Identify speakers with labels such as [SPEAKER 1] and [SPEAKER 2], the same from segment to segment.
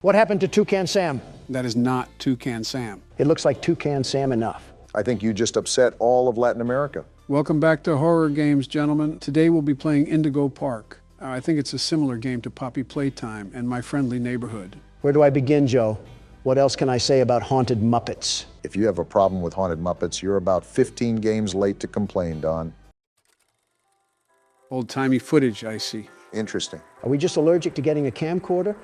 [SPEAKER 1] What happened to Toucan Sam?
[SPEAKER 2] That is not Toucan Sam.
[SPEAKER 1] It looks like Toucan Sam enough.
[SPEAKER 3] I think you just upset all of Latin America.
[SPEAKER 2] Welcome back to Horror Games, gentlemen. Today we'll be playing Indigo Park. I think it's a similar game to Poppy Playtime and My Friendly Neighborhood.
[SPEAKER 1] Where do I begin, Joe? What else can I say about haunted Muppets?
[SPEAKER 3] If you have a problem with haunted Muppets, you're about 15 games late to complain, Don.
[SPEAKER 2] Old-timey footage, I see.
[SPEAKER 3] Interesting.
[SPEAKER 1] Are we just allergic to getting a camcorder?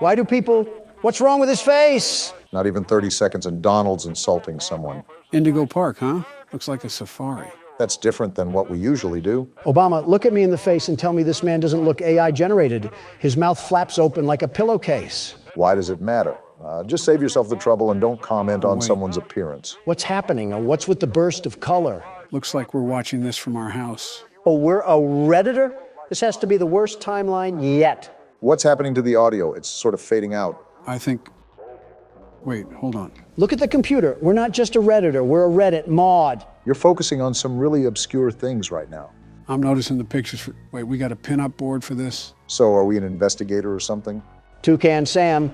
[SPEAKER 1] Why do people... What's wrong with his face?
[SPEAKER 3] Not even 30 seconds and Donald's insulting someone.
[SPEAKER 2] Indigo Park, huh? Looks like a safari.
[SPEAKER 3] That's different than what we usually do.
[SPEAKER 1] Obama, look at me in the face and tell me this man doesn't look AI generated. His mouth flaps open like a pillowcase.
[SPEAKER 3] Why does it matter? Just save yourself the trouble and don't comment on someone's appearance.
[SPEAKER 1] What's happening? What's with the burst of color?
[SPEAKER 2] Looks like we're watching this from our house.
[SPEAKER 1] Oh, we're a Redditor? This has to be the worst timeline yet.
[SPEAKER 3] What's happening to the audio? It's sort of fading out.
[SPEAKER 2] I think... Wait, hold on.
[SPEAKER 1] Look at the computer. We're not just a Redditor, we're a Reddit mod.
[SPEAKER 3] You're focusing on some really obscure things right now.
[SPEAKER 2] I'm noticing the pictures. Wait, we got a pin-up board for this?
[SPEAKER 3] So are we an investigator or something?
[SPEAKER 1] Toucan Sam,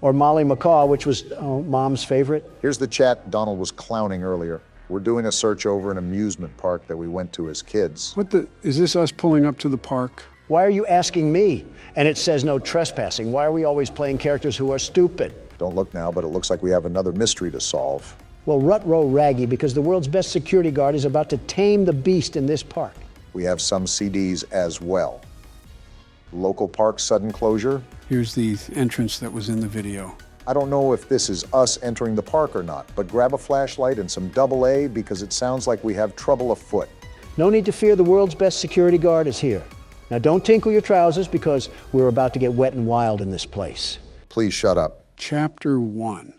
[SPEAKER 1] or Mollie McCaw, which was Mom's favorite.
[SPEAKER 3] Here's the chat Donald was clowning earlier. We're doing a search over an amusement park that we went to as kids.
[SPEAKER 2] What the... Is this us pulling up to the park?
[SPEAKER 1] Why are you asking me? And it says no trespassing. Why are we always playing characters who are stupid?
[SPEAKER 3] Don't look now, but it looks like we have another mystery to solve.
[SPEAKER 1] Well, rut-row raggy, because the world's best security guard is about to tame the beast in this park.
[SPEAKER 3] We have some CDs as well. Local park sudden closure.
[SPEAKER 2] Here's the entrance that was in the video.
[SPEAKER 3] I don't know if this is us entering the park or not, but grab a flashlight and some AA because it sounds like we have trouble afoot.
[SPEAKER 1] No need to fear, the world's best security guard is here. Now don't tinkle your trousers because we're about to get wet and wild in this place.
[SPEAKER 3] Please shut up.
[SPEAKER 2] Chapter 1,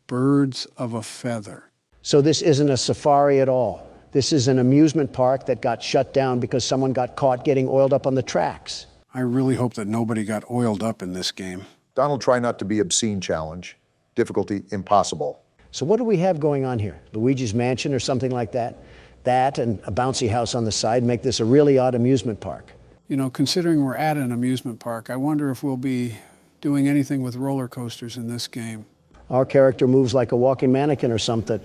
[SPEAKER 2] Birds of a Feather.
[SPEAKER 1] So this isn't a safari at all. This is an amusement park that got shut down because someone got caught getting oiled up on the tracks.
[SPEAKER 2] I really hope that nobody got oiled up in this game.
[SPEAKER 3] Donald, try not to be obscene challenge. Difficulty impossible.
[SPEAKER 1] So what do we have going on here? Luigi's Mansion or something like that? That and a bouncy house on the side make this a really odd amusement park.
[SPEAKER 2] You know, considering we're at an amusement park, I wonder if we'll be doing anything with roller coasters in this game.
[SPEAKER 1] Our character moves like a walking mannequin or something.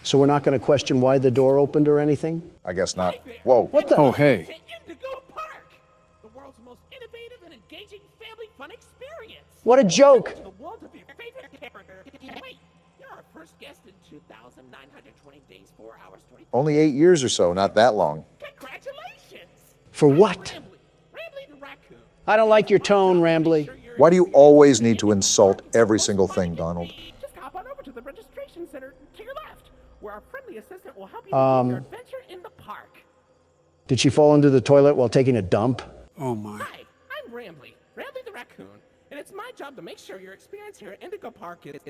[SPEAKER 1] So we're not going to question why the door opened or anything?
[SPEAKER 3] I guess not. Whoa.
[SPEAKER 1] What the?
[SPEAKER 2] Oh, hey.
[SPEAKER 4] Indigo Park, the world's most innovative and engaging family fun experience.
[SPEAKER 1] What a joke!
[SPEAKER 4] The world of your favorite character. Wait, you're our first guest in 2,920 days, 4 hours, 20.
[SPEAKER 3] Only 8 years or so, not that long.
[SPEAKER 4] Congratulations!
[SPEAKER 1] For what?
[SPEAKER 4] Rambly the raccoon.
[SPEAKER 1] I don't like your tone, Rambly.
[SPEAKER 3] Why do you always need to insult every single thing, Donald?
[SPEAKER 4] Just hop on over to the registration center to your left, where our friendly assistant will help you with your adventure in the park.
[SPEAKER 1] Did she fall into the toilet while taking a dump?
[SPEAKER 2] Oh, my.
[SPEAKER 4] Hi, I'm Rambly the raccoon, and it's my job to make sure your experience here at Indigo Park is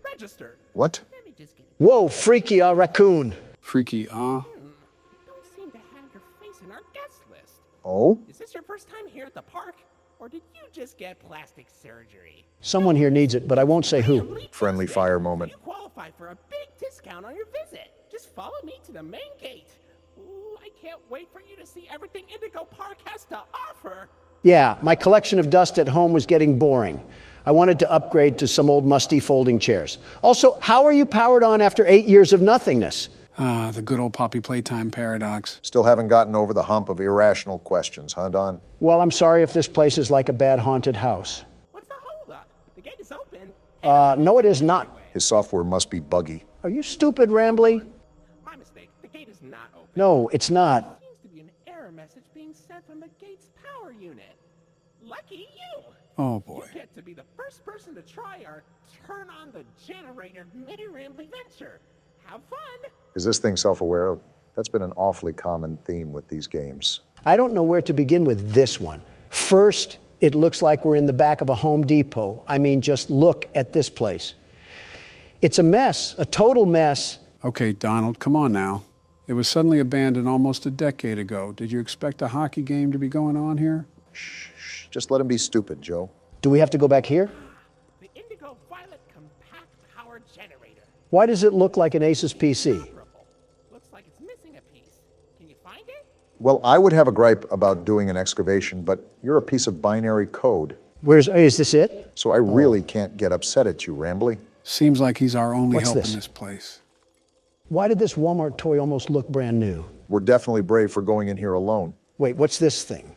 [SPEAKER 4] registered.
[SPEAKER 3] What?
[SPEAKER 4] Let me just get
[SPEAKER 1] Whoa, freaky, raccoon.
[SPEAKER 2] Freaky,
[SPEAKER 4] don't seem to have your face in our guest list.
[SPEAKER 3] Oh?
[SPEAKER 4] Is this your first time here at the park, or did you just get plastic surgery?
[SPEAKER 1] Someone here needs it, but I won't say who.
[SPEAKER 3] Friendly fire moment.
[SPEAKER 4] You qualify for a big discount on your visit. Just follow me to the main gate. Ooh, I can't wait for you to see everything Indigo Park has to offer.
[SPEAKER 1] Yeah, my collection of dust at home was getting boring. I wanted to upgrade to some old musty folding chairs. Also, how are you powered on after 8 years of nothingness?
[SPEAKER 2] Ah, the good old Poppy Playtime paradox.
[SPEAKER 3] Still haven't gotten over the hump of irrational questions, huh, Don?
[SPEAKER 1] Well, I'm sorry if this place is like a bad haunted house.
[SPEAKER 4] What's the holdup? The gate is open.
[SPEAKER 1] No, it is not.
[SPEAKER 3] His software must be buggy.
[SPEAKER 1] Are you stupid, Rambly?
[SPEAKER 4] My mistake. The gate is not open.
[SPEAKER 1] No, it's not.
[SPEAKER 4] Seems to be an error message being sent from the gate's power unit. Lucky you.
[SPEAKER 2] Oh, boy.
[SPEAKER 4] You get to be the first person to try our turn on the generator mini Rambly venture. Have fun.
[SPEAKER 3] Is this thing self-aware? That's been an awfully common theme with these games.
[SPEAKER 1] I don't know where to begin with this one. First, it looks like we're in the back of a Home Depot. I mean, just look at this place. It's a mess, a total mess.
[SPEAKER 2] Okay, Donald, come on now. It was suddenly abandoned almost a decade ago. Did you expect a hockey game to be going on here?
[SPEAKER 3] Shh. Just let him be stupid, Joe.
[SPEAKER 1] Do we have to go back here?
[SPEAKER 4] The Indigo Violet Compact Power Generator.
[SPEAKER 1] Why does it look like an Asus PC?
[SPEAKER 4] Looks like it's missing a piece. Can you find it?
[SPEAKER 3] Well, I would have a gripe about doing an excavation, but you're a piece of binary code.
[SPEAKER 1] Is this it?
[SPEAKER 3] So I really can't get upset at you, Rambly.
[SPEAKER 2] Seems like he's our only
[SPEAKER 1] What's
[SPEAKER 2] help
[SPEAKER 1] this?
[SPEAKER 2] in this place.
[SPEAKER 1] Why did this Walmart toy almost look brand new?
[SPEAKER 3] We're definitely brave for going in here alone.
[SPEAKER 1] Wait, what's this thing?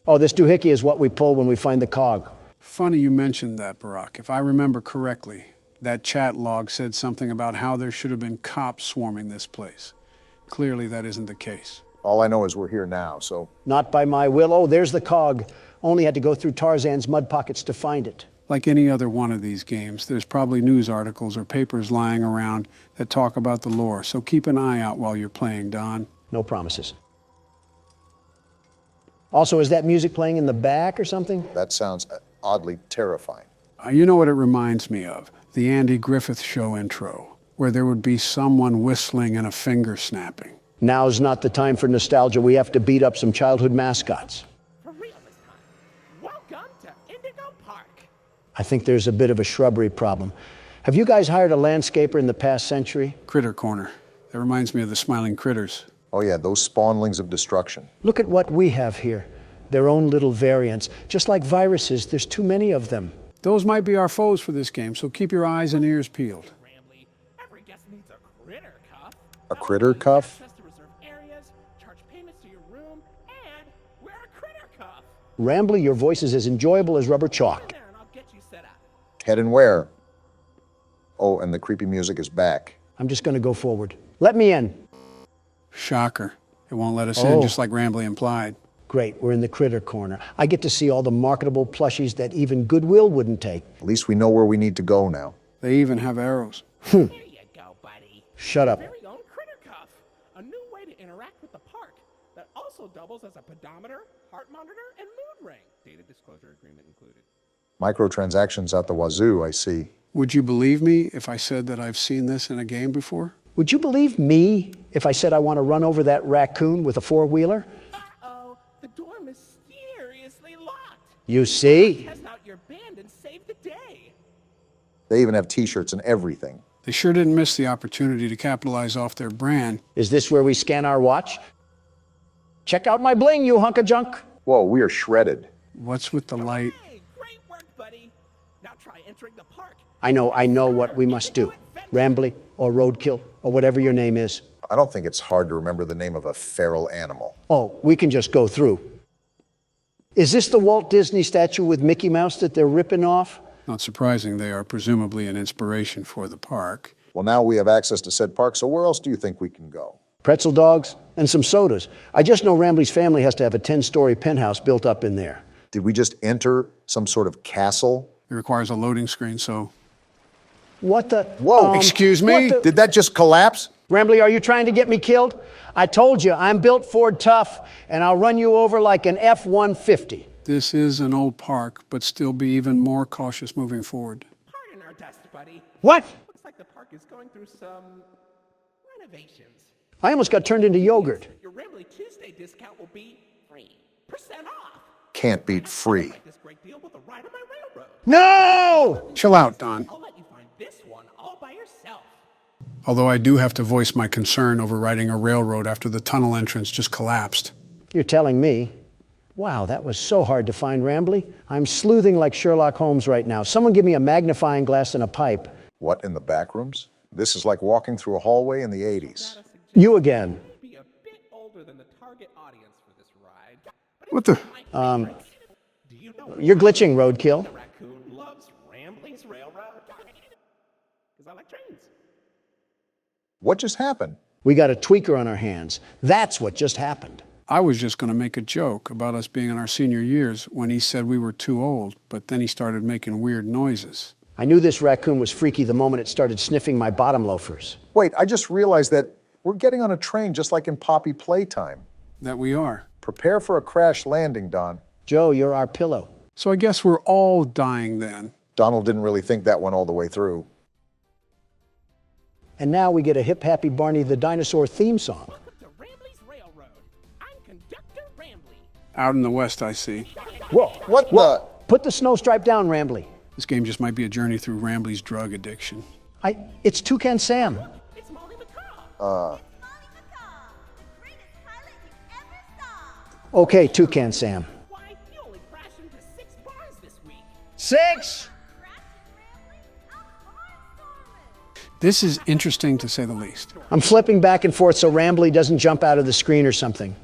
[SPEAKER 1] Oh, this doohickey is what we pull when we find the cog.
[SPEAKER 2] Funny you mentioned that, Barack. If I remember correctly, that chat log said something about how there should have been cops swarming this place. Clearly, that isn't the case.
[SPEAKER 3] All I know is we're here now, so
[SPEAKER 1] Not by my will. Oh, there's the cog. Only had to go through Tarzan's mud pockets to find it.
[SPEAKER 2] Like any other one of these games, there's probably news articles or papers lying around that talk about the lore, so keep an eye out while you're playing, Don.
[SPEAKER 1] No promises. Also, is that music playing in the back or something?
[SPEAKER 3] that sounds oddly terrifying.
[SPEAKER 2] You know what it reminds me of? The Andy Griffith Show intro, where there would be someone whistling and a finger snapping.
[SPEAKER 1] Now's not the time for nostalgia. We have to beat up some childhood mascots.
[SPEAKER 4] For real this time. Welcome to Indigo Park.
[SPEAKER 1] I think there's a bit of a shrubbery problem. Have you guys hired a landscaper in the past century?
[SPEAKER 2] Critter Corner. That reminds me of the Smiling Critters.
[SPEAKER 3] Oh yeah, those spawnlings of destruction.
[SPEAKER 1] Look at what we have here. Their own little variants. Just like viruses, there's too many of them.
[SPEAKER 2] Those might be our foes for this game, so keep your eyes and ears peeled.
[SPEAKER 4] Rambly, every guest needs a critter cuff.
[SPEAKER 3] A critter cuff?
[SPEAKER 4] Access to reserved areas, charge payments to your room, and wear a critter cuff.
[SPEAKER 1] Rambly, your voice is as enjoyable as rubber chalk.
[SPEAKER 4] There, and I'll get you set up.
[SPEAKER 3] Head and where? Oh, and the creepy music is back.
[SPEAKER 1] I'm just going to go forward. Let me in.
[SPEAKER 2] Shocker. It won't let us
[SPEAKER 1] Oh.
[SPEAKER 2] in, just like Rambly implied.
[SPEAKER 1] Great, we're in the critter corner. I get to see all the marketable plushies that even Goodwill wouldn't take.
[SPEAKER 3] At least we know where we need to go now.
[SPEAKER 2] They even have arrows.
[SPEAKER 4] There you go, buddy.
[SPEAKER 1] Shut up.
[SPEAKER 4] Very own critter cuff. A new way to interact with the park that also doubles as a pedometer, heart monitor, and mood ring. Data disclosure agreement included.
[SPEAKER 3] Microtransactions out the wazoo, I see.
[SPEAKER 2] Would you believe me if I said that I've seen this in a game before?
[SPEAKER 1] Would you believe me if I said I want to run over that raccoon with a four-wheeler?
[SPEAKER 4] Uh-oh, the door mysteriously locked.
[SPEAKER 1] You see?
[SPEAKER 4] Test out your band and save the day.
[SPEAKER 3] They even have t-shirts and everything.
[SPEAKER 2] They sure didn't miss the opportunity to capitalize off their brand.
[SPEAKER 1] Is this where we scan our watch? Check out my bling, you hunk of junk.
[SPEAKER 3] Whoa, we are shredded.
[SPEAKER 2] What's with the light?
[SPEAKER 4] Hey, great work, buddy. Now try entering the park.
[SPEAKER 1] I know what we must do. Rambly or Roadkill or whatever your name is.
[SPEAKER 3] I don't think it's hard to remember the name of a feral animal.
[SPEAKER 1] Oh, we can just go through. Is this the Walt Disney statue with Mickey Mouse that they're ripping off?
[SPEAKER 2] Not surprising, they are presumably an inspiration for the park.
[SPEAKER 3] Well, now we have access to said park, so where else do you think we can go?
[SPEAKER 1] Pretzel dogs and some sodas. I just know Rambly's family has to have a 10-story penthouse built up in there.
[SPEAKER 3] Did we just enter some sort of castle?
[SPEAKER 2] It requires a loading screen, so...
[SPEAKER 1] What the?
[SPEAKER 3] Whoa,
[SPEAKER 2] excuse me?
[SPEAKER 1] what the-
[SPEAKER 3] Did that just collapse?
[SPEAKER 1] Rambly, are you trying to get me killed? I told you, I'm built Ford tough, and I'll run you over like an F-150.
[SPEAKER 2] This is an old park, but still be even more cautious moving forward.
[SPEAKER 4] Pardon our dust, buddy.
[SPEAKER 1] What?
[SPEAKER 4] Looks like the park is going through some renovations.
[SPEAKER 1] I almost got turned into yogurt.
[SPEAKER 4] Your Rambly Tuesday discount will be 3% off.
[SPEAKER 3] Can't beat free.
[SPEAKER 4] Like this great deal with a ride on my railroad.
[SPEAKER 1] No!
[SPEAKER 2] Chill out, Don.
[SPEAKER 4] I'll let you find this one all by yourself.
[SPEAKER 2] Although I do have to voice my concern over riding a railroad after the tunnel entrance just collapsed.
[SPEAKER 1] You're telling me. Wow, that was so hard to find, Rambly. I'm sleuthing like Sherlock Holmes right now. Someone give me a magnifying glass and a pipe.
[SPEAKER 3] What, in the back rooms? This is like walking through a hallway in the 80s.
[SPEAKER 1] You again.
[SPEAKER 4] Be a bit older than the target audience for this ride. But
[SPEAKER 2] What the?
[SPEAKER 4] do you know
[SPEAKER 1] You're glitching, Roadkill.
[SPEAKER 4] the raccoon loves Rambling's railroad? Because I like trains.
[SPEAKER 3] What just happened?
[SPEAKER 1] We got a tweaker on our hands. That's what just happened.
[SPEAKER 2] I was just going to make a joke about us being in our senior years when he said we were too old, but then he started making weird noises.
[SPEAKER 1] I knew this raccoon was freaky the moment it started sniffing my bottom loafers.
[SPEAKER 3] Wait, I just realized that we're getting on a train just like in Poppy Playtime.
[SPEAKER 2] That we are.
[SPEAKER 3] Prepare for a crash landing, Don.
[SPEAKER 1] Joe, you're our pillow.
[SPEAKER 2] So I guess we're all dying then.
[SPEAKER 3] Donald didn't really think that one all the way through.
[SPEAKER 1] And now we get a Hip Happy Barney the Dinosaur theme song.
[SPEAKER 4] Welcome to Rambley's Railroad. I'm Conductor Rambley.
[SPEAKER 2] Out in the west, I see.
[SPEAKER 1] Whoa,
[SPEAKER 3] What the?
[SPEAKER 1] Put the snow stripe down, Rambly.
[SPEAKER 2] This game just might be a journey through Rambly's drug addiction.
[SPEAKER 1] It's Toucan Sam.
[SPEAKER 4] It's Mollie McCaw.
[SPEAKER 1] Okay, Toucan Sam.
[SPEAKER 4] Why, you only crashed into 6
[SPEAKER 1] 6.
[SPEAKER 2] This is interesting to say the least.
[SPEAKER 1] I'm flipping back and forth so Rambly doesn't jump out of the screen or something.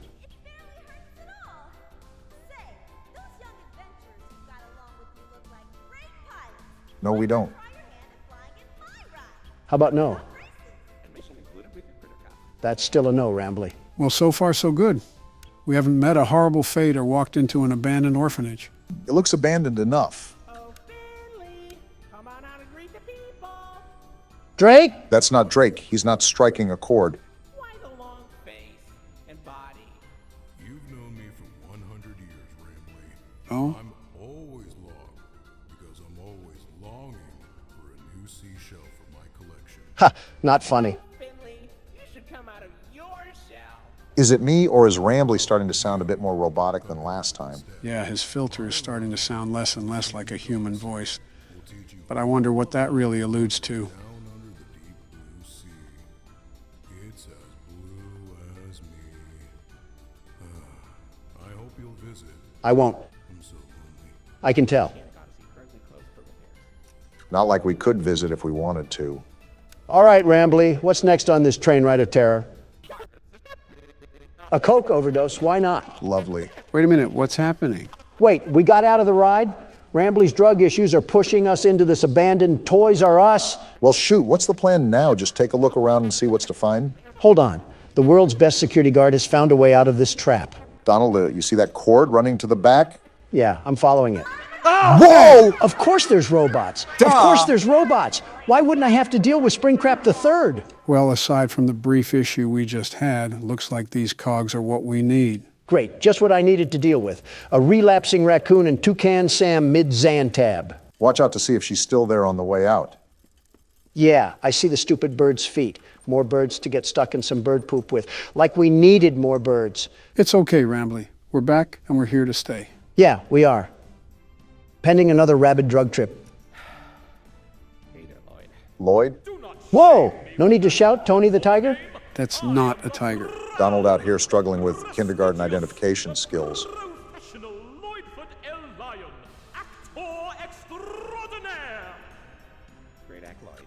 [SPEAKER 3] No, we don't.
[SPEAKER 1] How about no? That's still a no, Rambly.
[SPEAKER 2] Well, so far so good. We haven't met a horrible fate or walked into an abandoned orphanage.
[SPEAKER 3] It looks abandoned enough.
[SPEAKER 4] Oh, Finley, come on out and greet the people.
[SPEAKER 1] Drake?
[SPEAKER 3] That's not Drake. He's not striking a chord.
[SPEAKER 4] Why the long face and body?
[SPEAKER 5] You've known me for 100 years, Rambly.
[SPEAKER 2] Oh?
[SPEAKER 5] I'm always logged because I'm always longing for a new seashell for my collection.
[SPEAKER 1] Ha, not funny.
[SPEAKER 4] Finley, you should come out of your shell.
[SPEAKER 3] Is it me, or is Rambly starting to sound a bit more robotic than last time?
[SPEAKER 2] Yeah, his filter is starting to sound less and less like a human voice. But I wonder what that really alludes to.
[SPEAKER 5] Down under the deep blue sea, it's as blue as me. I hope you'll visit.
[SPEAKER 1] I won't.
[SPEAKER 5] I'm so lonely.
[SPEAKER 1] I can tell.
[SPEAKER 3] Not like we could visit if we wanted to.
[SPEAKER 1] All right, Rambly, what's next on this train ride of terror? A coke overdose, why not?
[SPEAKER 3] Lovely.
[SPEAKER 2] Wait a minute, what's happening?
[SPEAKER 1] Wait, we got out of the ride? Rambly's drug issues are pushing us into this abandoned Toys R Us?
[SPEAKER 3] Well, shoot, what's the plan now? Just take a look around and see what's to find?
[SPEAKER 1] Hold on. The world's best security guard has found a way out of this trap.
[SPEAKER 3] Donald, you see that cord running to the back?
[SPEAKER 1] Yeah, I'm following it.
[SPEAKER 3] Whoa!
[SPEAKER 1] Of course there's robots. Of course there's robots. Why wouldn't I have to deal with Springtrap III?
[SPEAKER 2] Well, aside from the brief issue we just had, looks like these cogs are what we need.
[SPEAKER 1] Great, just what I needed to deal with. A relapsing raccoon and Toucan Sam mid-Xantab.
[SPEAKER 3] Watch out to see if she's still there on the way out.
[SPEAKER 1] Yeah, I see the stupid bird's feet. More birds to get stuck in some bird poop with. Like we needed more birds.
[SPEAKER 2] It's okay, Rambly. We're back and we're here to stay.
[SPEAKER 1] Yeah, we are. Pending another rabid drug trip.
[SPEAKER 3] Lloyd?
[SPEAKER 1] Whoa! No need to shout, Tony the Tiger?
[SPEAKER 2] That's not a tiger.
[SPEAKER 3] Donald out here struggling with kindergarten identification skills.
[SPEAKER 6] Professional Lloydford L. Lion, actor extraordinaire.
[SPEAKER 4] Great act, Lloyd.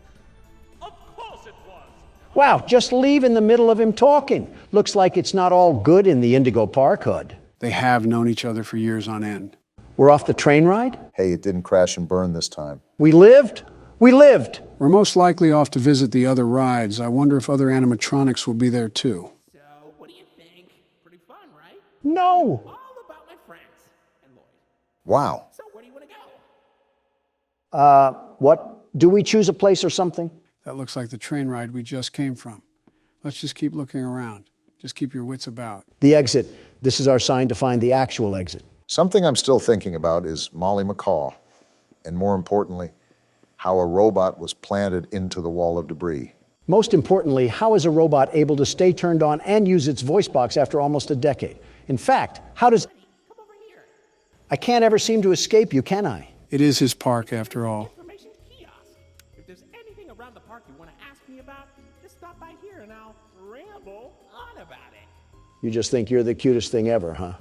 [SPEAKER 6] Of course it was.
[SPEAKER 1] Wow, just leave in the middle of him talking. Looks like it's not all good in the Indigo Park hood.
[SPEAKER 2] They have known each other for years on end.
[SPEAKER 1] We're off the train ride?
[SPEAKER 3] Hey, it didn't crash and burn this time.
[SPEAKER 1] We lived? We lived!
[SPEAKER 2] We're most likely off to visit the other rides. I wonder if other animatronics will be there too.
[SPEAKER 4] So, what do you think? Pretty fun, right?
[SPEAKER 1] No!
[SPEAKER 4] All about my friends and Lloyd.
[SPEAKER 3] Wow.
[SPEAKER 4] So, where do you want to go?
[SPEAKER 1] What? Do we choose a place or something?
[SPEAKER 2] That looks like the train ride we just came from. Let's just keep looking around. Just keep your wits about.
[SPEAKER 1] The exit. This is our sign to find the actual exit.
[SPEAKER 3] Something I'm still thinking about is Mollie McCaw, and more importantly, how a robot was planted into the wall of debris.
[SPEAKER 1] Most importantly, how is a robot able to stay turned on and use its voice box after almost a decade? In fact, how does...
[SPEAKER 4] Come over here.
[SPEAKER 1] I can't ever seem to escape you, can I?
[SPEAKER 2] It is his park after all.
[SPEAKER 4] Information kiosk. If there's anything around the park you want to ask me about, just stop by here and I'll ramble on about it.
[SPEAKER 1] You just think you're the cutest thing ever, huh?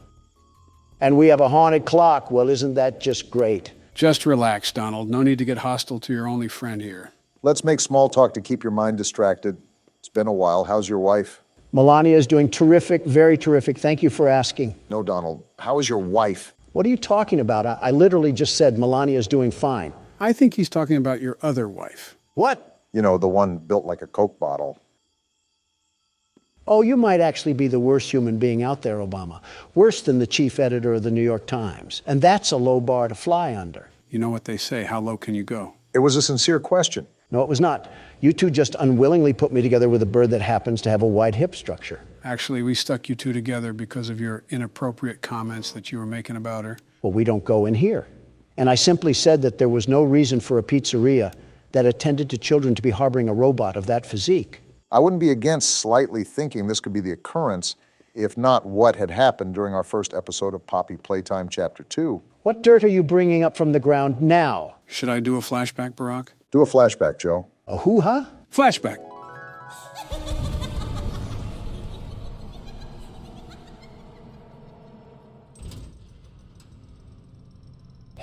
[SPEAKER 1] And we have a haunted clock. Well, isn't that just great?
[SPEAKER 2] Just relax, Donald. No need to get hostile to your only friend here.
[SPEAKER 3] Let's make small talk to keep your mind distracted. It's been a while. How's your wife?
[SPEAKER 1] Melania is doing terrific, very terrific. Thank you for asking.
[SPEAKER 3] No, Donald. How is your wife?
[SPEAKER 1] What are you talking about? I literally just said Melania is doing fine.
[SPEAKER 2] I think he's talking about your other wife.
[SPEAKER 1] What?
[SPEAKER 3] You know, the one built like a Coke bottle.
[SPEAKER 1] Oh, you might actually be the worst human being out there, Obama. Worse than the chief editor of the New York Times. And that's a low bar to fly under.
[SPEAKER 2] You know what they say, how low can you go?
[SPEAKER 3] It was a sincere question.
[SPEAKER 1] No, it was not. You two just unwillingly put me together with a bird that happens to have a wide hip structure.
[SPEAKER 2] Actually, we stuck you two together because of your inappropriate comments that you were making about her.
[SPEAKER 1] Well, we don't go in here. And I simply said that there was no reason for a pizzeria that attended to children to be harboring a robot of that physique.
[SPEAKER 3] I wouldn't be against slightly thinking this could be the occurrence, if not what had happened during our first episode of Poppy Playtime Chapter 2.
[SPEAKER 1] What dirt are you bringing up from the ground now?
[SPEAKER 2] Should I do a flashback, Barack?
[SPEAKER 3] Do a flashback, Joe.
[SPEAKER 1] A hoo-ha?
[SPEAKER 2] Flashback.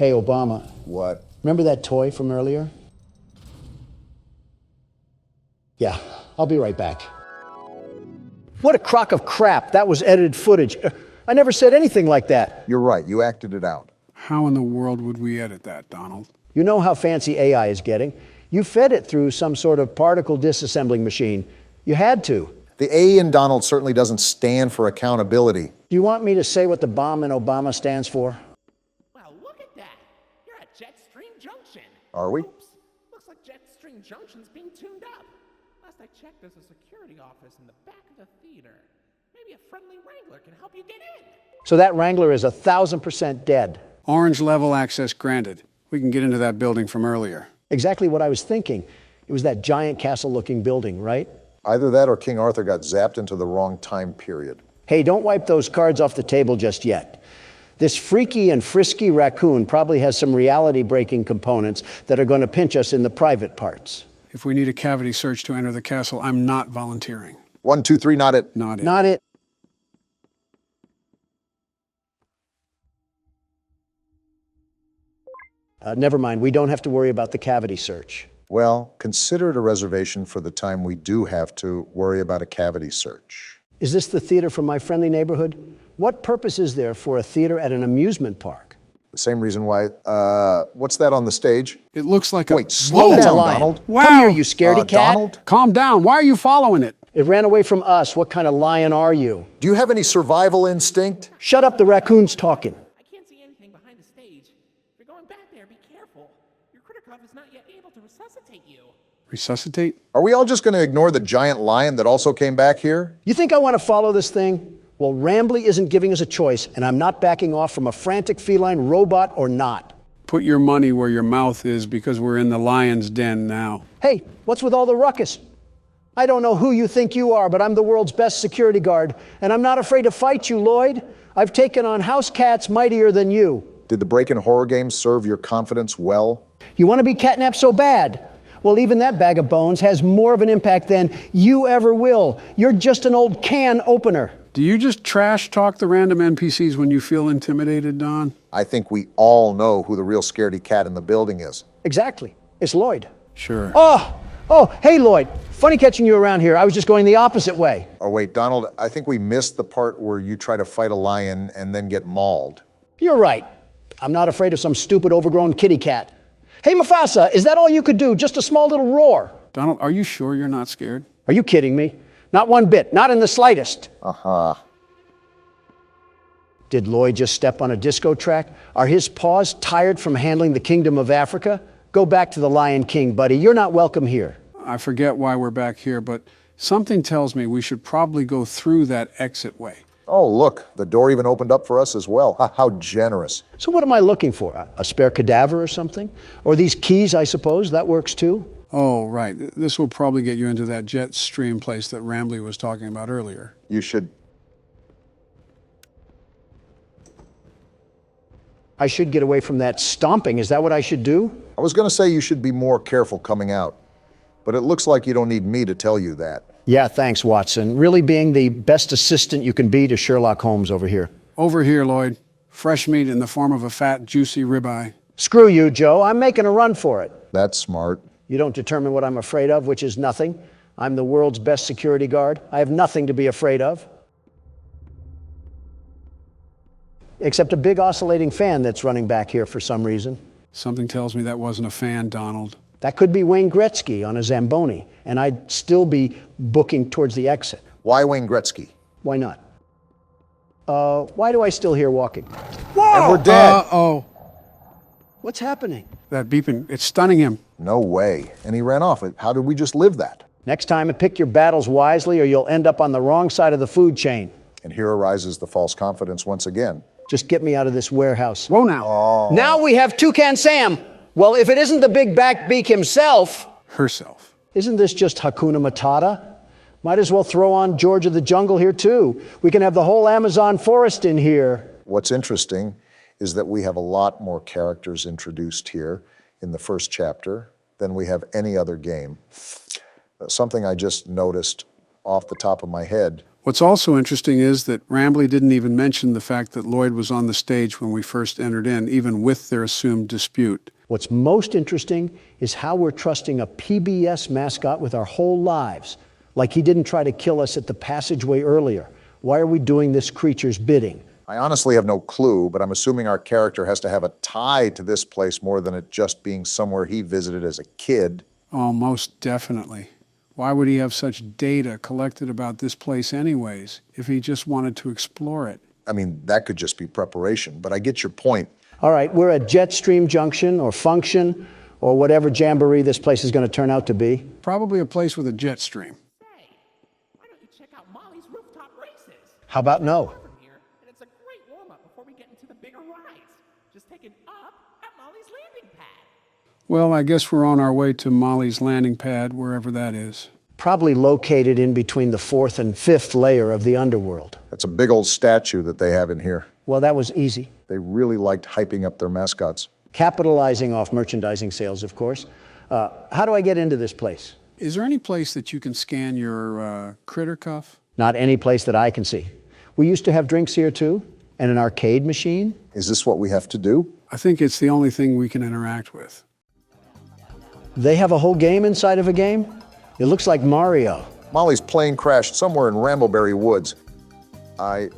[SPEAKER 1] Hey, Obama,
[SPEAKER 3] What?
[SPEAKER 1] remember that toy from earlier? Yeah, I'll be right back. What a crock of crap. That was edited footage. I never said anything like that.
[SPEAKER 3] You're right, you acted it out.
[SPEAKER 2] How in the world would we edit that, Donald?
[SPEAKER 1] You know how fancy AI is getting. You fed it through some sort of particle disassembling machine. You had to.
[SPEAKER 3] The A in Donald certainly doesn't stand for accountability.
[SPEAKER 1] Do you want me to say what the bomb in Obama stands for?
[SPEAKER 4] Well, look at that. You're at Jetstream Junction.
[SPEAKER 3] Are we?
[SPEAKER 4] Oops. Looks like Jetstream Junction's being tuned up. Last I checked, there's a security office in the back of the theater. Maybe a friendly wrangler can help you get in.
[SPEAKER 1] So that Wrangler is 1,000% dead.
[SPEAKER 2] Orange level access granted. We can get into that building from earlier.
[SPEAKER 1] Exactly what I was thinking. It was that giant castle-looking building, right?
[SPEAKER 3] Either that or King Arthur got zapped into the wrong time period.
[SPEAKER 1] Hey, don't wipe those cards off the table just yet. This freaky and frisky raccoon probably has some reality-breaking components that are going to pinch us in the private parts.
[SPEAKER 2] If we need a cavity search to enter the castle, I'm not volunteering.
[SPEAKER 3] 1, 2, 3, not it.
[SPEAKER 2] Not it.
[SPEAKER 1] Not it. Never mind, we don't have to worry about the cavity search.
[SPEAKER 3] Well, consider it a reservation for the time we do have to worry about a cavity search.
[SPEAKER 1] Is this the theater from my friendly neighborhood? What purpose is there for a theater at an amusement park?
[SPEAKER 3] The same reason why, what's that on the stage?
[SPEAKER 2] It looks like
[SPEAKER 3] Wait,
[SPEAKER 2] a...
[SPEAKER 3] slow
[SPEAKER 1] That's a
[SPEAKER 3] down,
[SPEAKER 1] lion.
[SPEAKER 3] Donald.
[SPEAKER 2] Wow.
[SPEAKER 1] Come here, you scaredy cat.
[SPEAKER 3] Donald,
[SPEAKER 2] Calm down. Why are you following it?
[SPEAKER 1] It ran away from us. What kind of lion are you?
[SPEAKER 3] do you have any survival instinct?
[SPEAKER 1] Shut up, the raccoon's talking.
[SPEAKER 4] I can't see anything behind the stage. If you're going back there, be careful. Your Criticov is not yet able to resuscitate you.
[SPEAKER 2] Resuscitate?
[SPEAKER 3] Are we all just going to ignore the giant lion that also came back here?
[SPEAKER 1] You think I want to follow this thing? Well, Rambly isn't giving us a choice, and I'm not backing off from a frantic feline robot or not.
[SPEAKER 2] Put your money where your mouth is because we're in the lion's den now.
[SPEAKER 1] Hey, what's with all the ruckus? I don't know who you think you are, but I'm the world's best security guard, and I'm not afraid to fight you, Lloyd. I've taken on house cats mightier than you.
[SPEAKER 3] Did the break-in horror game serve your confidence well?
[SPEAKER 1] You want to be catnapped so bad? Well, even that bag of bones has more of an impact than you ever will. You're just an old can opener.
[SPEAKER 2] Do you just trash talk the random NPCs when you feel intimidated, Don?
[SPEAKER 3] I think we all know who the real scaredy cat in the building is.
[SPEAKER 1] Exactly. It's Lloyd.
[SPEAKER 2] Sure.
[SPEAKER 1] Oh, hey, Lloyd. Funny catching you around here. I was just going the opposite way.
[SPEAKER 3] Oh, wait, Donald, I think we missed the part where you try to fight a lion and then get mauled.
[SPEAKER 1] You're right. I'm not afraid of some stupid overgrown kitty cat. Hey, Mufasa, is that all you could do? Just a small little roar?
[SPEAKER 2] Donald, are you sure you're not scared?
[SPEAKER 1] Are you kidding me? Not one bit. Not in the slightest.
[SPEAKER 3] Uh-huh.
[SPEAKER 1] Did Lloyd just step on a disco track? Are his paws tired from handling the Kingdom of Africa? Go back to the Lion King, buddy. You're not welcome here.
[SPEAKER 2] I forget why we're back here, but something tells me we should probably go through that exit way.
[SPEAKER 3] Oh, look, the door even opened up for us as well. How generous.
[SPEAKER 1] So what am I looking for? A spare cadaver or something? Or these keys, I suppose? That works too?
[SPEAKER 2] Oh, right. This will probably get you into that jet stream place that Rambly was talking about earlier.
[SPEAKER 3] You should...
[SPEAKER 1] I should get away from that stomping. Is that what I should do?
[SPEAKER 3] I was going to say you should be more careful coming out, but it looks like you don't need me to tell you that.
[SPEAKER 1] Yeah, thanks, Watson. Really being the best assistant you can be to Sherlock Holmes over here.
[SPEAKER 2] Over here, Lloyd. Fresh meat in the form of a fat, juicy ribeye.
[SPEAKER 1] Screw you, Joe. I'm making a run for it.
[SPEAKER 3] That's smart.
[SPEAKER 1] You don't determine what I'm afraid of, which is nothing. I'm the world's best security guard. I have nothing to be afraid of. Except a big oscillating fan that's running back here for some reason.
[SPEAKER 2] Something tells me that wasn't a fan, Donald.
[SPEAKER 1] That could be Wayne Gretzky on a Zamboni, and I'd still be booking towards the exit.
[SPEAKER 3] Why Wayne Gretzky?
[SPEAKER 1] Why not? Why do I still hear walking?
[SPEAKER 3] And we're dead.
[SPEAKER 2] Uh-oh.
[SPEAKER 1] What's happening?
[SPEAKER 2] That beeping, it's stunning him.
[SPEAKER 3] No way. And he ran off. How did we just live that?
[SPEAKER 1] Next time, pick your battles wisely or you'll end up on the wrong side of the food chain.
[SPEAKER 3] And here arises the false confidence once again.
[SPEAKER 1] Just get me out of this warehouse.
[SPEAKER 2] Whoa now.
[SPEAKER 1] Now we have Toucan Sam. Well, if it isn't the big backbeak himself,
[SPEAKER 2] Herself.
[SPEAKER 1] isn't this just Hakuna Matata? Might as well throw on George of the Jungle here too. We can have the whole Amazon forest in here.
[SPEAKER 3] What's interesting is that we have a lot more characters introduced here in the first chapter than we have any other game. Something I just noticed off the top of my head.
[SPEAKER 2] What's also interesting is that Rambley didn't even mention the fact that Lloyd was on the stage when we first entered in, even with their assumed dispute.
[SPEAKER 1] What's most interesting is how we're trusting a PBS mascot with our whole lives, like he didn't try to kill us at the passageway earlier. Why are we doing this creature's bidding?
[SPEAKER 3] I honestly have no clue, but I'm assuming our character has to have a tie to this place more than it just being somewhere he visited as a kid.
[SPEAKER 2] Oh, most definitely. Why would he have such data collected about this place anyways, if he just wanted to explore it?
[SPEAKER 3] I mean, that could just be preparation, but I get your point.
[SPEAKER 1] All right, we're at Jetstream Junction or Function or whatever jamboree this place is going to turn out to be.
[SPEAKER 2] Probably a place with a jet stream.
[SPEAKER 4] Hey, why don't you check out Mollie's Rooftop Races?
[SPEAKER 1] How about no?
[SPEAKER 4] From here, and it's a great warm-up before we get into the bigger rides. Just take an up at Mollie's landing pad.
[SPEAKER 2] Well, I guess we're on our way to Mollie's landing pad, wherever that is.
[SPEAKER 1] Probably located in between the 4th and 5th layer of the underworld.
[SPEAKER 3] That's a big old statue that they have in here.
[SPEAKER 1] Well, that was easy.
[SPEAKER 3] They really liked hyping up their mascots.
[SPEAKER 1] Capitalizing off merchandising sales, of course. How do I get into this place?
[SPEAKER 2] Is there any place that you can scan your critter cuff?
[SPEAKER 1] Not any place that I can see. We used to have drinks here too, and an arcade machine.
[SPEAKER 3] Is this what we have to do?
[SPEAKER 2] I think it's the only thing we can interact with.
[SPEAKER 1] They have a whole game inside of a game? It looks like Mario.
[SPEAKER 3] Mollie's plane crashed somewhere in Rambleberry Woods. I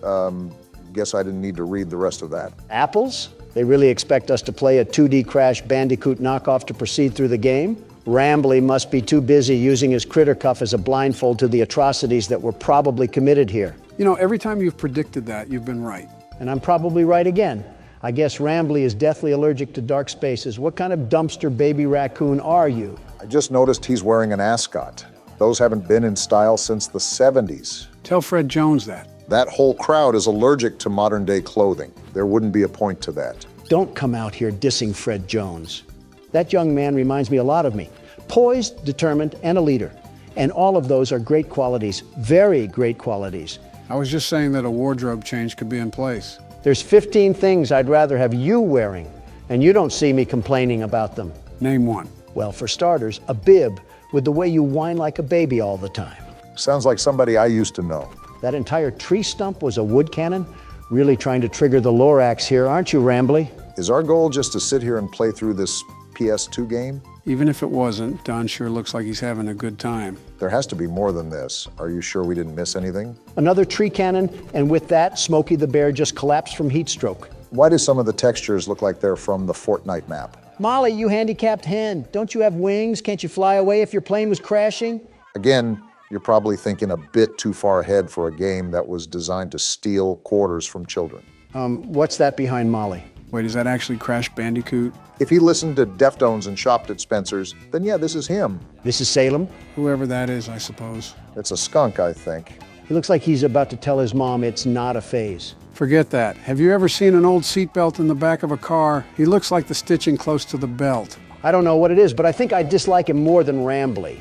[SPEAKER 3] guess I didn't need to read the rest of that.
[SPEAKER 1] Apples? They really expect us to play a 2D Crash Bandicoot knockoff to proceed through the game? Rambley must be too busy using his critter cuff as a blindfold to the atrocities that were probably committed here.
[SPEAKER 2] You know, every time you've predicted that, you've been right.
[SPEAKER 1] And I'm probably right again. I guess Rambley is deathly allergic to dark spaces. What kind of dumpster baby raccoon are you?
[SPEAKER 3] I just noticed he's wearing an ascot. Those haven't been in style since the 70s.
[SPEAKER 2] Tell Fred Jones that.
[SPEAKER 3] That whole crowd is allergic to modern-day clothing. There wouldn't be a point to that.
[SPEAKER 1] Don't come out here dissing Fred Jones. That young man reminds me a lot of me. Poised, determined, and a leader. And all of those are great qualities, very great qualities.
[SPEAKER 2] I was just saying that a wardrobe change could be in place.
[SPEAKER 1] There's 15 things I'd rather have you wearing, and you don't see me complaining about them.
[SPEAKER 2] Name one.
[SPEAKER 1] Well, for starters, a bib with the way you whine like a baby all the time.
[SPEAKER 3] Sounds like somebody I used to know.
[SPEAKER 1] That entire tree stump was a wood cannon? Really trying to trigger the Lorax here, aren't you, Rambley?
[SPEAKER 3] Is our goal just to sit here and play through this PS2 game?
[SPEAKER 2] Even if it wasn't, Don sure looks like he's having a good time.
[SPEAKER 3] There has to be more than this. Are you sure we didn't miss anything?
[SPEAKER 1] Another tree cannon, and with that, Smokey the Bear just collapsed from heat stroke.
[SPEAKER 3] Why do some of the textures look like they're from the Fortnite map?
[SPEAKER 1] Mollie, you handicapped hen. Don't you have wings? Can't you fly away if your plane was crashing?
[SPEAKER 3] Again, you're probably thinking a bit too far ahead for a game that was designed to steal quarters from children.
[SPEAKER 1] What's that behind Mollie?
[SPEAKER 2] Wait, is that actually Crash Bandicoot?
[SPEAKER 3] If he listened to Deftones and shopped at Spencer's, then yeah, this is him.
[SPEAKER 1] This is Salem.
[SPEAKER 2] Whoever that is, I suppose.
[SPEAKER 3] It's a skunk, I think.
[SPEAKER 1] He looks like he's about to tell his mom it's not a phase.
[SPEAKER 2] Forget that. Have you ever seen an old seatbelt in the back of a car? He looks like the stitching close to the belt.
[SPEAKER 1] I don't know what it is, but I think I dislike him more than Rambley.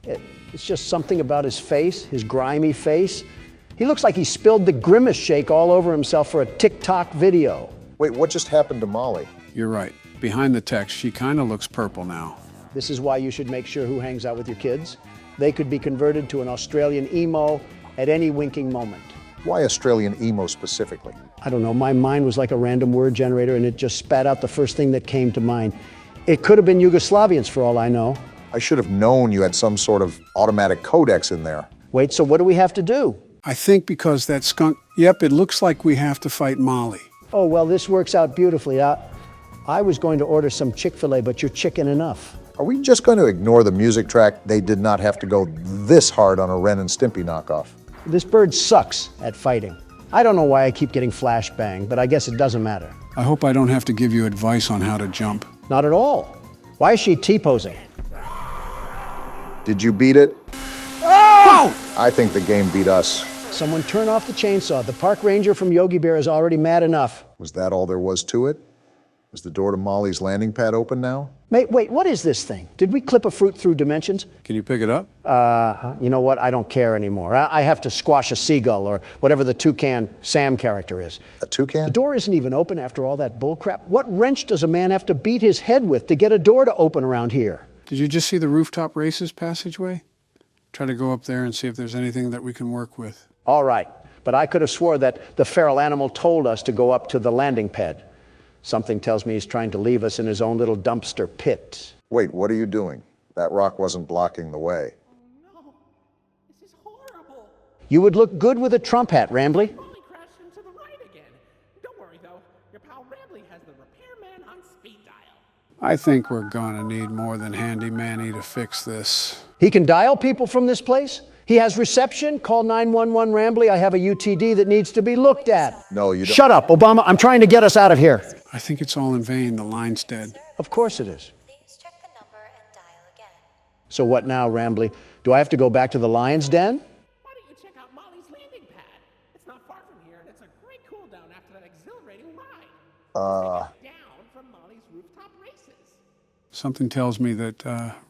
[SPEAKER 1] It's just something about his face, his grimy face. He looks like he spilled the Grimace shake all over himself for a TikTok video.
[SPEAKER 3] Wait, what just happened to Mollie?
[SPEAKER 2] You're right. Behind the text, she kind of looks purple now.
[SPEAKER 1] This is why you should make sure who hangs out with your kids. They could be converted to an Australian emo at any winking moment.
[SPEAKER 3] Why Australian emo specifically?
[SPEAKER 1] I don't know, my mind was like a random word generator and it just spat out the first thing that came to mind. It could have been Yugoslavians for all I know.
[SPEAKER 3] I should have known you had some sort of automatic codex in there.
[SPEAKER 1] Wait, so what do we have to do?
[SPEAKER 2] I think because that skunk... Yep, it looks like we have to fight Mollie.
[SPEAKER 1] Oh, well, this works out beautifully. I was going to order some Chick-fil-A, but you're chicken enough.
[SPEAKER 3] Are we just going to ignore the music track? They did not have to go this hard on a Ren and Stimpy knockoff.
[SPEAKER 1] This bird sucks at fighting. I don't know why I keep getting flashbang, but I guess it doesn't matter.
[SPEAKER 2] I hope I don't have to give you advice on how to jump.
[SPEAKER 1] Not at all. Why is she T-posing?
[SPEAKER 3] Did you beat it? Oh! I think the game beat us.
[SPEAKER 1] Someone turn off the chainsaw. The park ranger from Yogi Bear is already mad enough.
[SPEAKER 3] Was that all there was to it? Is the door to Mollie's landing pad open now?
[SPEAKER 1] Wait, what is this thing? Did we clip a fruit through dimensions?
[SPEAKER 2] Can you pick it up?
[SPEAKER 1] You know what? I don't care anymore. I have to squash a seagull or whatever the toucan Sam character is.
[SPEAKER 3] A toucan?
[SPEAKER 1] The door isn't even open after all that bullcrap. What wrench does a man have to beat his head with to get a door to open around here?
[SPEAKER 2] Did you just see the Rooftop Races passageway? Try to go up there and see if there's anything that we can work with.
[SPEAKER 1] All right, but I could have swore that the feral animal told us to go up to the landing pad. Something tells me he's trying to leave us in his own little dumpster pit.
[SPEAKER 3] Wait, what are you doing? That rock wasn't blocking the way.
[SPEAKER 4] No, this is horrible.
[SPEAKER 1] You would look good with a Trump hat, Rambly.
[SPEAKER 4] Mollie crashed into the ride again. Don't worry though, your pal Rambly has the repairman on speed dial.
[SPEAKER 2] I think we're gonna need more than Handy Manny to fix this.
[SPEAKER 1] He can dial people from this place. He has reception. Call 911 Rambly. I have a UTD that needs to be looked at.
[SPEAKER 3] No, you don't.
[SPEAKER 1] Shut up, Obama. I'm trying to get us out of here.
[SPEAKER 2] I think it's all in vain. The line's dead.
[SPEAKER 1] Of course it is.
[SPEAKER 7] Please check the number and dial again.
[SPEAKER 1] So what now, Rambly? Do I have to go back to the lion's den?
[SPEAKER 4] Why don't you check out Mollie's landing pad? It's not far from here, and it's a great cool down after that exhilarating ride. Take it down from Mollie's Rooftop Races.
[SPEAKER 2] Something tells me that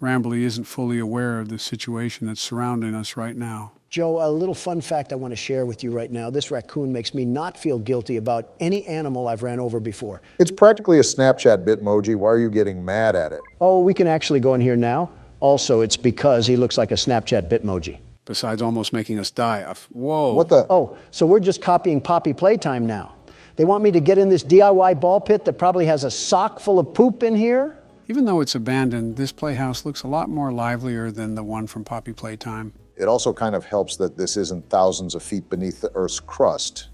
[SPEAKER 2] Rambly isn't fully aware of the situation that's surrounding us right now.
[SPEAKER 1] Joe, a little fun fact I want to share with you right now. This raccoon makes me not feel guilty about any animal I've ran over before.
[SPEAKER 3] It's practically a Snapchat Bitmoji. Why are you getting mad at it?
[SPEAKER 1] Oh, we can actually go in here now. Also, it's because he looks like a Snapchat Bitmoji.
[SPEAKER 2] Besides almost making us die. Whoa.
[SPEAKER 3] What the?
[SPEAKER 1] Oh, so we're just copying Poppy Playtime now. They want me to get in this DIY ball pit that probably has a sock full of poop in here?
[SPEAKER 2] Even though it's abandoned, this playhouse looks a lot more livelier than the one from Poppy Playtime.
[SPEAKER 3] It also kind of helps that this isn't thousands of feet beneath the Earth's crust.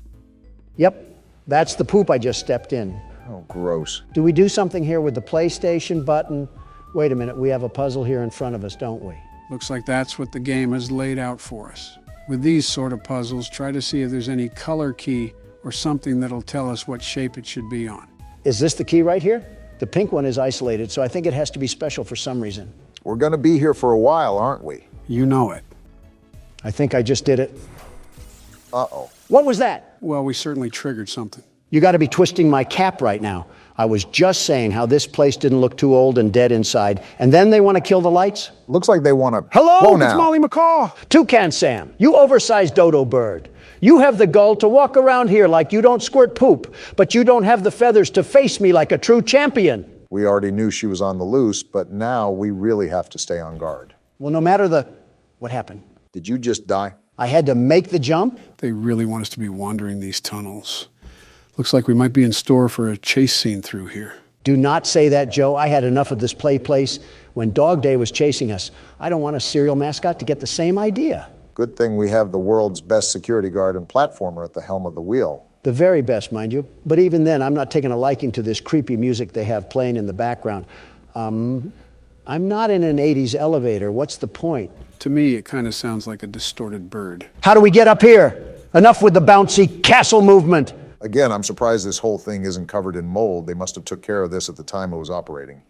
[SPEAKER 1] Yep, that's the poop I just stepped in.
[SPEAKER 3] Oh, gross.
[SPEAKER 1] Do we do something here with the PlayStation button? Wait a minute, we have a puzzle here in front of us, don't we?
[SPEAKER 2] Looks like that's what the game has laid out for us. With these sort of puzzles, try to see if there's any color key or something that'll tell us what shape it should be on.
[SPEAKER 1] Is this the key right here? The pink one is isolated, so I think it has to be special for some reason.
[SPEAKER 3] We're going to be here for a while, aren't we?
[SPEAKER 2] You know it.
[SPEAKER 1] I think I just did it.
[SPEAKER 3] Uh-oh.
[SPEAKER 1] What was that?
[SPEAKER 2] Well, we certainly triggered something.
[SPEAKER 1] You got to be twisting my cap right now. I was just saying how this place didn't look too old and dead inside, and then they want to kill the lights?
[SPEAKER 3] Looks like they want to...
[SPEAKER 1] Hello,
[SPEAKER 3] Whoa,
[SPEAKER 1] it's
[SPEAKER 3] now.
[SPEAKER 2] Mollie McCaw!
[SPEAKER 1] Toucan Sam, you oversized dodo bird. You have the gall to walk around here like you don't squirt poop, but you don't have the feathers to face me like a true champion.
[SPEAKER 3] We already knew she was on the loose, but now we really have to stay on guard.
[SPEAKER 1] Well, no matter the... What happened?
[SPEAKER 3] Did you just die?
[SPEAKER 1] I had to make the jump?
[SPEAKER 2] They really want us to be wandering these tunnels. Looks like we might be in store for a chase scene through here.
[SPEAKER 1] Do not say that, Joe. I had enough of this play place when Dog Day was chasing us. I don't want a serial mascot to get the same idea.
[SPEAKER 3] Good thing we have the world's best security guard and platformer at the helm of the wheel.
[SPEAKER 1] The very best, mind you. But even then, I'm not taking a liking to this creepy music they have playing in the background. I'm not in an 80s elevator. What's the point?
[SPEAKER 2] To me, it kind of sounds like a distorted bird.
[SPEAKER 1] How do we get up here? Enough with the bouncy castle movement.
[SPEAKER 3] Again, I'm surprised this whole thing isn't covered in mold. They must have took care of this at the time it was operating.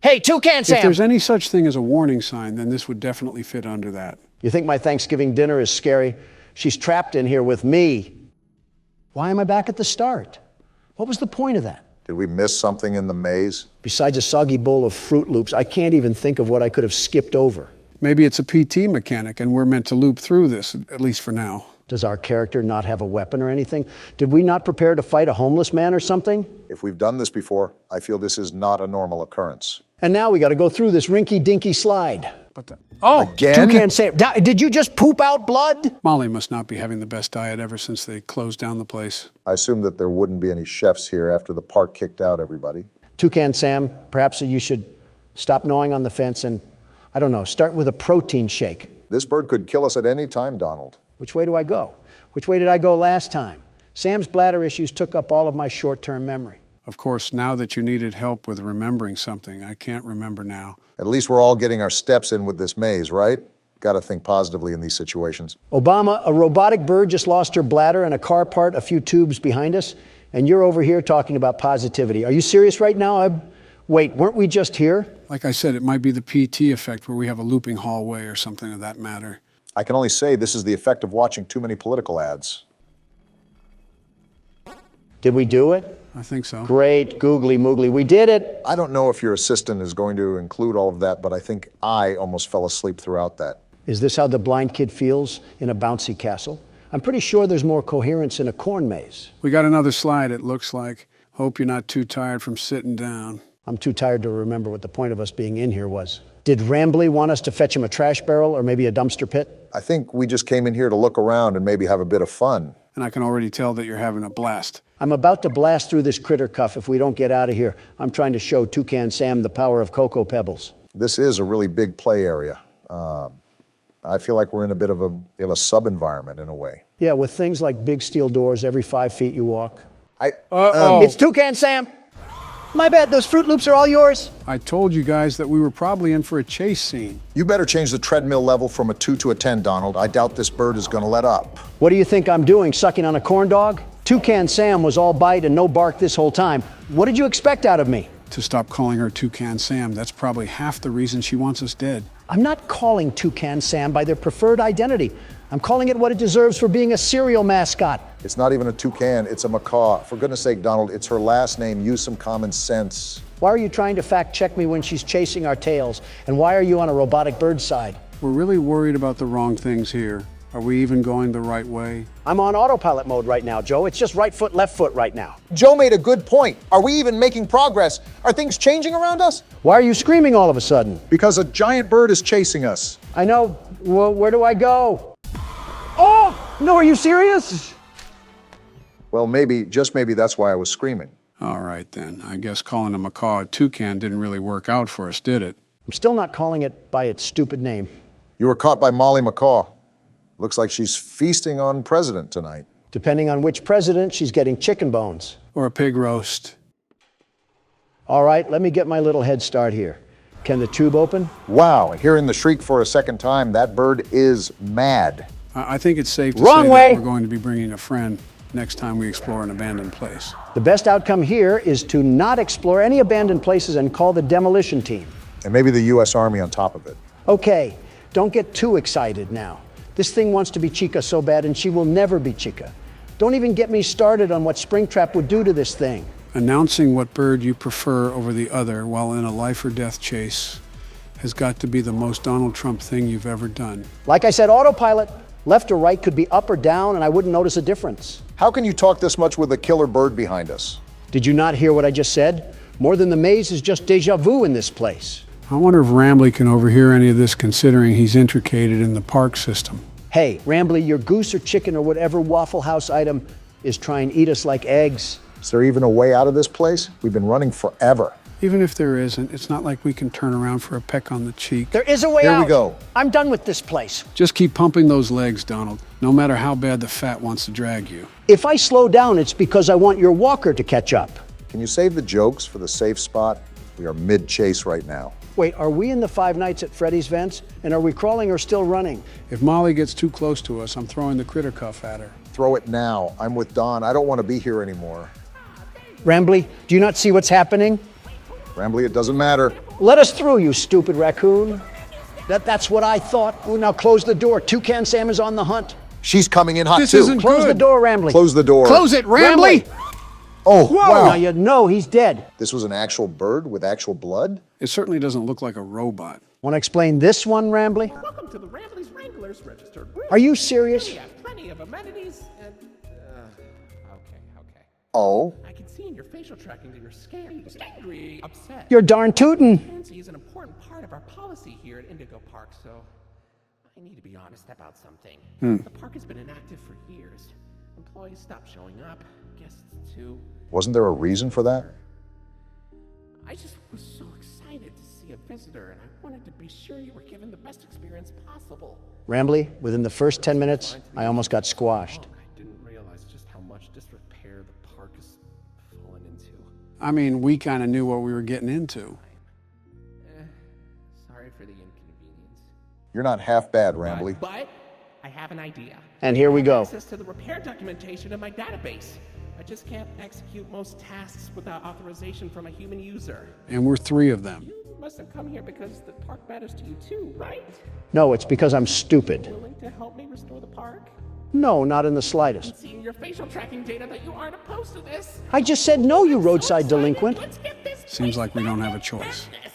[SPEAKER 1] Hey, Toucan Sam!
[SPEAKER 2] If there's any such thing as a warning sign, then this would definitely fit under that.
[SPEAKER 1] You think my Thanksgiving dinner is scary? She's trapped in here with me. Why am I back at the start? What was the point of that?
[SPEAKER 3] Did we miss something in the maze?
[SPEAKER 1] Besides a soggy bowl of Fruit Loops, I can't even think of what I could have skipped over.
[SPEAKER 2] Maybe it's a PT mechanic and we're meant to loop through this, at least for now.
[SPEAKER 1] Does our character not have a weapon or anything? Did we not prepare to fight a homeless man or something?
[SPEAKER 3] If we've done this before, I feel this is not a normal occurrence.
[SPEAKER 1] And now we got to go through this rinky-dinky slide.
[SPEAKER 2] Oh!
[SPEAKER 3] Again?
[SPEAKER 1] Toucan Sam, did you just poop out blood?
[SPEAKER 2] Mollie must not be having the best diet ever since they closed down the place.
[SPEAKER 3] I assumed that there wouldn't be any chefs here after the park kicked out everybody.
[SPEAKER 1] Toucan Sam, perhaps you should stop gnawing on the fence and, I don't know, start with a protein shake.
[SPEAKER 3] This bird could kill us at any time, Donald.
[SPEAKER 1] Which way do I go? Which way did I go last time? Sam's bladder issues took up all of my short-term memory.
[SPEAKER 2] Of course, now that you needed help with remembering something, I can't remember now.
[SPEAKER 3] At least we're all getting our steps in with this maze, right? Got to think positively in these situations.
[SPEAKER 1] Obama, a robotic bird just lost her bladder and a car part a few tubes behind us, and you're over here talking about positivity. Are you serious right now? Wait, weren't we just here?
[SPEAKER 2] Like I said, it might be the PT effect where we have a looping hallway or something of that matter.
[SPEAKER 3] I can only say this is the effect of watching too many political ads.
[SPEAKER 1] Did we do it?
[SPEAKER 2] I think so.
[SPEAKER 1] Great, googly moogly, we did it.
[SPEAKER 3] I don't know if your assistant is going to include all of that, but I think I almost fell asleep throughout that.
[SPEAKER 1] Is this how the blind kid feels in a bouncy castle? I'm pretty sure there's more coherence in a corn maze.
[SPEAKER 2] We got another slide, it looks like. Hope you're not too tired from sitting down.
[SPEAKER 1] I'm too tired to remember what the point of us being in here was. Did Rambly want us to fetch him a trash barrel or maybe a dumpster pit?
[SPEAKER 3] I think we just came in here to look around and maybe have a bit of fun.
[SPEAKER 2] And I can already tell that you're having a blast.
[SPEAKER 1] I'm about to blast through this critter cuff if we don't get out of here. I'm trying to show Toucan Sam the power of Cocoa Pebbles.
[SPEAKER 3] This is a really big play area. I feel like we're in a bit of a sub-environment in a way.
[SPEAKER 1] Yeah, with things like big steel doors every 5 feet you walk.
[SPEAKER 2] Uh-oh.
[SPEAKER 1] It's Toucan Sam! My bad, those Fruit Loops are all yours.
[SPEAKER 2] I told you guys that we were probably in for a chase scene.
[SPEAKER 3] You better change the treadmill level from a 2 to a 10, Donald. I doubt this bird is gonna let up.
[SPEAKER 1] What do you think I'm doing, sucking on a corn dog? Toucan Sam was all bite and no bark this whole time. What did you expect out of me?
[SPEAKER 2] To stop calling her Toucan Sam, that's probably half the reason she wants us dead.
[SPEAKER 1] I'm not calling Toucan Sam by their preferred identity. I'm calling it what it deserves for being a serial mascot.
[SPEAKER 3] It's not even a toucan, it's a macaw. For goodness sake, Donald, it's her last name. Use some common sense.
[SPEAKER 1] Why are you trying to fact check me when she's chasing our tails? And why are you on a robotic bird's side?
[SPEAKER 2] We're really worried about the wrong things here. Are we even going the right way?
[SPEAKER 1] I'm on autopilot mode right now, Joe. It's just right foot, left foot right now.
[SPEAKER 3] Joe made a good point. Are we even making progress? Are things changing around us?
[SPEAKER 1] Why are you screaming all of a sudden?
[SPEAKER 3] Because a giant bird is chasing us.
[SPEAKER 1] I know. Well, where do I go? Oh, no, are you serious?
[SPEAKER 3] Well, maybe, just maybe that's why I was screaming.
[SPEAKER 2] All right, then. I guess calling a macaw a toucan didn't really work out for us, did it?
[SPEAKER 1] I'm still not calling it by its stupid name.
[SPEAKER 3] You were caught by Mollie McCaw. Looks like she's feasting on President tonight.
[SPEAKER 1] Depending on which president, she's getting chicken bones.
[SPEAKER 2] Or a pig roast.
[SPEAKER 1] All right, let me get my little head start here. Can the tube open?
[SPEAKER 3] Wow, hearing the shriek for a second time, that bird is mad.
[SPEAKER 2] I think it's safe to
[SPEAKER 1] Wrong
[SPEAKER 2] say
[SPEAKER 1] way.
[SPEAKER 2] that we're going to be bringing a friend next time we explore an abandoned place.
[SPEAKER 1] The best outcome here is to not explore any abandoned places and call the demolition team.
[SPEAKER 3] And maybe the U.S. Army on top of it.
[SPEAKER 1] Okay, don't get too excited now. This thing wants to be Chica so bad, and she will never be Chica. Don't even get me started on what Springtrap would do to this thing.
[SPEAKER 2] Announcing what bird you prefer over the other while in a life or death chase has got to be the most Donald Trump thing you've ever done.
[SPEAKER 1] Like I said, autopilot. Left or right could be up or down, and I wouldn't notice a difference.
[SPEAKER 3] How can you talk this much with a killer bird behind us?
[SPEAKER 1] Did you not hear what I just said? More than the maze is just deja vu in this place.
[SPEAKER 2] I wonder if Rambly can overhear any of this considering he's intricated in the park system.
[SPEAKER 1] Hey, Rambly, your goose or chicken or whatever Waffle House item is trying to eat us like eggs.
[SPEAKER 3] Is there even a way out of this place? We've been running forever.
[SPEAKER 2] Even if there isn't, it's not like we can turn around for a peck on the cheek.
[SPEAKER 1] There is a way out.
[SPEAKER 3] Here we go.
[SPEAKER 1] I'm done with this place.
[SPEAKER 2] Just keep pumping those legs, Donald, no matter how bad the fat wants to drag you.
[SPEAKER 1] If I slow down, it's because I want your walker to catch up.
[SPEAKER 3] Can you save the jokes for the safe spot? We are mid-chase right now.
[SPEAKER 1] Wait, are we in the Five Nights at Freddy's vents? And are we crawling or still running?
[SPEAKER 2] If Molly gets too close to us, I'm throwing the critter cuff at her.
[SPEAKER 3] Throw it now. I'm with Don. I don't want to be here anymore.
[SPEAKER 1] Rambly, do you not see what's happening?
[SPEAKER 3] Rambly, it doesn't matter.
[SPEAKER 1] Let us through, you stupid raccoon. That's what I thought. Oh, now close the door. Toucan Sam is on the hunt.
[SPEAKER 3] She's coming in hot
[SPEAKER 2] This
[SPEAKER 3] too.
[SPEAKER 2] isn't
[SPEAKER 1] Close
[SPEAKER 2] good.
[SPEAKER 1] the door, Rambly.
[SPEAKER 3] Close the door.
[SPEAKER 2] Close it, Rambly!
[SPEAKER 3] Oh,
[SPEAKER 1] Now
[SPEAKER 3] wow.
[SPEAKER 1] you know he's dead.
[SPEAKER 3] This was an actual bird with actual blood?
[SPEAKER 2] It certainly doesn't look like a robot.
[SPEAKER 1] Want to explain this one, Rambly?
[SPEAKER 4] Welcome to the Rambley's Wranglers registered room.
[SPEAKER 1] Are you serious?
[SPEAKER 4] We have plenty of amenities and... okay.
[SPEAKER 3] Oh.
[SPEAKER 4] I can see in your facial tracking that you're scared, angry, upset.
[SPEAKER 1] You're darn tootin'.
[SPEAKER 4] Transparency is an important part of our policy here at Indigo Park, so I need to be honest about something. The park has been inactive for years. Employees stopped showing up, guests too.
[SPEAKER 3] Wasn't there a reason for that?
[SPEAKER 4] I just was so excited to see a visitor, and I wanted to be sure you were given the best experience possible.
[SPEAKER 1] Rambly, within the first 10 minutes, I almost got squashed.
[SPEAKER 4] I didn't realize just how much disrepair the park has fallen into.
[SPEAKER 2] I mean, we kind of knew what we were getting into.
[SPEAKER 4] Sorry for the inconvenience.
[SPEAKER 3] You're not half bad, Rambly.
[SPEAKER 4] But I have an idea.
[SPEAKER 1] And here we go.
[SPEAKER 4] Access to the repair documentation in my database. I just can't execute most tasks without authorization from a human user.
[SPEAKER 2] And we're 3 of them.
[SPEAKER 4] You must have come here because the park matters to you too, right?
[SPEAKER 1] No, it's because I'm stupid.
[SPEAKER 4] Willing to help me restore the park?
[SPEAKER 1] No, not in the slightest.
[SPEAKER 4] Seeing your facial tracking data that you aren't opposed to this.
[SPEAKER 1] I just said no, you roadside delinquent.
[SPEAKER 4] Let's get this
[SPEAKER 2] Seems like we don't have a choice.
[SPEAKER 4] business.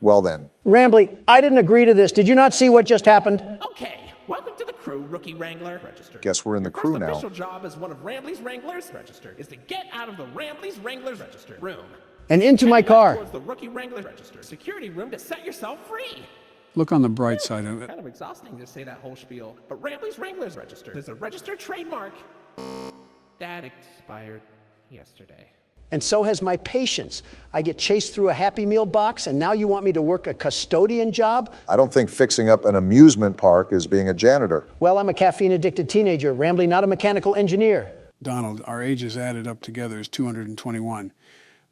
[SPEAKER 3] Well then.
[SPEAKER 1] Rambly, I didn't agree to this. Did you not see what just happened?
[SPEAKER 4] Okay, welcome to the crew, Rookie Wrangler. Registered.
[SPEAKER 3] Guess we're in the
[SPEAKER 4] Your
[SPEAKER 3] crew
[SPEAKER 4] first
[SPEAKER 3] now.
[SPEAKER 4] official job as one of Rambly's Wranglers, registered, is to get out of the Rambly's Wranglers registered room.
[SPEAKER 1] and into my car.
[SPEAKER 4] Towards the Rookie Wrangler Register security room to set yourself free.
[SPEAKER 2] Look on the bright side of it.
[SPEAKER 4] Kind of exhausting to say that whole spiel, but Rambley's Wranglers Register is a registered trademark. That expired yesterday.
[SPEAKER 1] And so has my patience. I get chased through a Happy Meal box, and now you want me to work a custodian job?
[SPEAKER 3] I don't think fixing up an amusement park is being a janitor.
[SPEAKER 1] Well, I'm a caffeine-addicted teenager, Rambley, not a mechanical engineer.
[SPEAKER 2] Donald, our ages added up together is 221.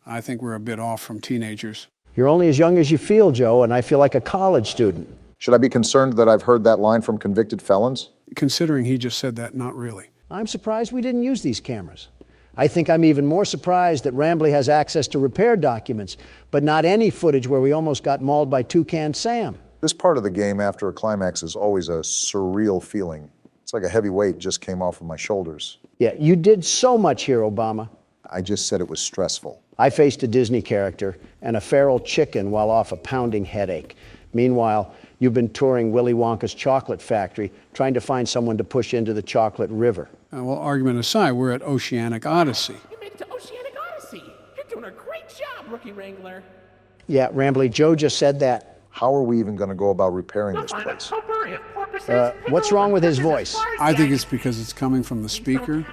[SPEAKER 2] I think we're a bit off from teenagers.
[SPEAKER 1] You're only as young as you feel, Joe, and I feel like a college student.
[SPEAKER 3] Should I be concerned that I've heard that line from convicted felons?
[SPEAKER 2] Considering he just said that, not really.
[SPEAKER 1] I'm surprised we didn't use these cameras. I think I'm even more surprised that Rambley has access to repair documents, but not any footage where we almost got mauled by Toucan Sam.
[SPEAKER 3] This part of the game after a climax is always a surreal feeling. It's like a heavy weight just came off of my shoulders.
[SPEAKER 1] Yeah, you did so much here, Obama.
[SPEAKER 3] I just said it was stressful.
[SPEAKER 1] I faced a Disney character and a feral chicken while off a pounding headache. Meanwhile, you've been touring Willy Wonka's chocolate factory, trying to find someone to push into the chocolate river.
[SPEAKER 2] Well, argument aside, we're at Oceanic Odyssey.
[SPEAKER 4] You made it to Oceanic Odyssey. You're doing a great job, Rookie Wrangler.
[SPEAKER 1] Yeah, Rambley, Joe just said that.
[SPEAKER 3] How are we even going to go about repairing this place?
[SPEAKER 1] What's wrong with his voice?
[SPEAKER 2] I think it's because it's coming from the speaker.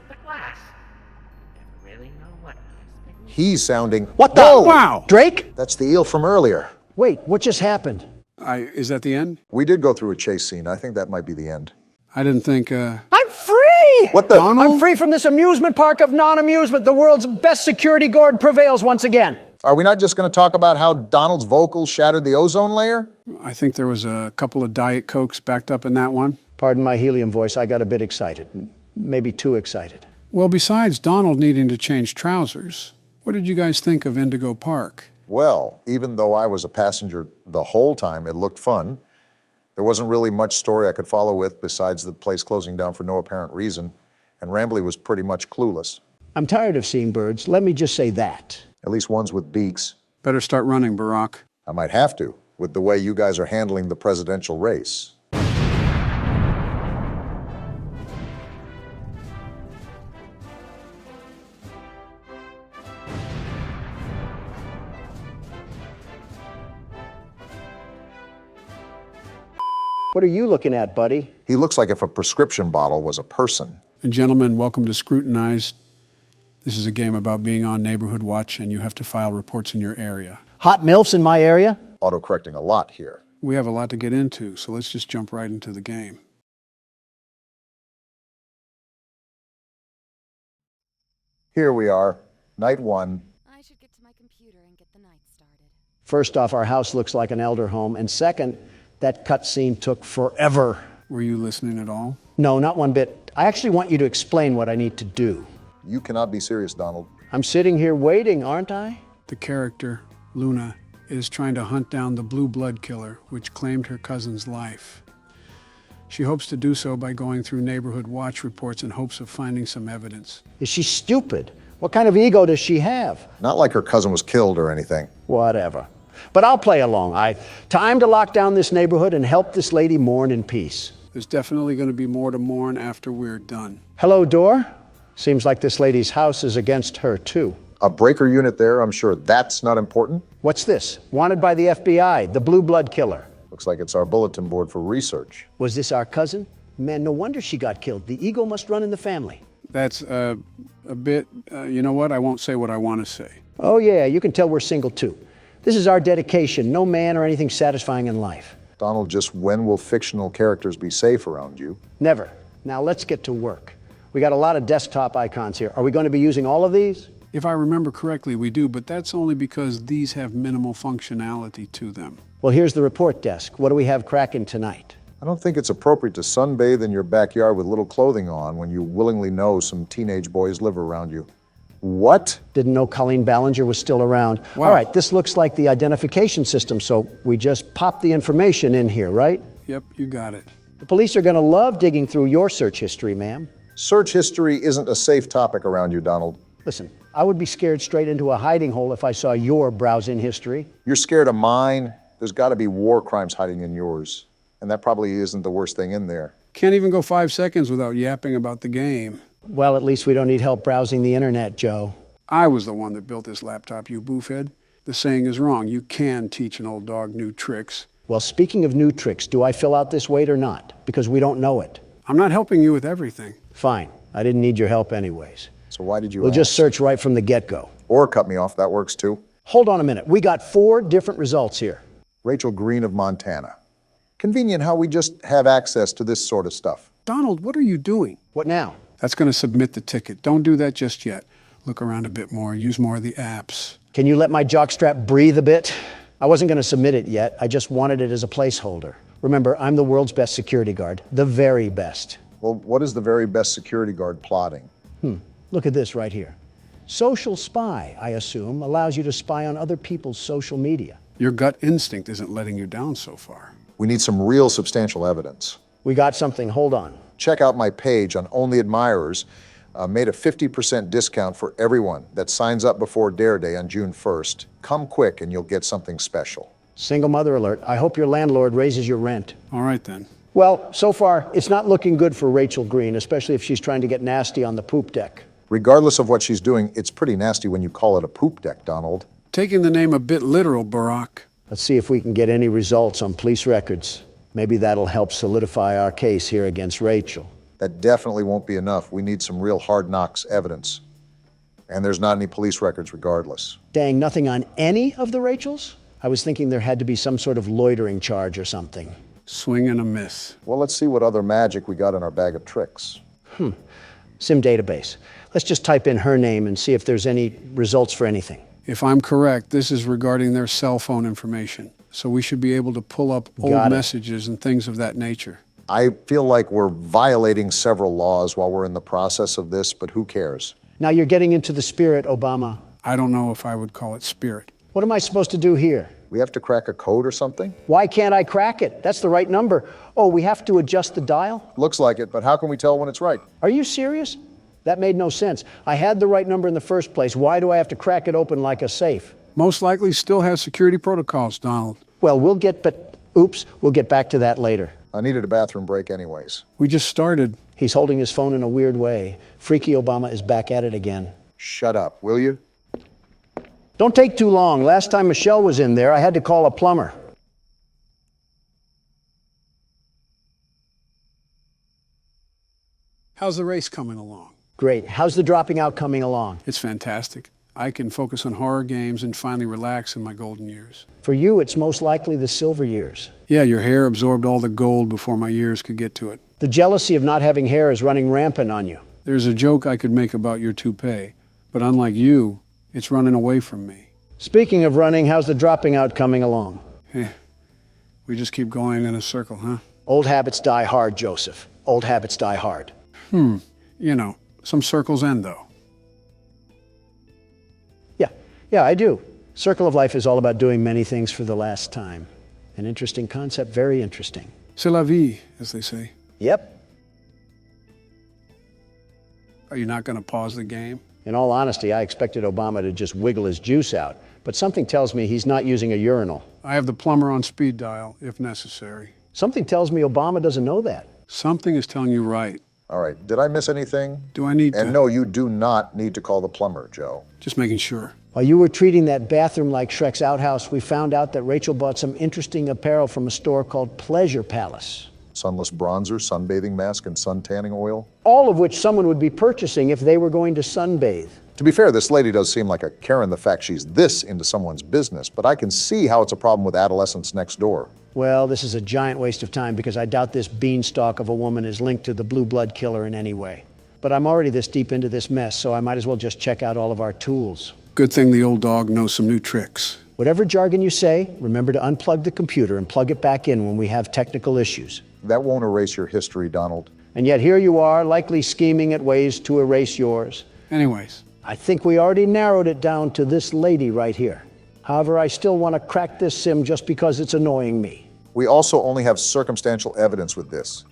[SPEAKER 3] He's sounding...
[SPEAKER 1] What the?
[SPEAKER 3] Whoa!
[SPEAKER 2] Wow!
[SPEAKER 1] Drake?
[SPEAKER 3] That's the eel from earlier.
[SPEAKER 1] Wait, what just happened?
[SPEAKER 2] Is that the end?
[SPEAKER 3] We did go through a chase scene. I think that might be the end.
[SPEAKER 2] I didn't think,
[SPEAKER 1] I'm free!
[SPEAKER 3] What the...
[SPEAKER 2] Donald?
[SPEAKER 1] I'm free from this amusement park of non-amusement. The world's best security guard prevails once again.
[SPEAKER 3] Are we not just going to talk about how Donald's vocals shattered the ozone layer?
[SPEAKER 2] I think there was a couple of Diet Cokes backed up in that one.
[SPEAKER 1] Pardon my helium voice, I got a bit excited. Maybe too excited.
[SPEAKER 2] Well, besides Donald needing to change trousers, what did you guys think of Indigo Park?
[SPEAKER 3] Well, even though I was a passenger the whole time, it looked fun. There wasn't really much story I could follow with besides the place closing down for no apparent reason, and Rambley was pretty much clueless.
[SPEAKER 1] I'm tired of seeing birds, let me just say that.
[SPEAKER 3] At least ones with beaks.
[SPEAKER 2] Better start running, Barack.
[SPEAKER 3] I might have to, with the way you guys are handling the presidential race.
[SPEAKER 1] What are you looking at, buddy?
[SPEAKER 3] He looks like if a prescription bottle was a person.
[SPEAKER 2] And gentlemen, welcome to Scrutinized. This is a game about being on neighborhood watch, and you have to file reports in your area.
[SPEAKER 1] Hot MILFs in my area?
[SPEAKER 3] Auto-correcting a lot here.
[SPEAKER 2] We have a lot to get into, so let's just jump right into the game.
[SPEAKER 3] Here we are, night one.
[SPEAKER 7] I should get to my computer and get the night started.
[SPEAKER 1] First off, our house looks like an elder home, and second, that cutscene took forever.
[SPEAKER 2] Were you listening at all?
[SPEAKER 1] No, not one bit. I actually want you to explain what I need to do.
[SPEAKER 3] You cannot be serious, Donald.
[SPEAKER 1] I'm sitting here waiting, aren't I?
[SPEAKER 2] The character, Luna, is trying to hunt down the blue blood killer, which claimed her cousin's life. She hopes to do so by going through neighborhood watch reports in hopes of finding some evidence.
[SPEAKER 1] Is she stupid? What kind of ego does she have?
[SPEAKER 3] Not like her cousin was killed or anything.
[SPEAKER 1] Whatever. But I'll play along. Time to lock down this neighborhood and help this lady mourn in peace.
[SPEAKER 2] There's definitely going to be more to mourn after we're done.
[SPEAKER 1] Hello, door? Seems like this lady's house is against her, too.
[SPEAKER 3] A breaker unit there, I'm sure that's not important.
[SPEAKER 1] What's this? Wanted by the FBI, the blue blood killer.
[SPEAKER 3] Looks like it's our bulletin board for research.
[SPEAKER 1] Was this our cousin? Man, no wonder she got killed. The ego must run in the family.
[SPEAKER 2] That's a bit, you know what? I won't say what I want to say.
[SPEAKER 1] Oh, yeah, you can tell we're single, too. This is our dedication. No man or anything satisfying in life.
[SPEAKER 3] Donald, just when will fictional characters be safe around you?
[SPEAKER 1] Never. Now let's get to work. We got a lot of desktop icons here. Are we going to be using all of these?
[SPEAKER 2] If I remember correctly, we do, but that's only because these have minimal functionality to them.
[SPEAKER 1] Well, here's the report desk. What do we have cracking tonight?
[SPEAKER 3] I don't think it's appropriate to sunbathe in your backyard with little clothing on when you willingly know some teenage boys live around you. What?
[SPEAKER 1] Didn't know Colleen Ballinger was still around.
[SPEAKER 2] Wow.
[SPEAKER 1] All right, this looks like the identification system, so we just pop the information in here, right?
[SPEAKER 2] Yep, you got it.
[SPEAKER 1] The police are going to love digging through your search history, ma'am.
[SPEAKER 3] Search history isn't a safe topic around you, Donald.
[SPEAKER 1] Listen, I would be scared straight into a hiding hole if I saw your browsing history.
[SPEAKER 3] You're scared of mine. There's got to be war crimes hiding in yours. And that probably isn't the worst thing in there.
[SPEAKER 2] Can't even go 5 seconds without yapping about the game.
[SPEAKER 1] Well, at least we don't need help browsing the internet, Joe.
[SPEAKER 2] I was the one that built this laptop, you boofhead. The saying is wrong. You can teach an old dog new tricks.
[SPEAKER 1] Well, speaking of new tricks, do I fill out this weight or not? Because we don't know it.
[SPEAKER 2] I'm not helping you with everything.
[SPEAKER 1] Fine. I didn't need your help anyways.
[SPEAKER 3] So why did you
[SPEAKER 1] We'll
[SPEAKER 3] ask?
[SPEAKER 1] just search right from the get-go.
[SPEAKER 3] Or cut me off, that works too.
[SPEAKER 1] Hold on a minute. We got 4 different results here.
[SPEAKER 3] Rachel Green of Montana. Convenient how we just have access to this sort of stuff.
[SPEAKER 2] Donald, what are you doing?
[SPEAKER 1] What now?
[SPEAKER 2] That's going to submit the ticket. Don't do that just yet. Look around a bit more. Use more of the apps.
[SPEAKER 1] Can you let my jockstrap breathe a bit? I wasn't going to submit it yet. I just wanted it as a placeholder. Remember, I'm the world's best security guard. The very best.
[SPEAKER 3] Well, what is the very best security guard plotting?
[SPEAKER 1] Look at this right here. Social spy, I assume, allows you to spy on other people's social media.
[SPEAKER 2] Your gut instinct isn't letting you down so far.
[SPEAKER 3] We need some real substantial evidence.
[SPEAKER 1] We got something. Hold on.
[SPEAKER 3] Check out my page on Only Admirers. Made a 50% discount for everyone that signs up before Dare Day on June 1st. Come quick and you'll get something special.
[SPEAKER 1] Single mother alert. I hope your landlord raises your rent.
[SPEAKER 2] All right, then.
[SPEAKER 1] Well, so far, it's not looking good for Rachel Green, especially if she's trying to get nasty on the poop deck.
[SPEAKER 3] Regardless of what she's doing, it's pretty nasty when you call it a poop deck, Donald.
[SPEAKER 2] Taking the name a bit literal, Barack.
[SPEAKER 1] Let's see if we can get any results on police records. Maybe that'll help solidify our case here against Rachel.
[SPEAKER 3] That definitely won't be enough. We need some real hard knocks evidence. And there's not any police records regardless.
[SPEAKER 1] Dang, nothing on any of the Rachels? I was thinking there had to be some sort of loitering charge or something.
[SPEAKER 2] Swing and a miss.
[SPEAKER 3] Well, let's see what other magic we got in our bag of tricks.
[SPEAKER 1] SIM database. Let's just type in her name and see if there's any results for anything.
[SPEAKER 2] If I'm correct, this is regarding their cell phone information. So we should be able to pull up old
[SPEAKER 1] Got it.
[SPEAKER 2] messages and things of that nature.
[SPEAKER 3] I feel like we're violating several laws while we're in the process of this, but who cares?
[SPEAKER 1] Now you're getting into the spirit, Obama.
[SPEAKER 2] I don't know if I would call it spirit.
[SPEAKER 1] What am I supposed to do here?
[SPEAKER 3] We have to crack a code or something?
[SPEAKER 1] Why can't I crack it? That's the right number. Oh, we have to adjust the dial?
[SPEAKER 3] Looks like it, but how can we tell when it's right?
[SPEAKER 1] Are you serious? That made no sense. I had the right number in the first place. Why do I have to crack it open like a safe?
[SPEAKER 2] Most likely still has security protocols, Donald.
[SPEAKER 1] Well, we'll get back to that later.
[SPEAKER 3] I needed a bathroom break anyways.
[SPEAKER 2] We just started.
[SPEAKER 1] He's holding his phone in a weird way. Freaky Obama is back at it again.
[SPEAKER 3] Shut up, will you?
[SPEAKER 1] Don't take too long. Last time Michelle was in there, I had to call a plumber.
[SPEAKER 2] How's the race coming along?
[SPEAKER 1] Great. How's the dropping out coming along?
[SPEAKER 2] It's fantastic. I can focus on horror games and finally relax in my golden years.
[SPEAKER 1] For you, it's most likely the silver years.
[SPEAKER 2] Yeah, your hair absorbed all the gold before my years could get to it.
[SPEAKER 1] The jealousy of not having hair is running rampant on you.
[SPEAKER 2] There's a joke I could make about your toupee, but unlike you, it's running away from me.
[SPEAKER 1] Speaking of running, how's the dropping out coming along?
[SPEAKER 2] We just keep going in a circle, huh?
[SPEAKER 1] Old habits die hard, Joseph. Old habits die hard.
[SPEAKER 2] You know, some circles end, though.
[SPEAKER 1] Yeah, I do. Circle of life is all about doing many things for the last time. An interesting concept, very interesting.
[SPEAKER 2] C'est la vie, as they say.
[SPEAKER 1] Yep.
[SPEAKER 2] Are you not going to pause the game?
[SPEAKER 1] In all honesty, I expected Obama to just wiggle his juice out, but something tells me he's not using a urinal.
[SPEAKER 2] I have the plumber on speed dial, if necessary.
[SPEAKER 1] Something tells me Obama doesn't know that.
[SPEAKER 2] Something is telling you right.
[SPEAKER 3] All right, did I miss anything?
[SPEAKER 2] Do I need to?
[SPEAKER 3] And no, you do not need to call the plumber, Joe.
[SPEAKER 2] Just making sure.
[SPEAKER 1] While you were treating that bathroom like Shrek's outhouse, we found out that Rachel bought some interesting apparel from a store called Pleasure Palace.
[SPEAKER 3] Sunless bronzer, sunbathing mask, and sun tanning oil.
[SPEAKER 1] All of which someone would be purchasing if they were going to sunbathe.
[SPEAKER 3] To be fair, this lady does seem like a Karen the fact she's this into someone's business, but I can see how it's a problem with adolescents next door.
[SPEAKER 1] Well, this is a giant waste of time because I doubt this beanstalk of a woman is linked to the blue blood killer in any way. But I'm already this deep into this mess, so I might as well just check out all of our tools.
[SPEAKER 2] Good thing the old dog knows some new tricks.
[SPEAKER 1] Whatever jargon you say, remember to unplug the computer and plug it back in when we have technical issues.
[SPEAKER 3] That won't erase your history, Donald.
[SPEAKER 1] And yet here you are, likely scheming at ways to erase yours.
[SPEAKER 2] Anyways,
[SPEAKER 1] I think we already narrowed it down to this lady right here. However, I still want to crack this sim just because it's annoying me.
[SPEAKER 3] We also only have circumstantial evidence with this.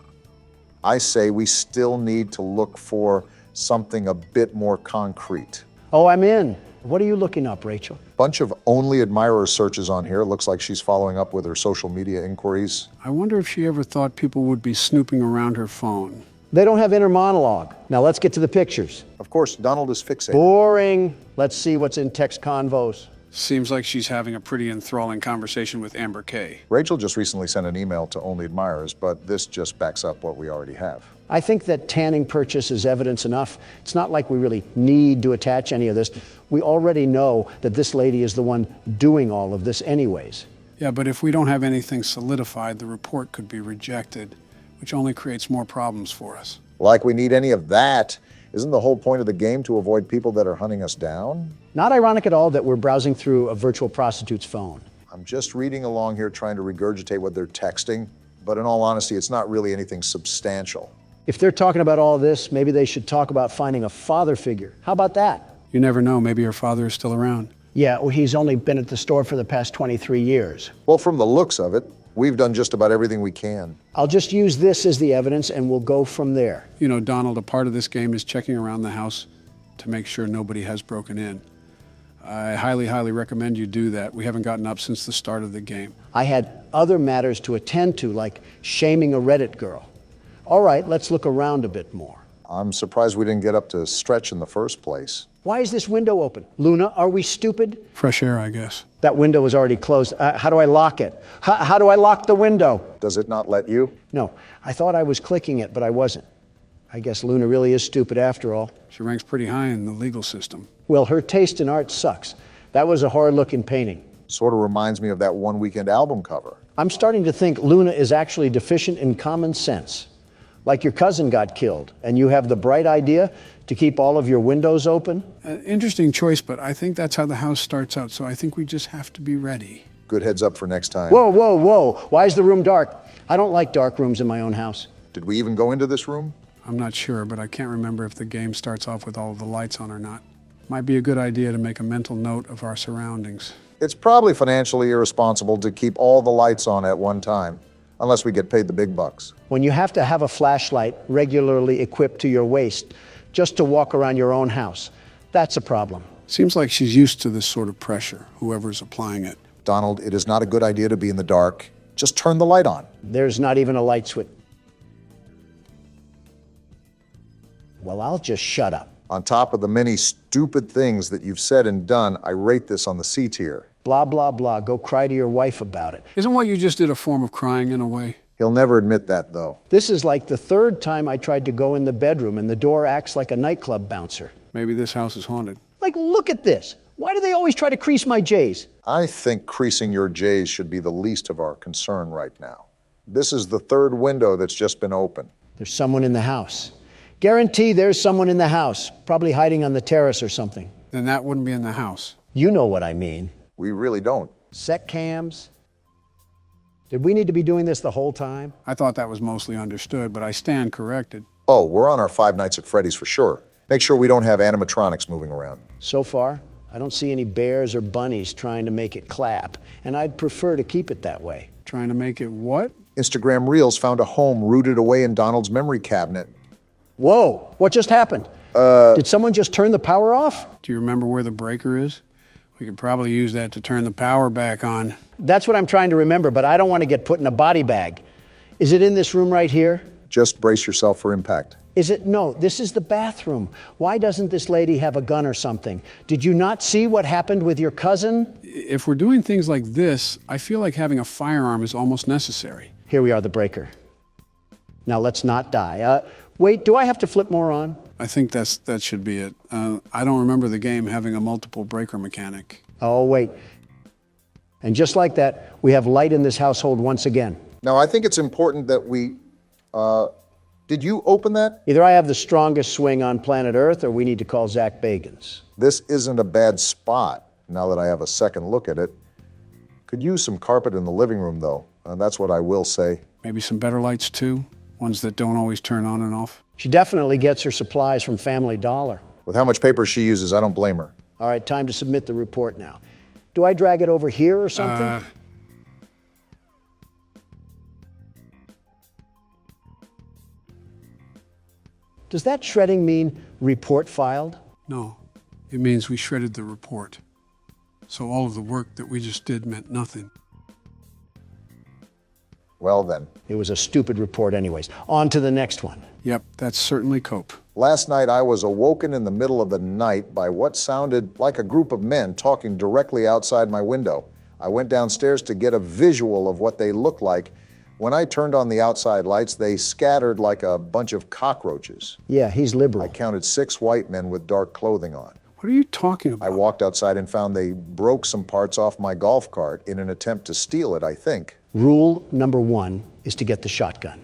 [SPEAKER 3] I say we still need to look for something a bit more concrete.
[SPEAKER 1] Oh, I'm in. What are you looking up, Rachel?
[SPEAKER 3] Bunch of Only Admirer searches on here. Looks like she's following up with her social media inquiries.
[SPEAKER 2] I wonder if she ever thought people would be snooping around her phone.
[SPEAKER 1] They don't have inner monologue. Now let's get to the pictures.
[SPEAKER 3] Of course, Donald is fixated.
[SPEAKER 1] Boring. Let's see what's in text convos.
[SPEAKER 2] Seems like she's having a pretty enthralling conversation with Amber Kay.
[SPEAKER 3] Rachel just recently sent an email to Only Admirers, but this just backs up what we already have.
[SPEAKER 1] I think that tanning purchase is evidence enough. It's not like we really need to attach any of this. We already know that this lady is the one doing all of this anyways.
[SPEAKER 2] Yeah, but if we don't have anything solidified, the report could be rejected, which only creates more problems for us.
[SPEAKER 3] Like we need any of that. Isn't the whole point of the game to avoid people that are hunting us down?
[SPEAKER 1] Not ironic at all that we're browsing through a virtual prostitute's phone.
[SPEAKER 3] I'm just reading along here trying to regurgitate what they're texting, but in all honesty, it's not really anything substantial.
[SPEAKER 1] If they're talking about all this, maybe they should talk about finding a father figure. How about that?
[SPEAKER 2] You never know, maybe her father is still around.
[SPEAKER 1] Yeah, well, he's only been at the store for the past 23 years.
[SPEAKER 3] Well, from the looks of it, we've done just about everything we can.
[SPEAKER 1] I'll just use this as the evidence and we'll go from there.
[SPEAKER 2] You know, Donald, a part of this game is checking around the house to make sure nobody has broken in. I highly, highly recommend you do that. We haven't gotten up since the start of the game.
[SPEAKER 1] I had other matters to attend to, like shaming a Reddit girl. All right, let's look around a bit more.
[SPEAKER 3] I'm surprised we didn't get up to stretch in the first place.
[SPEAKER 1] Why is this window open? Luna, are we stupid?
[SPEAKER 2] Fresh air, I guess.
[SPEAKER 1] That window was already closed. How do I lock it? How do I lock the window?
[SPEAKER 3] Does it not let you?
[SPEAKER 1] No, I thought I was clicking it, but I wasn't. I guess Luna really is stupid after all.
[SPEAKER 2] She ranks pretty high in the legal system.
[SPEAKER 1] Well, her taste in art sucks. That was a horror-looking painting.
[SPEAKER 3] Sort of reminds me of that One Weekend album cover.
[SPEAKER 1] I'm starting to think Luna is actually deficient in common sense. Like your cousin got killed, and you have the bright idea to keep all of your windows open?
[SPEAKER 2] Interesting choice, but I think that's how the house starts out, so I think we just have to be ready.
[SPEAKER 3] Good heads up for next time.
[SPEAKER 1] Whoa, whoa, whoa. Why is the room dark? I don't like dark rooms in my own house.
[SPEAKER 3] Did we even go into this room?
[SPEAKER 2] I'm not sure, but I can't remember if the game starts off with all of the lights on or not. Might be a good idea to make a mental note of our surroundings.
[SPEAKER 3] It's probably financially irresponsible to keep all the lights on at one time, unless we get paid the big bucks.
[SPEAKER 1] When you have to have a flashlight regularly equipped to your waist just to walk around your own house, that's a problem.
[SPEAKER 2] Seems like she's used to this sort of pressure, whoever's applying it.
[SPEAKER 3] Donald, it is not a good idea to be in the dark. Just turn the light on.
[SPEAKER 1] There's not even a light switch. Well, I'll just shut up.
[SPEAKER 3] On top of the many stupid things that you've said and done, I rate this on the C tier.
[SPEAKER 1] Blah, blah, blah. Go cry to your wife about it.
[SPEAKER 2] Isn't what you just did a form of crying in a way?
[SPEAKER 3] He'll never admit that, though.
[SPEAKER 1] This is like the third time I tried to go in the bedroom and the door acts like a nightclub bouncer.
[SPEAKER 2] Maybe this house is haunted.
[SPEAKER 1] Like, look at this. Why do they always try to crease my J's?
[SPEAKER 3] I think creasing your J's should be the least of our concern right now. This is the third window that's just been opened.
[SPEAKER 1] There's someone in the house. Guarantee there's someone in the house, probably hiding on the terrace or something.
[SPEAKER 2] Then that wouldn't be in the house.
[SPEAKER 1] You know what I mean.
[SPEAKER 3] We really don't.
[SPEAKER 1] Sec cams. Did we need to be doing this the whole time?
[SPEAKER 2] I thought that was mostly understood, but I stand corrected.
[SPEAKER 3] Oh, we're on our Five Nights at Freddy's for sure. Make sure we don't have animatronics moving around.
[SPEAKER 1] So far, I don't see any bears or bunnies trying to make it clap, and I'd prefer to keep it that way.
[SPEAKER 2] Trying to make it what?
[SPEAKER 3] Instagram Reels found a home rooted away in Donald's memory cabinet.
[SPEAKER 1] Whoa, what just happened? Did someone just turn the power off?
[SPEAKER 2] Do you remember where the breaker is? We could probably use that to turn the power back on.
[SPEAKER 1] That's what I'm trying to remember, but I don't want to get put in a body bag. Is it in this room right here?
[SPEAKER 3] Just brace yourself for impact.
[SPEAKER 1] Is it? No, this is the bathroom. Why doesn't this lady have a gun or something? Did you not see what happened with your cousin?
[SPEAKER 2] If we're doing things like this, I feel like having a firearm is almost necessary.
[SPEAKER 1] Here we are, the breaker. Now let's not die. Wait, do I have to flip more on?
[SPEAKER 2] I think that should be it. I don't remember the game having a multiple breaker mechanic.
[SPEAKER 1] Oh, wait. And just like that, we have light in this household once again.
[SPEAKER 3] Now, I think it's important that we, did you open that?
[SPEAKER 1] Either I have the strongest swing on planet Earth or we need to call Zach Bagans.
[SPEAKER 3] This isn't a bad spot, now that I have a second look at it. Could use some carpet in the living room, though. That's what I will say.
[SPEAKER 2] Maybe some better lights, too? Ones that don't always turn on and off?
[SPEAKER 1] She definitely gets her supplies from Family Dollar.
[SPEAKER 3] With how much paper she uses, I don't blame her.
[SPEAKER 1] All right, time to submit the report now. Do I drag it over here or something? Does that shredding mean report filed?
[SPEAKER 2] No, it means we shredded the report. So all of the work that we just did meant nothing.
[SPEAKER 3] Well then.
[SPEAKER 1] It was a stupid report anyways. On to the next one.
[SPEAKER 2] Yep, that's certainly cope.
[SPEAKER 3] Last night I was awoken in the middle of the night by what sounded like a group of men talking directly outside my window. I went downstairs to get a visual of what they looked like. When I turned on the outside lights, they scattered like a bunch of cockroaches.
[SPEAKER 1] Yeah, he's liberal.
[SPEAKER 3] I counted 6 white men with dark clothing on.
[SPEAKER 2] What are you talking about?
[SPEAKER 3] I walked outside and found they broke some parts off my golf cart in an attempt to steal it, I think.
[SPEAKER 1] Rule number 1 is to get the shotgun.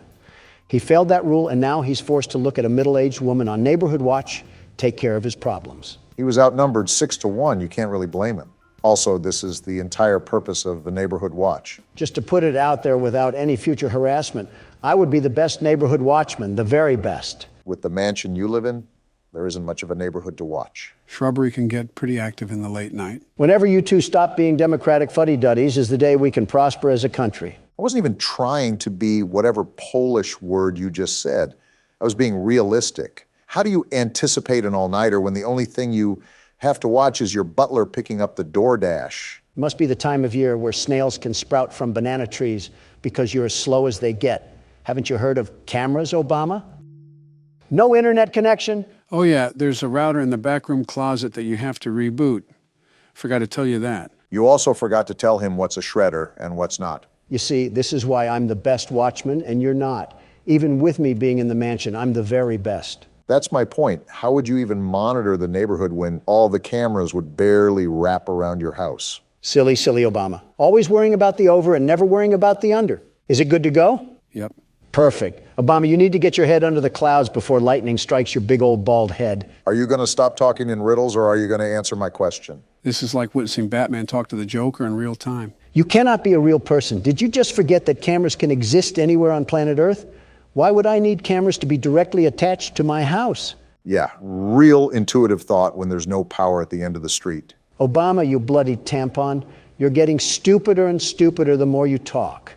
[SPEAKER 1] He failed that rule, and now he's forced to look at a middle-aged woman on neighborhood watch, take care of his problems.
[SPEAKER 3] He was outnumbered 6-1. You can't really blame him. Also, this is the entire purpose of the neighborhood watch.
[SPEAKER 1] Just to put it out there without any future harassment, I would be the best neighborhood watchman, the very best.
[SPEAKER 3] With the mansion you live in, there isn't much of a neighborhood to watch.
[SPEAKER 2] Shrubbery can get pretty active in the late night.
[SPEAKER 1] Whenever you two stop being Democratic fuddy-duddies is the day we can prosper as a country.
[SPEAKER 3] I wasn't even trying to be whatever Polish word you just said. I was being realistic. How do you anticipate an all-nighter when the only thing you have to watch is your butler picking up the DoorDash?
[SPEAKER 1] It must be the time of year where snails can sprout from banana trees because you're as slow as they get. Haven't you heard of cameras, Obama? No internet connection?
[SPEAKER 2] Oh yeah, there's a router in the backroom closet that you have to reboot. Forgot to tell you that.
[SPEAKER 3] You also forgot to tell him what's a shredder and what's not.
[SPEAKER 1] You see, this is why I'm the best watchman and you're not. Even with me being in the mansion, I'm the very best.
[SPEAKER 3] That's my point. How would you even monitor the neighborhood when all the cameras would barely wrap around your house?
[SPEAKER 1] Silly, silly Obama. Always worrying about the over and never worrying about the under. Is it good to go?
[SPEAKER 2] Yep.
[SPEAKER 1] Perfect. Obama, you need to get your head under the clouds before lightning strikes your big old bald head.
[SPEAKER 3] Are you going to stop talking in riddles or are you going to answer my question?
[SPEAKER 2] This is like witnessing Batman talk to the Joker in real time.
[SPEAKER 1] You cannot be a real person. Did you just forget that cameras can exist anywhere on planet Earth? Why would I need cameras to be directly attached to my house?
[SPEAKER 3] Yeah, real intuitive thought when there's no power at the end of the street.
[SPEAKER 1] Obama, you bloody tampon, you're getting stupider and stupider the more you talk.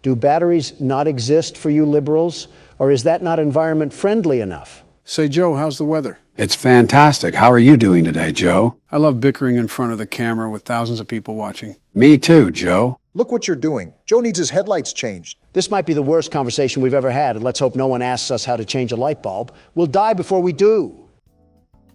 [SPEAKER 1] Do batteries not exist for you liberals, or is that not environment friendly enough?
[SPEAKER 2] Say, Joe, how's the weather? It's fantastic. How are you doing today, Joe? I love bickering in front of the camera with thousands of people watching. Me too, Joe.
[SPEAKER 3] Look what you're doing. Joe needs his headlights changed.
[SPEAKER 1] This might be the worst conversation we've ever had, and let's hope no one asks us how to change a light bulb. We'll die before we do.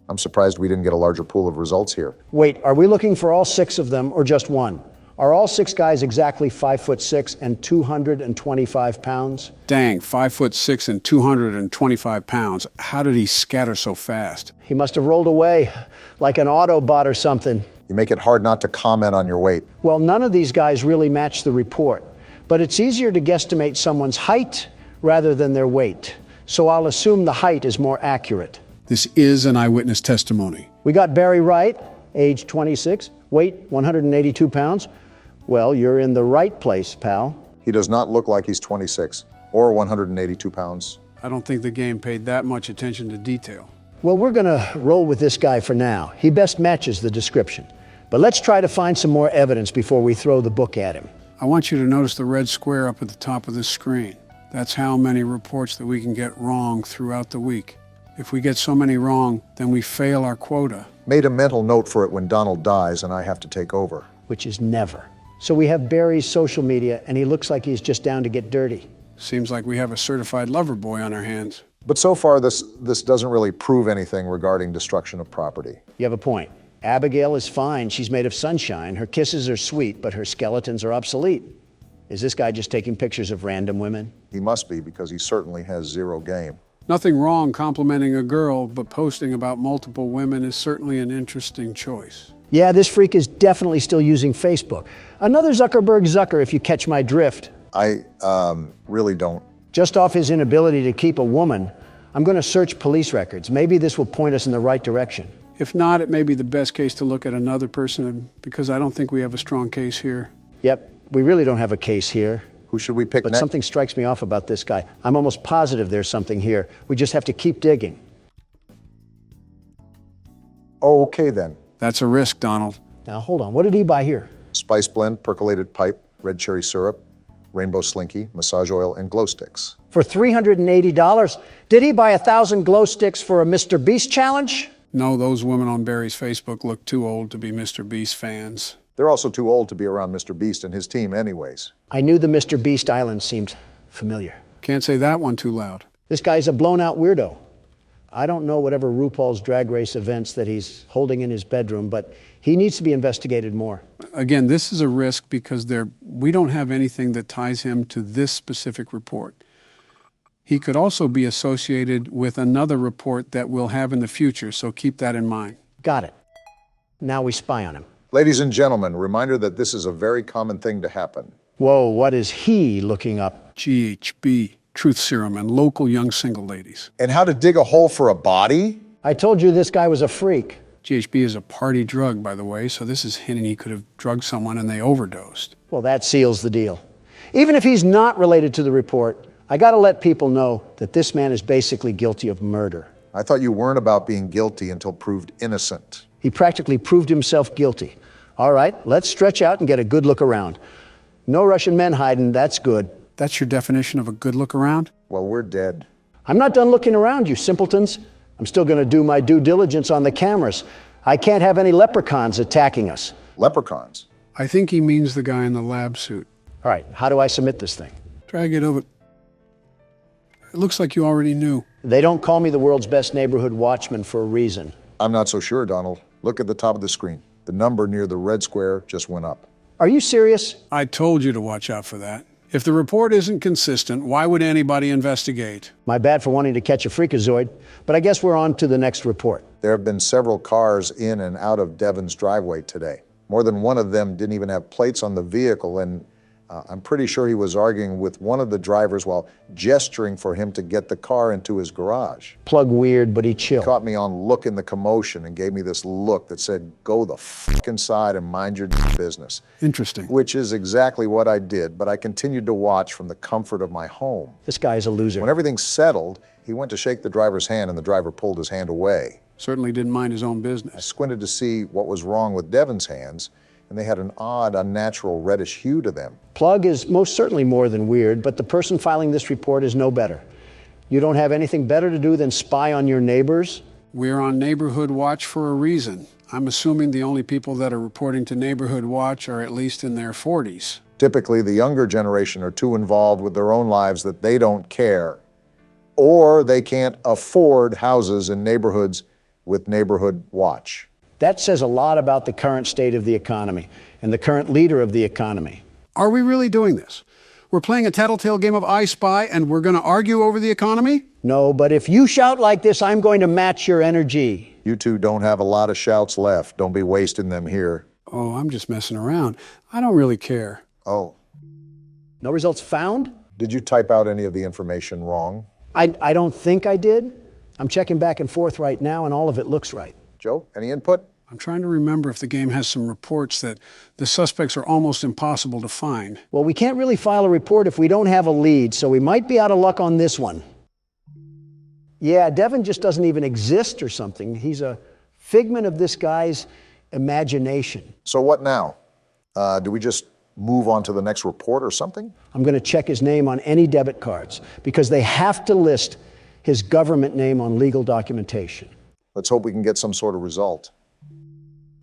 [SPEAKER 3] I'm surprised we didn't get a larger pool of results here.
[SPEAKER 1] Wait, are we looking for all 6 of them or just one? Are all 6 guys exactly 5'6" and 225 pounds?
[SPEAKER 2] Dang, 5'6" and 225 pounds. How did he scatter so fast?
[SPEAKER 1] He must have rolled away like an Autobot or something.
[SPEAKER 3] You make it hard not to comment on your weight.
[SPEAKER 1] Well, none of these guys really match the report, but it's easier to guesstimate someone's height rather than their weight. So I'll assume the height is more accurate.
[SPEAKER 2] This is an eyewitness testimony.
[SPEAKER 1] We got Barry Wright, age 26, weight 182 pounds. Well, you're in the right place, pal.
[SPEAKER 3] He does not look like he's 26 or 182 pounds.
[SPEAKER 2] I don't think the game paid that much attention to detail.
[SPEAKER 1] Well, we're gonna roll with this guy for now. He best matches the description. But let's try to find some more evidence before we throw the book at him.
[SPEAKER 2] I want you to notice the red square up at the top of this screen. That's how many reports that we can get wrong throughout the week. If we get so many wrong, then we fail our quota.
[SPEAKER 3] Made a mental note for it when Donald dies and I have to take over.
[SPEAKER 1] Which is never. So we have Barry's social media, and he looks like he's just down to get dirty.
[SPEAKER 2] Seems like we have a certified lover boy on our hands.
[SPEAKER 3] But so far, this doesn't really prove anything regarding destruction of property.
[SPEAKER 1] You have a point. Abigail is fine. She's made of sunshine. Her kisses are sweet, but her skeletons are obsolete. Is this guy just taking pictures of random women?
[SPEAKER 3] He must be, because he certainly has zero game.
[SPEAKER 2] Nothing wrong complimenting a girl, but posting about multiple women is certainly an interesting choice.
[SPEAKER 1] Yeah, this freak is definitely still using Facebook. Another Zuckerberg Zucker, if you catch my drift.
[SPEAKER 3] I really don't.
[SPEAKER 1] Just off his inability to keep a woman, I'm going to search police records. Maybe this will point us in the right direction.
[SPEAKER 2] If not, it may be the best case to look at another person, because I don't think we have a strong case here.
[SPEAKER 1] Yep, we really don't have a case here.
[SPEAKER 3] Who should we pick
[SPEAKER 1] But
[SPEAKER 3] next?
[SPEAKER 1] something strikes me off about this guy. I'm almost positive there's something here. We just have to keep digging.
[SPEAKER 3] Oh, okay then.
[SPEAKER 2] That's a risk, Donald.
[SPEAKER 1] Now, hold on. What did he buy here?
[SPEAKER 3] Spice blend, percolated pipe, red cherry syrup, rainbow slinky, massage oil, and glow sticks.
[SPEAKER 1] For $380. Did he buy 1,000 glow sticks for a Mr. Beast challenge?
[SPEAKER 2] No, those women on Barry's Facebook look too old to be Mr. Beast fans.
[SPEAKER 3] They're also too old to be around Mr. Beast and his team anyways.
[SPEAKER 1] I knew the Mr. Beast Island seemed familiar.
[SPEAKER 2] Can't say that one too loud.
[SPEAKER 1] This guy's a blown-out weirdo. I don't know whatever RuPaul's Drag Race events that he's holding in his bedroom, but he needs to be investigated more.
[SPEAKER 2] Again, this is a risk because we don't have anything that ties him to this specific report. He could also be associated with another report that we'll have in the future, so keep that in mind.
[SPEAKER 1] Got it. Now we spy on him.
[SPEAKER 3] Ladies and gentlemen, reminder that this is a very common thing to happen.
[SPEAKER 1] Whoa, what is he looking up?
[SPEAKER 2] GHB, truth serum, and local young single ladies.
[SPEAKER 3] And how to dig a hole for a body?
[SPEAKER 1] I told you this guy was a freak.
[SPEAKER 2] GHB is a party drug, by the way, so this is hinting he could have drugged someone and they overdosed.
[SPEAKER 1] Well, that seals the deal. Even if he's not related to the report, I gotta let people know that this man is basically guilty of murder.
[SPEAKER 3] I thought you weren't about being guilty until proved innocent.
[SPEAKER 1] He practically proved himself guilty. All right, let's stretch out and get a good look around. No Russian men hiding, that's good.
[SPEAKER 2] That's your definition of a good look around?
[SPEAKER 3] Well, we're dead.
[SPEAKER 1] I'm not done looking around, you simpletons. I'm still gonna do my due diligence on the cameras. I can't have any leprechauns attacking us.
[SPEAKER 3] Leprechauns?
[SPEAKER 2] I think he means the guy in the lab suit.
[SPEAKER 1] All right, how do I submit this thing?
[SPEAKER 2] Drag it over. It looks like you already knew.
[SPEAKER 1] They don't call me the world's best neighborhood watchman for a reason.
[SPEAKER 3] I'm not so sure, Donald. Look at the top of the screen. The number near the red square just went up.
[SPEAKER 1] Are you serious?
[SPEAKER 2] I told you to watch out for that. If the report isn't consistent, why would anybody investigate?
[SPEAKER 1] My bad for wanting to catch a freakazoid, but I guess we're on to the next report.
[SPEAKER 3] There have been several cars in and out of Devon's driveway today. More than one of them didn't even have plates on the vehicle, and I'm pretty sure he was arguing with one of the drivers while gesturing for him to get the car into his garage.
[SPEAKER 1] Plug weird, but he chill.
[SPEAKER 3] Caught me on look in the commotion and gave me this look that said, go the fuck inside and mind your business.
[SPEAKER 2] Interesting.
[SPEAKER 3] Which is exactly what I did, but I continued to watch from the comfort of my home.
[SPEAKER 1] This guy's a loser.
[SPEAKER 3] When everything settled, he went to shake the driver's hand and the driver pulled his hand away.
[SPEAKER 2] Certainly didn't mind his own
[SPEAKER 3] I
[SPEAKER 2] business.
[SPEAKER 3] squinted to see what was wrong with Devon's hands, and they had an odd, unnatural reddish hue to them.
[SPEAKER 1] Plug is most certainly more than weird, but the person filing this report is no better. You don't have anything better to do than spy on your neighbors?
[SPEAKER 2] We're on Neighborhood Watch for a reason. I'm assuming the only people that are reporting to Neighborhood Watch are at least in their 40s.
[SPEAKER 3] Typically, the younger generation are too involved with their own lives that they don't care. Or they can't afford houses in neighborhoods with Neighborhood Watch.
[SPEAKER 1] That says a lot about the current state of the economy and the current leader of the economy.
[SPEAKER 2] Are we really doing this? We're playing a tattletale game of I Spy and we're going to argue over the economy?
[SPEAKER 1] No, but if you shout like this, I'm going to match your energy.
[SPEAKER 3] You two don't have a lot of shouts left. Don't be wasting them here.
[SPEAKER 2] Oh, I'm just messing around. I don't really care.
[SPEAKER 3] Oh,
[SPEAKER 1] No results found?
[SPEAKER 3] did you type out any of the information wrong?
[SPEAKER 1] I don't think I did. I'm checking back and forth right now, and all of it looks right.
[SPEAKER 3] Joe, any input?
[SPEAKER 2] I'm trying to remember if the game has some reports that the suspects are almost impossible to find.
[SPEAKER 1] Well, we can't really file a report if we don't have a lead, so we might be out of luck on this one. Yeah, Devon just doesn't even exist or something. He's a figment of this guy's imagination.
[SPEAKER 3] So what now? Do we just move on to the next report or something?
[SPEAKER 1] I'm going to check his name on any debit cards because they have to list his government name on legal documentation.
[SPEAKER 3] Let's hope we can get some sort of result.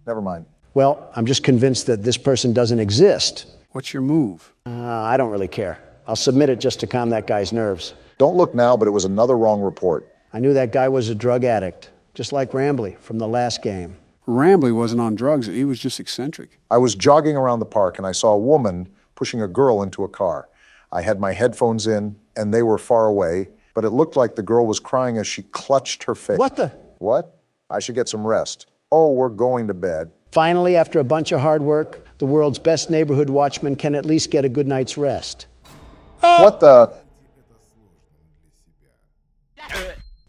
[SPEAKER 3] Never mind.
[SPEAKER 1] Well, I'm just convinced that this person doesn't exist.
[SPEAKER 2] What's your move?
[SPEAKER 1] I don't really care. I'll submit it just to calm that guy's nerves.
[SPEAKER 3] Don't look now, but it was another wrong report.
[SPEAKER 1] I knew that guy was a drug addict, just like Rambley from the last game.
[SPEAKER 2] Rambley wasn't on drugs. He was just eccentric.
[SPEAKER 3] I was jogging around the park and I saw a woman pushing a girl into a car. I had my headphones in and they were far away, but it looked like the girl was crying as she clutched her face.
[SPEAKER 1] What the?
[SPEAKER 3] What? I should get some rest. Oh, we're going to bed.
[SPEAKER 1] Finally, after a bunch of hard work, the world's best neighborhood watchman can at least get a good night's rest.
[SPEAKER 3] What the?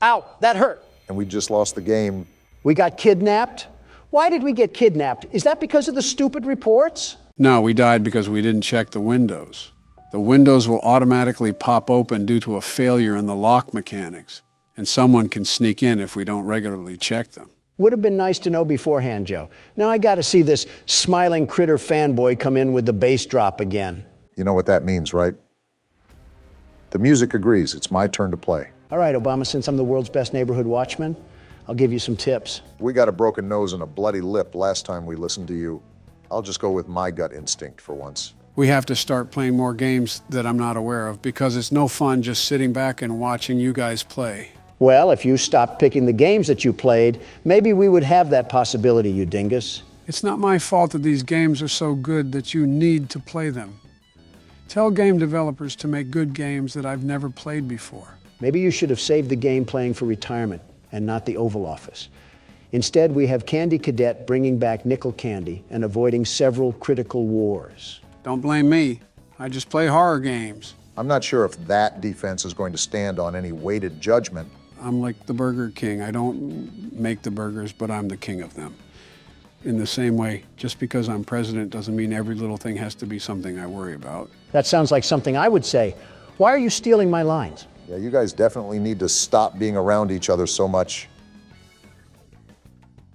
[SPEAKER 1] Ow, that hurt.
[SPEAKER 3] And we just lost the game.
[SPEAKER 1] We got kidnapped? Why did we get kidnapped? Is that because of the stupid reports?
[SPEAKER 2] No, we died because we didn't check the windows. The windows will automatically pop open due to a failure in the lock mechanics, and someone can sneak in if we don't regularly check them.
[SPEAKER 1] Would have been nice to know beforehand, Joe. Now I got to see this smiling critter fanboy come in with the bass drop again.
[SPEAKER 3] You know what that means, right? The music agrees. It's my turn to play.
[SPEAKER 1] All right, Obama, since I'm the world's best neighborhood watchman, I'll give you some tips.
[SPEAKER 3] We got a broken nose and a bloody lip last time we listened to you. I'll just go with my gut instinct for once.
[SPEAKER 2] We have to start playing more games that I'm not aware of, because it's no fun just sitting back and watching you guys play.
[SPEAKER 1] Well, if you stopped picking the games that you played, maybe we would have that possibility, you dingus.
[SPEAKER 2] It's not my fault that these games are so good that you need to play them. Tell game developers to make good games that I've never played before.
[SPEAKER 1] Maybe you should have saved the game playing for retirement and not the Oval Office. Instead, we have Candy Cadet bringing back nickel candy and avoiding several critical wars.
[SPEAKER 2] Don't blame me. I just play horror games.
[SPEAKER 3] I'm not sure if that defense is going to stand on any weighted judgment.
[SPEAKER 2] I'm like the Burger King. I don't make the burgers, but I'm the king of them. In the same way, just because I'm president doesn't mean every little thing has to be something I worry about.
[SPEAKER 1] That sounds like something I would say. Why are you stealing my lines?
[SPEAKER 3] Yeah, you guys definitely need to stop being around each other so much.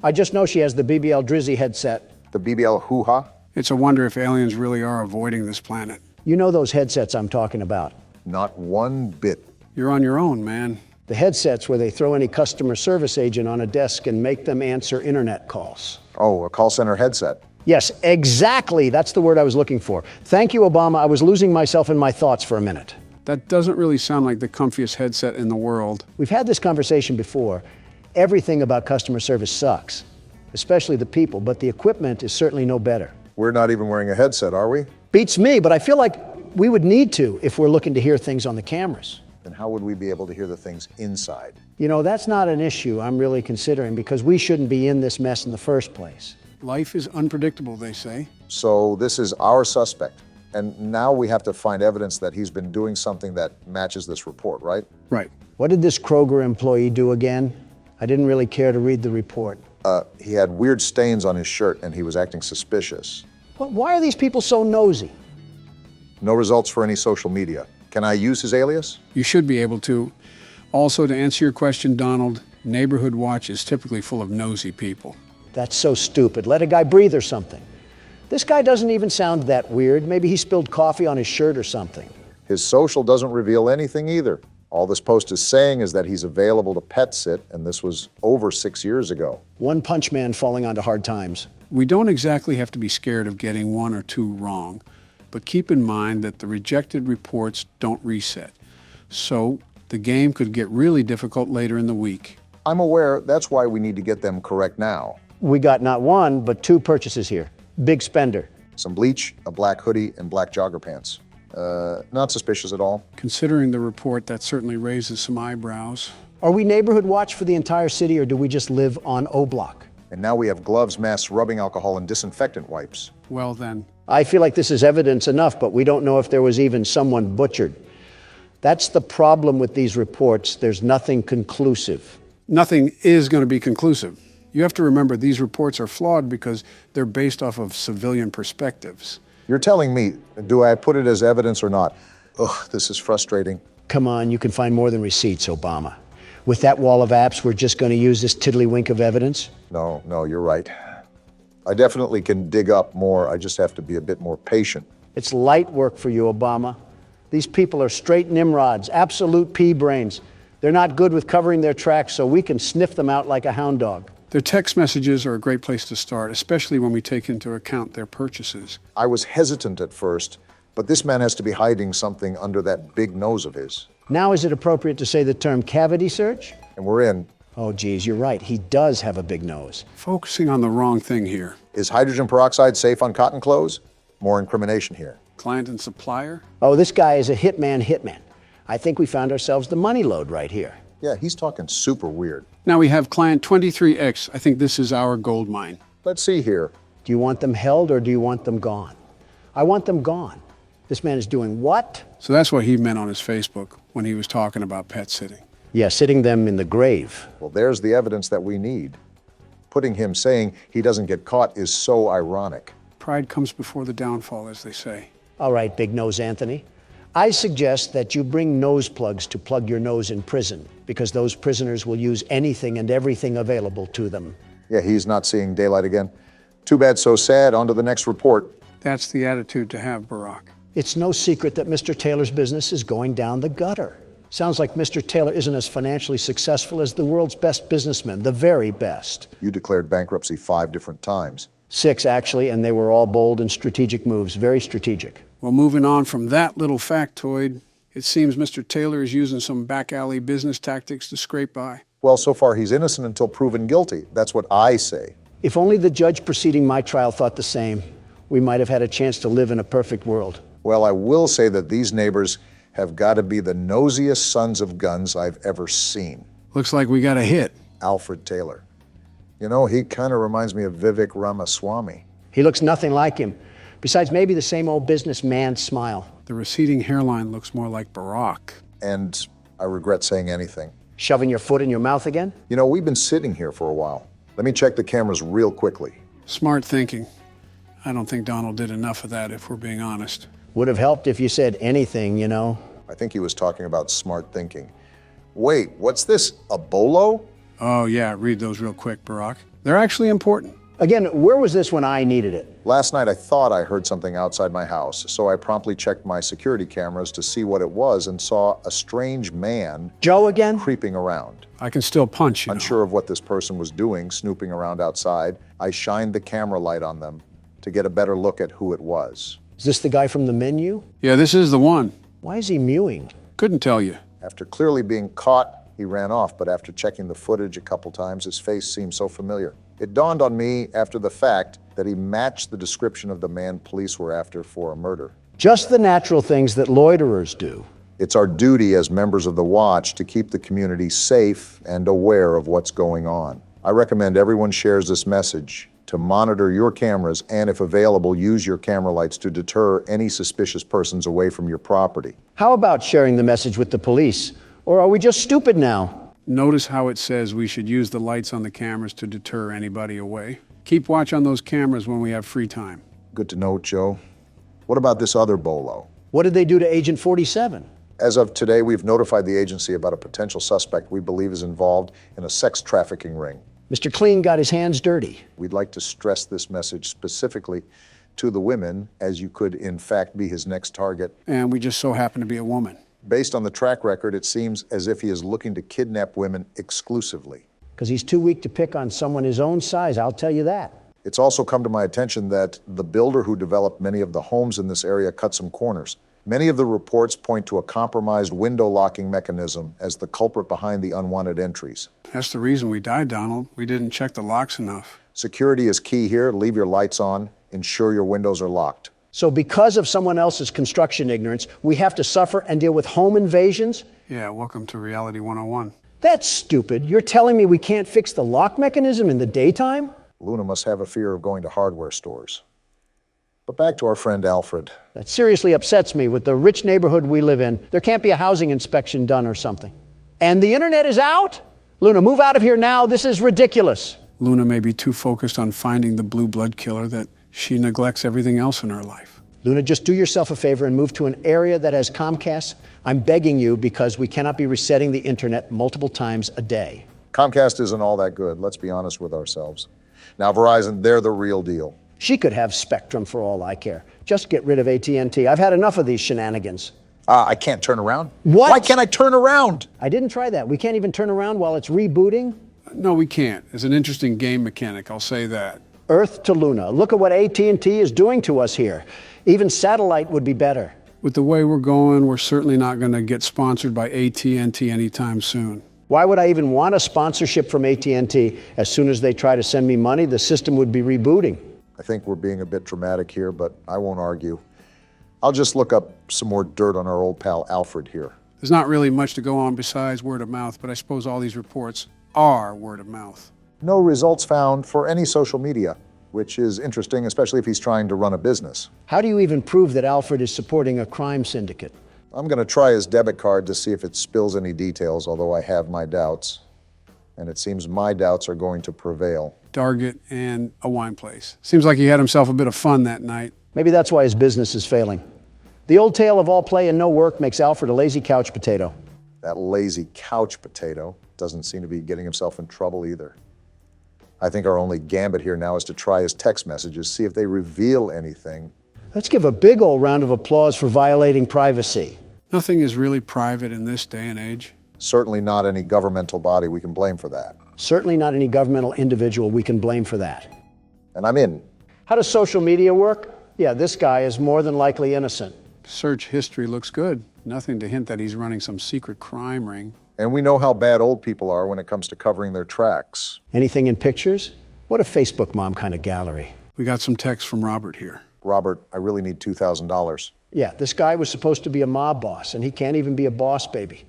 [SPEAKER 1] I just know she has the BBL Drizzy headset.
[SPEAKER 3] The BBL hoo-ha?
[SPEAKER 2] It's a wonder if aliens really are avoiding this planet.
[SPEAKER 1] You know those headsets I'm talking about.
[SPEAKER 3] Not one bit.
[SPEAKER 2] You're on your own, man.
[SPEAKER 1] The headsets where they throw any customer service agent on a desk and make them answer internet calls.
[SPEAKER 3] Oh, a call center headset.
[SPEAKER 1] Yes, exactly. That's the word I was looking for. Thank you, Obama. I was losing myself in my thoughts for a minute.
[SPEAKER 2] That doesn't really sound like the comfiest headset in the world.
[SPEAKER 1] We've had this conversation before. Everything about customer service sucks, especially the people, but the equipment is certainly no better.
[SPEAKER 3] We're not even wearing a headset, are we?
[SPEAKER 1] Beats me, but I feel like we would need to if we're looking to hear things on the cameras.
[SPEAKER 3] Then how would we be able to hear the things inside?
[SPEAKER 1] You know, that's not an issue I'm really considering because we shouldn't be in this mess in the first place.
[SPEAKER 2] Life is unpredictable, they say.
[SPEAKER 3] So this is our suspect, and now we have to find evidence that he's been doing something that matches this report, right?
[SPEAKER 2] Right.
[SPEAKER 1] What did this Kroger employee do again? I didn't really care to read the report.
[SPEAKER 3] He had weird stains on his shirt and he was acting suspicious.
[SPEAKER 1] But why are these people so nosy?
[SPEAKER 3] No results for any social media. Can I use his alias?
[SPEAKER 2] You should be able to. Also, to answer your question, Donald, Neighborhood Watch is typically full of nosy people.
[SPEAKER 1] That's so stupid. Let a guy breathe or something. This guy doesn't even sound that weird. Maybe he spilled coffee on his shirt or something.
[SPEAKER 3] His social doesn't reveal anything either. All this post is saying is that he's available to pet sit, and this was over 6 years ago.
[SPEAKER 1] One punch man falling onto hard times.
[SPEAKER 2] We don't exactly have to be scared of getting one or two wrong, but keep in mind that the rejected reports don't reset. So the game could get really difficult later in the week.
[SPEAKER 3] I'm aware. That's why we need to get them correct now.
[SPEAKER 1] We got not one, but two purchases here. Big spender.
[SPEAKER 3] Some bleach, a black hoodie, and black jogger pants. Not suspicious at all.
[SPEAKER 2] Considering the report, that certainly raises some eyebrows.
[SPEAKER 1] Are we neighborhood watch for the entire city, or do we just live on O Block?
[SPEAKER 3] And now we have gloves, masks, rubbing alcohol, and disinfectant wipes.
[SPEAKER 2] Well then.
[SPEAKER 1] I feel like this is evidence enough, but we don't know if there was even someone butchered. That's the problem with these reports. There's nothing conclusive.
[SPEAKER 2] Nothing is going to be conclusive. You have to remember these reports are flawed because they're based off of civilian perspectives.
[SPEAKER 3] You're telling me, do I put it as evidence or not? Ugh, this is frustrating.
[SPEAKER 1] Come on, you can find more than receipts, Obama. With that wall of apps, we're just going to use this tiddlywink of evidence?
[SPEAKER 3] No, you're right. I definitely can dig up more. I just have to be a bit more patient.
[SPEAKER 1] It's light work for you, Obama. These people are straight Nimrods, absolute pea brains. They're not good with covering their tracks, so we can sniff them out like a hound dog.
[SPEAKER 2] Their text messages are a great place to start, especially when we take into account their purchases.
[SPEAKER 3] I was hesitant at first, but this man has to be hiding something under that big nose of his.
[SPEAKER 1] Now is it appropriate to say the term cavity search?
[SPEAKER 3] And we're in.
[SPEAKER 1] Oh, geez, you're right. He does have a big nose.
[SPEAKER 2] Focusing on the wrong thing here.
[SPEAKER 3] Is hydrogen peroxide safe on cotton clothes? More incrimination here.
[SPEAKER 2] Client and supplier?
[SPEAKER 1] Oh, this guy is a hitman. I think we found ourselves the money load right here.
[SPEAKER 3] Yeah, he's talking super weird.
[SPEAKER 2] Now we have client 23EXE. I think this is our gold mine.
[SPEAKER 3] Let's see here.
[SPEAKER 1] Do you want them held or do you want them gone? I want them gone. This man is doing what?
[SPEAKER 2] So that's what he meant on his Facebook when he was talking about pet sitting.
[SPEAKER 1] Yeah, sitting them in the grave.
[SPEAKER 3] Well, there's the evidence that we need. Putting him saying he doesn't get caught is so ironic.
[SPEAKER 2] Pride comes before the downfall, as they say.
[SPEAKER 1] All right, Big Nose Anthony. I suggest that you bring nose plugs to plug your nose in prison, because those prisoners will use anything and everything available to them.
[SPEAKER 3] Yeah, he's not seeing daylight again. Too bad, so sad. On to the next report.
[SPEAKER 2] That's the attitude to have, Barack.
[SPEAKER 1] It's no secret that Mr. Taylor's business is going down the gutter. Sounds like Mr. Taylor isn't as financially successful as the world's best businessmen, the very best.
[SPEAKER 3] You declared bankruptcy 5 different times.
[SPEAKER 1] 6, actually, and they were all bold and strategic moves, very strategic.
[SPEAKER 2] Well, moving on from that little factoid, it seems Mr. Taylor is using some back alley business tactics to scrape by.
[SPEAKER 3] Well, so far he's innocent until proven guilty. That's what I say.
[SPEAKER 1] If only the judge preceding my trial thought the same, we might have had a chance to live in a perfect world.
[SPEAKER 3] Well, I will say that these neighbors have got to be the nosiest sons of guns I've ever seen.
[SPEAKER 2] Looks like we got a hit.
[SPEAKER 3] Alfred Taylor. You know, he kind of reminds me of Vivek Ramaswamy.
[SPEAKER 1] He looks nothing like him. Besides, maybe the same old businessman smile.
[SPEAKER 2] The receding hairline looks more like Barack.
[SPEAKER 3] And I regret saying anything.
[SPEAKER 1] Shoving your foot in your mouth again?
[SPEAKER 3] You know, we've been sitting here for a while. Let me check the cameras real quickly.
[SPEAKER 2] Smart thinking. I don't think Donald did enough of that, if we're being honest.
[SPEAKER 1] Would have helped if you said anything, you know.
[SPEAKER 3] I think he was talking about smart thinking. Wait, what's this, a bolo?
[SPEAKER 2] Oh yeah, read those real quick, Barack. They're actually important.
[SPEAKER 1] Again, where was this when I needed it?
[SPEAKER 3] Last night I thought I heard something outside my house, so I promptly checked my security cameras to see what it was and saw a strange man
[SPEAKER 1] Joe again?
[SPEAKER 3] creeping around.
[SPEAKER 2] I can still punch, you know.
[SPEAKER 3] Unsure of what this person was doing, snooping around outside, I shined the camera light on them to get a better look at who it was.
[SPEAKER 1] Is this the guy from the menu?
[SPEAKER 2] Yeah, this is the one.
[SPEAKER 1] Why is he mewing?
[SPEAKER 2] Couldn't tell you.
[SPEAKER 3] After clearly being caught, he ran off, but after checking the footage a couple times, his face seemed so familiar. It dawned on me after the fact that he matched the description of the man police were after for a murder.
[SPEAKER 1] Just the natural things that loiterers do.
[SPEAKER 3] It's our duty as members of the Watch to keep the community safe and aware of what's going on. I recommend everyone shares this message to monitor your cameras and, if available, use your camera lights to deter any suspicious persons away from your property.
[SPEAKER 1] How about sharing the message with the police? Or are we just stupid now?
[SPEAKER 2] Notice how it says we should use the lights on the cameras to deter anybody away. Keep watch on those cameras when we have free time.
[SPEAKER 3] Good to know, Joe. What about this other bolo?
[SPEAKER 1] What did they do to Agent 47?
[SPEAKER 3] As of today, we've notified the agency about a potential suspect we believe is involved in a sex trafficking ring.
[SPEAKER 1] Mr. Clean got his hands dirty.
[SPEAKER 3] We'd like to stress this message specifically to the women, as you could in fact be his next target.
[SPEAKER 2] And we just so happen to be a woman.
[SPEAKER 3] Based on the track record, it seems as if he is looking to kidnap women exclusively.
[SPEAKER 1] Because he's too weak to pick on someone his own size, I'll tell you that.
[SPEAKER 3] It's also come to my attention that the builder who developed many of the homes in this area cut some corners. Many of the reports point to a compromised window locking mechanism as the culprit behind the unwanted entries.
[SPEAKER 2] That's the reason we died, Donald. We didn't check the locks enough.
[SPEAKER 3] Security is key here. Leave your lights on. Ensure your windows are locked.
[SPEAKER 1] So because of someone else's construction ignorance, we have to suffer and deal with home invasions?
[SPEAKER 2] Yeah, welcome to Reality 101.
[SPEAKER 1] That's stupid. You're telling me we can't fix the lock mechanism in the daytime?
[SPEAKER 3] Luna must have a fear of going to hardware stores. But back to our friend Alfred.
[SPEAKER 1] That seriously upsets me. With the rich neighborhood we live in, there can't be a housing inspection done or something. And the internet is out? Luna, move out of here now. This is ridiculous.
[SPEAKER 2] Luna may be too focused on finding the blue blood killer that she neglects everything else in her life.
[SPEAKER 1] Luna, just do yourself a favor and move to an area that has Comcast. I'm begging you, because we cannot be resetting the internet multiple times a day.
[SPEAKER 3] Comcast isn't all that good, let's be honest with ourselves. Now Verizon, they're the real deal.
[SPEAKER 1] She could have Spectrum for all I care. Just get rid of AT&T. I've had enough of these shenanigans.
[SPEAKER 3] I can't turn around?
[SPEAKER 1] What?
[SPEAKER 3] Why can't I turn around?
[SPEAKER 1] I didn't try that. We can't even turn around while it's rebooting.
[SPEAKER 2] No, we can't. It's an interesting game mechanic, I'll say that.
[SPEAKER 1] Earth to Luna. Look at what AT&T is doing to us here. Even satellite would be better.
[SPEAKER 2] With the way we're going, we're certainly not going to get sponsored by AT&T anytime soon.
[SPEAKER 1] Why would I even want a sponsorship from AT&T? As soon as they try to send me money, the system would be rebooting.
[SPEAKER 3] I think we're being a bit dramatic here, but I won't argue. I'll just look up some more dirt on our old pal Alfred here.
[SPEAKER 2] There's not really much to go on besides word of mouth, but I suppose all these reports are word of mouth.
[SPEAKER 3] No results found for any social media, which is interesting, especially if he's trying to run a business.
[SPEAKER 1] How do you even prove that Alfred is supporting a crime syndicate?
[SPEAKER 3] I'm going to try his debit card to see if it spills any details, although I have my doubts. And it seems my doubts are going to prevail.
[SPEAKER 2] Target and a wine place. Seems like he had himself a bit of fun that night.
[SPEAKER 1] Maybe that's why his business is failing. The old tale of all play and no work makes Alfred a lazy couch potato.
[SPEAKER 3] That lazy couch potato doesn't seem to be getting himself in trouble either. I think our only gambit here now is to try his text messages, see if they reveal anything.
[SPEAKER 1] Let's give a big old round of applause for violating privacy.
[SPEAKER 2] Nothing is really private in this day and age.
[SPEAKER 3] Certainly not any governmental body we can blame for that.
[SPEAKER 1] Certainly not any governmental individual we can blame for that.
[SPEAKER 3] And I'm in.
[SPEAKER 1] How does social media work? Yeah, this guy is more than likely innocent.
[SPEAKER 2] Search history looks good. Nothing to hint that he's running some secret crime ring.
[SPEAKER 3] And we know how bad old people are when it comes to covering their tracks.
[SPEAKER 1] Anything in pictures? What a Facebook mom kind of gallery.
[SPEAKER 2] We got some text from Robert here.
[SPEAKER 3] Robert, I really need $2,000.
[SPEAKER 1] Yeah, this guy was supposed to be a mob boss, and he can't even be a boss baby.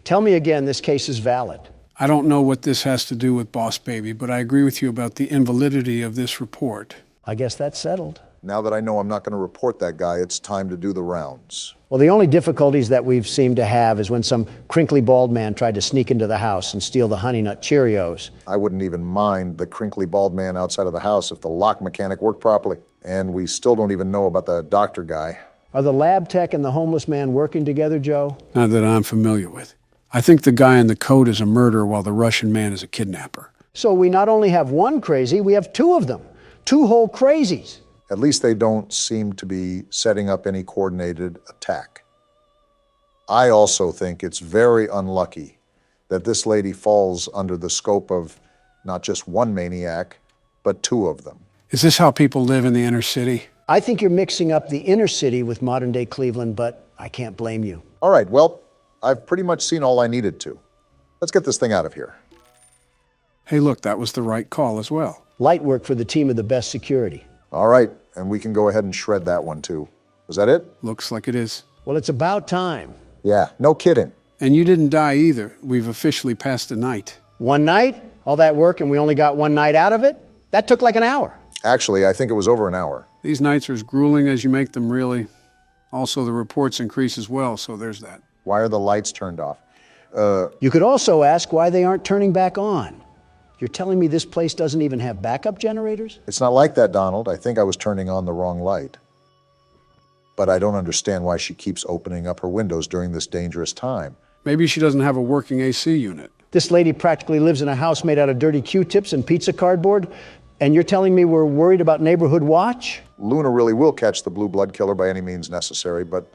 [SPEAKER 1] Tell me again this case is valid.
[SPEAKER 2] I don't know what this has to do with Boss Baby, but I agree with you about the invalidity of this report.
[SPEAKER 1] I guess that's settled.
[SPEAKER 3] Now that I know I'm not going to report that guy, it's time to do the rounds.
[SPEAKER 1] Well, the only difficulties that we've seemed to have is when some crinkly bald man tried to sneak into the house and steal the Honey Nut Cheerios.
[SPEAKER 3] I wouldn't even mind the crinkly bald man outside of the house if the lock mechanic worked properly. And we still don't even know about the doctor guy.
[SPEAKER 1] Are the lab tech and the homeless man working together, Joe?
[SPEAKER 2] Not that I'm familiar with. I think the guy in the coat is a murderer while the Russian man is a kidnapper.
[SPEAKER 1] So we not only have one crazy, we have two of them. Two whole crazies.
[SPEAKER 3] At least they don't seem to be setting up any coordinated attack. I also think it's very unlucky that this lady falls under the scope of not just one maniac, but two of them.
[SPEAKER 2] Is this how people live in the inner city?
[SPEAKER 1] I think you're mixing up the inner city with modern-day Cleveland, but I can't blame you.
[SPEAKER 3] All right, well, I've pretty much seen all I needed to. Let's get this thing out of here.
[SPEAKER 2] Hey, look, that was the right call as well.
[SPEAKER 1] Light work for the team of the best security.
[SPEAKER 3] All right, and we can go ahead and shred that one too. Was that it?
[SPEAKER 2] Looks like it is.
[SPEAKER 1] Well, it's about time.
[SPEAKER 3] Yeah, no kidding.
[SPEAKER 2] And you didn't die either. We've officially passed the night.
[SPEAKER 1] One night? All that work and we only got one night out of it? That took like an hour.
[SPEAKER 3] Actually, I think it was over an hour.
[SPEAKER 2] These nights are as grueling as you make them, really. Also, the reports increase as well, so there's that.
[SPEAKER 3] Why are the lights turned off?
[SPEAKER 1] You could also ask why they aren't turning back on. You're telling me this place doesn't even have backup generators?
[SPEAKER 3] It's not like that, Donald. I think I was turning on the wrong light. But I don't understand why she keeps opening up her windows during this dangerous time.
[SPEAKER 2] Maybe she doesn't have a working AC unit.
[SPEAKER 1] This lady practically lives in a house made out of dirty Q-tips and pizza cardboard, and you're telling me we're worried about neighborhood watch?
[SPEAKER 3] Luna really will catch the blue blood killer by any means necessary, but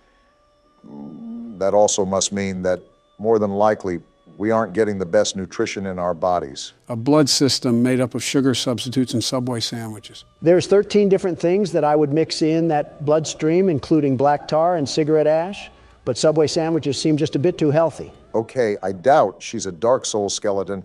[SPEAKER 3] that also must mean that more than likely we aren't getting the best nutrition in our bodies.
[SPEAKER 2] A blood system made up of sugar substitutes and Subway sandwiches.
[SPEAKER 1] There's 13 different things that I would mix in that bloodstream, including black tar and cigarette ash, but Subway sandwiches seem just a bit too healthy.
[SPEAKER 3] Okay, I doubt she's a Dark Soul skeleton.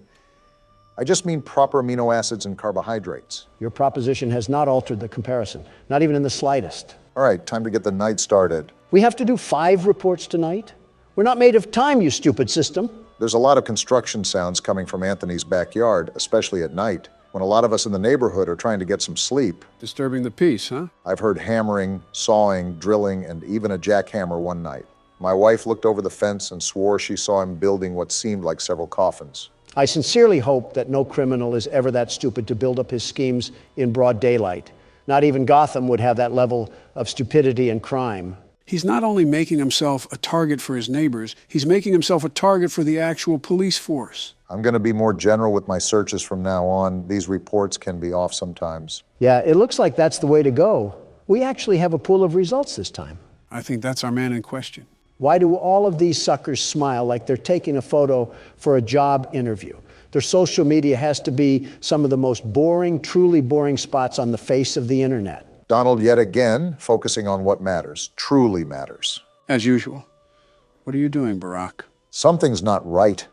[SPEAKER 3] I just mean proper amino acids and carbohydrates.
[SPEAKER 1] Your proposition has not altered the comparison, not even in the slightest.
[SPEAKER 3] All right, time to get the night started.
[SPEAKER 1] We have to do 5 reports tonight? We're not made of time, you stupid system.
[SPEAKER 3] There's a lot of construction sounds coming from Anthony's backyard, especially at night, when a lot of us in the neighborhood are trying to get some sleep.
[SPEAKER 2] Disturbing the peace, huh?
[SPEAKER 3] I've heard hammering, sawing, drilling, and even a jackhammer one night. My wife looked over the fence and swore she saw him building what seemed like several coffins.
[SPEAKER 1] I sincerely hope that no criminal is ever that stupid to build up his schemes in broad daylight. Not even Gotham would have that level of stupidity and crime.
[SPEAKER 2] He's not only making himself a target for his neighbors, he's making himself a target for the actual police force.
[SPEAKER 3] I'm going to be more general with my searches from now on. These reports can be off sometimes.
[SPEAKER 1] Yeah, it looks like that's the way to go. We actually have a pool of results this time.
[SPEAKER 2] I think that's our man in question.
[SPEAKER 1] Why do all of these suckers smile like they're taking a photo for a job interview? Their social media has to be some of the most boring, truly boring spots on the face of the internet.
[SPEAKER 3] Donald, yet again, focusing on what matters, truly matters.
[SPEAKER 2] As usual. What are you doing, Barack?
[SPEAKER 3] Something's not right.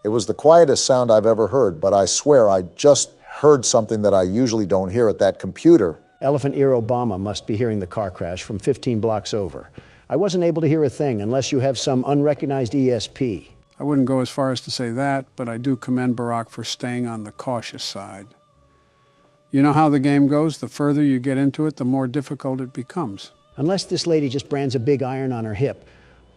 [SPEAKER 3] It was the quietest sound I've ever heard, but I swear I just heard something that I usually don't hear at that computer.
[SPEAKER 1] Elephant Ear Obama must be hearing the car crash from 15 blocks over. I wasn't able to hear a thing unless you have some unrecognized ESP.
[SPEAKER 2] I wouldn't go as far as to say that, but I do commend Barack for staying on the cautious side. You know how the game goes? The further you get into it, the more difficult it becomes.
[SPEAKER 1] Unless this lady just brands a big iron on her hip,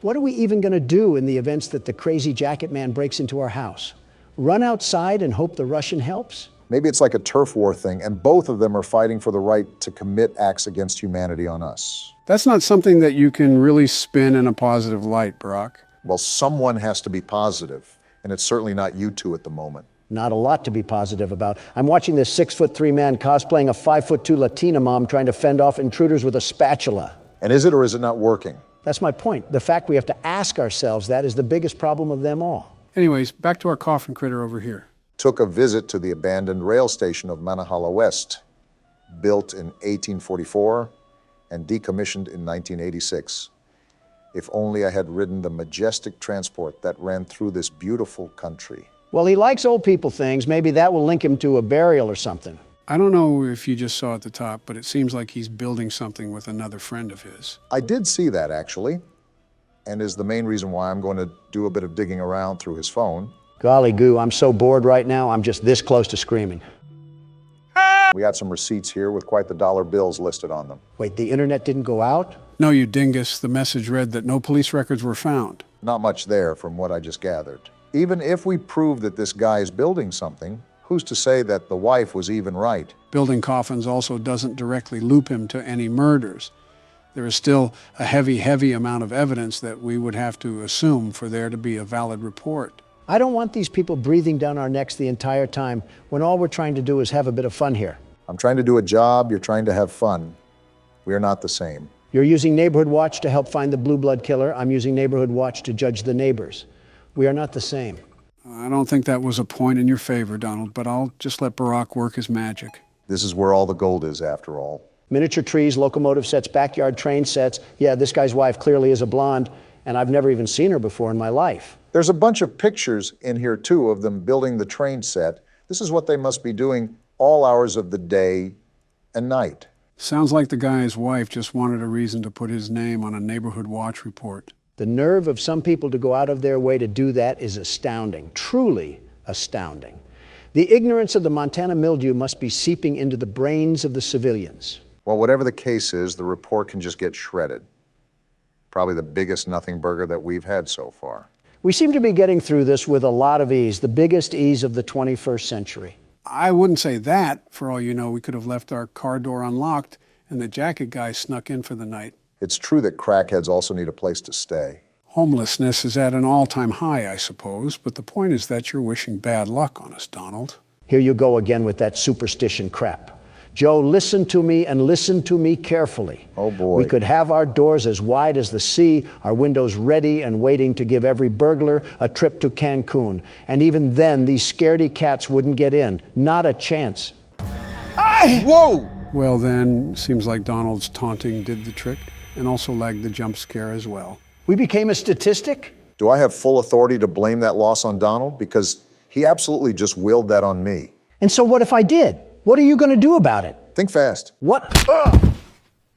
[SPEAKER 1] what are we even going to do in the events that the crazy jacket man breaks into our house? Run outside and hope the Russian helps?
[SPEAKER 3] Maybe it's like a turf war thing, and both of them are fighting for the right to commit acts against humanity on us.
[SPEAKER 2] That's not something that you can really spin in a positive light, Barack.
[SPEAKER 3] Well, someone has to be positive, and it's certainly not you two at the moment.
[SPEAKER 1] Not a lot to be positive about. I'm watching this 6'3" man cosplaying a 5'2" Latina mom trying to fend off intruders with a spatula.
[SPEAKER 3] And is it or is it not working?
[SPEAKER 1] That's my point. The fact we have to ask ourselves that is the biggest problem of them all.
[SPEAKER 2] Anyways, back to our coffin critter over here.
[SPEAKER 3] Took a visit to the abandoned rail station of Manahala West. built in 1844 and decommissioned in 1986. If only I had ridden the majestic transport that ran through this beautiful country.
[SPEAKER 1] Well, he likes old people things. Maybe that will link him to a burial or something.
[SPEAKER 2] I don't know if you just saw at the top, but it seems like he's building something with another friend of his.
[SPEAKER 3] I did see that, actually, and is the main reason why I'm going to do a bit of digging around through his phone.
[SPEAKER 1] Golly goo, I'm so bored right now, I'm just this close to screaming.
[SPEAKER 3] We got some receipts here with quite the dollar bills listed on them.
[SPEAKER 1] Wait, the internet didn't go out?
[SPEAKER 2] No, you dingus. The message read that no police records were found.
[SPEAKER 3] Not much there from what I just gathered. Even if we prove that this guy is building something, who's to say that the wife was even right?
[SPEAKER 2] Building coffins also doesn't directly loop him to any murders. There is still a heavy amount of evidence that we would have to assume for there to be a valid report.
[SPEAKER 1] I don't want these people breathing down our necks the entire time when all we're trying to do is have a bit of fun here.
[SPEAKER 3] I'm trying to do a job, you're trying to have fun. We are not the same.
[SPEAKER 1] You're using Neighborhood Watch to help find the Blue Blood killer. I'm using Neighborhood Watch to judge the neighbors. We are not the same.
[SPEAKER 2] I don't think that was a point in your favor, Donald, but I'll just let Barack work his magic.
[SPEAKER 3] This is where all the gold is, after all.
[SPEAKER 1] Miniature trees, locomotive sets, backyard train sets. Yeah, this guy's wife clearly is a blonde, and I've never even seen her before in my life.
[SPEAKER 3] There's a bunch of pictures in here, too, of them building the train set. This is what they must be doing all hours of the day and night.
[SPEAKER 2] Sounds like the guy's wife just wanted a reason to put his name on a Neighborhood Watch report.
[SPEAKER 1] The nerve of some people to go out of their way to do that is astounding, truly astounding. The ignorance of the Montana mildew must be seeping into the brains of the civilians.
[SPEAKER 3] Well, whatever the case is, the report can just get shredded. Probably the biggest nothing burger that we've had so far.
[SPEAKER 1] We seem to be getting through this with a lot of ease, the biggest ease of the 21st century.
[SPEAKER 2] I wouldn't say that. For all you know, we could have left our car door unlocked and the jacket guy snuck in for the night.
[SPEAKER 3] It's true that crackheads also need a place to stay.
[SPEAKER 2] Homelessness is at an all-time high, I suppose, but the point is that you're wishing bad luck on us, Donald.
[SPEAKER 1] Here you go again with that superstition crap. Joe, listen to me and listen to me carefully.
[SPEAKER 3] Oh boy.
[SPEAKER 1] We could have our doors as wide as the sea, our windows ready and waiting to give every burglar a trip to Cancun. And even then, these scaredy cats wouldn't get in. Not a chance.
[SPEAKER 3] Whoa!
[SPEAKER 2] Well then, seems like Donald's taunting did the trick, and also lagged the jump scare as well.
[SPEAKER 1] We became a statistic?
[SPEAKER 3] Do I have full authority to blame that loss on Donald? Because he absolutely just willed that on me.
[SPEAKER 1] And so what if I did? What are you going to do about it?
[SPEAKER 3] Think fast.
[SPEAKER 1] What?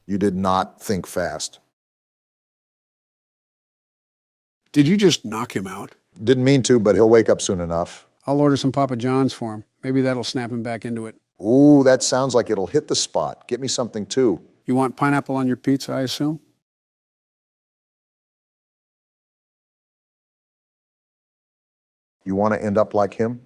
[SPEAKER 3] You did not think fast.
[SPEAKER 2] Did you just knock him out?
[SPEAKER 3] Didn't mean to, but he'll wake up soon enough.
[SPEAKER 2] I'll order some Papa John's for him. Maybe that'll snap him back into it.
[SPEAKER 3] Ooh, that sounds like it'll hit the spot. Get me something too.
[SPEAKER 2] You want pineapple on your pizza, I assume?
[SPEAKER 3] You want to end up like him?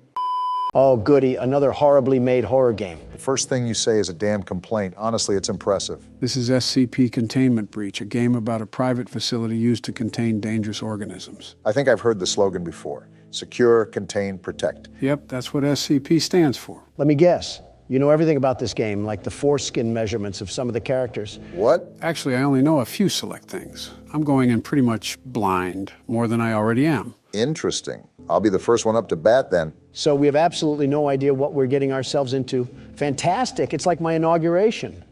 [SPEAKER 1] Oh, goody, another horribly made horror game.
[SPEAKER 3] The first thing you say is a damn complaint. Honestly, it's impressive.
[SPEAKER 2] This is SCP Containment Breach, a game about a private facility used to contain dangerous organisms.
[SPEAKER 3] I think I've heard the slogan before. Secure, contain, protect.
[SPEAKER 2] Yep, that's what SCP stands for.
[SPEAKER 1] Let me guess. You know everything about this game, like the foreskin measurements of some of the characters.
[SPEAKER 3] What?
[SPEAKER 2] Actually, I only know a few select things. I'm going in pretty much blind, more than I already am.
[SPEAKER 3] Interesting. I'll be the first one up to bat then.
[SPEAKER 1] So we have absolutely no idea what we're getting ourselves into. Fantastic. It's like my inauguration.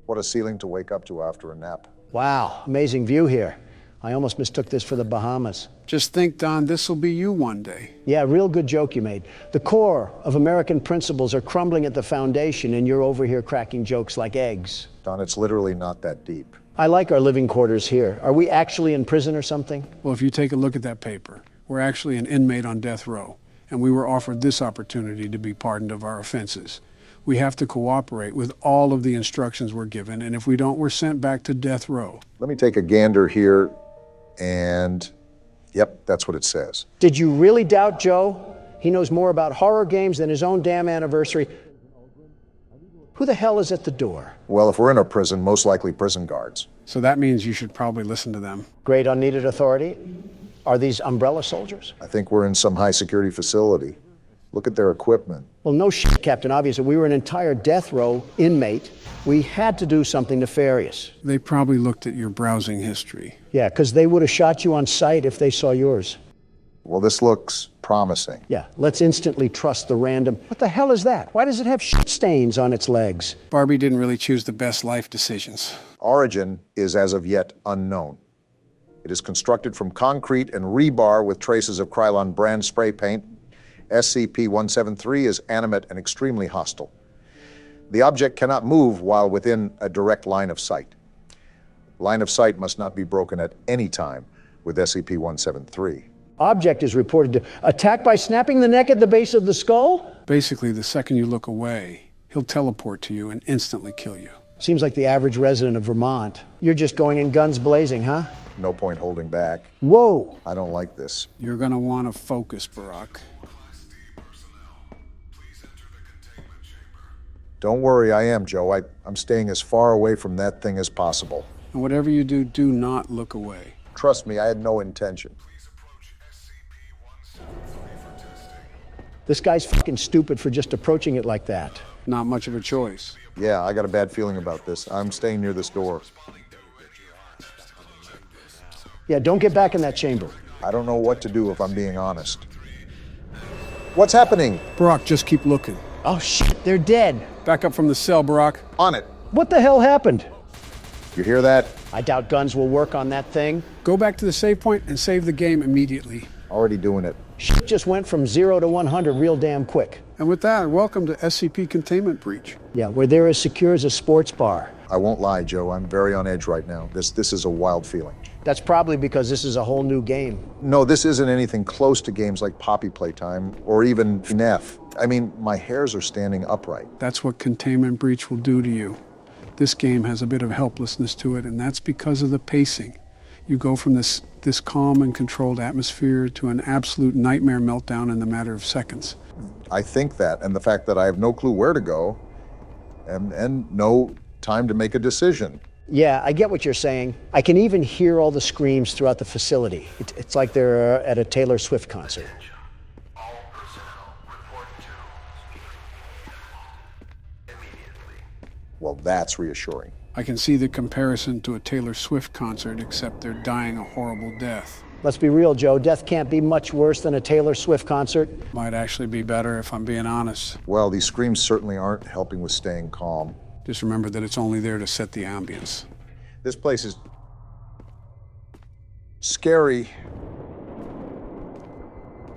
[SPEAKER 3] What a ceiling to wake up to after a nap.
[SPEAKER 1] Wow, amazing view here. I almost mistook this for the Bahamas.
[SPEAKER 2] Just think, Don, this'll be you one day.
[SPEAKER 1] Yeah, real good joke you made. The core of American principles are crumbling at the foundation, and you're over here cracking jokes like eggs.
[SPEAKER 3] Don, it's literally not that deep.
[SPEAKER 1] I like our living quarters here. Are we actually in prison or something?
[SPEAKER 2] Well, if you take a look at that paper, we're actually an inmate on death row, and we were offered this opportunity to be pardoned of our offenses. We have to cooperate with all of the instructions we're given, and if we don't, we're sent back to death row.
[SPEAKER 3] Let me take a gander here, and yep, that's what it says.
[SPEAKER 1] Did you really doubt Joe? He knows more about horror games than his own damn anniversary. Who the hell is at the door?
[SPEAKER 3] Well, if we're in a prison, most likely prison guards.
[SPEAKER 2] So that means you should probably listen to them.
[SPEAKER 1] Great unneeded authority. Are these umbrella soldiers?
[SPEAKER 3] I think we're in some high security facility. Look at their equipment.
[SPEAKER 1] Well, no shit, Captain Obvious. We were an entire death row inmate. We had to do something nefarious.
[SPEAKER 2] They probably looked at your browsing history.
[SPEAKER 1] Yeah, because they would have shot you on sight if they saw yours.
[SPEAKER 3] Well, this looks promising.
[SPEAKER 1] Yeah, let's instantly trust the random. What the hell is that? Why does it have shit stains on its legs?
[SPEAKER 2] Barbie didn't really choose the best life decisions.
[SPEAKER 3] Origin is as of yet unknown. It is constructed from concrete and rebar with traces of Krylon brand spray paint. SCP-173 is animate and extremely hostile. The object cannot move while within a direct line of sight. Line of sight must not be broken at any time with SCP-173.
[SPEAKER 1] Object is reported to attack by snapping the neck at the base of the skull?
[SPEAKER 2] Basically, the second you look away, he'll teleport to you and instantly kill you.
[SPEAKER 1] Seems like the average resident of Vermont. You're just going in guns blazing, huh?
[SPEAKER 3] No point holding back.
[SPEAKER 1] Whoa!
[SPEAKER 3] I don't like this.
[SPEAKER 2] You're gonna want to focus, Barack.
[SPEAKER 3] Don't worry, I am, Joe. I'm staying as far away from that thing as possible.
[SPEAKER 2] And whatever you do, do not look away.
[SPEAKER 3] Trust me, I had no intention.
[SPEAKER 1] This guy's fucking stupid for just approaching it like that.
[SPEAKER 2] Not much of a choice.
[SPEAKER 3] Yeah, I got a bad feeling about this. I'm staying near this door.
[SPEAKER 1] Yeah, don't get back in that chamber.
[SPEAKER 3] I don't know what to do if I'm being honest. What's happening?
[SPEAKER 2] Barack, just keep looking.
[SPEAKER 1] Oh shit, they're dead.
[SPEAKER 2] Back up from the cell, Barack.
[SPEAKER 3] On it.
[SPEAKER 1] What the hell happened?
[SPEAKER 3] You hear that?
[SPEAKER 1] I doubt guns will work on that thing.
[SPEAKER 2] Go back to the save point and save the game immediately.
[SPEAKER 3] Already doing it.
[SPEAKER 1] Shit just went from 0 to 100 real damn quick.
[SPEAKER 2] And with that, welcome to SCP Containment Breach.
[SPEAKER 1] Yeah, where they're as secure as a sports bar.
[SPEAKER 3] I won't lie, Joe. I'm very on edge right now. This is a wild feeling.
[SPEAKER 1] That's probably because this is a whole new game.
[SPEAKER 3] No, this isn't anything close to games like Poppy Playtime or even FNF. I mean, my hairs are standing upright.
[SPEAKER 2] That's what Containment Breach will do to you. This game has a bit of helplessness to it, and that's because of the pacing. You go from this calm and controlled atmosphere to an absolute nightmare meltdown in the matter of seconds.
[SPEAKER 3] I think that, and the fact that I have no clue where to go and no time to make a decision.
[SPEAKER 1] Yeah, I get what you're saying. I can even hear all the screams throughout the facility. It's like they're at a Taylor Swift concert.
[SPEAKER 8] All personnel report to immediately.
[SPEAKER 3] Well, that's reassuring.
[SPEAKER 2] I can see the comparison to a Taylor Swift concert, except they're dying a horrible death.
[SPEAKER 1] Let's be real, Joe. Death can't be much worse than a Taylor Swift concert.
[SPEAKER 2] Might actually be better if I'm being honest.
[SPEAKER 3] Well, these screams certainly aren't helping with staying calm.
[SPEAKER 2] Just remember that it's only there to set the ambience.
[SPEAKER 3] This place is scary,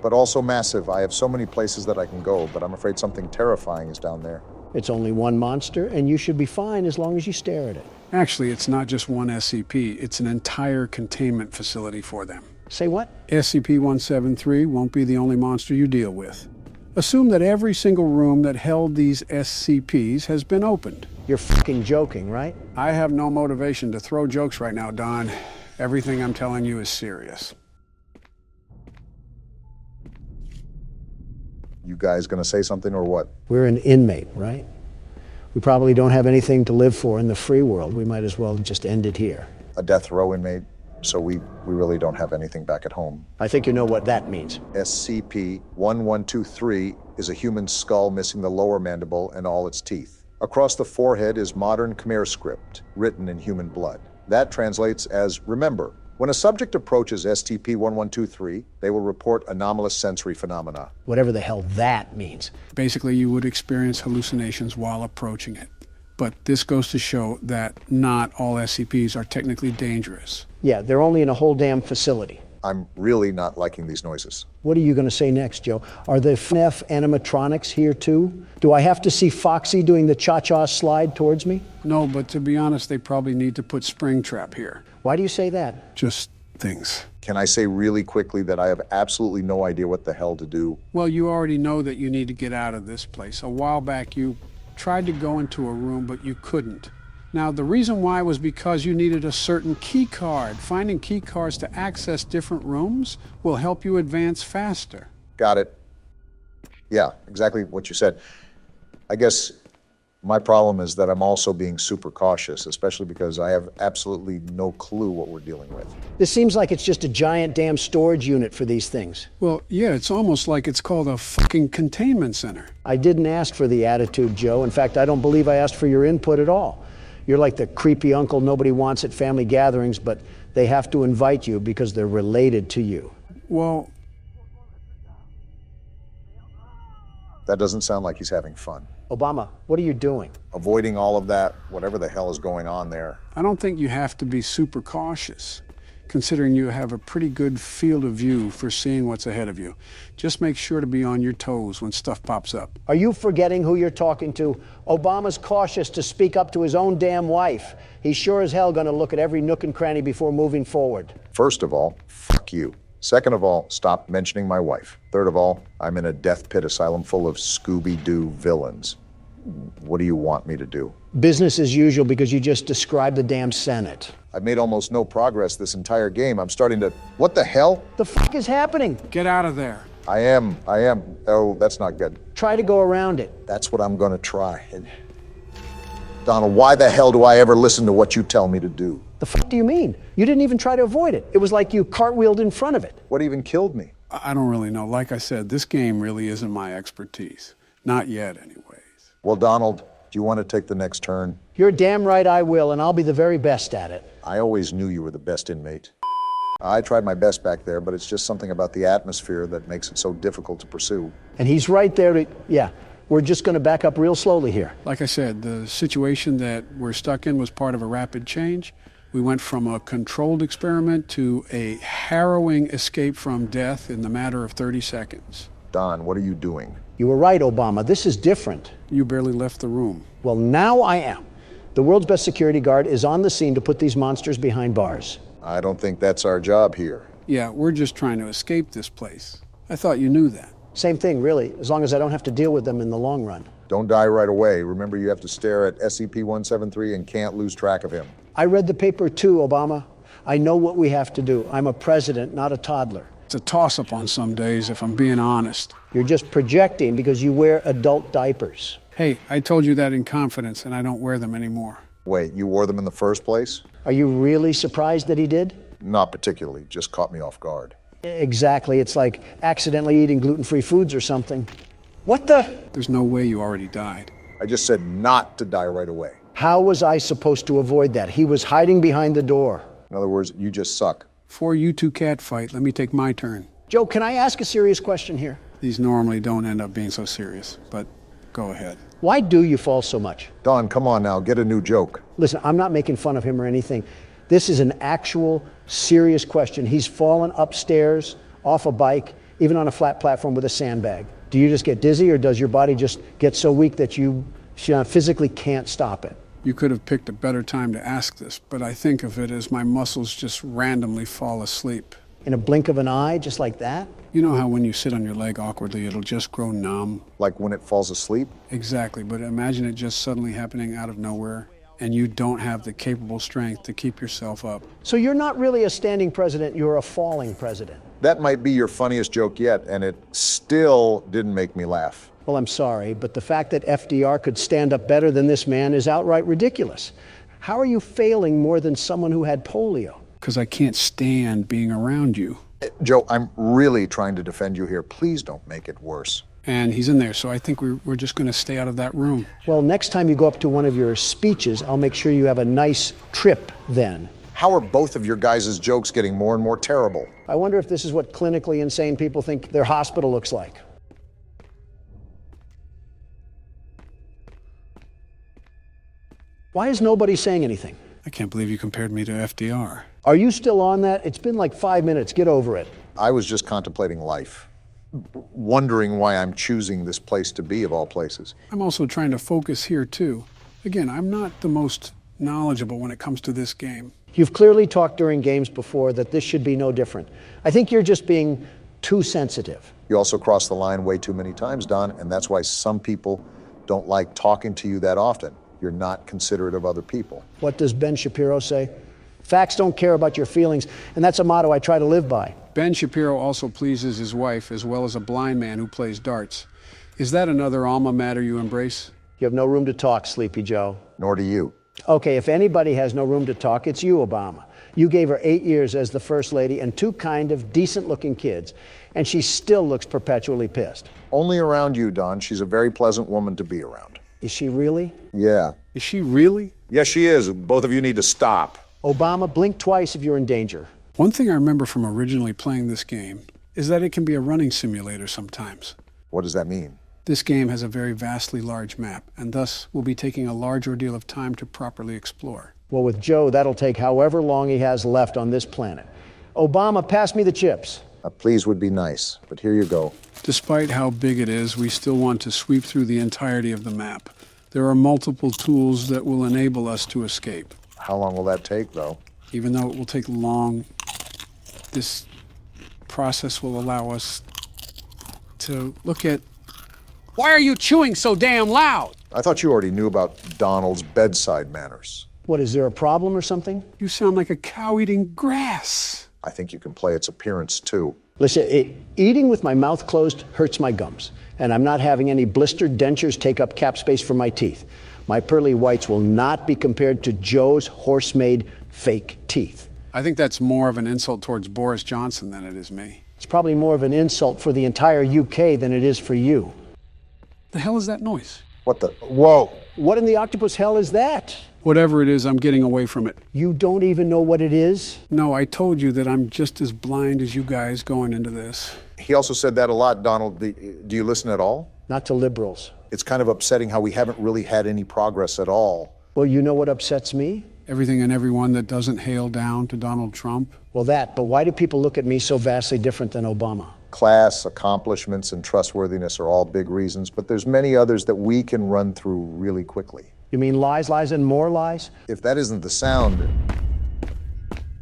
[SPEAKER 3] but also massive. I have so many places that I can go, but I'm afraid something terrifying is down there.
[SPEAKER 1] It's only one monster, and you should be fine as long as you stare at it.
[SPEAKER 2] Actually, it's not just one SCP. It's an entire containment facility for them.
[SPEAKER 1] Say what?
[SPEAKER 2] SCP-173 won't be the only monster you deal with. Assume that every single room that held these SCPs has been opened.
[SPEAKER 1] You're fucking joking, right?
[SPEAKER 2] I have no motivation to throw jokes right now, Don. Everything I'm telling you is serious.
[SPEAKER 3] You guys gonna say something or what?
[SPEAKER 1] We're an inmate, right? We probably don't have anything to live for in the free world. We might as well just end it here.
[SPEAKER 3] A death row inmate, so we really don't have anything back at home.
[SPEAKER 1] I think you know what that means.
[SPEAKER 3] SCP-1123 is a human skull missing the lower mandible and all its teeth. Across the forehead is modern Khmer script, written in human blood. That translates as remember. When a subject approaches SCP-1123, they will report anomalous sensory phenomena.
[SPEAKER 1] Whatever the hell that means.
[SPEAKER 2] Basically, you would experience hallucinations while approaching it. But this goes to show that not all SCPs are technically dangerous.
[SPEAKER 1] Yeah, they're only in a whole damn facility.
[SPEAKER 3] I'm really not liking these noises.
[SPEAKER 1] What are you going to say next, Joe? Are the FNF animatronics here too? Do I have to see Foxy doing the cha-cha slide towards me?
[SPEAKER 2] No, but to be honest, they probably need to put Springtrap here.
[SPEAKER 1] Why do you say that?
[SPEAKER 2] Just things.
[SPEAKER 3] Can I say really quickly that I have absolutely no idea what the hell to do?
[SPEAKER 2] Well, you already know that you need to get out of this place. A while back, you tried to go into a room, but you couldn't. Now, the reason why was because you needed a certain key card. Finding key cards to access different rooms will help you advance faster.
[SPEAKER 3] Got it. Yeah, exactly what you said. I guess my problem is that I'm also being super cautious, especially because I have absolutely no clue what we're dealing with.
[SPEAKER 1] This seems like it's just a giant damn storage unit for these things.
[SPEAKER 2] Well, yeah, it's almost like it's called a fucking containment center.
[SPEAKER 1] I didn't ask for the attitude, Joe. In fact, I don't believe I asked for your input at all. You're like the creepy uncle nobody wants at family gatherings, but they have to invite you because they're related to you.
[SPEAKER 2] Well,
[SPEAKER 3] That doesn't sound like he's having fun.
[SPEAKER 1] Obama, what are you doing?
[SPEAKER 3] Avoiding all of that, whatever the hell is going on there.
[SPEAKER 2] I don't think you have to be super cautious, considering you have a pretty good field of view for seeing what's ahead of you. Just make sure to be on your toes when stuff pops up.
[SPEAKER 1] Are you forgetting who you're talking to? Obama's cautious to speak up to his own damn wife. He's sure as hell gonna look at every nook and cranny before moving forward.
[SPEAKER 3] First of all, fuck you. Second of all, stop mentioning my wife. Third of all, I'm in a death pit asylum full of Scooby-Doo villains. What do you want me to do?
[SPEAKER 1] Business as usual because you just described the damn Senate.
[SPEAKER 3] I've made almost no progress this entire game. I'm starting to... What the hell?
[SPEAKER 1] The fuck is happening?
[SPEAKER 2] Get out of there.
[SPEAKER 3] I am. Oh, that's not good.
[SPEAKER 1] Try to go around it.
[SPEAKER 3] That's what I'm gonna try. Donald, why the hell do I ever listen to what you tell me to do?
[SPEAKER 1] The fuck do you mean? You didn't even try to avoid it. It was like you cartwheeled in front of it.
[SPEAKER 3] What even killed me?
[SPEAKER 2] I don't really know. Like I said, this game really isn't my expertise. Not yet, anyways.
[SPEAKER 3] Well, Donald, do you want to take the next turn?
[SPEAKER 1] You're damn right I will, and I'll be the very best at it.
[SPEAKER 3] I always knew you were the best inmate. I tried my best back there, but it's just something about the atmosphere that makes it so difficult to pursue.
[SPEAKER 1] And he's right there to, yeah, we're just gonna back up real slowly here.
[SPEAKER 2] Like I said, the situation that we're stuck in was part of a rapid change. We went from a controlled experiment to a harrowing escape from death in the matter of 30 seconds.
[SPEAKER 3] Don, what are you doing?
[SPEAKER 1] You were right, Obama. This is different.
[SPEAKER 2] You barely left the room.
[SPEAKER 1] Well, now I am. The world's best security guard is on the scene to put these monsters behind bars.
[SPEAKER 3] I don't think that's our job here.
[SPEAKER 2] Yeah, we're just trying to escape this place. I thought you knew that.
[SPEAKER 1] Same thing, really, as long as I don't have to deal with them in the long run.
[SPEAKER 3] Don't die right away. Remember, you have to stare at SCP-173 and can't lose track of him.
[SPEAKER 1] I read the paper too, Obama. I know what we have to do. I'm a president, not a toddler.
[SPEAKER 2] It's a toss-up on some days, if I'm being honest.
[SPEAKER 1] You're just projecting because you wear adult diapers.
[SPEAKER 2] Hey, I told you that in confidence, and I don't wear them anymore.
[SPEAKER 3] Wait, you wore them in the first place?
[SPEAKER 1] Are you really surprised that he did?
[SPEAKER 3] Not particularly, just caught me off guard.
[SPEAKER 1] Exactly. It's like accidentally eating gluten-free foods or something. What the?
[SPEAKER 2] There's no way you already died.
[SPEAKER 3] I just said not to die right away.
[SPEAKER 1] How was I supposed to avoid that? He was hiding behind the door.
[SPEAKER 3] In other words, you just suck.
[SPEAKER 2] Before you two catfight, let me take my turn.
[SPEAKER 1] Joe, can I ask a serious question here?
[SPEAKER 2] These normally don't end up being so serious, but go ahead.
[SPEAKER 1] Why do you fall so much?
[SPEAKER 3] Don, come on now, get a new joke.
[SPEAKER 1] Listen, I'm not making fun of him or anything. This is an actual serious question. He's fallen upstairs, off a bike, even on a flat platform with a sandbag. Do you just get dizzy, or does your body just get so weak that you physically can't stop it?
[SPEAKER 2] You could have picked a better time to ask this, but I think of it as my muscles just randomly fall asleep.
[SPEAKER 1] In a blink of an eye, just like that?
[SPEAKER 2] You know how when you sit on your leg awkwardly, it'll just grow numb?
[SPEAKER 3] Like when it falls asleep?
[SPEAKER 2] Exactly, but imagine it just suddenly happening out of nowhere, and you don't have the capable strength to keep yourself up.
[SPEAKER 1] So you're not really a standing president, you're a falling president.
[SPEAKER 3] That might be your funniest joke yet, and it still didn't make me laugh.
[SPEAKER 1] Well, I'm sorry, but the fact that FDR could stand up better than this man is outright ridiculous. How are you failing more than someone who had polio?
[SPEAKER 2] Because I can't stand being around you.
[SPEAKER 3] Joe, I'm really trying to defend you here. Please don't make it worse.
[SPEAKER 2] And he's in there, so I think we're just going to stay out of that room.
[SPEAKER 1] Well, next time you go up to one of your speeches, I'll make sure you have a nice trip then.
[SPEAKER 3] How are both of your guys' jokes getting more and more terrible?
[SPEAKER 1] I wonder if this is what clinically insane people think their hospital looks like. Why is nobody saying anything?
[SPEAKER 2] I can't believe you compared me to FDR.
[SPEAKER 1] Are you still on that? It's been like 5 minutes. Get over it.
[SPEAKER 3] I was just contemplating life, wondering why I'm choosing this place to be of all places.
[SPEAKER 2] I'm also trying to focus here, too. Again, I'm not the most knowledgeable when it comes to this game.
[SPEAKER 1] You've clearly talked during games before that this should be no different. I think you're just being too sensitive.
[SPEAKER 3] You also cross the line way too many times, Don, and that's why some people don't like talking to you that often. You're not considerate of other people.
[SPEAKER 1] What does Ben Shapiro say? Facts don't care about your feelings, and that's a motto I try to live by.
[SPEAKER 2] Ben Shapiro also pleases his wife, as well as a blind man who plays darts. Is that another alma mater you embrace?
[SPEAKER 1] You have no room to talk, Sleepy Joe.
[SPEAKER 3] Nor do you.
[SPEAKER 1] Okay, if anybody has no room to talk, it's you, Obama. You gave her 8 years as the First Lady and 2 kind of decent-looking kids, and she still looks perpetually pissed.
[SPEAKER 3] Only around you, Don. She's a very pleasant woman to be around.
[SPEAKER 1] Is she really?
[SPEAKER 3] Yeah.
[SPEAKER 2] Is she really?
[SPEAKER 3] Yes, she is. Both of you need to stop.
[SPEAKER 1] Obama, blink twice if you're in danger.
[SPEAKER 2] One thing I remember from originally playing this game is that it can be a running simulator sometimes.
[SPEAKER 3] What does that mean?
[SPEAKER 2] This game has a very vastly large map, and thus will be taking a large ordeal of time to properly explore.
[SPEAKER 1] Well, with Joe, that'll take however long he has left on this planet. Obama, pass me the chips.
[SPEAKER 3] A please would be nice, but here you go.
[SPEAKER 2] Despite how big it is, we still want to sweep through the entirety of the map. There are multiple tools that will enable us to escape.
[SPEAKER 3] How long will that take, though?
[SPEAKER 2] Even though it will take long, this process will allow us to look at... Why are you chewing so damn loud?
[SPEAKER 3] I thought you already knew about Donald's bedside manners.
[SPEAKER 1] What, is there a problem or something?
[SPEAKER 2] You sound like a cow eating grass.
[SPEAKER 3] I think you can play its appearance, too.
[SPEAKER 1] Listen, eating with my mouth closed hurts my gums, and I'm not having any blistered dentures take up cap space for my teeth. My pearly whites will not be compared to Joe's horse-made fake teeth.
[SPEAKER 2] I think that's more of an insult towards Boris Johnson than it is me.
[SPEAKER 1] It's probably more of an insult for the entire UK than it is for you.
[SPEAKER 2] The hell is that noise?
[SPEAKER 3] What the? Whoa!
[SPEAKER 1] What in the octopus hell is that?
[SPEAKER 2] Whatever it is, I'm getting away from it.
[SPEAKER 1] You don't even know what it is?
[SPEAKER 2] No, I told you that I'm just as blind as you guys going into this.
[SPEAKER 3] He also said that a lot, Donald. Do you listen at all?
[SPEAKER 1] Not to liberals.
[SPEAKER 3] It's kind of upsetting how we haven't really had any progress at all.
[SPEAKER 1] Well, you know what upsets me?
[SPEAKER 2] Everything and everyone that doesn't hail down to Donald Trump.
[SPEAKER 1] Well, but why do people look at me so vastly different than Obama?
[SPEAKER 3] Class, accomplishments, and trustworthiness are all big reasons, but there's many others that we can run through really quickly.
[SPEAKER 1] You mean lies, lies, and more lies?
[SPEAKER 3] If that isn't the sound,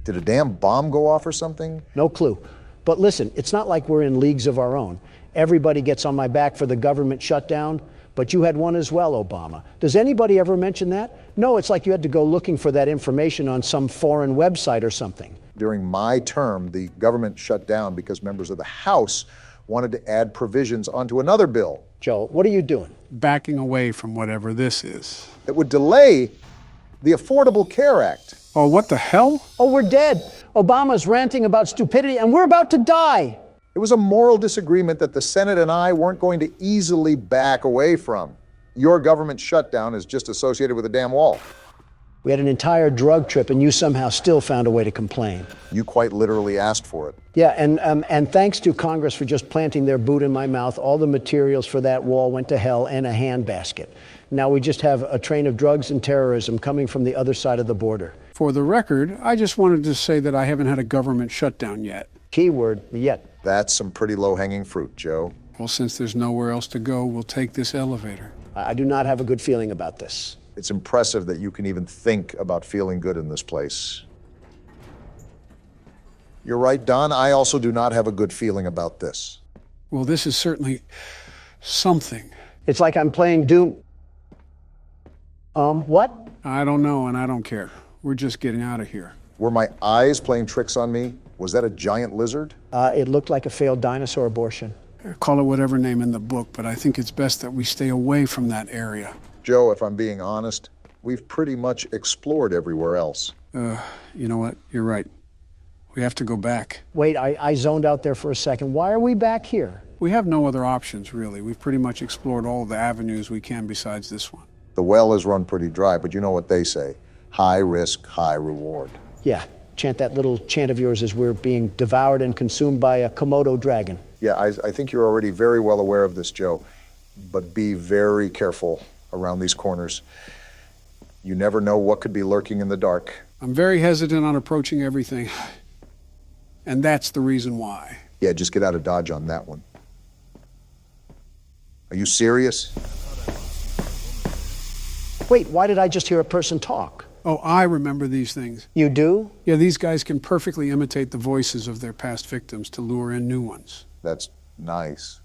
[SPEAKER 3] did a damn bomb go off or something?
[SPEAKER 1] No clue. But listen, it's not like we're in leagues of our own. Everybody gets on my back for the government shutdown, but you had one as well, Obama. Does anybody ever mention that? No, it's like you had to go looking for that information on some foreign website or something.
[SPEAKER 3] During my term, the government shut down because members of the House wanted to add provisions onto another bill.
[SPEAKER 1] Joe, what are you doing?
[SPEAKER 2] Backing away from whatever this is.
[SPEAKER 3] It would delay the Affordable Care Act.
[SPEAKER 2] Oh, what the hell?
[SPEAKER 1] Oh, we're dead. Obama's ranting about stupidity, and we're about to die.
[SPEAKER 3] It was a moral disagreement that the Senate and I weren't going to easily back away from. Your government shutdown is just associated with a damn wall.
[SPEAKER 1] We had an entire drug trip, and you somehow still found a way to complain.
[SPEAKER 3] You quite literally asked for it.
[SPEAKER 1] Yeah, and thanks to Congress for just planting their boot in my mouth, all the materials for that wall went to hell in a handbasket. Now we just have a train of drugs and terrorism coming from the other side of the border.
[SPEAKER 2] For the record, I just wanted to say that I haven't had a government shutdown yet.
[SPEAKER 1] Keyword, yet.
[SPEAKER 3] That's some pretty low-hanging fruit, Joe.
[SPEAKER 2] Well, since there's nowhere else to go, we'll take this elevator.
[SPEAKER 1] I do not have a good feeling about this.
[SPEAKER 3] It's impressive that you can even think about feeling good in this place. You're right, Don. I also do not have a good feeling about this.
[SPEAKER 2] Well, this is certainly something.
[SPEAKER 1] It's like I'm playing Doom. What?
[SPEAKER 2] I don't know, and I don't care. We're just getting out of here.
[SPEAKER 3] Were my eyes playing tricks on me? Was that a giant lizard?
[SPEAKER 1] It looked like a failed dinosaur abortion.
[SPEAKER 2] Call it whatever name in the book, but I think it's best that we stay away from that area.
[SPEAKER 3] Joe, if I'm being honest, we've pretty much explored everywhere else.
[SPEAKER 2] You know what? You're right. We have to go back.
[SPEAKER 1] Wait, I zoned out there for a second. Why are we back here?
[SPEAKER 2] We have no other options, really. We've pretty much explored all the avenues we can besides this one.
[SPEAKER 3] The well is run pretty dry, but you know what they say. High risk, high reward.
[SPEAKER 1] Yeah, chant that little chant of yours as we're being devoured and consumed by a Komodo dragon.
[SPEAKER 3] Yeah, I think you're already very well aware of this, Joe. But be very careful around these corners. You never know what could be lurking in the dark.
[SPEAKER 2] I'm very hesitant on approaching everything. And that's the reason why.
[SPEAKER 3] Yeah, just get out of Dodge on that one. Are you serious?
[SPEAKER 1] Wait, why did I just hear a person talk?
[SPEAKER 2] Oh, I remember these things.
[SPEAKER 1] You do?
[SPEAKER 2] Yeah, these guys can perfectly imitate the voices of their past victims to lure in new ones.
[SPEAKER 3] That's nice.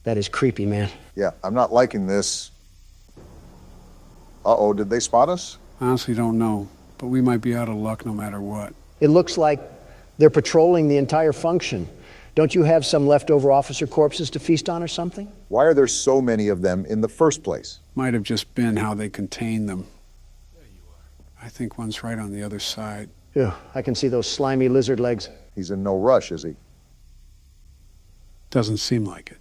[SPEAKER 1] That is creepy, man.
[SPEAKER 3] Yeah, I'm not liking this. Uh-oh, did they spot us?
[SPEAKER 2] Honestly, don't know, but we might be out of luck no matter what.
[SPEAKER 1] It looks like they're patrolling the entire function. Don't you have some leftover officer corpses to feast on or something?
[SPEAKER 3] Why are there so many of them in the first place?
[SPEAKER 2] Might have just been how they contain them. I think one's right on the other side.
[SPEAKER 1] Yeah, I can see those slimy lizard legs.
[SPEAKER 3] He's in no rush, is he?
[SPEAKER 2] Doesn't seem like it.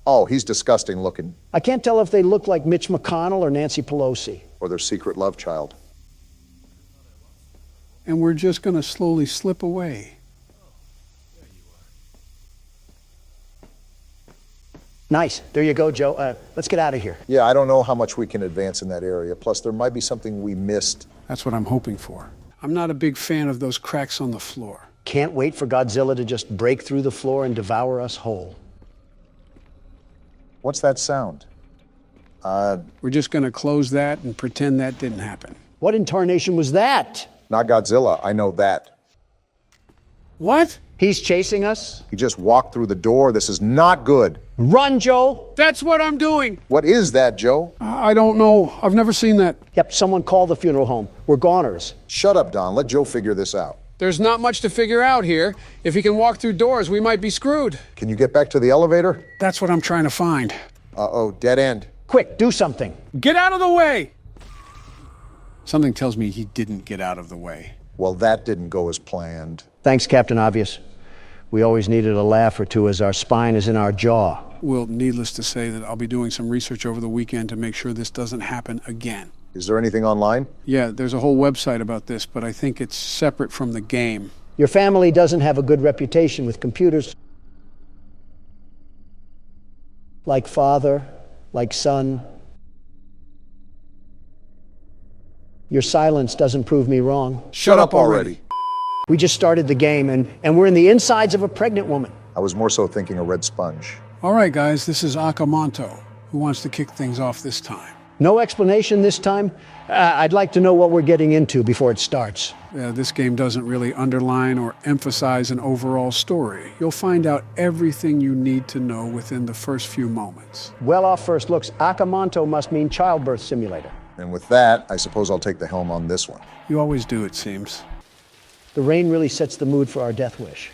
[SPEAKER 3] Oh, he's disgusting looking.
[SPEAKER 1] I can't tell if they look like Mitch McConnell or Nancy Pelosi.
[SPEAKER 3] Or their secret love child.
[SPEAKER 2] and we're just going to slowly slip away.
[SPEAKER 1] Nice. There you go, Joe. Let's get out of here.
[SPEAKER 3] Yeah, I don't know how much we can advance in that area. Plus, there might be something we missed.
[SPEAKER 2] That's what I'm hoping for. I'm not a big fan of those cracks on the floor.
[SPEAKER 1] Can't wait for Godzilla to just break through the floor and devour us whole.
[SPEAKER 3] What's that sound?
[SPEAKER 2] We're just going to close that and pretend that didn't happen.
[SPEAKER 1] What in tarnation was that?
[SPEAKER 3] Not Godzilla, I know that.
[SPEAKER 2] What?
[SPEAKER 1] He's chasing us?
[SPEAKER 3] He just walked through the door. This is not good.
[SPEAKER 1] Run, Joe!
[SPEAKER 2] That's what I'm doing.
[SPEAKER 3] What is that, Joe?
[SPEAKER 2] I don't know. I've never seen that.
[SPEAKER 1] Yep, someone call the funeral home. We're goners.
[SPEAKER 3] Shut up, Don. Let Joe figure this out.
[SPEAKER 2] There's not much to figure out here. If he can walk through doors, we might be screwed.
[SPEAKER 3] Can you get back to the elevator?
[SPEAKER 2] That's what I'm trying to find.
[SPEAKER 3] Uh-oh, dead end.
[SPEAKER 1] Quick, do something.
[SPEAKER 2] Get out of the way! Something tells me he didn't get out of the way.
[SPEAKER 3] Well, that didn't go as planned.
[SPEAKER 1] Thanks, Captain Obvious. We always needed a laugh or two as our spine is in our jaw.
[SPEAKER 2] Well, needless to say that I'll be doing some research over the weekend to make sure this doesn't happen again.
[SPEAKER 3] Is there anything online?
[SPEAKER 2] Yeah, there's a whole website about this, but I think it's separate from the game.
[SPEAKER 1] Your family doesn't have a good reputation with computers. Like father, like son. Your silence doesn't prove me wrong.
[SPEAKER 3] Shut up already.
[SPEAKER 1] We just started the game, and we're in the insides of a pregnant woman.
[SPEAKER 3] I was more so thinking a red sponge.
[SPEAKER 2] All right, guys, this is Amamanto. Who wants to kick things off this time?
[SPEAKER 1] No explanation this time? I'd like to know what we're getting into before it starts.
[SPEAKER 2] This game doesn't really underline or emphasize an overall story. You'll find out everything you need to know within the first few moments.
[SPEAKER 1] Well, off first looks, Akamanto must mean childbirth simulator.
[SPEAKER 3] And with that, I suppose I'll take the helm on this one.
[SPEAKER 2] You always do, it seems.
[SPEAKER 1] The rain really sets the mood for our death wish.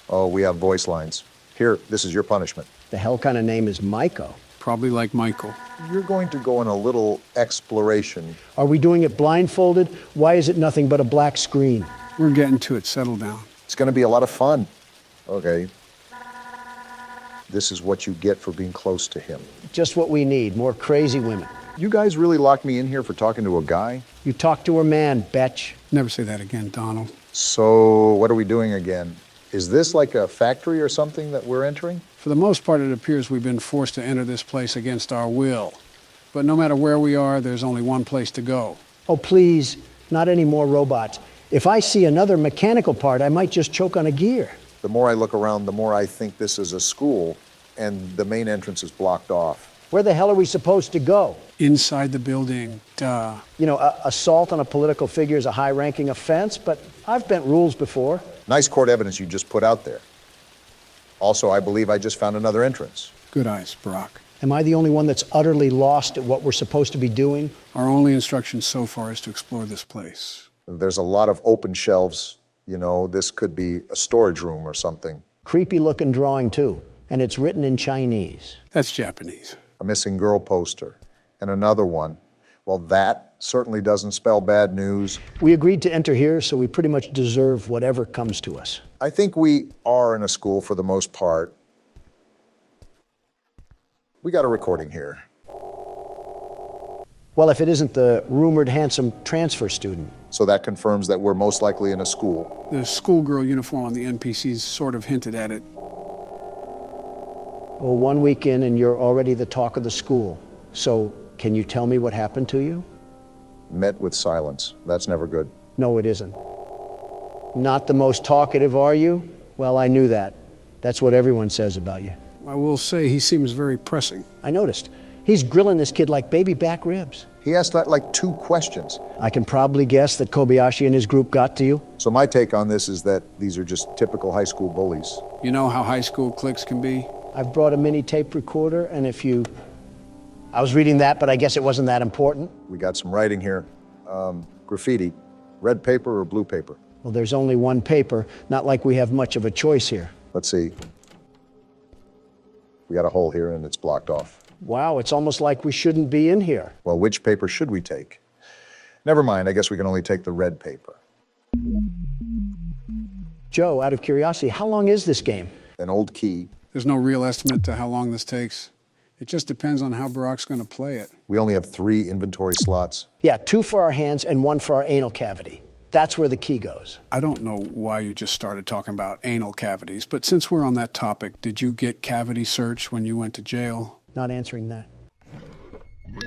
[SPEAKER 3] Oh, we have voice lines. Here, this is your punishment.
[SPEAKER 1] The hell kind of name is Maiko?
[SPEAKER 2] Probably like Michael.
[SPEAKER 3] You're going to go on a little exploration.
[SPEAKER 1] Are we doing it blindfolded? Why is it nothing but a black screen?
[SPEAKER 2] We're getting to it. Settle down.
[SPEAKER 3] It's going to be a lot of fun. Okay. This is what you get for being close to him.
[SPEAKER 1] Just what we need, more crazy women.
[SPEAKER 3] You guys really locked me in here for talking to a guy?
[SPEAKER 1] You talk to her man, betch.
[SPEAKER 2] Never say that again, Donald.
[SPEAKER 3] So, what are we doing again? Is this like a factory or something that we're entering?
[SPEAKER 2] For the most part, it appears we've been forced to enter this place against our will. But no matter where we are, there's only one place to go.
[SPEAKER 1] Oh, please, not any more robots. If I see another mechanical part, I might just choke on a gear.
[SPEAKER 3] The more I look around, the more I think this is a school, and the main entrance is blocked off.
[SPEAKER 1] Where the hell are we supposed to go?
[SPEAKER 2] Inside the building, duh.
[SPEAKER 1] You know, assault on a political figure is a high-ranking offense, but I've bent rules before.
[SPEAKER 3] Nice court evidence you just put out there. Also, I believe I just found another entrance.
[SPEAKER 2] Good eyes, Brock.
[SPEAKER 1] Am I the only one that's utterly lost at what we're supposed to be doing?
[SPEAKER 2] Our only instruction so far is to explore this place.
[SPEAKER 3] There's a lot of open shelves. You know, this could be a storage room or something.
[SPEAKER 1] Creepy-looking drawing, too, and it's written in Chinese.
[SPEAKER 2] That's Japanese.
[SPEAKER 3] A missing girl poster, and another one. Well, that certainly doesn't spell bad news.
[SPEAKER 1] We agreed to enter here, so we pretty much deserve whatever comes to us.
[SPEAKER 3] I think we are in a school for the most part. We got a recording here.
[SPEAKER 1] Well, if it isn't the rumored handsome transfer student.
[SPEAKER 3] So that confirms that we're most likely in a school.
[SPEAKER 2] The schoolgirl uniform on the NPCs sort of hinted at it.
[SPEAKER 1] Well, 1 week in and you're already the talk of the school. So, can you tell me what happened to you?
[SPEAKER 3] Met with silence. That's never good.
[SPEAKER 1] No, it isn't. Not the most talkative, are you? Well, I knew that. That's what everyone says about you.
[SPEAKER 2] I will say he seems very pressing.
[SPEAKER 1] I noticed. He's grilling this kid like baby back ribs.
[SPEAKER 3] He asked that like 2 questions.
[SPEAKER 1] I can probably guess that Kobayashi and his group got to you.
[SPEAKER 3] So my take on this is that these are just typical high school bullies.
[SPEAKER 2] You know how high school cliques can be?
[SPEAKER 1] I've brought a mini tape recorder, and if you... I was reading that, but I guess it wasn't that important.
[SPEAKER 3] We got some writing here. Graffiti. Red paper or blue paper?
[SPEAKER 1] Well, there's only one paper. Not like we have much of a choice here.
[SPEAKER 3] Let's see. We got a hole here and it's blocked off.
[SPEAKER 1] Wow, it's almost like we shouldn't be in here.
[SPEAKER 3] Well, which paper should we take? Never mind, I guess we can only take the red paper.
[SPEAKER 1] Joe, out of curiosity, how long is this game?
[SPEAKER 3] An old key.
[SPEAKER 2] There's no real estimate to how long this takes. It just depends on how Barack's going to play it.
[SPEAKER 3] We only have 3 inventory slots.
[SPEAKER 1] Yeah, 2 for our hands and 1 for our anal cavity. That's where the key goes.
[SPEAKER 2] I don't know why you just started talking about anal cavities, but since we're on that topic, did you get cavity search when you went to jail?
[SPEAKER 1] Not answering that.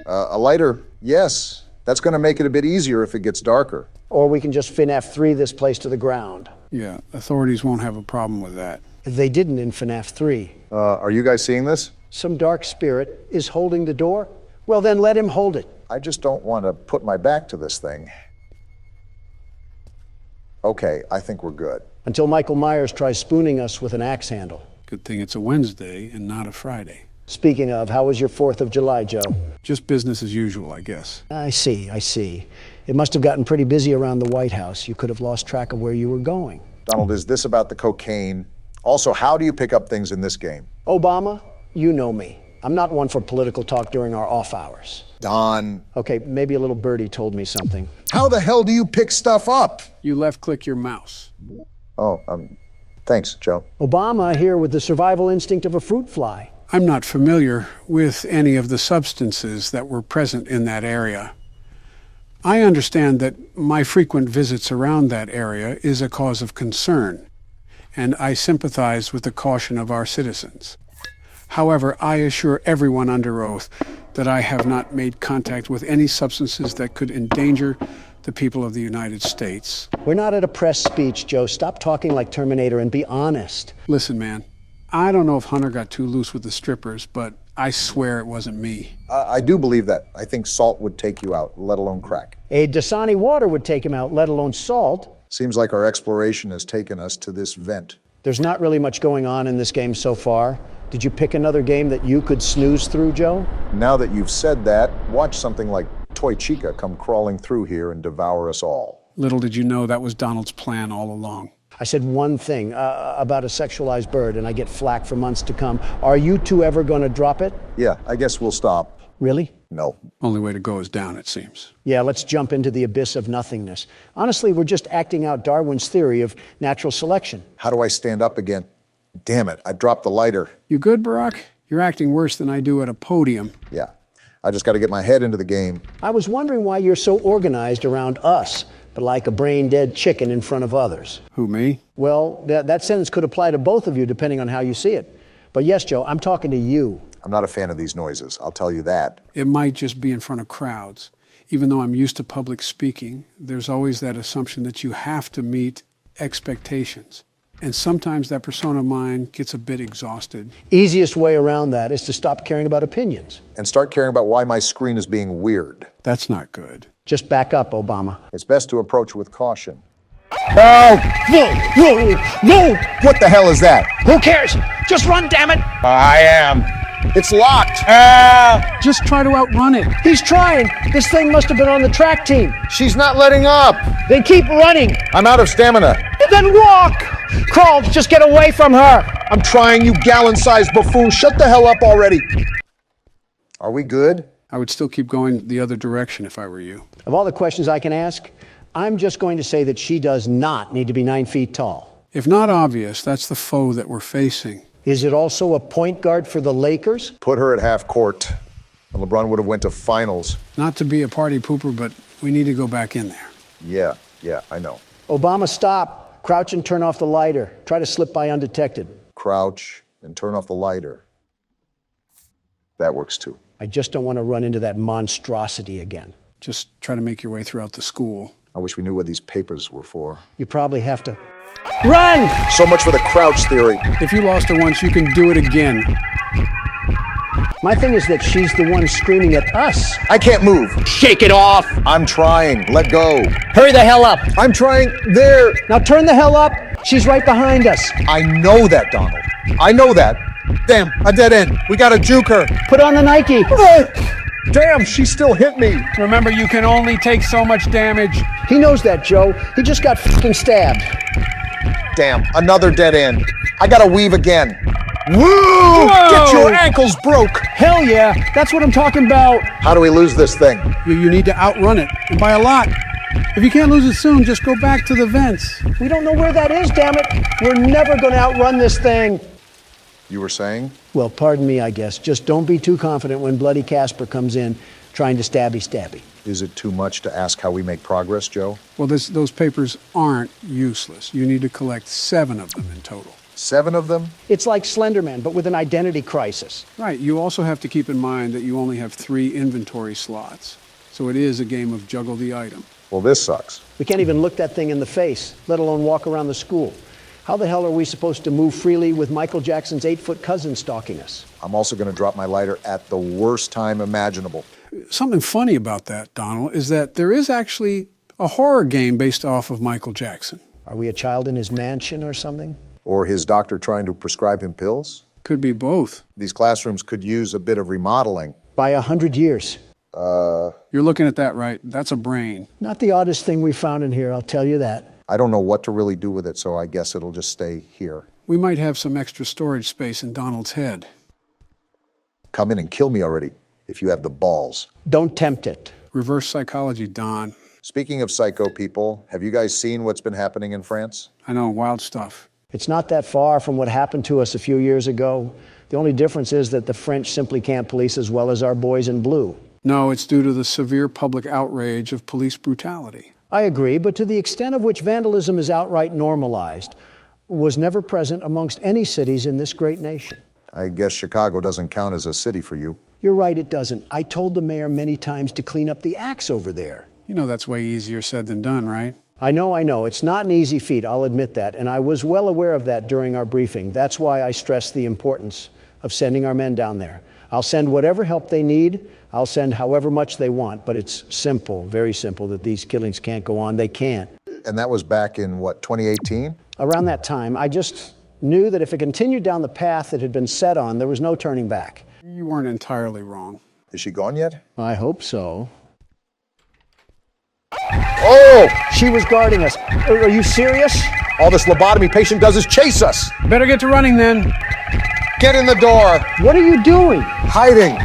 [SPEAKER 3] A lighter, yes. That's going to make it a bit easier if it gets darker.
[SPEAKER 1] Or we can just FNAF 3 this place to the ground.
[SPEAKER 2] Yeah, authorities won't have a problem with that.
[SPEAKER 1] They didn't in FNAF 3.
[SPEAKER 3] Are you guys seeing this?
[SPEAKER 1] Some dark spirit is holding the door? Well, then let him hold it.
[SPEAKER 3] I just don't want to put my back to this thing. Okay, I think we're good.
[SPEAKER 1] Until Michael Myers tries spooning us with an axe handle.
[SPEAKER 2] Good thing it's a Wednesday and not a Friday.
[SPEAKER 1] Speaking of, how was your 4th of July, Joe?
[SPEAKER 2] Just business as usual, I guess.
[SPEAKER 1] I see. It must have gotten pretty busy around the White House. You could have lost track of where you were going.
[SPEAKER 3] Donald, is this about the cocaine? Also, how do you pick up things in this game?
[SPEAKER 1] Obama, you know me. I'm not one for political talk during our off hours.
[SPEAKER 3] Don.
[SPEAKER 1] Okay, maybe a little birdie told me something.
[SPEAKER 3] How the hell do you pick stuff up?
[SPEAKER 2] You left-click your mouse.
[SPEAKER 3] Oh, thanks, Joe.
[SPEAKER 1] Obama here with the survival instinct of a fruit fly.
[SPEAKER 2] I'm not familiar with any of the substances that were present in that area. I understand that my frequent visits around that area is a cause of concern, and I sympathize with the caution of our citizens. However, I assure everyone under oath that I have not made contact with any substances that could endanger the people of the United States.
[SPEAKER 1] We're not at a press speech, Joe. Stop talking like Terminator and be honest.
[SPEAKER 2] Listen, man, I don't know if Hunter got too loose with the strippers, but I swear it wasn't me.
[SPEAKER 3] I do believe that. I think salt would take you out, let alone crack.
[SPEAKER 1] A Dasani water would take him out, let alone salt.
[SPEAKER 3] Seems like our exploration has taken us to this vent.
[SPEAKER 1] There's not really much going on in this game so far. Did you pick another game that you could snooze through, Joe?
[SPEAKER 3] Now that you've said that, watch something like Toy Chica come crawling through here and devour us all.
[SPEAKER 2] Little did you know that was Donald's plan all along.
[SPEAKER 1] I said one thing about a sexualized bird, and I get flack for months to come. Are you two ever going to drop it?
[SPEAKER 3] Yeah, I guess we'll stop.
[SPEAKER 1] Really?
[SPEAKER 3] No.
[SPEAKER 2] Only way to go is down, it seems.
[SPEAKER 1] Yeah, let's jump into the abyss of nothingness. Honestly, we're just acting out Darwin's theory of natural selection.
[SPEAKER 3] How do I stand up again? Damn it, I dropped the lighter.
[SPEAKER 2] You good, Barack? You're acting worse than I do at a podium.
[SPEAKER 3] Yeah, I just got to get my head into the game.
[SPEAKER 1] I was wondering why you're so organized around us, but like a brain-dead chicken in front of others.
[SPEAKER 2] Who, me?
[SPEAKER 1] Well, that sentence could apply to both of you depending on how you see it. But yes, Joe, I'm talking to you.
[SPEAKER 3] I'm not a fan of these noises, I'll tell you that.
[SPEAKER 2] It might just be in front of crowds. Even though I'm used to public speaking, there's always that assumption that you have to meet expectations. And sometimes that persona of mine gets a bit exhausted.
[SPEAKER 1] Easiest way around that is to stop caring about opinions.
[SPEAKER 3] And start caring about why my screen is being weird.
[SPEAKER 2] That's not good.
[SPEAKER 1] Just back up, Obama.
[SPEAKER 3] It's best to approach with caution.
[SPEAKER 1] No! No!
[SPEAKER 3] What the hell is that?
[SPEAKER 1] Who cares? Just run, damn it!
[SPEAKER 3] I am. It's locked.
[SPEAKER 2] Just try to outrun it.
[SPEAKER 1] He's trying. This thing must have been on the track team.
[SPEAKER 3] She's not letting up.
[SPEAKER 1] Then keep running.
[SPEAKER 3] I'm out of stamina.
[SPEAKER 1] Then walk. Crawl, just get away from her.
[SPEAKER 3] I'm trying, you gallon-sized buffoon. Shut the hell up already. Are we good?
[SPEAKER 2] I would still keep going the other direction if I were you.
[SPEAKER 1] Of all the questions I can ask, I'm just going to say that she does not need to be 9 feet tall.
[SPEAKER 2] If not obvious, that's the foe that we're facing.
[SPEAKER 1] Is it also a point guard for the Lakers?
[SPEAKER 3] Put her at half court. And LeBron would have went to finals.
[SPEAKER 2] Not to be a party pooper, but we need to go back in there.
[SPEAKER 3] Yeah, I know.
[SPEAKER 1] Obama, stop. Crouch and turn off the lighter. Try to slip by undetected.
[SPEAKER 3] Crouch and turn off the lighter. That works too.
[SPEAKER 1] I just don't want to run into that monstrosity again.
[SPEAKER 2] Just try to make your way throughout the school.
[SPEAKER 3] I wish we knew what these papers were for.
[SPEAKER 1] You probably have to run!
[SPEAKER 3] So much for the crouch theory.
[SPEAKER 2] If you lost her once, you can do it again.
[SPEAKER 1] My thing is that she's the one screaming at us.
[SPEAKER 3] I can't move.
[SPEAKER 1] Shake it off!
[SPEAKER 3] I'm trying. Let go.
[SPEAKER 1] Hurry the hell up!
[SPEAKER 3] I'm trying. There.
[SPEAKER 1] Now turn the hell up! She's right behind us.
[SPEAKER 3] I know that, Donald. I know that. Damn, a dead end. We gotta juke her.
[SPEAKER 1] Put on the Nike.
[SPEAKER 3] Damn, she still hit me.
[SPEAKER 2] Remember, you can only take so much damage.
[SPEAKER 1] He knows that, Joe. He just got fucking stabbed.
[SPEAKER 3] Damn, another dead end. I gotta weave again. Woo!
[SPEAKER 2] Whoa!
[SPEAKER 3] Get your ankles broke.
[SPEAKER 1] Hell yeah, that's what I'm talking about.
[SPEAKER 3] How do we lose this thing?
[SPEAKER 2] You need to outrun it, and by a lot. If you can't lose it soon, just go back to the vents.
[SPEAKER 1] We don't know where that is, damn it. We're never gonna outrun this thing.
[SPEAKER 3] You were saying?
[SPEAKER 1] Well, pardon me, I guess. Just don't be too confident when Bloody Casper comes in trying to stabby.
[SPEAKER 3] Is it too much to ask how we make progress, Joe?
[SPEAKER 2] Well, those papers aren't useless. You need to collect 7 of them in total.
[SPEAKER 3] 7 of them?
[SPEAKER 1] It's like Slenderman, but with an identity crisis.
[SPEAKER 2] Right. You also have to keep in mind that you only have 3 inventory slots. So it is a game of juggle the item.
[SPEAKER 3] Well, this sucks.
[SPEAKER 1] We can't even look that thing in the face, let alone walk around the school. How the hell are we supposed to move freely with Michael Jackson's 8-foot cousin stalking us?
[SPEAKER 3] I'm also going to drop my lighter at the worst time imaginable.
[SPEAKER 2] Something funny about that, Donald, is that there is actually a horror game based off of Michael Jackson.
[SPEAKER 1] Are we a child in his mansion or something?
[SPEAKER 3] Or his doctor trying to prescribe him pills?
[SPEAKER 2] Could be both.
[SPEAKER 3] These classrooms could use a bit of remodeling.
[SPEAKER 1] By 100 years.
[SPEAKER 2] You're looking at that right. That's a brain.
[SPEAKER 1] Not the oddest thing we found in here, I'll tell you that.
[SPEAKER 3] I don't know what to really do with it, so I guess it'll just stay here.
[SPEAKER 2] We might have some extra storage space in Donald's head.
[SPEAKER 3] Come in and kill me already, if you have the balls.
[SPEAKER 1] Don't tempt it.
[SPEAKER 2] Reverse psychology, Don.
[SPEAKER 3] Speaking of psycho people, have you guys seen what's been happening in France?
[SPEAKER 2] I know, wild stuff.
[SPEAKER 1] It's not that far from what happened to us a few years ago. The only difference is that the French simply can't police as well as our boys in blue.
[SPEAKER 2] No, it's due to the severe public outrage of police brutality.
[SPEAKER 1] I agree, but to the extent of which vandalism is outright normalized, was never present amongst any cities in this great nation.
[SPEAKER 3] I guess Chicago doesn't count as a city for you.
[SPEAKER 1] You're right, it doesn't. I told the mayor many times to clean up the acts over there.
[SPEAKER 2] You know that's way easier said than done, right?
[SPEAKER 1] I know. It's not an easy feat, I'll admit that, and I was well aware of that during our briefing. That's why I stressed the importance of sending our men down there. I'll send whatever help they need. I'll send however much they want, but it's simple, very simple, that these killings can't go on. They can't.
[SPEAKER 3] And that was back in, what, 2018?
[SPEAKER 1] Around that time, I just knew that if it continued down the path it had been set on, there was no turning back.
[SPEAKER 2] You weren't entirely wrong.
[SPEAKER 3] Is she gone yet?
[SPEAKER 1] I hope so.
[SPEAKER 3] Oh!
[SPEAKER 1] She was guarding us. Are you serious?
[SPEAKER 3] All this lobotomy patient does is chase us!
[SPEAKER 2] Better get to running then.
[SPEAKER 3] Get in the door!
[SPEAKER 1] What are you doing?
[SPEAKER 3] Hiding!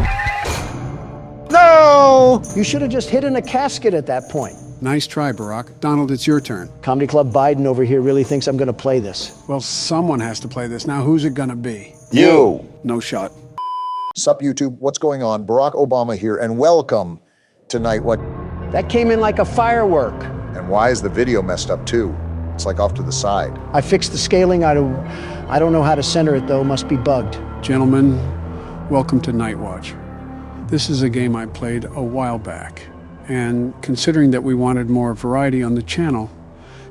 [SPEAKER 3] No!
[SPEAKER 1] You should have just hidden a casket at that point.
[SPEAKER 2] Nice try, Barack. Donald, it's your turn.
[SPEAKER 1] Comedy Club Biden over here really thinks I'm going to play this.
[SPEAKER 2] Well, someone has to play this. Now, who's it gonna be?
[SPEAKER 3] You!
[SPEAKER 2] No shot.
[SPEAKER 3] Sup, YouTube? What's going on? Barack Obama here, and welcome to Night What?
[SPEAKER 1] That came in like a firework.
[SPEAKER 3] And why is the video messed up, too? It's like off to the side.
[SPEAKER 1] I fixed the scaling. I don't know how to center it, though. Must be bugged.
[SPEAKER 2] Gentlemen, welcome to Night Watch. This is a game I played a while back, and considering that we wanted more variety on the channel,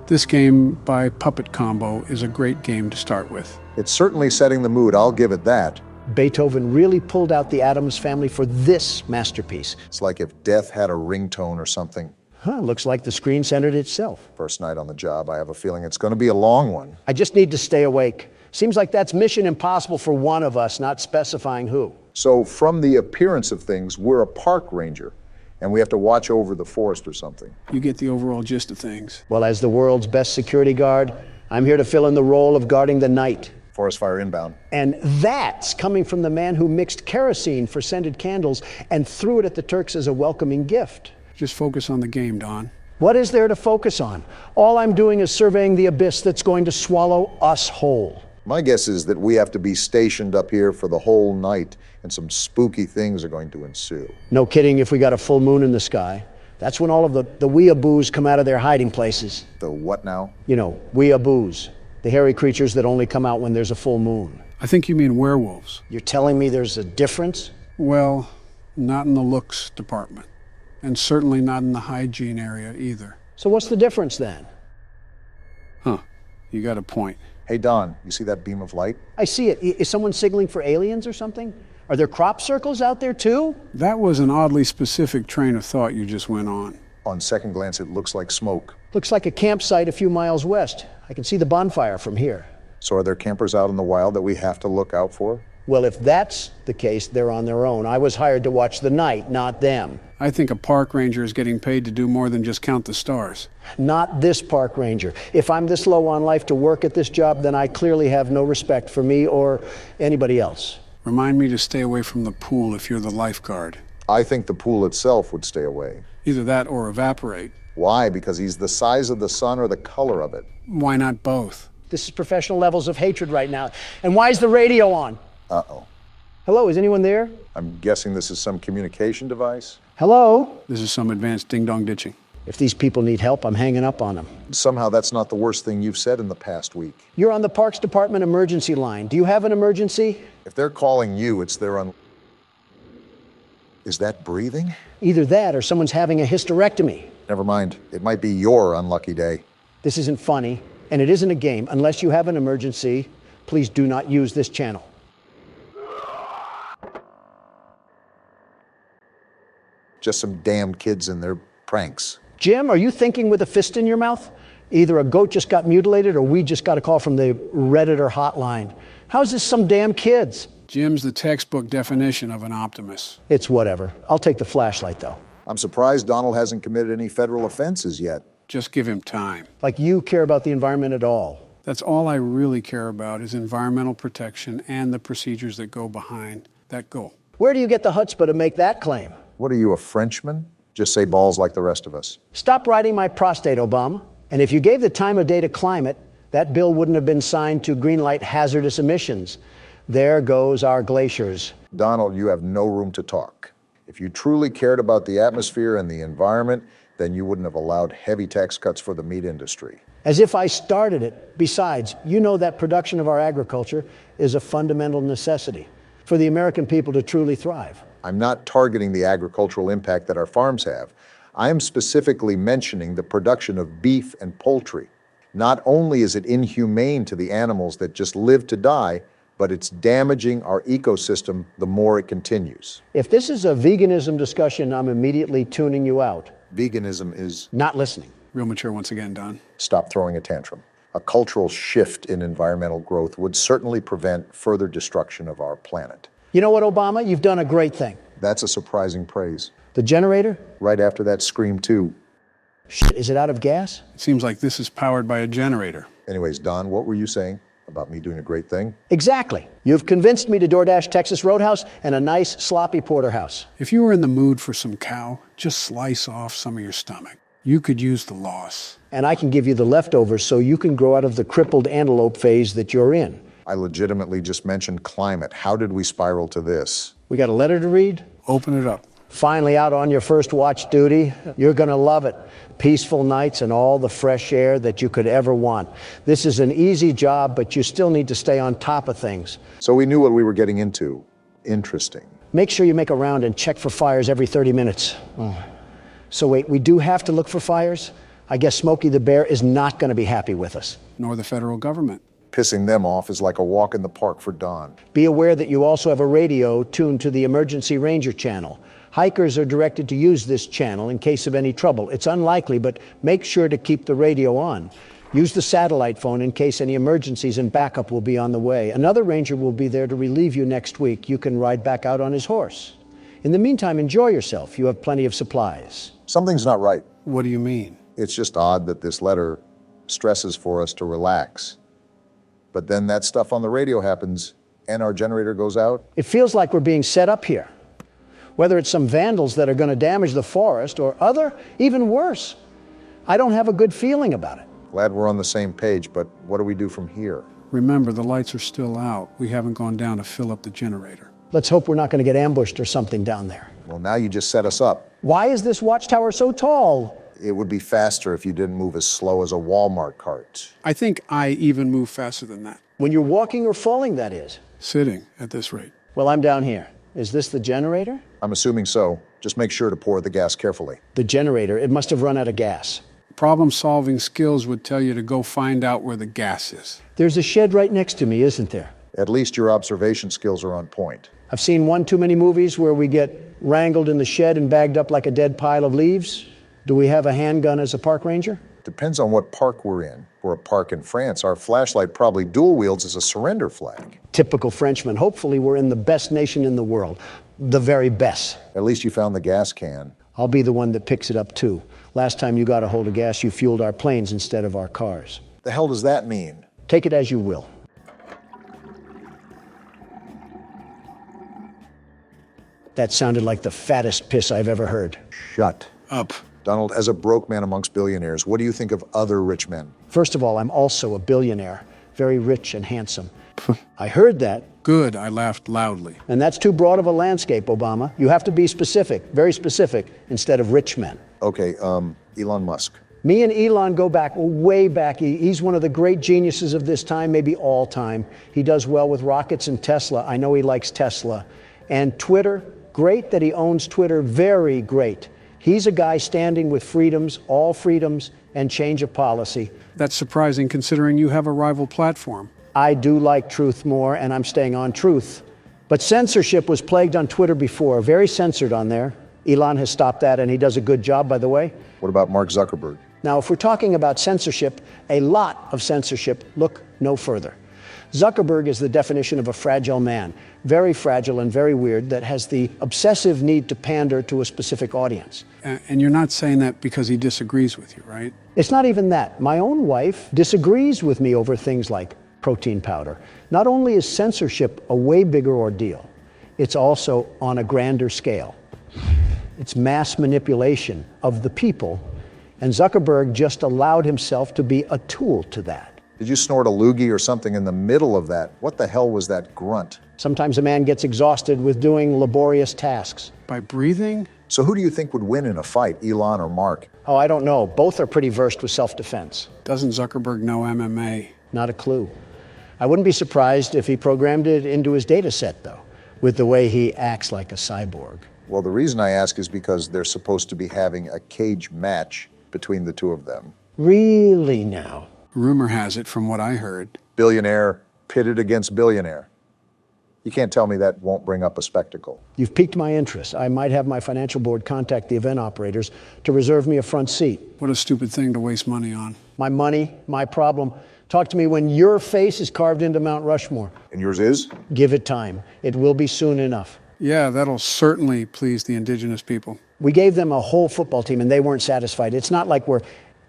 [SPEAKER 2] this game by Puppet Combo is a great game to start with.
[SPEAKER 3] It's certainly setting the mood, I'll give it that.
[SPEAKER 1] Beethoven really pulled out the Addams Family for this masterpiece.
[SPEAKER 3] It's like if death had a ringtone or something.
[SPEAKER 1] Looks like the screen centered itself.
[SPEAKER 3] First night on the job, I have a feeling it's going to be a long one.
[SPEAKER 1] I just need to stay awake. Seems like that's mission impossible for one of us, not specifying who.
[SPEAKER 3] So from the appearance of things, we're a park ranger, and we have to watch over the forest or something.
[SPEAKER 2] You get the overall gist of things.
[SPEAKER 1] Well, as the world's best security guard, I'm here to fill in the role of guarding the night.
[SPEAKER 3] Forest fire inbound.
[SPEAKER 1] And that's coming from the man who mixed kerosene for scented candles and threw it at the Turks as a welcoming gift.
[SPEAKER 2] Just focus on the game, Don.
[SPEAKER 1] What is there to focus on? All I'm doing is surveying the abyss that's going to swallow us whole.
[SPEAKER 3] My guess is that we have to be stationed up here for the whole night, and some spooky things are going to ensue.
[SPEAKER 1] No kidding if we got a full moon in the sky. That's when all of the weeaboos come out of their hiding places.
[SPEAKER 3] The what now?
[SPEAKER 1] You know, weeaboos. The hairy creatures that only come out when there's a full moon.
[SPEAKER 2] I think you mean werewolves.
[SPEAKER 1] You're telling me there's a difference?
[SPEAKER 2] Well, not in the looks department, and certainly not in the hygiene area either.
[SPEAKER 1] So what's the difference then?
[SPEAKER 2] Huh, you got a point.
[SPEAKER 3] Hey, Don, you see that beam of light?
[SPEAKER 1] I see it. Is someone signaling for aliens or something? Are there crop circles out there too?
[SPEAKER 2] That was an oddly specific train of thought you just went on.
[SPEAKER 3] On second glance, it looks like smoke.
[SPEAKER 1] Looks like a campsite a few miles west. I can see the bonfire from here.
[SPEAKER 3] So are there campers out in the wild that we have to look out for?
[SPEAKER 1] Well, if that's the case, they're on their own. I was hired to watch the night, not them.
[SPEAKER 2] I think a park ranger is getting paid to do more than just count the stars.
[SPEAKER 1] Not this park ranger. If I'm this low on life to work at this job, then I clearly have no respect for me or anybody else.
[SPEAKER 2] Remind me to stay away from the pool if you're the lifeguard.
[SPEAKER 3] I think the pool itself would stay away.
[SPEAKER 2] Either that or evaporate.
[SPEAKER 3] Why? Because he's the size of the sun or the color of it?
[SPEAKER 2] Why not both?
[SPEAKER 1] This is professional levels of hatred right now. And why is the radio on?
[SPEAKER 3] Uh-oh.
[SPEAKER 1] Hello, is anyone there?
[SPEAKER 3] I'm guessing this is some communication device?
[SPEAKER 1] Hello?
[SPEAKER 2] This is some advanced ding-dong ditching.
[SPEAKER 1] If these people need help, I'm hanging up on them.
[SPEAKER 3] Somehow that's not the worst thing you've said in the past week.
[SPEAKER 1] You're on the Parks Department emergency line. Do you have an emergency?
[SPEAKER 3] If they're calling you, it's their Is that breathing?
[SPEAKER 1] Either that or someone's having a hysterectomy.
[SPEAKER 3] Never mind. It might be your unlucky day.
[SPEAKER 1] This isn't funny, and it isn't a game. Unless you have an emergency, please do not use this channel.
[SPEAKER 3] Just some damn kids and their pranks.
[SPEAKER 1] Jim, are you thinking with a fist in your mouth? Either a goat just got mutilated or we just got a call from the Redditor hotline. How's this some damn kids?
[SPEAKER 2] Jim's the textbook definition of an optimist.
[SPEAKER 1] It's whatever. I'll take the flashlight, though.
[SPEAKER 3] I'm surprised Donald hasn't committed any federal offenses yet.
[SPEAKER 2] Just give him time.
[SPEAKER 1] Like you care about the environment at all.
[SPEAKER 2] That's all I really care about is environmental protection and the procedures that go behind that goal.
[SPEAKER 1] Where do you get the chutzpah to make that claim?
[SPEAKER 3] What are you, a Frenchman? Just say balls like the rest of us.
[SPEAKER 1] Stop riding my prostate, Obama. And if you gave the time of day to climate, that bill wouldn't have been signed to greenlight hazardous emissions. There goes our glaciers.
[SPEAKER 3] Donald, you have no room to talk. If you truly cared about the atmosphere and the environment, then you wouldn't have allowed heavy tax cuts for the meat industry.
[SPEAKER 1] As if I started it. Besides, you know that production of our agriculture is a fundamental necessity for the American people to truly thrive.
[SPEAKER 3] I'm not targeting the agricultural impact that our farms have. I am specifically mentioning the production of beef and poultry. Not only is it inhumane to the animals that just live to die, but it's damaging our ecosystem the more it continues.
[SPEAKER 1] If this is a veganism discussion, I'm immediately tuning you out.
[SPEAKER 3] Veganism is
[SPEAKER 1] Not listening.
[SPEAKER 2] Real mature once again, Don.
[SPEAKER 3] stop throwing a tantrum. A cultural shift in environmental growth would certainly prevent further destruction of our planet.
[SPEAKER 1] You know what, Obama? You've done a great thing.
[SPEAKER 3] That's a surprising praise.
[SPEAKER 1] The generator?
[SPEAKER 3] Right after that Scream 2.
[SPEAKER 1] Shit, is it out of gas?
[SPEAKER 2] It seems like this is powered by a generator.
[SPEAKER 3] Anyways, Don, what were you saying about me doing a great thing?
[SPEAKER 1] Exactly. You've convinced me to DoorDash Texas Roadhouse and a nice sloppy porterhouse.
[SPEAKER 2] If you were in the mood for some cow, just slice off some of your stomach. You could use the loss.
[SPEAKER 1] And I can give you the leftovers so you can grow out of the crippled antelope phase that you're in.
[SPEAKER 3] I legitimately just mentioned climate. How did we spiral to this?
[SPEAKER 1] We got a letter to read?
[SPEAKER 2] Open it up.
[SPEAKER 1] Finally out on your first watch duty. You're gonna love it. Peaceful nights and all the fresh air that you could ever want. This is an easy job, but you still need to stay on top of things.
[SPEAKER 3] So we knew what we were getting into. Interesting.
[SPEAKER 1] Make sure you make a round and check for fires every 30 minutes. So wait, we do have to look for fires? I guess Smokey the Bear is not gonna be happy with us.
[SPEAKER 2] Nor the federal government.
[SPEAKER 3] Pissing them off is like a walk in the park for Don.
[SPEAKER 1] Be aware that you also have a radio tuned to the Emergency Ranger channel. Hikers are directed to use this channel in case of any trouble. It's unlikely, but make sure to keep the radio on. Use the satellite phone in case any emergencies, and backup will be on the way. Another ranger will be there to relieve you next week. You can ride back out on his horse. In the meantime, enjoy yourself. You have plenty of supplies.
[SPEAKER 3] Something's not right.
[SPEAKER 2] What do you mean?
[SPEAKER 3] It's just odd that this letter stresses for us to relax. But then that stuff on the radio happens and our generator goes out.
[SPEAKER 1] It feels like we're being set up here. Whether it's some vandals that are going to damage the forest or other, even worse. I don't have a good feeling about it.
[SPEAKER 3] Glad we're on the same page, but what do we do from here?
[SPEAKER 2] Remember, the lights are still out. We haven't gone down to fill up the generator.
[SPEAKER 1] Let's hope we're not going to get ambushed or something down there.
[SPEAKER 3] Well, now you just set us up.
[SPEAKER 1] Why is this watchtower so tall?
[SPEAKER 3] It would be faster if you didn't move as slow as a Walmart cart.
[SPEAKER 2] I think I even move faster than that.
[SPEAKER 1] When you're walking or falling, that is.
[SPEAKER 2] Sitting at this rate.
[SPEAKER 1] Well, I'm down here. Is this the generator?
[SPEAKER 3] I'm assuming so. Just make sure to pour the gas carefully.
[SPEAKER 1] The generator. It must have run out of gas.
[SPEAKER 2] Problem-solving skills would tell you to go find out where the gas is.
[SPEAKER 1] There's a shed right next to me, isn't there?
[SPEAKER 3] At least your observation skills are on point.
[SPEAKER 1] I've seen one too many movies where we get wrangled in the shed and bagged up like a dead pile of leaves. Do we have a handgun as a park ranger?
[SPEAKER 3] Depends on what park we're in. For a park in France, our flashlight probably dual wields as a surrender flag.
[SPEAKER 1] Typical Frenchman. Hopefully we're in the best nation in the world. The very best.
[SPEAKER 3] At least you found the gas can.
[SPEAKER 1] I'll be the one that picks it up too. Last time you got a hold of gas, you fueled our planes instead of our cars.
[SPEAKER 3] The hell does that mean?
[SPEAKER 1] Take it as you will. That sounded like the fattest piss I've ever heard.
[SPEAKER 3] Shut
[SPEAKER 2] up.
[SPEAKER 3] Donald, as a broke man amongst billionaires, what do you think of other rich men?
[SPEAKER 1] First of all, I'm also a billionaire, very rich and handsome. I heard that.
[SPEAKER 2] Good, I laughed loudly.
[SPEAKER 1] And that's too broad of a landscape, Obama. You have to be specific, very specific, instead of rich men.
[SPEAKER 3] Okay, Elon Musk.
[SPEAKER 1] Me and Elon go back, way back. He's one of the great geniuses of this time, maybe all time. He does well with rockets and Tesla. I know he likes Tesla. And Twitter, great that he owns Twitter, very great. He's a guy standing with freedoms, all freedoms, and change of policy.
[SPEAKER 2] That's surprising considering you have a rival platform.
[SPEAKER 1] I do like truth more, and I'm staying on truth. But censorship was plagued on Twitter before, very censored on there. Elon has stopped that, and he does a good job, by the way.
[SPEAKER 3] What about Mark Zuckerberg?
[SPEAKER 1] Now, if we're talking about censorship, a lot of censorship, look no further. Zuckerberg is the definition of a fragile man, very fragile and very weird, that has the obsessive need to pander to a specific audience.
[SPEAKER 2] And you're not saying that because he disagrees with you, right?
[SPEAKER 1] It's not even that. My own wife disagrees with me over things like protein powder. Not only is censorship a way bigger ordeal, it's also on a grander scale. It's mass manipulation of the people, and Zuckerberg just allowed himself to be a tool to that.
[SPEAKER 3] Did you snort a loogie or something in the middle of that? What the hell was that grunt?
[SPEAKER 1] Sometimes a man gets exhausted with doing laborious tasks.
[SPEAKER 2] By breathing?
[SPEAKER 3] So who do you think would win in a fight, Elon or Mark?
[SPEAKER 1] Oh, I don't know. Both are pretty versed with self-defense.
[SPEAKER 2] Doesn't Zuckerberg know MMA?
[SPEAKER 1] Not a clue. I wouldn't be surprised if he programmed it into his data set, though, with the way he acts like a cyborg.
[SPEAKER 3] Well, the reason I ask is because they're supposed to be having a cage match between the two of them.
[SPEAKER 1] Really now?
[SPEAKER 2] Rumor has it, from what I heard.
[SPEAKER 3] Billionaire pitted against billionaire. You can't tell me that won't bring up a spectacle.
[SPEAKER 1] You've piqued my interest. I might have my financial board contact the event operators to reserve me a front seat.
[SPEAKER 2] What a stupid thing to waste money on.
[SPEAKER 1] My money, my problem. Talk to me when your face is carved into Mount Rushmore.
[SPEAKER 3] And yours is?
[SPEAKER 1] Give it time. It will be soon enough.
[SPEAKER 2] Yeah, that'll certainly please the indigenous people.
[SPEAKER 1] We gave them a whole football team and they weren't satisfied. It's not like we're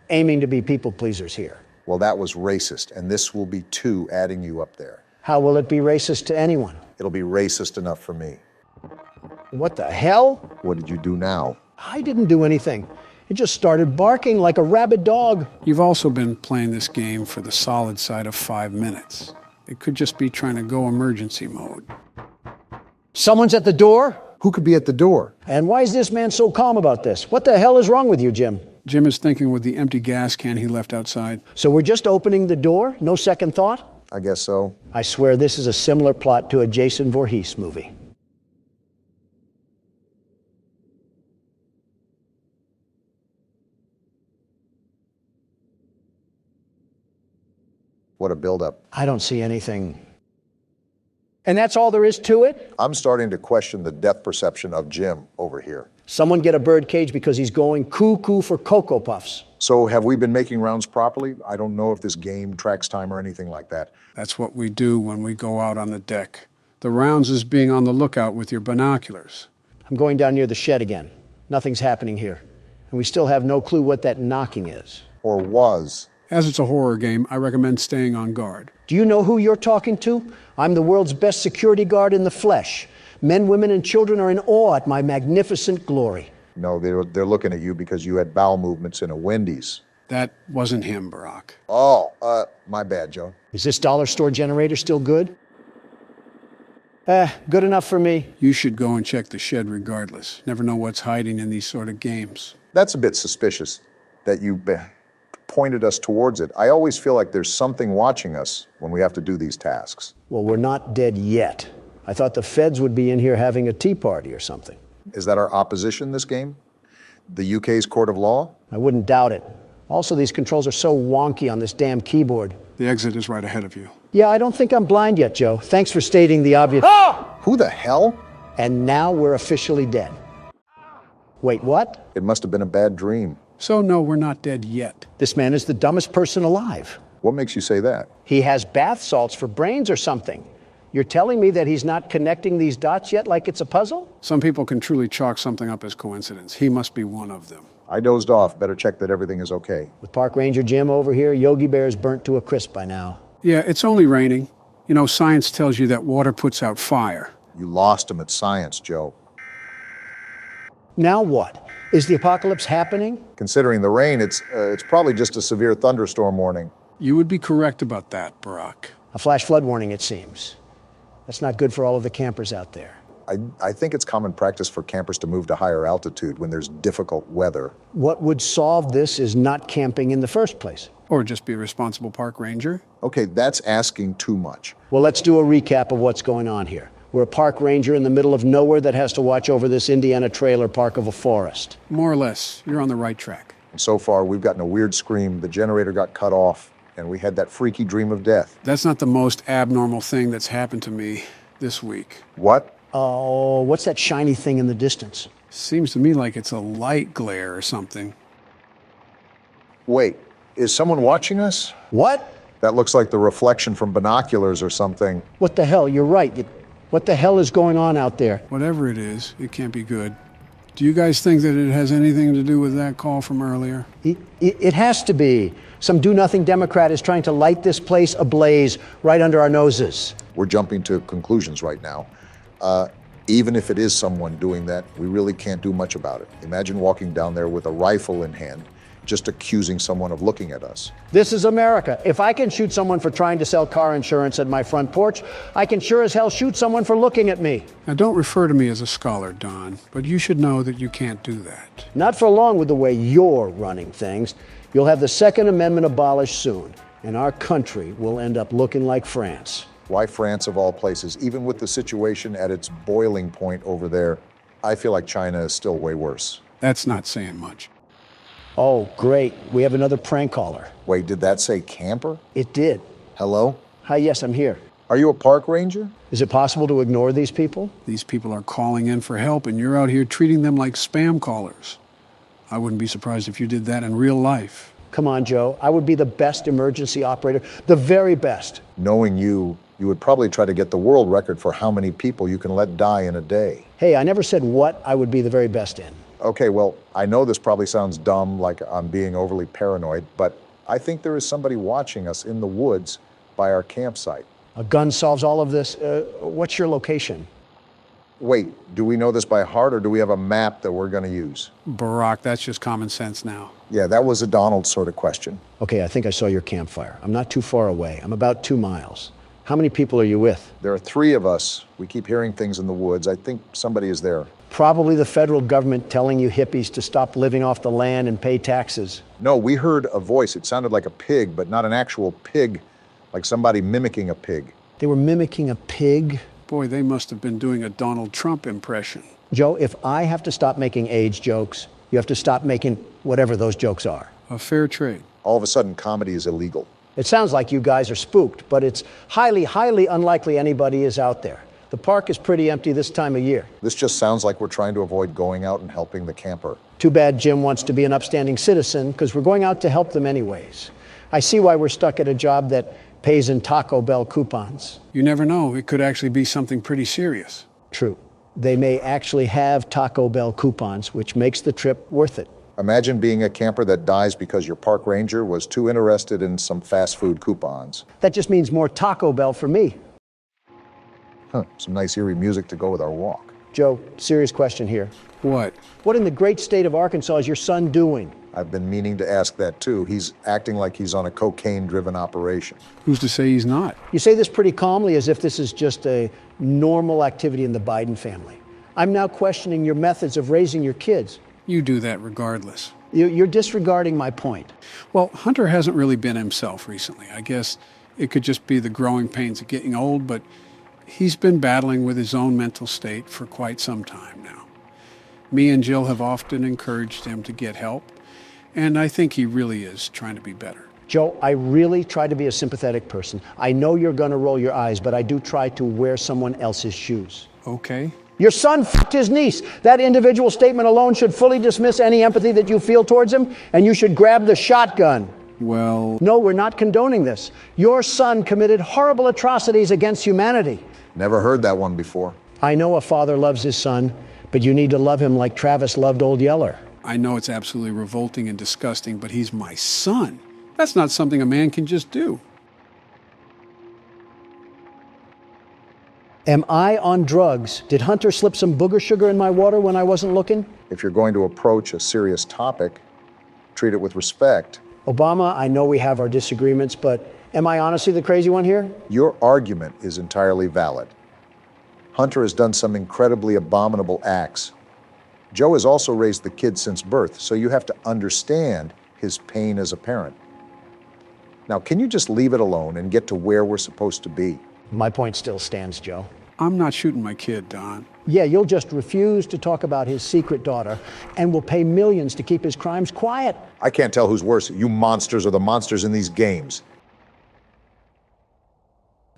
[SPEAKER 1] aiming to be people pleasers here.
[SPEAKER 3] Well, that was racist, and this will be two adding you up there.
[SPEAKER 1] How will it be racist to anyone?
[SPEAKER 3] It'll be racist enough for me.
[SPEAKER 1] What the hell?
[SPEAKER 3] What did you do now?
[SPEAKER 1] I didn't do anything. It just started barking like a rabid dog.
[SPEAKER 2] You've also been playing this game for the solid side of 5 minutes. It could just be trying to go emergency mode.
[SPEAKER 1] Someone's at the door?
[SPEAKER 3] Who could be at the door?
[SPEAKER 1] And why is this man so calm about this? What the hell is wrong with you, Jim?
[SPEAKER 2] Jim is thinking with the empty gas can he left outside.
[SPEAKER 1] So we're just opening the door? No second thought?
[SPEAKER 3] I guess so.
[SPEAKER 1] I swear this is a similar plot to a Jason Voorhees movie.
[SPEAKER 3] What a buildup.
[SPEAKER 1] I don't see anything. And that's all there is to it?
[SPEAKER 3] I'm starting to question the depth perception of Jim over here.
[SPEAKER 1] Someone get a bird cage because he's going cuckoo for Cocoa Puffs.
[SPEAKER 3] So have we been making rounds properly? I don't know if this game tracks time or anything like that.
[SPEAKER 2] That's what we do when we go out on the deck. The rounds is being on the lookout with your binoculars.
[SPEAKER 1] I'm going down near the shed again. Nothing's happening here. And we still have no clue what that knocking is.
[SPEAKER 3] Or was.
[SPEAKER 2] As it's a horror game, I recommend staying on guard.
[SPEAKER 1] Do you know who you're talking to? I'm the world's best security guard in the flesh. Men, women, and children are in awe at my magnificent glory.
[SPEAKER 3] No, they're looking at you because you had bowel movements in a Wendy's.
[SPEAKER 2] That wasn't him, Barack.
[SPEAKER 3] Oh, my bad, Joe.
[SPEAKER 1] Is this dollar store generator still good? Good enough for me.
[SPEAKER 2] You should go and check the shed regardless. Never know what's hiding in these sort of games.
[SPEAKER 3] That's a bit suspicious that you pointed us towards it. I always feel like there's something watching us when we have to do these tasks.
[SPEAKER 1] Well, we're not dead yet. I thought the feds would be in here having a tea party or something.
[SPEAKER 3] Is that our opposition this game? The UK's court of law?
[SPEAKER 1] I wouldn't doubt it. Also, these controls are so wonky on this damn keyboard.
[SPEAKER 2] The exit is right ahead of you.
[SPEAKER 1] Yeah, I don't think I'm blind yet, Joe. Thanks for stating the obvious.
[SPEAKER 3] Who the hell?
[SPEAKER 1] And now we're officially dead. Wait, what?
[SPEAKER 3] It must have been a bad dream.
[SPEAKER 2] So no, we're not dead yet.
[SPEAKER 1] This man is the dumbest person alive.
[SPEAKER 3] What makes you say that?
[SPEAKER 1] He has bath salts for brains or something. You're telling me that he's not connecting these dots yet like it's a puzzle?
[SPEAKER 2] Some people can truly chalk something up as coincidence. He must be one of them.
[SPEAKER 3] I dozed off. Better check that everything is okay.
[SPEAKER 1] With Park Ranger Jim over here, Yogi Bear's burnt to a crisp by now.
[SPEAKER 2] Yeah, it's only raining. You know, science tells you that water puts out fire.
[SPEAKER 3] You lost him at science, Joe.
[SPEAKER 1] Now what? Is the apocalypse happening?
[SPEAKER 3] Considering the rain, it's probably just a severe thunderstorm warning.
[SPEAKER 2] You would be correct about that, Barack.
[SPEAKER 1] A flash flood warning, it seems. That's not good for all of the campers out there.
[SPEAKER 3] I think it's common practice for campers to move to higher altitude when there's difficult weather.
[SPEAKER 1] What would solve this is not camping in the first place.
[SPEAKER 2] Or just be a responsible park ranger.
[SPEAKER 3] Okay, that's asking too much.
[SPEAKER 1] Well, let's do a recap of what's going on here. We're a park ranger in the middle of nowhere that has to watch over this Indiana trailer park of a forest.
[SPEAKER 2] More or less, you're on the right track.
[SPEAKER 3] And so far, we've gotten a weird scream, the generator got cut off, and we had that freaky dream of death.
[SPEAKER 2] That's not the most abnormal thing that's happened to me this week.
[SPEAKER 3] What?
[SPEAKER 1] Oh, what's that shiny thing in the distance?
[SPEAKER 2] Seems to me like it's a light glare or something.
[SPEAKER 3] Wait, is someone watching us?
[SPEAKER 1] What?
[SPEAKER 3] That looks like the reflection from binoculars or something.
[SPEAKER 1] What the hell? You're right. What the hell is going on out there?
[SPEAKER 2] Whatever it is, it can't be good. Do you guys think that it has anything to do with that call from earlier?
[SPEAKER 1] It has to be. Some do-nothing Democrat is trying to light this place ablaze right under our noses.
[SPEAKER 3] We're jumping to conclusions right now. Even if it is someone doing that, we really can't do much about it. Imagine walking down there with a rifle in hand, just accusing someone of looking at us.
[SPEAKER 1] This is America. If I can shoot someone for trying to sell car insurance at my front porch, I can sure as hell shoot someone for looking at me.
[SPEAKER 2] Now, don't refer to me as a scholar, Don, but you should know that you can't do that.
[SPEAKER 1] Not for long with the way you're running things. You'll have the Second Amendment abolished soon, and our country will end up looking like France.
[SPEAKER 3] Why France of all places? Even with the situation at its boiling point over there, I feel like China is still way worse.
[SPEAKER 2] That's not saying much.
[SPEAKER 1] Oh, great. We have another prank caller.
[SPEAKER 3] Wait, did that say camper?
[SPEAKER 1] It did.
[SPEAKER 3] Hello?
[SPEAKER 1] Hi, yes, I'm here.
[SPEAKER 3] Are you a park ranger?
[SPEAKER 1] Is it possible to ignore these people?
[SPEAKER 2] These people are calling in for help, and you're out here treating them like spam callers. I wouldn't be surprised if you did that in real life.
[SPEAKER 1] Come on, Joe. I would be the best emergency operator, the very best.
[SPEAKER 3] Knowing you would probably try to get the world record for how many people you can let die in a day.
[SPEAKER 1] Hey, I never said what I would be the very best in.
[SPEAKER 3] Okay, well, I know this probably sounds dumb, like I'm being overly paranoid, but I think there is somebody watching us in the woods by our campsite.
[SPEAKER 1] A gun solves all of this. What's your location?
[SPEAKER 3] Wait, do we know this by heart, or do we have a map that we're going to use?
[SPEAKER 2] Barack, that's just common sense now.
[SPEAKER 3] Yeah, that was a Donald sort of question.
[SPEAKER 1] Okay, I think I saw your campfire. I'm not too far away. I'm about 2 miles. How many people are you with?
[SPEAKER 3] There are 3 of us. We keep hearing things in the woods. I think somebody is there.
[SPEAKER 1] Probably the federal government telling you hippies to stop living off the land and pay taxes.
[SPEAKER 3] No, we heard a voice. It sounded like a pig, but not an actual pig, like somebody mimicking a pig.
[SPEAKER 1] They were mimicking a pig?
[SPEAKER 2] Boy, they must have been doing a Donald Trump impression.
[SPEAKER 1] Joe, if I have to stop making age jokes, you have to stop making whatever those jokes are.
[SPEAKER 2] A fair trade.
[SPEAKER 3] All of a sudden, comedy is illegal.
[SPEAKER 1] It sounds like you guys are spooked, but it's highly, highly unlikely anybody is out there. The park is pretty empty this time of year.
[SPEAKER 3] This just sounds like we're trying to avoid going out and helping the camper.
[SPEAKER 1] Too bad Jim wants to be an upstanding citizen, because we're going out to help them anyways. I see why we're stuck at a job that pays in Taco Bell coupons.
[SPEAKER 2] You never know. It could actually be something pretty serious.
[SPEAKER 1] True. They may actually have Taco Bell coupons, which makes the trip worth it.
[SPEAKER 3] Imagine being a camper that dies because your park ranger was too interested in some fast food coupons.
[SPEAKER 1] That just means more Taco Bell for me.
[SPEAKER 3] Some nice eerie music to go with our walk.
[SPEAKER 1] Joe, serious question here.
[SPEAKER 2] What?
[SPEAKER 1] What in the great state of Arkansas is your son doing?
[SPEAKER 3] I've been meaning to ask that too. He's acting like he's on a cocaine-driven operation.
[SPEAKER 2] Who's to say he's not?
[SPEAKER 1] You say this pretty calmly, as if this is just a normal activity in the Biden family. I'm now questioning your methods of raising your kids.
[SPEAKER 2] You do that regardless.
[SPEAKER 1] You're disregarding my point.
[SPEAKER 2] Well, Hunter hasn't really been himself recently. I guess it could just be the growing pains of getting old, but he's been battling with his own mental state for quite some time now. Me and Jill have often encouraged him to get help, and I think he really is trying to be better.
[SPEAKER 1] Joe, I really try to be a sympathetic person. I know you're going to roll your eyes, but I do try to wear someone else's shoes.
[SPEAKER 2] Okay.
[SPEAKER 1] Your son f***ed his niece. That individual statement alone should fully dismiss any empathy that you feel towards him, and you should grab the shotgun.
[SPEAKER 2] Well...
[SPEAKER 1] No, we're not condoning this. Your son committed horrible atrocities against humanity.
[SPEAKER 3] Never heard that one before.
[SPEAKER 1] I know a father loves his son, but you need to love him like Travis loved Old Yeller.
[SPEAKER 2] I know it's absolutely revolting and disgusting, but he's my son. That's not something a man can just do.
[SPEAKER 1] Am I on drugs? Did Hunter slip some booger sugar in my water when I wasn't looking?
[SPEAKER 3] If you're going to approach a serious topic, treat it with respect.
[SPEAKER 1] Obama, I know we have our disagreements, but Am I honestly the crazy one here?
[SPEAKER 3] Your argument is entirely valid. Hunter has done some incredibly abominable acts. Joe has also raised the kid since birth, so you have to understand his pain as a parent. Now, can you just leave it alone and get to where we're supposed to be?
[SPEAKER 1] My point still stands, Joe.
[SPEAKER 2] I'm not shooting my kid, Don.
[SPEAKER 1] Yeah, you'll just refuse to talk about his secret daughter and will pay millions to keep his crimes quiet.
[SPEAKER 3] I can't tell who's worse, you monsters or the monsters in these games.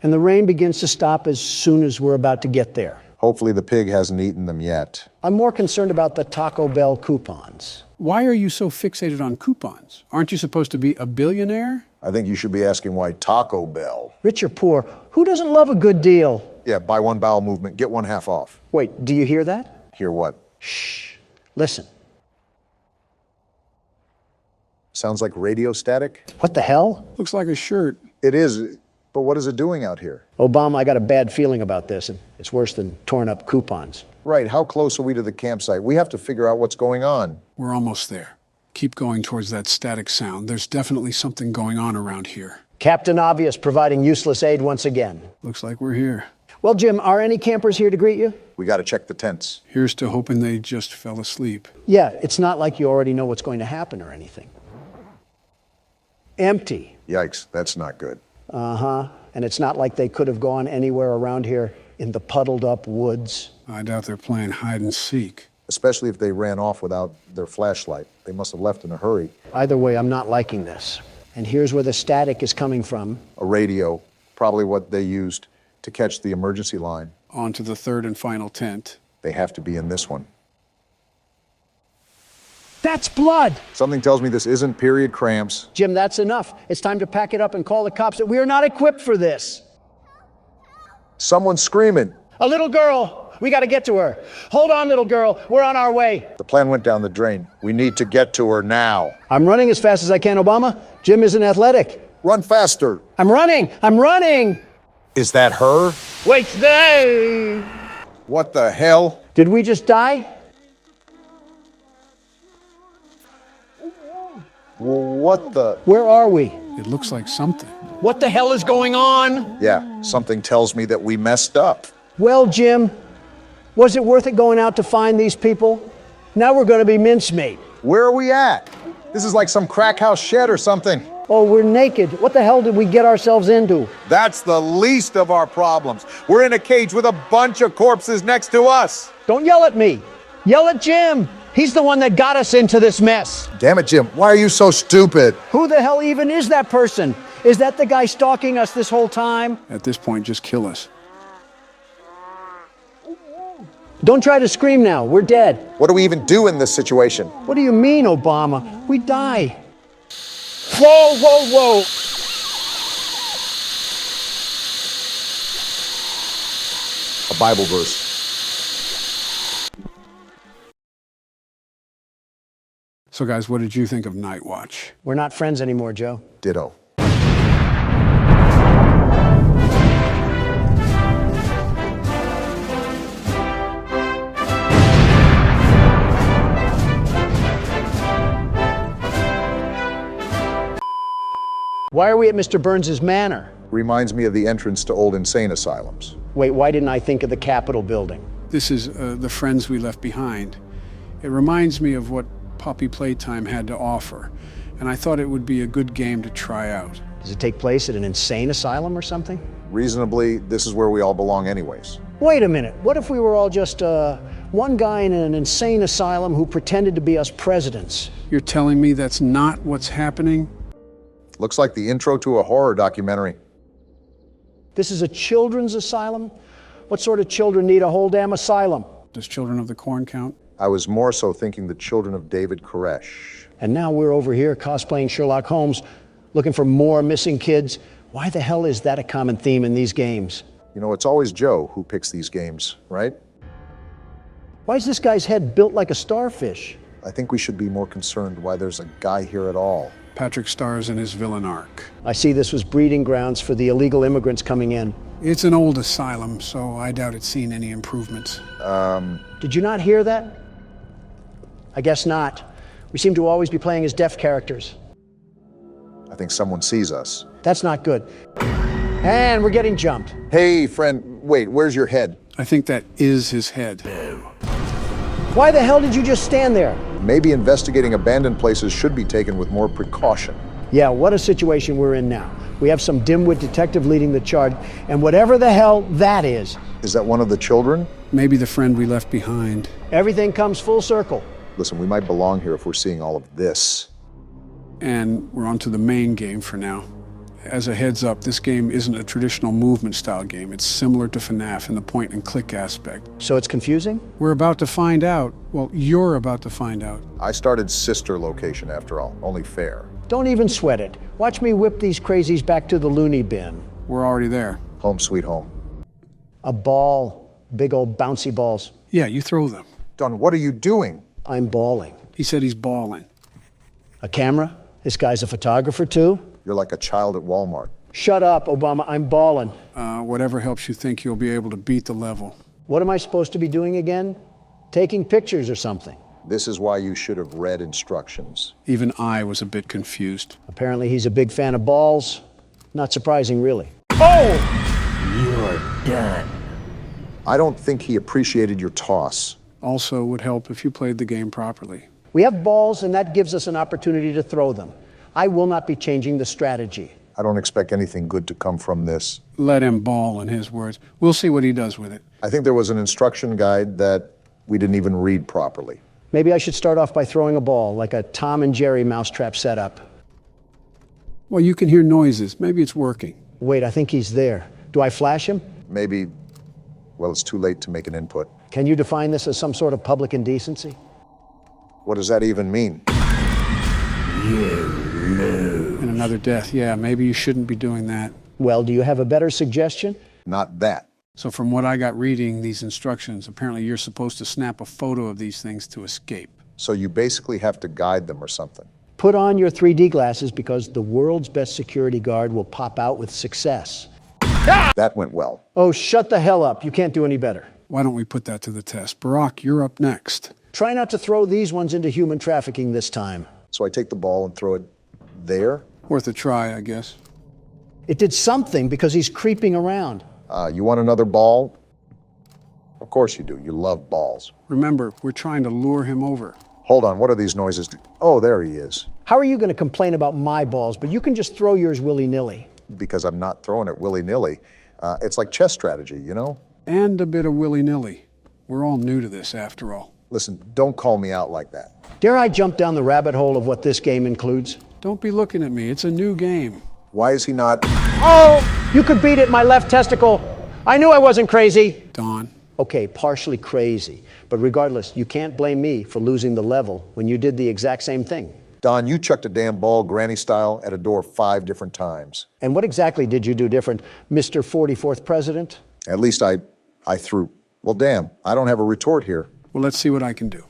[SPEAKER 1] And the rain begins to stop as soon as we're about to get there.
[SPEAKER 3] Hopefully the pig hasn't eaten them yet.
[SPEAKER 1] I'm more concerned about the Taco Bell coupons.
[SPEAKER 2] Why are you so fixated on coupons? Aren't you supposed to be a billionaire?
[SPEAKER 3] I think you should be asking why Taco Bell.
[SPEAKER 1] Rich or poor, who doesn't love a good deal?
[SPEAKER 3] Yeah, buy one bowel movement, get one half off.
[SPEAKER 1] Wait, do you hear that?
[SPEAKER 3] Hear what?
[SPEAKER 1] Shh. Listen.
[SPEAKER 3] Sounds like radio static?
[SPEAKER 1] What the hell?
[SPEAKER 2] Looks like a shirt.
[SPEAKER 3] It is, but what is it doing out here?
[SPEAKER 1] Obama, I got a bad feeling about this, and it's worse than torn up coupons.
[SPEAKER 3] Right, how close are we to the campsite? We have to figure out what's going on.
[SPEAKER 2] We're almost there. Keep going towards that static sound. There's definitely something going on around here.
[SPEAKER 1] Captain Obvious providing useless aid once again.
[SPEAKER 2] Looks like we're here.
[SPEAKER 1] Well, Jim, are any campers here to greet you?
[SPEAKER 3] We got to check the tents.
[SPEAKER 2] Here's to hoping they just fell asleep.
[SPEAKER 1] Yeah, it's not like you already know what's going to happen or anything. Empty.
[SPEAKER 3] Yikes, that's not good.
[SPEAKER 1] Uh-huh. And it's not like they could have gone anywhere around here in the puddled up woods.
[SPEAKER 2] I doubt they're playing hide and seek.
[SPEAKER 3] Especially if they ran off without their flashlight. They must have left in a hurry.
[SPEAKER 1] Either way, I'm not liking this. And here's where the static is coming from.
[SPEAKER 3] A radio, probably what they used to catch the emergency line.
[SPEAKER 2] On to the third and final tent.
[SPEAKER 3] They have to be in this one.
[SPEAKER 1] That's blood!
[SPEAKER 3] Something tells me this isn't period cramps.
[SPEAKER 1] Jim, that's enough. It's time to pack it up and call the cops. We are not equipped for this.
[SPEAKER 3] Someone's screaming.
[SPEAKER 1] A little girl. We got to get to her. Hold on, little girl. We're on our way.
[SPEAKER 3] The plan went down the drain. We need to get to her now.
[SPEAKER 1] I'm running as fast as I can, Obama. Jim isn't athletic.
[SPEAKER 3] Run faster.
[SPEAKER 1] I'm running. I'm running.
[SPEAKER 3] Is that her?
[SPEAKER 1] Wait there.
[SPEAKER 3] What the hell?
[SPEAKER 1] Did we just die?
[SPEAKER 3] What the?
[SPEAKER 1] Where are we?
[SPEAKER 2] It looks like something.
[SPEAKER 1] What the hell is going on?
[SPEAKER 3] Yeah, something tells me that we messed up.
[SPEAKER 1] Well, Jim, was it worth it going out to find these people? Now we're going to be mincemeat.
[SPEAKER 3] Where are we at? This is like some crack house shed or something.
[SPEAKER 1] Oh, we're naked. What the hell did we get ourselves into?
[SPEAKER 3] That's the least of our problems. We're in a cage with a bunch of corpses next to us.
[SPEAKER 1] Don't yell at me. Yell at Jim. He's the one that got us into this mess.
[SPEAKER 3] Damn it, Jim. Why are you so stupid?
[SPEAKER 1] Who the hell even is that person? Is that the guy stalking us this whole time?
[SPEAKER 2] At this point, just kill us.
[SPEAKER 1] Don't try to scream now. We're dead.
[SPEAKER 3] What do we even do in this situation?
[SPEAKER 1] What do you mean, Obama? We die. Whoa, whoa, whoa.
[SPEAKER 3] A Bible verse.
[SPEAKER 2] So guys, what did you think of Night Watch?
[SPEAKER 1] We're not friends anymore, Joe.
[SPEAKER 3] Ditto.
[SPEAKER 1] Why are we at Mr. Burns's manor?
[SPEAKER 3] Reminds me of the entrance to old insane asylums.
[SPEAKER 1] Wait, why didn't I think of the Capitol building?
[SPEAKER 2] This is the friends we left behind. It reminds me of what Puppy Playtime had to offer, and I thought it would be a good game to try out.
[SPEAKER 1] Does it take place at an insane asylum or something?
[SPEAKER 3] Reasonably, this is where we all belong anyways.
[SPEAKER 1] Wait a minute. What if we were all just one guy in an insane asylum who pretended to be us presidents?
[SPEAKER 2] You're telling me that's not what's happening?
[SPEAKER 3] Looks like the intro to a horror documentary.
[SPEAKER 1] This is a children's asylum? What sort of children need a whole damn asylum?
[SPEAKER 2] Does Children of the Corn count?
[SPEAKER 3] I was more so thinking the children of David Koresh.
[SPEAKER 1] And now we're over here cosplaying Sherlock Holmes, looking for more missing kids. Why the hell is that a common theme in these games?
[SPEAKER 3] You know, it's always Joe who picks these games, right?
[SPEAKER 1] Why is this guy's head built like a starfish?
[SPEAKER 3] I think we should be more concerned why there's a guy here at all.
[SPEAKER 2] Patrick stars in his villain arc.
[SPEAKER 1] I see this was breeding grounds for the illegal immigrants coming in.
[SPEAKER 2] It's an old asylum, so I doubt it's seen any improvements.
[SPEAKER 1] Did you not hear that? I guess not. We seem to always be playing as deaf characters.
[SPEAKER 3] I think someone sees us.
[SPEAKER 1] That's not good. And we're getting jumped.
[SPEAKER 3] Hey, friend, wait, where's your head?
[SPEAKER 2] I think that is his head.
[SPEAKER 1] Why the hell did you just stand there?
[SPEAKER 3] Maybe investigating abandoned places should be taken with more precaution.
[SPEAKER 1] Yeah, what a situation we're in now. We have some dimwit detective leading the charge, and whatever the hell that is.
[SPEAKER 3] Is that one of the children?
[SPEAKER 2] Maybe the friend we left behind.
[SPEAKER 1] Everything comes full circle.
[SPEAKER 3] Listen, we might belong here if we're seeing all of this.
[SPEAKER 2] And we're on to the main game for now. As a heads up, this game isn't a traditional movement style game. It's similar to FNAF in the point and click aspect.
[SPEAKER 1] So it's confusing?
[SPEAKER 2] We're about to find out. Well, you're about to find out.
[SPEAKER 3] I started sister location after all, only fair.
[SPEAKER 1] Don't even sweat it. Watch me whip these crazies back to the loony bin.
[SPEAKER 2] We're already there.
[SPEAKER 3] Home sweet home.
[SPEAKER 1] A ball, big old bouncy balls.
[SPEAKER 2] Yeah, you throw them.
[SPEAKER 3] Don, what are you doing?
[SPEAKER 1] I'm balling.
[SPEAKER 2] He said he's balling.
[SPEAKER 1] A camera? This guy's a photographer too?
[SPEAKER 3] You're like a child at Walmart.
[SPEAKER 1] Shut up, Obama, I'm balling.
[SPEAKER 2] Whatever helps you think you'll be able to beat the level.
[SPEAKER 1] What am I supposed to be doing again? Taking pictures or something.
[SPEAKER 3] This is why you should have read instructions.
[SPEAKER 2] Even I was a bit confused.
[SPEAKER 1] Apparently he's a big fan of balls. Not surprising, really.
[SPEAKER 8] You're done.
[SPEAKER 3] I don't think he appreciated your toss.
[SPEAKER 2] Also would help if you played the game properly.
[SPEAKER 1] We have balls, and that gives us an opportunity to throw them. I will not be changing the strategy.
[SPEAKER 3] I don't expect anything good to come from this.
[SPEAKER 2] Let him ball, in his words. We'll see what he does with it.
[SPEAKER 3] I think there was an instruction guide that we didn't even read properly.
[SPEAKER 1] Maybe I should start off by throwing a ball, like a Tom and Jerry mousetrap setup.
[SPEAKER 2] Well, you can hear noises. Maybe it's working.
[SPEAKER 1] Wait, I think he's there. Do I flash him?
[SPEAKER 3] Maybe, well, it's too late to make an input.
[SPEAKER 1] Can you define this as some sort of public indecency?
[SPEAKER 3] What does that even mean?
[SPEAKER 2] And another death. Yeah, maybe you shouldn't be doing that.
[SPEAKER 1] Well, do you have a better suggestion?
[SPEAKER 3] Not that.
[SPEAKER 2] So from what I got reading these instructions, apparently you're supposed to snap a photo of these things to escape.
[SPEAKER 3] So you basically have to guide them or something.
[SPEAKER 1] Put on your 3D glasses because the world's best security guard will pop out with success.
[SPEAKER 3] That went well.
[SPEAKER 1] Oh, shut the hell up. You can't do any better.
[SPEAKER 2] Why don't we put that to the test? Barack, you're up next.
[SPEAKER 1] Try not to throw these ones into human trafficking this time.
[SPEAKER 3] So I take the ball and throw it there.
[SPEAKER 2] Worth a try, I guess.
[SPEAKER 1] It did something because he's creeping around.
[SPEAKER 3] You want another ball? Of course you do. You love balls.
[SPEAKER 2] Remember, we're trying to lure him over.
[SPEAKER 3] Hold on, what are these noises? Oh, there he is.
[SPEAKER 1] How are you going to complain about my balls, but you can just throw yours willy-nilly?
[SPEAKER 3] Because I'm not throwing it willy-nilly. It's like chess strategy, you know?
[SPEAKER 2] And a bit of willy-nilly. We're all new to this, after all.
[SPEAKER 3] Listen, don't call me out like that.
[SPEAKER 1] Dare I jump down the rabbit hole of what this game includes?
[SPEAKER 2] Don't be looking at me. It's a new game.
[SPEAKER 3] Why is he not?
[SPEAKER 1] Oh, you could beat it, my left testicle. I knew I wasn't crazy.
[SPEAKER 2] Don.
[SPEAKER 1] Okay, partially crazy. But regardless, you can't blame me for losing the level when you did the exact same thing.
[SPEAKER 3] Don, you chucked a damn ball granny style at a door 5 different times.
[SPEAKER 1] And what exactly did you do different, Mr. 44th President?
[SPEAKER 3] At least I threw. Well, damn, I don't have a retort here.
[SPEAKER 2] Well, let's see what I can do.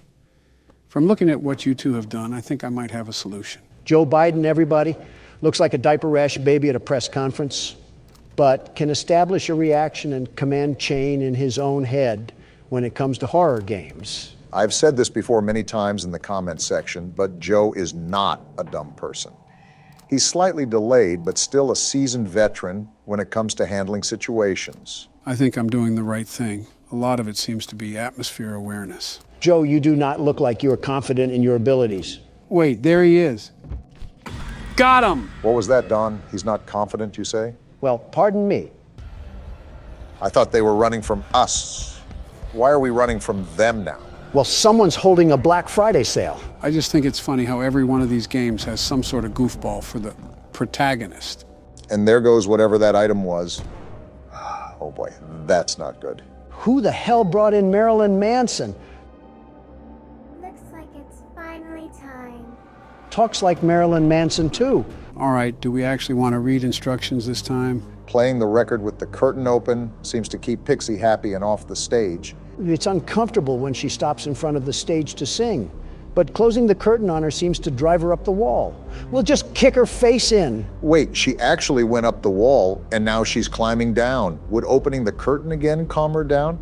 [SPEAKER 2] From looking at what you two have done, I think I might have a solution.
[SPEAKER 1] Joe Biden, everybody, looks like a diaper rash baby at a press conference, but can establish a reaction and command chain in his own head when it comes to horror games.
[SPEAKER 3] I've said this before many times in the comment section, but Joe is not a dumb person. He's slightly delayed, but still a seasoned veteran when it comes to handling situations.
[SPEAKER 2] I think I'm doing the right thing. A lot of it seems to be atmosphere awareness.
[SPEAKER 1] Joe, you do not look like you're confident in your abilities.
[SPEAKER 2] Wait, there he is. Got him!
[SPEAKER 3] What was that, Don? He's not confident, you say?
[SPEAKER 1] Well, pardon me.
[SPEAKER 3] I thought they were running from us. Why are we running from them now?
[SPEAKER 1] Well, someone's holding a Black Friday sale.
[SPEAKER 2] I just think it's funny how every one of these games has some sort of goofball for the protagonist.
[SPEAKER 3] And there goes whatever that item was. Oh boy, that's not good.
[SPEAKER 1] Who the hell brought in Marilyn Manson?
[SPEAKER 9] Looks like it's finally time.
[SPEAKER 1] Talks like Marilyn Manson, too.
[SPEAKER 2] All right, do we actually want to read instructions this time?
[SPEAKER 3] Playing the record with the curtain open seems to keep Pixie happy and off the stage.
[SPEAKER 1] It's uncomfortable when she stops in front of the stage to sing, but closing the curtain on her seems to drive her up the wall. We'll just kick her face in.
[SPEAKER 3] Wait, she actually went up the wall and now she's climbing down. Would opening the curtain again calm her down?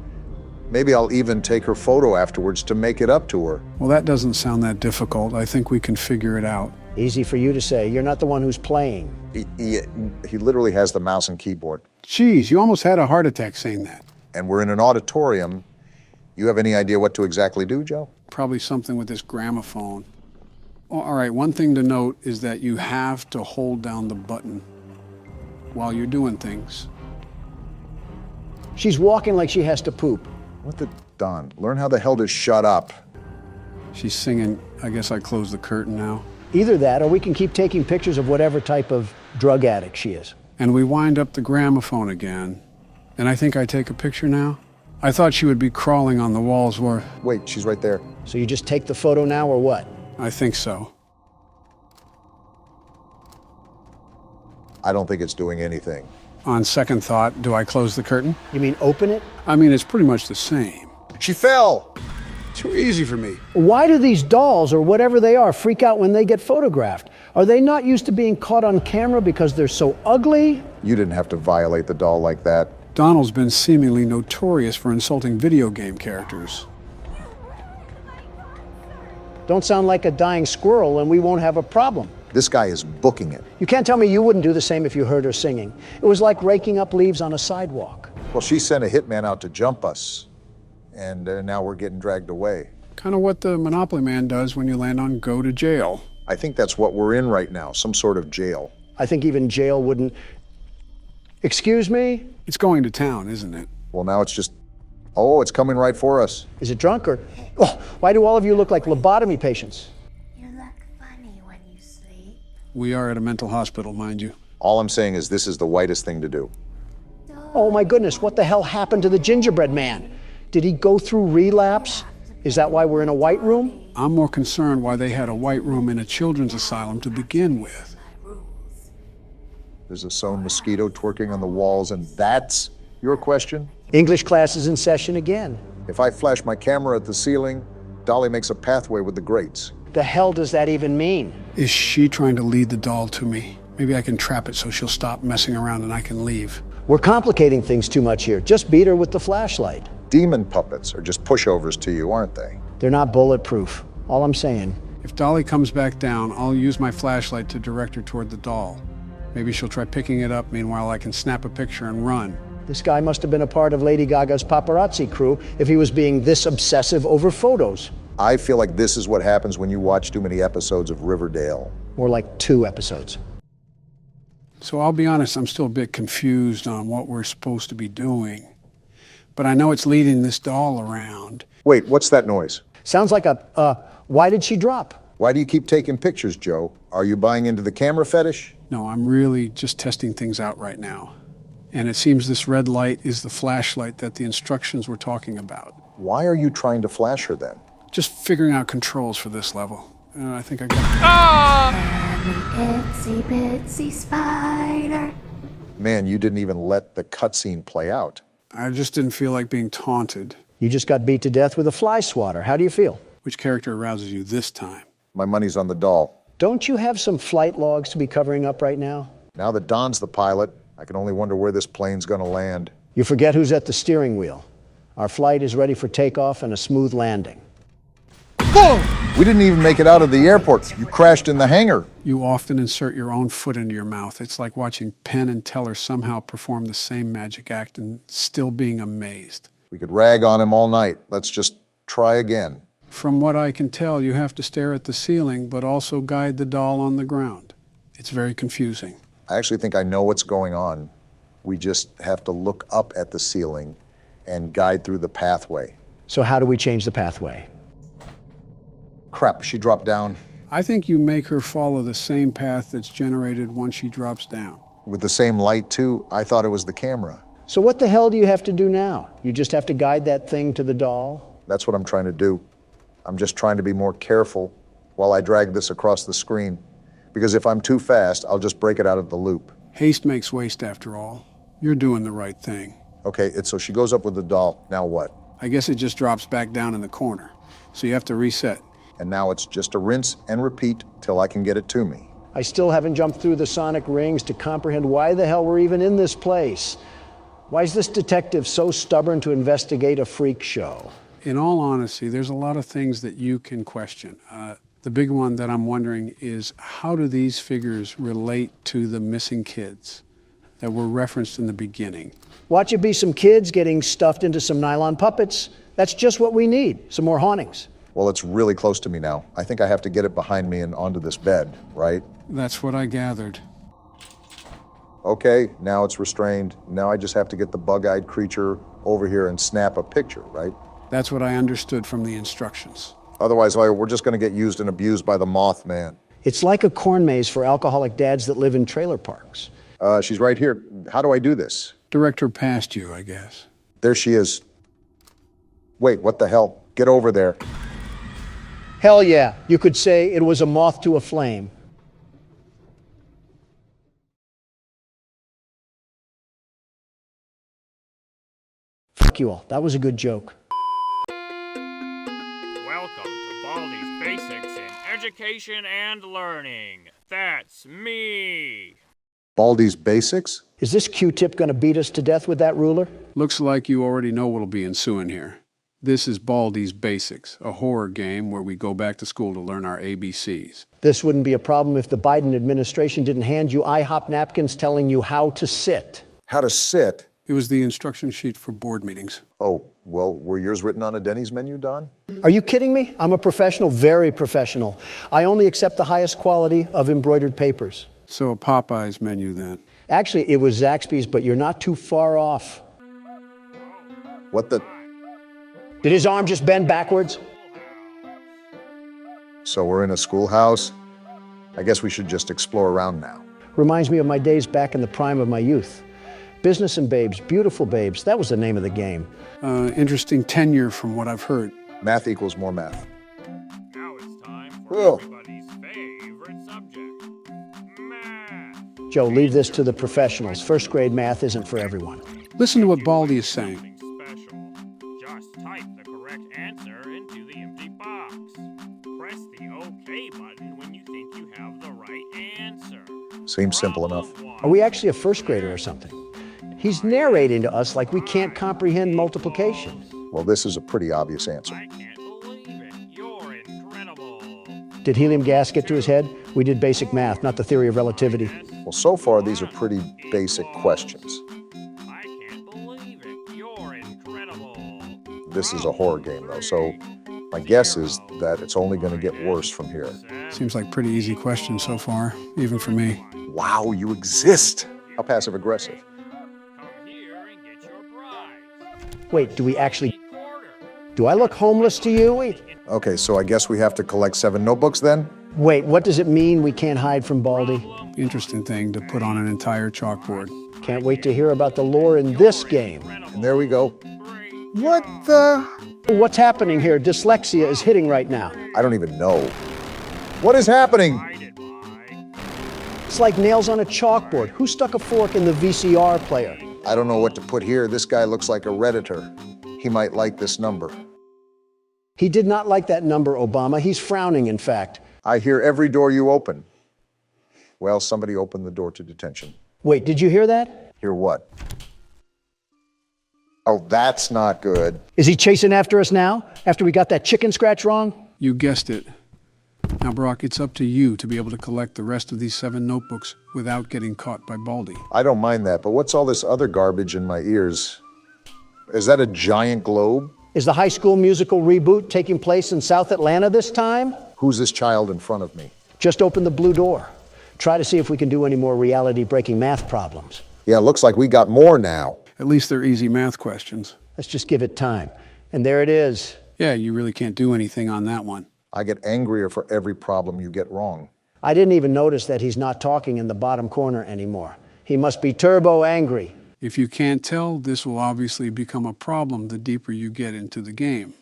[SPEAKER 3] Maybe I'll even take her photo afterwards to make it up to her.
[SPEAKER 2] Well, that doesn't sound that difficult. I think we can figure it out.
[SPEAKER 1] Easy for you to say. You're not the one who's playing.
[SPEAKER 3] He literally has the mouse and keyboard.
[SPEAKER 2] Geez, you almost had a heart attack saying that.
[SPEAKER 3] And we're in an auditorium. You have any idea what to exactly do, Joe?
[SPEAKER 2] Probably something with this gramophone. Oh, all right, one thing to note is that you have to hold down the button while you're doing things.
[SPEAKER 1] She's walking like she has to poop.
[SPEAKER 3] What the Don? Learn how the hell to shut up.
[SPEAKER 2] She's singing, I guess I close the curtain now.
[SPEAKER 1] Either that, or we can keep taking pictures of whatever type of drug addict she is.
[SPEAKER 2] And we wind up the gramophone again. And I think I take a picture now. I thought she would be crawling on the walls where...
[SPEAKER 3] Wait, she's right there.
[SPEAKER 1] So you just take the photo now, or what?
[SPEAKER 2] I think so.
[SPEAKER 3] I don't think it's doing anything.
[SPEAKER 2] On second thought, do I close the curtain?
[SPEAKER 1] You mean open it?
[SPEAKER 2] I mean, it's pretty much the same.
[SPEAKER 3] She fell!
[SPEAKER 2] Too easy for me.
[SPEAKER 1] Why do these dolls, or whatever they are, freak out when they get photographed? Are they not used to being caught on camera because they're so ugly?
[SPEAKER 3] You didn't have to violate the doll like that.
[SPEAKER 2] Donald's been seemingly notorious for insulting video game characters.
[SPEAKER 1] Don't sound like a dying squirrel and we won't have a problem.
[SPEAKER 3] This guy is booking it.
[SPEAKER 1] You can't tell me you wouldn't do the same if you heard her singing. It was like raking up leaves on a sidewalk.
[SPEAKER 3] Well, she sent a hitman out to jump us, and now we're getting dragged away.
[SPEAKER 2] Kind of what the Monopoly Man does when you land on go to jail.
[SPEAKER 3] I think that's what we're in right now, some sort of jail.
[SPEAKER 1] I think even jail wouldn't... Excuse me?
[SPEAKER 2] It's going to town, isn't it?
[SPEAKER 3] Well, now it's just... Oh, it's coming right for us.
[SPEAKER 1] Is it drunk or... Oh, why do all of you look like lobotomy patients?
[SPEAKER 9] You look funny when you sleep.
[SPEAKER 2] We are at a mental hospital, mind you.
[SPEAKER 3] All I'm saying is this is the whitest thing to do.
[SPEAKER 1] Oh my goodness, what the hell happened to the gingerbread man? Did he go through relapse? Is that why we're in a white room?
[SPEAKER 2] I'm more concerned why they had a white room in a children's asylum to begin with.
[SPEAKER 3] There's a sewn mosquito twerking on the walls, and that's your question?
[SPEAKER 1] English class is in session again.
[SPEAKER 3] If I flash my camera at the ceiling, Dolly makes a pathway with the grates.
[SPEAKER 1] The hell does that even mean?
[SPEAKER 2] Is she trying to lead the doll to me? Maybe I can trap it so she'll stop messing around and I can leave.
[SPEAKER 1] We're complicating things too much here. Just beat her with the flashlight.
[SPEAKER 3] Demon puppets are just pushovers to you, aren't they?
[SPEAKER 1] They're not bulletproof. All I'm saying.
[SPEAKER 2] If Dolly comes back down, I'll use my flashlight to direct her toward the doll. Maybe she'll try picking it up. Meanwhile, I can snap a picture and run.
[SPEAKER 1] This guy must have been a part of Lady Gaga's paparazzi crew if he was being this obsessive over photos.
[SPEAKER 3] I feel like this is what happens when you watch too many episodes of Riverdale.
[SPEAKER 1] More like 2 episodes.
[SPEAKER 2] So I'll be honest, I'm still a bit confused on what we're supposed to be doing. But I know it's leading this doll around.
[SPEAKER 3] Wait, what's that noise?
[SPEAKER 1] Sounds like why did she drop?
[SPEAKER 3] Why do you keep taking pictures, Joe? Are you buying into the camera fetish?
[SPEAKER 2] No, I'm really just testing things out right now. And it seems this red light is the flashlight that the instructions were talking about.
[SPEAKER 3] Why are you trying to flash her then?
[SPEAKER 2] Just figuring out controls for this level. I think I got
[SPEAKER 9] An itsy bitsy spider.
[SPEAKER 3] Man, you didn't even let the cutscene play out.
[SPEAKER 2] I just didn't feel like being taunted.
[SPEAKER 1] You just got beat to death with a fly swatter. How do you feel?
[SPEAKER 2] Which character arouses you this time?
[SPEAKER 3] My money's on the doll.
[SPEAKER 1] Don't you have some flight logs to be covering up right now?
[SPEAKER 3] Now that Don's the pilot, I can only wonder where this plane's gonna land.
[SPEAKER 1] You forget who's at the steering wheel. Our flight is ready for takeoff and a smooth landing.
[SPEAKER 3] Boom! We didn't even make it out of the airport. You crashed in the hangar.
[SPEAKER 2] You often insert your own foot into your mouth. It's like watching Penn and Teller somehow perform the same magic act and still being amazed.
[SPEAKER 3] We could rag on him all night. Let's just try again.
[SPEAKER 2] From what I can tell, you have to stare at the ceiling, but also guide the doll on the ground. It's very confusing.
[SPEAKER 3] I actually think I know what's going on. We just have to look up at the ceiling and guide through the pathway.
[SPEAKER 1] So how do we change the pathway?
[SPEAKER 3] Crap, she dropped down.
[SPEAKER 2] I think you make her follow the same path that's generated once she drops down.
[SPEAKER 3] With the same light, too. I thought it was the camera.
[SPEAKER 1] So what the hell do you have to do now? You just have to guide that thing to the doll?
[SPEAKER 3] That's what I'm trying to do. I'm just trying to be more careful while I drag this across the screen. Because if I'm too fast, I'll just break it out of the loop.
[SPEAKER 2] Haste makes waste, after all. You're doing the right thing.
[SPEAKER 3] Okay, so she goes up with the doll. Now what?
[SPEAKER 2] I guess it just drops back down in the corner. So you have to reset.
[SPEAKER 3] And now it's just a rinse and repeat till I can get it to me.
[SPEAKER 1] I still haven't jumped through the sonic rings to comprehend why the hell we're even in this place. Why is this detective so stubborn to investigate a freak show?
[SPEAKER 2] In all honesty, there's a lot of things that you can question. The big one that I'm wondering is, how do these figures relate to the missing kids that were referenced in the beginning?
[SPEAKER 1] Watch it be some kids getting stuffed into some nylon puppets. That's just what we need, some more hauntings.
[SPEAKER 3] Well, it's really close to me now. I think I have to get it behind me and onto this bed, right?
[SPEAKER 2] That's what I gathered.
[SPEAKER 3] Okay, now it's restrained. Now I just have to get the bug-eyed creature over here and snap a picture, right?
[SPEAKER 2] That's what I understood from the instructions.
[SPEAKER 3] Otherwise, we're just going to get used and abused by the Mothman.
[SPEAKER 1] It's like a corn maze for alcoholic dads that live in trailer parks.
[SPEAKER 3] She's right here. How do I do this?
[SPEAKER 2] Direct her past you, I guess.
[SPEAKER 3] There she is. Wait, what the hell? Get over there.
[SPEAKER 1] Hell yeah, you could say it was a moth to a flame. Fuck you all, that was a good joke.
[SPEAKER 6] Welcome to Baldi's Basics in Education and Learning. That's me.
[SPEAKER 3] Baldi's Basics?
[SPEAKER 1] Is this Q-tip gonna beat us to death with that ruler?
[SPEAKER 2] Looks like you already know what'll be ensuing here. This is Baldi's Basics, a horror game where we go back to school to learn our ABCs.
[SPEAKER 1] This wouldn't be a problem if the Biden administration didn't hand you IHOP napkins telling you how to sit.
[SPEAKER 3] How to sit?
[SPEAKER 2] It was the instruction sheet for board meetings.
[SPEAKER 3] Oh, well, were yours written on a Denny's menu, Don?
[SPEAKER 1] Are you kidding me? I'm a professional, very professional. I only accept the highest quality of embroidered papers.
[SPEAKER 2] So a Popeye's menu then.
[SPEAKER 1] Actually, it was Zaxby's, but you're not too far off.
[SPEAKER 3] What the?
[SPEAKER 1] Did his arm just bend backwards?
[SPEAKER 3] So we're in a schoolhouse? I guess we should just explore around now.
[SPEAKER 1] Reminds me of my days back in the prime of my youth. Business and babes, beautiful babes, that was the name of the game.
[SPEAKER 2] Interesting tenure from what I've heard.
[SPEAKER 3] Math equals more math.
[SPEAKER 6] Now it's time for everybody's favorite subject, math.
[SPEAKER 1] Joe, leave this to the professionals. First grade math isn't for everyone.
[SPEAKER 2] Listen to what Baldi is saying.
[SPEAKER 6] Special. Just type the correct answer into the empty box. Press the OK button when you think you have the right answer.
[SPEAKER 3] Seems simple enough.
[SPEAKER 1] Are we actually a first grader or something? He's narrating to us like we can't comprehend multiplication.
[SPEAKER 3] Well, this is a pretty obvious answer.
[SPEAKER 6] I can't believe it. You're incredible.
[SPEAKER 1] Did helium gas get to his head? We did basic math, not the theory of relativity.
[SPEAKER 3] Well, so far, these are pretty basic questions.
[SPEAKER 6] I can't believe it. You're incredible.
[SPEAKER 3] This is a horror game, though, so my guess is that it's only going to get worse from here.
[SPEAKER 2] Seems like pretty easy questions so far, even for me.
[SPEAKER 3] Wow, you exist! How passive-aggressive.
[SPEAKER 6] Come here and get your prize.
[SPEAKER 1] Wait, do we actually... Do I look homeless to you? Wait,
[SPEAKER 3] Okay, so I guess we have to collect 7 notebooks then?
[SPEAKER 1] what does it mean we can't hide from Baldi?
[SPEAKER 2] Interesting thing to put on an entire chalkboard.
[SPEAKER 1] Can't wait to hear about the lore in this game.
[SPEAKER 3] And there we go. What the?
[SPEAKER 1] What's happening here? Dyslexia is hitting right now.
[SPEAKER 3] I don't even know. What is happening?
[SPEAKER 1] It's like nails on a chalkboard. Who stuck a fork in the VCR player?
[SPEAKER 3] I don't know what to put here. This guy looks like a Redditor. He might like this number.
[SPEAKER 1] He did not like that number, Obama. He's frowning, in fact.
[SPEAKER 3] I hear every door you open. Well, somebody opened the door to detention.
[SPEAKER 1] Wait, did you hear that?
[SPEAKER 3] Hear what? Oh, that's not good.
[SPEAKER 1] Is he chasing after us now, after we got that chicken scratch wrong?
[SPEAKER 2] You guessed it. Now, Brock, it's up to you to be able to collect the rest of these 7 notebooks without getting caught by Baldi.
[SPEAKER 3] I don't mind that, but what's all this other garbage in my ears? Is that a giant globe?
[SPEAKER 1] Is the High School Musical reboot taking place in South Atlanta this time?
[SPEAKER 3] Who's this child in front of me?
[SPEAKER 1] Just open the blue door. Try to see if we can do any more reality-breaking math problems.
[SPEAKER 3] Yeah, looks like we got more now.
[SPEAKER 2] At least they're easy math questions.
[SPEAKER 1] Let's just give it time. And there it is.
[SPEAKER 2] Yeah, you really can't do anything on that one.
[SPEAKER 3] I get angrier for every problem you get wrong.
[SPEAKER 1] I didn't even notice that he's not talking in the bottom corner anymore. He must be turbo angry.
[SPEAKER 2] If you can't tell, this will obviously become a problem the deeper you get into the game,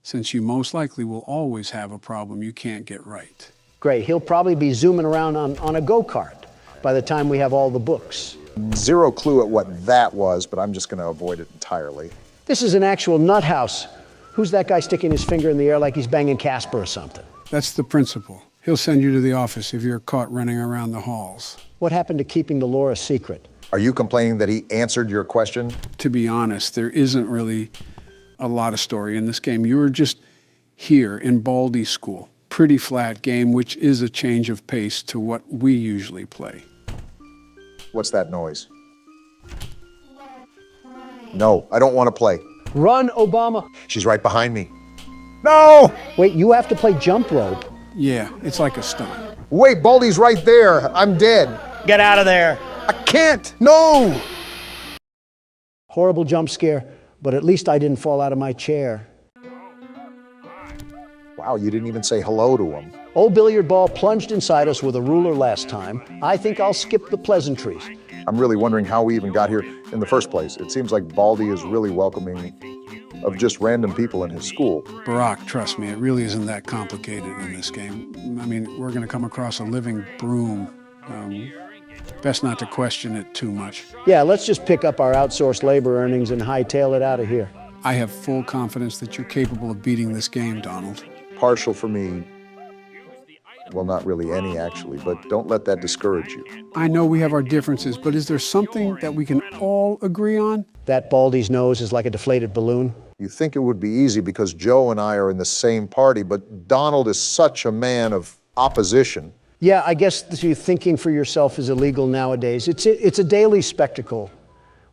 [SPEAKER 2] since you most likely will always have a problem you can't get right.
[SPEAKER 1] Great, he'll probably be zooming around on a go-kart by the time we have all the books.
[SPEAKER 3] Zero clue at what that was, but I'm just going to avoid it entirely.
[SPEAKER 1] This is an actual nut house. Who's that guy sticking his finger in the air like he's banging Casper or something?
[SPEAKER 2] That's the principal. He'll send you to the office if you're caught running around the halls.
[SPEAKER 1] What happened to keeping the lore a secret?
[SPEAKER 3] Are you complaining that he answered your question?
[SPEAKER 2] To be honest, there isn't really a lot of story in this game. You were just here in Baldi school, pretty flat game, which is a change of pace to what we usually play.
[SPEAKER 3] What's that noise? No, I don't want to play.
[SPEAKER 1] Run, Obama.
[SPEAKER 3] She's right behind me. No!
[SPEAKER 1] Wait, you have to play jump rope.
[SPEAKER 2] Yeah, it's like a stunt.
[SPEAKER 3] Wait, Baldi's right there. I'm dead.
[SPEAKER 10] Get out of there.
[SPEAKER 3] I can't. No!
[SPEAKER 1] Horrible jump scare, but at least I didn't fall out of my chair.
[SPEAKER 3] Wow, you didn't even say hello to him.
[SPEAKER 1] Old billiard ball plunged inside us with a ruler last time. I think I'll skip the pleasantries.
[SPEAKER 3] I'm really wondering how we even got here in the first place. It seems like Baldi is really welcoming of just random people in his school.
[SPEAKER 2] Barack, trust me, it really isn't that complicated in this game. I mean, we're going to come across a living broom. Best not to question it too much.
[SPEAKER 1] Yeah, let's just pick up our outsourced labor earnings and hightail it out of here.
[SPEAKER 2] I have full confidence that you're capable of beating this game, Donald.
[SPEAKER 3] Partial for me. Well, not really any, actually, but don't let that discourage you.
[SPEAKER 2] I know we have our differences, but is there something that we can all agree on?
[SPEAKER 1] That Baldi's nose is like a deflated balloon.
[SPEAKER 3] You think it would be easy because Joe and I are in the same party, but Donald is such a man of opposition.
[SPEAKER 1] Yeah, I guess thinking for yourself is illegal nowadays. It's a daily spectacle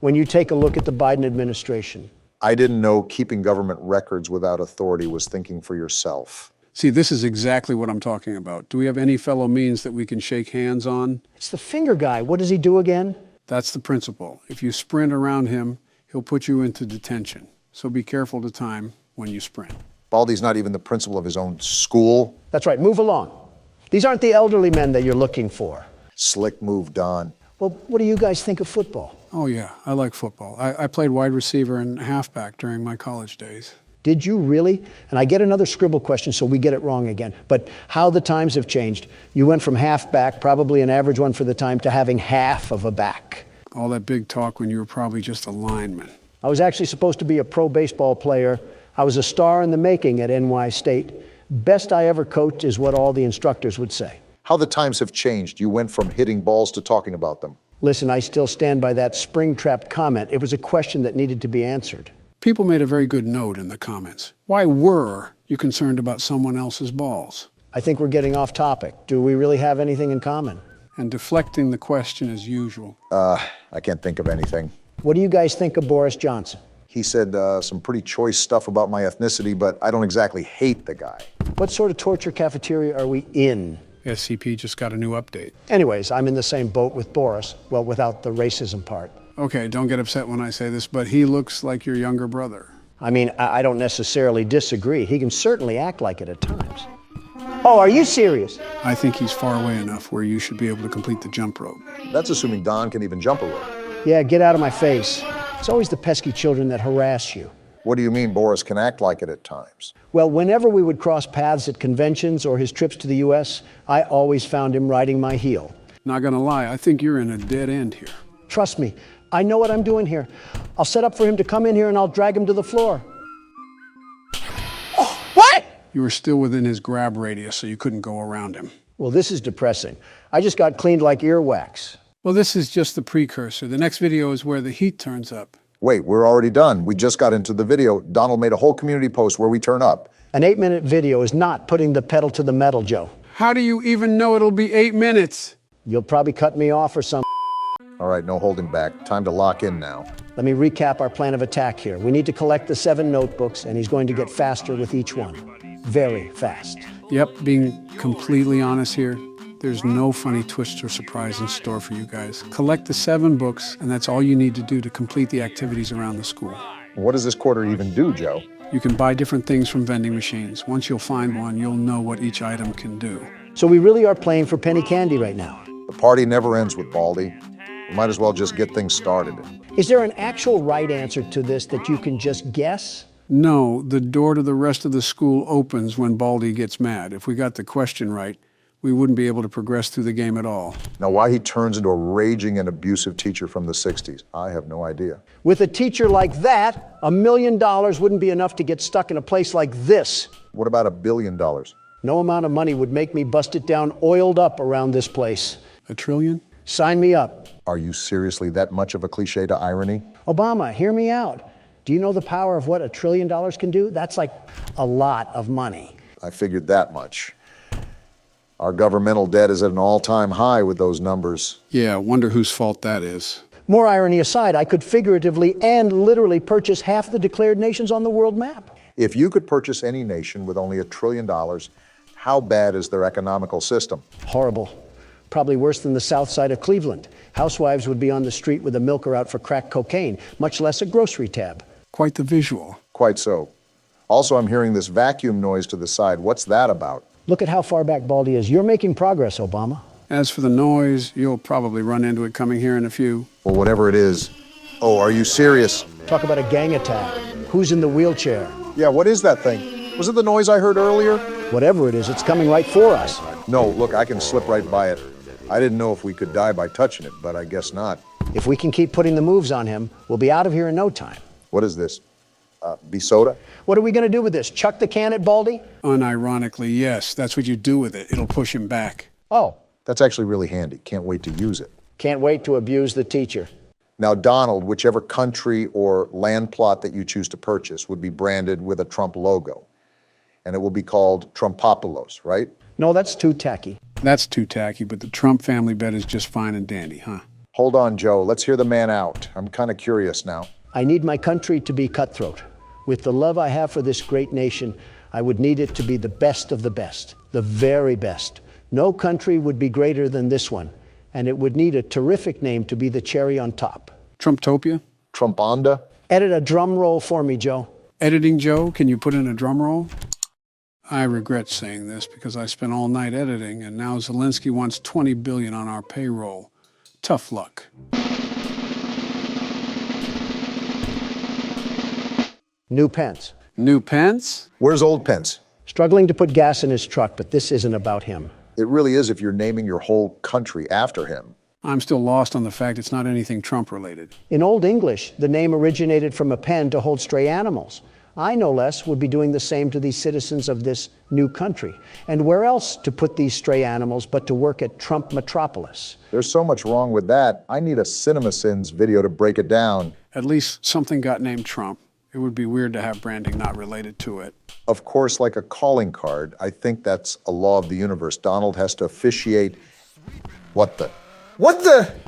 [SPEAKER 1] when you take a look at the Biden administration.
[SPEAKER 3] I didn't know keeping government records without authority was thinking for yourself.
[SPEAKER 2] See, this is exactly what I'm talking about. Do we have any fellow means that we can shake hands on?
[SPEAKER 1] It's the finger guy. What does he do again?
[SPEAKER 2] That's the principle. If you sprint around him, he'll put you into detention. So be careful to time when you sprint.
[SPEAKER 3] Baldi's not even the principal of his own school.
[SPEAKER 1] That's right. Move along. These aren't the elderly men that you're looking for.
[SPEAKER 3] Slick move, Don.
[SPEAKER 1] Well, what do you guys think of football?
[SPEAKER 2] Oh, yeah, I like football. I played wide receiver and halfback during my college days.
[SPEAKER 1] Did you really? And I get another scribble question so we get it wrong again. But how the times have changed. You went from halfback, probably an average one for the time, to having half of a back.
[SPEAKER 2] All that big talk when you were probably just a lineman.
[SPEAKER 1] I was actually supposed to be a pro baseball player. I was a star in the making at NY State. Best I ever coached is what all the instructors would say.
[SPEAKER 3] How the times have changed. You went from hitting balls to talking about them.
[SPEAKER 1] Listen, I still stand by that spring-trapped comment. It was a question that needed to be answered.
[SPEAKER 2] People made a very good note in the comments. Why were you concerned about someone else's balls?
[SPEAKER 1] I think we're getting off topic. Do we really have anything in common?
[SPEAKER 2] And deflecting the question as usual.
[SPEAKER 3] I can't think of anything.
[SPEAKER 1] What do you guys think of Boris Johnson?
[SPEAKER 3] He said some pretty choice stuff about my ethnicity, but I don't exactly hate the guy.
[SPEAKER 1] What sort of torture cafeteria are we in?
[SPEAKER 2] SCP just got a new update.
[SPEAKER 1] Anyways, I'm in the same boat with Boris. Well, without the racism part.
[SPEAKER 2] Okay, don't get upset when I say this, but he looks like your younger brother.
[SPEAKER 1] I mean, I don't necessarily disagree. He can certainly act like it at times. Oh, are you serious?
[SPEAKER 2] I think he's far away enough where you should be able to complete the jump rope.
[SPEAKER 3] That's assuming Don can even jump a rope.
[SPEAKER 1] Yeah, get out of my face. It's always the pesky children that harass you.
[SPEAKER 3] What do you mean Boris can act like it at times?
[SPEAKER 1] Well, whenever we would cross paths at conventions or his trips to the U.S., I always found him riding my heel.
[SPEAKER 2] Not gonna lie, I think you're in a dead end here.
[SPEAKER 1] Trust me, I know what I'm doing here. I'll set up for him to come in here and I'll drag him to the floor.
[SPEAKER 10] Oh, what?
[SPEAKER 2] You were still within his grab radius, so you couldn't go around him.
[SPEAKER 1] Well, this is depressing. I just got cleaned like earwax.
[SPEAKER 2] Well, this is just the precursor. The next video is where the heat turns up.
[SPEAKER 3] Wait, we're already done. We just got into the video. Donald made a whole community post where we turn up.
[SPEAKER 1] An 8-minute video is not putting the pedal to the metal, Joe.
[SPEAKER 2] How do you even know it'll be 8 minutes?
[SPEAKER 1] You'll probably cut me off or something.
[SPEAKER 3] All right, no holding back. Time to lock in now.
[SPEAKER 1] Let me recap our plan of attack here. We need to collect the 7 notebooks, and he's going to get faster with each one. Very fast.
[SPEAKER 2] Yep, being completely honest here, there's no funny twist or surprise in store for you guys. Collect the 7 books, and that's all you need to do to complete the activities around the school.
[SPEAKER 3] What does this quarter even do, Joe?
[SPEAKER 2] You can buy different things from vending machines. Once you'll find one, you'll know what each item can do.
[SPEAKER 1] So we really are playing for penny candy right now.
[SPEAKER 3] The party never ends with Baldi. We might as well just get things started.
[SPEAKER 1] Is there an actual right answer to this that you can just guess?
[SPEAKER 2] No, the door to the rest of the school opens when Baldi gets mad. If we got the question right, we wouldn't be able to progress through the game at all.
[SPEAKER 3] Now, why he turns into a raging and abusive teacher from the 60s, I have no idea.
[SPEAKER 1] With a teacher like that, $1 million wouldn't be enough to get stuck in a place like this.
[SPEAKER 3] What about $1 billion?
[SPEAKER 1] No amount of money would make me bust it down oiled up around this place.
[SPEAKER 2] $1 trillion?
[SPEAKER 1] Sign me up.
[SPEAKER 3] Are you seriously that much of a cliche to irony?
[SPEAKER 1] Obama, hear me out. Do you know the power of what $1 trillion can do? That's like a lot of money.
[SPEAKER 3] I figured that much. Our governmental debt is at an all-time high with those numbers.
[SPEAKER 2] Yeah, wonder whose fault that is.
[SPEAKER 1] More irony aside, I could figuratively and literally purchase half the declared nations on the world map.
[SPEAKER 3] If you could purchase any nation with only $1 trillion, how bad is their economical system?
[SPEAKER 1] Horrible. Probably worse than the south side of Cleveland. Housewives would be on the street with a milker out for crack cocaine, much less a grocery tab.
[SPEAKER 2] Quite the visual.
[SPEAKER 3] Quite so. Also, I'm hearing this vacuum noise to the side. What's that about?
[SPEAKER 1] Look at how far back Baldi is. You're making progress, Obama.
[SPEAKER 2] As for the noise, you'll probably run into it coming here in a few.
[SPEAKER 3] Well, whatever it is. Oh, are you serious?
[SPEAKER 1] Talk about a gang attack. Who's in the wheelchair?
[SPEAKER 3] Yeah, what is that thing? Was it the noise I heard earlier?
[SPEAKER 1] Whatever it is, it's coming right for us.
[SPEAKER 3] No, look, I can slip right by it. I didn't know if we could die by touching it, but I guess not.
[SPEAKER 1] If we can keep putting the moves on him, we'll be out of here in no time.
[SPEAKER 3] What is this? Soda?
[SPEAKER 1] What are we going to do with this? Chuck the can at Baldi?
[SPEAKER 2] Unironically, yes. That's what you do with it. It'll push him back.
[SPEAKER 1] Oh,
[SPEAKER 3] That's actually really handy. Can't wait to use it.
[SPEAKER 1] can't wait to abuse the teacher.
[SPEAKER 3] Now, Donald, whichever country or land plot that you choose to purchase would be branded with a Trump logo. And it will be called Trumpopolos, right?
[SPEAKER 1] No, that's too tacky.
[SPEAKER 2] That's too tacky, but the Trump family bet is just fine and dandy, huh?
[SPEAKER 3] Hold on, Joe. Let's hear the man out. I'm kind of curious now.
[SPEAKER 1] I need my country to be cutthroat. With the love I have for this great nation, I would need it to be the best of the best, the very best. No country would be greater than this one, and it would need a terrific name to be the cherry on top.
[SPEAKER 2] Trumptopia?
[SPEAKER 3] Trumponda?
[SPEAKER 1] Edit a drum roll for me, Joe.
[SPEAKER 2] Editing Joe, can you put in a drum roll? I regret saying this because I spent all night editing, and now Zelensky wants $20 billion on our payroll. Tough luck.
[SPEAKER 1] New Pence.
[SPEAKER 2] New Pence?
[SPEAKER 3] Where's old Pence?
[SPEAKER 1] Struggling to put gas in his truck, but this isn't about him.
[SPEAKER 3] It really is if you're naming your whole country after him.
[SPEAKER 2] I'm still lost on the fact it's not anything Trump-related.
[SPEAKER 1] In Old English, the name originated from a pen to hold stray animals. I, no less, would be doing the same to these citizens of this new country. And where else to put these stray animals but to work at Trump Metropolis?
[SPEAKER 3] There's so much wrong with that. I need a CinemaSins video to break it down.
[SPEAKER 2] At least something got named Trump. It would be weird to have branding not related to it.
[SPEAKER 3] Of course, like a calling card, I think that's a law of the universe. Donald has to officiate. What the?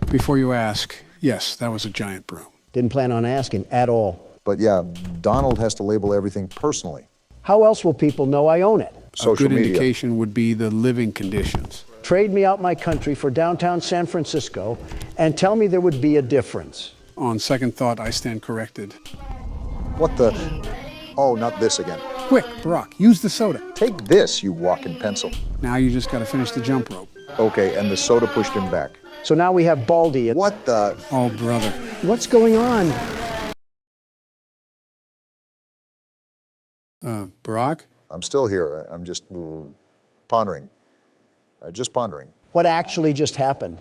[SPEAKER 2] Before you ask, yes, that was a giant broom.
[SPEAKER 1] Didn't plan on asking at all.
[SPEAKER 3] But yeah, Donald has to label everything personally.
[SPEAKER 1] How else will people know I own it?
[SPEAKER 3] Social
[SPEAKER 2] a good
[SPEAKER 3] media.
[SPEAKER 2] indication would be the living conditions.
[SPEAKER 1] Trade me out my country for downtown San Francisco and tell me there would be a difference.
[SPEAKER 2] On second thought, I stand corrected.
[SPEAKER 3] What the? Oh, not this again.
[SPEAKER 2] Quick, Barack, use the soda.
[SPEAKER 3] Take this, you walking pencil.
[SPEAKER 2] Now you just got to finish the jump rope.
[SPEAKER 3] Okay, and the soda pushed him back.
[SPEAKER 1] So now we have Baldi.
[SPEAKER 3] What the?
[SPEAKER 2] Oh, brother.
[SPEAKER 1] What's going on?
[SPEAKER 2] Barack?
[SPEAKER 3] I'm still here. I'm just pondering. Just pondering.
[SPEAKER 1] What actually just happened?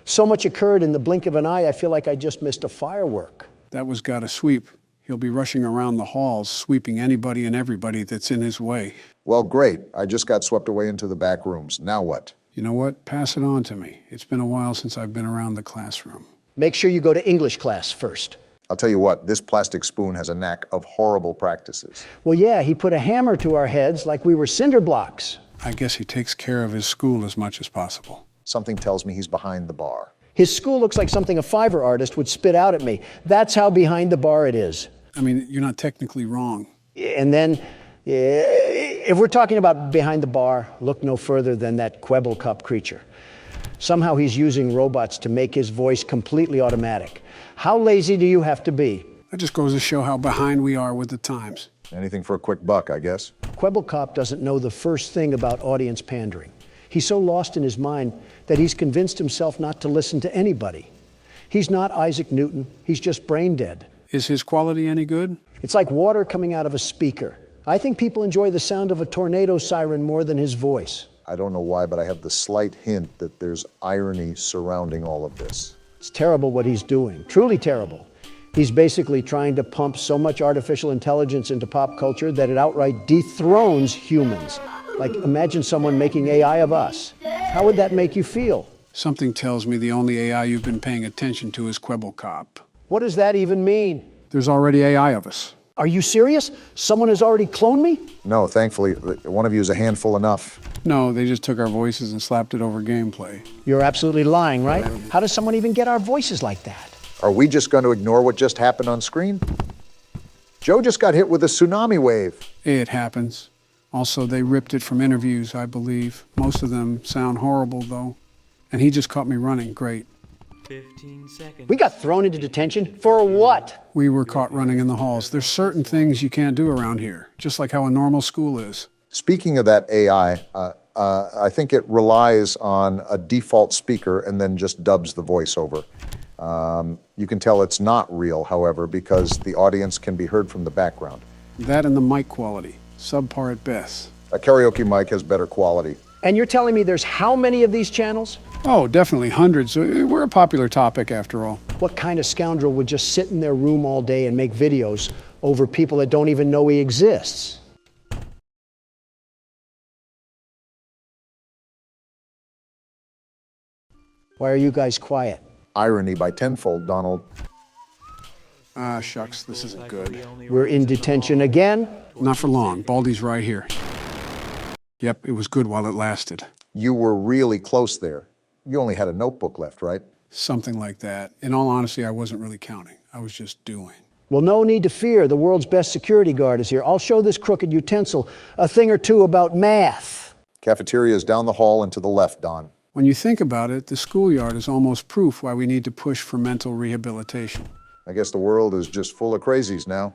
[SPEAKER 1] So much occurred in the blink of an eye, I feel like I just missed a firework.
[SPEAKER 2] That was gotta sweep. He'll be rushing around the halls, sweeping anybody and everybody that's in his way.
[SPEAKER 3] Well, great. I just got swept away into the back rooms. Now what?
[SPEAKER 2] You know what? Pass it on to me. It's been a while since I've been around the classroom.
[SPEAKER 1] Make sure you go to English class first.
[SPEAKER 3] I'll tell you what, this plastic spoon has a knack of horrible practices.
[SPEAKER 1] Well, yeah, he put a hammer to our heads like we were cinder blocks.
[SPEAKER 2] I guess he takes care of his school as much as possible.
[SPEAKER 3] Something tells me he's behind the bar.
[SPEAKER 1] His school looks like something a Fiverr artist would spit out at me. That's how behind the bar it is.
[SPEAKER 2] I mean, you're not technically wrong.
[SPEAKER 1] And then, if we're talking about behind the bar, look no further than that Quebble Cup creature. Somehow he's using robots to make his voice completely automatic. How lazy do you have to be?
[SPEAKER 2] That just goes to show how behind we are with the times.
[SPEAKER 3] Anything for a quick buck, I guess.
[SPEAKER 1] Quebble Cop doesn't know the first thing about audience pandering. He's so lost in his mind that he's convinced himself not to listen to anybody. He's not Isaac Newton, he's just brain dead.
[SPEAKER 2] Is his quality any good?
[SPEAKER 1] It's like water coming out of a speaker. I think people enjoy the sound of a tornado siren more than his voice.
[SPEAKER 3] I don't know why, but I have the slight hint that there's irony surrounding all of this.
[SPEAKER 1] It's terrible what he's doing, truly terrible. He's basically trying to pump so much artificial intelligence into pop culture that it outright dethrones humans. Like, imagine someone making AI of us. How would that make you feel?
[SPEAKER 2] Something tells me the only AI you've been paying attention to is Quebble Cop.
[SPEAKER 1] What does that even mean?
[SPEAKER 2] There's already AI of us.
[SPEAKER 1] Are you serious? Someone has already cloned me?
[SPEAKER 3] No, thankfully, one of you is a handful enough.
[SPEAKER 2] No, they just took our voices and slapped it over gameplay.
[SPEAKER 1] You're absolutely lying, right? How does someone even get our voices like that?
[SPEAKER 3] Are we just going to ignore what just happened on screen? Joe just got hit with a tsunami wave.
[SPEAKER 2] It happens. Also, they ripped it from interviews, I believe. Most of them sound horrible, though. And he just caught me running. Great.
[SPEAKER 10] 15 seconds.
[SPEAKER 1] We got thrown into detention for what?
[SPEAKER 2] We were caught running in the halls. There's certain things you can't do around here, just like how a normal school is.
[SPEAKER 3] Speaking of that AI, I think it relies on a default speaker and then just dubs the voiceover. You can tell it's not real, however, because the audience can be heard from the background.
[SPEAKER 2] That and the mic quality, subpar at best.
[SPEAKER 3] A karaoke mic has better quality.
[SPEAKER 1] And you're telling me there's how many of these channels?
[SPEAKER 2] Oh, definitely hundreds. We're a popular topic, after all.
[SPEAKER 1] What kind of scoundrel would just sit in their room all day and make videos over people that don't even know he exists? Why are you guys quiet?
[SPEAKER 3] Irony by tenfold, Donald.
[SPEAKER 2] Ah, shucks, this isn't good.
[SPEAKER 1] We're in detention again?
[SPEAKER 2] Not for long. Baldi's right here. Yep, it was good while it lasted.
[SPEAKER 3] You were really close there. You only had a notebook left, right?
[SPEAKER 2] Something like that. In all honesty, I wasn't really counting. I was just doing.
[SPEAKER 1] Well, no need to fear. The world's best security guard is here. I'll show this crooked utensil a thing or two about math.
[SPEAKER 3] Cafeteria is down the hall and to the left, Don.
[SPEAKER 2] When you think about it, the schoolyard is almost proof why we need to push for mental rehabilitation.
[SPEAKER 3] I guess the world is just full of crazies now.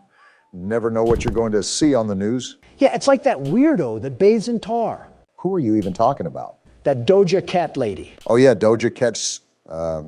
[SPEAKER 3] Never know what you're going to see on the news.
[SPEAKER 1] Yeah, it's like that weirdo that bathes in tar.
[SPEAKER 3] Who are you even talking about?
[SPEAKER 1] That Doja Cat lady.
[SPEAKER 3] Oh yeah, Doja Cat.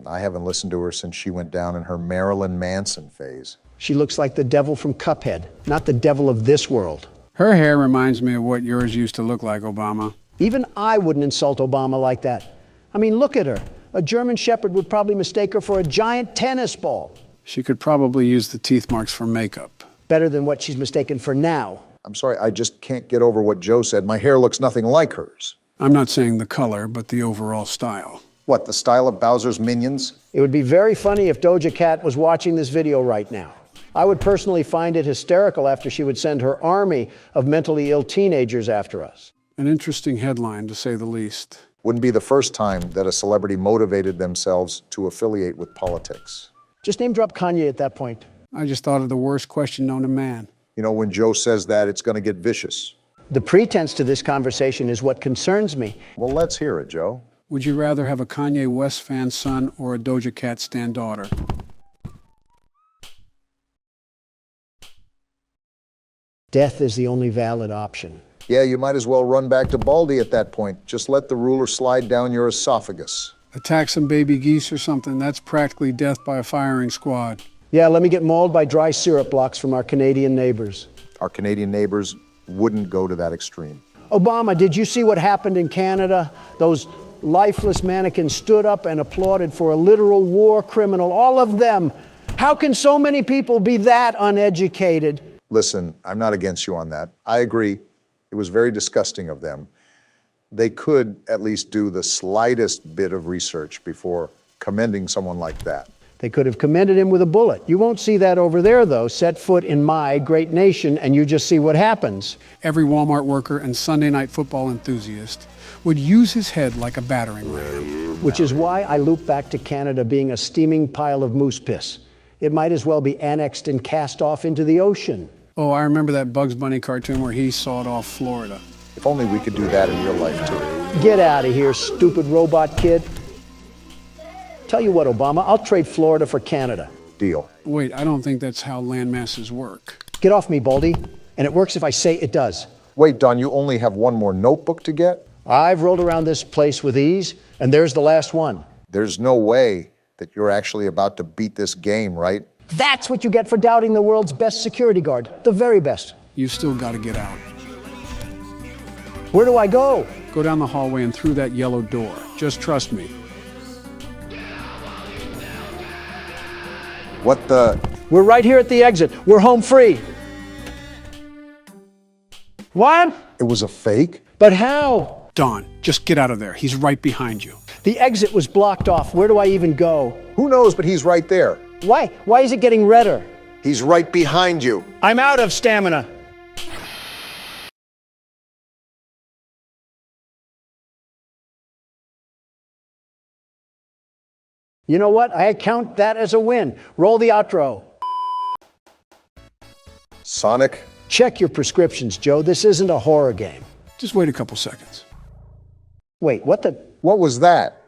[SPEAKER 3] I haven't listened to her since she went down in her Marilyn Manson phase.
[SPEAKER 1] She looks like the devil from Cuphead, not the devil of this world.
[SPEAKER 2] Her hair reminds me of what yours used to look like, Obama.
[SPEAKER 1] Even I wouldn't insult Obama like that. I mean, look at her. A German Shepherd would probably mistake her for a giant tennis ball.
[SPEAKER 2] She could probably use the teeth marks for makeup.
[SPEAKER 1] Better than what she's mistaken for now.
[SPEAKER 3] I'm sorry, I just can't get over what Joe said. My hair looks nothing like hers.
[SPEAKER 2] I'm not saying the color, but the overall style.
[SPEAKER 3] What, the style of Bowser's minions?
[SPEAKER 1] It would be very funny if Doja Cat was watching this video right now. I would personally find it hysterical after she would send her army of mentally ill teenagers after us.
[SPEAKER 2] An interesting headline, to say the least.
[SPEAKER 3] Wouldn't be the first time that a celebrity motivated themselves to affiliate with politics.
[SPEAKER 1] Just name drop Kanye at that point.
[SPEAKER 2] I just thought of the worst question known to man.
[SPEAKER 3] You know, when Joe says that, it's going to get vicious.
[SPEAKER 1] The pretense to this conversation is what concerns me.
[SPEAKER 3] Well, let's hear it, Joe.
[SPEAKER 2] Would you rather have a Kanye West fan son or a Doja Cat stan daughter?
[SPEAKER 1] Death is the only valid option.
[SPEAKER 3] Yeah, you might as well run back to Baldi at that point. Just let the ruler slide down your esophagus.
[SPEAKER 2] Attack some baby geese or something, that's practically death by a firing squad.
[SPEAKER 1] Yeah, let me get mauled by dry syrup blocks from our Canadian neighbors.
[SPEAKER 3] Our Canadian neighbors wouldn't go to that extreme.
[SPEAKER 1] Obama, did you see what happened in Canada? Those lifeless mannequins stood up and applauded for a literal war criminal, all of them. How can so many people be that uneducated?
[SPEAKER 3] Listen, I'm not against you on that. I agree. It was very disgusting of them. They could at least do the slightest bit of research before commending someone like that.
[SPEAKER 1] They could have commended him with a bullet. You won't see that over there, though. Set foot in my great nation, and you just see what happens.
[SPEAKER 2] Every Walmart worker and Sunday night football enthusiast would use his head like a battering ram.
[SPEAKER 1] Which is why I loop back to Canada being a steaming pile of moose piss. It might as well be annexed and cast off into the ocean.
[SPEAKER 2] Oh, I remember that Bugs Bunny cartoon where he sawed off Florida.
[SPEAKER 3] If only we could do that in real life, too.
[SPEAKER 1] Get out of here, stupid robot kid. Tell you what, Obama, I'll trade Florida for Canada.
[SPEAKER 3] Deal.
[SPEAKER 2] Wait, I don't think that's how land masses work.
[SPEAKER 1] Get off me, Baldi. And it works if I say it does.
[SPEAKER 3] Wait, Don, you only have one more notebook to get?
[SPEAKER 1] I've rolled around this place with ease, and there's the last one.
[SPEAKER 3] There's no way that you're actually about to beat this game, right?
[SPEAKER 1] That's what you get for doubting the world's best security guard. The very best.
[SPEAKER 2] You still got to get out.
[SPEAKER 1] Where do I go?
[SPEAKER 2] Go down the hallway and through that yellow door. Just trust me.
[SPEAKER 3] What the?
[SPEAKER 1] We're right here at the exit. We're home free. What?
[SPEAKER 3] It was a fake?
[SPEAKER 1] But how?
[SPEAKER 2] Don, just get out of there. He's right behind you.
[SPEAKER 1] The exit was blocked off. Where do I even go?
[SPEAKER 3] Who knows, but he's right there.
[SPEAKER 1] Why? Why is it getting redder?
[SPEAKER 3] He's right behind you.
[SPEAKER 1] I'm out of stamina. You know what? I count that as a win. Roll the outro.
[SPEAKER 3] Sonic?
[SPEAKER 1] Check your prescriptions, Joe. This isn't a horror game.
[SPEAKER 2] Just wait a couple seconds.
[SPEAKER 1] Wait, what the?
[SPEAKER 3] What was that?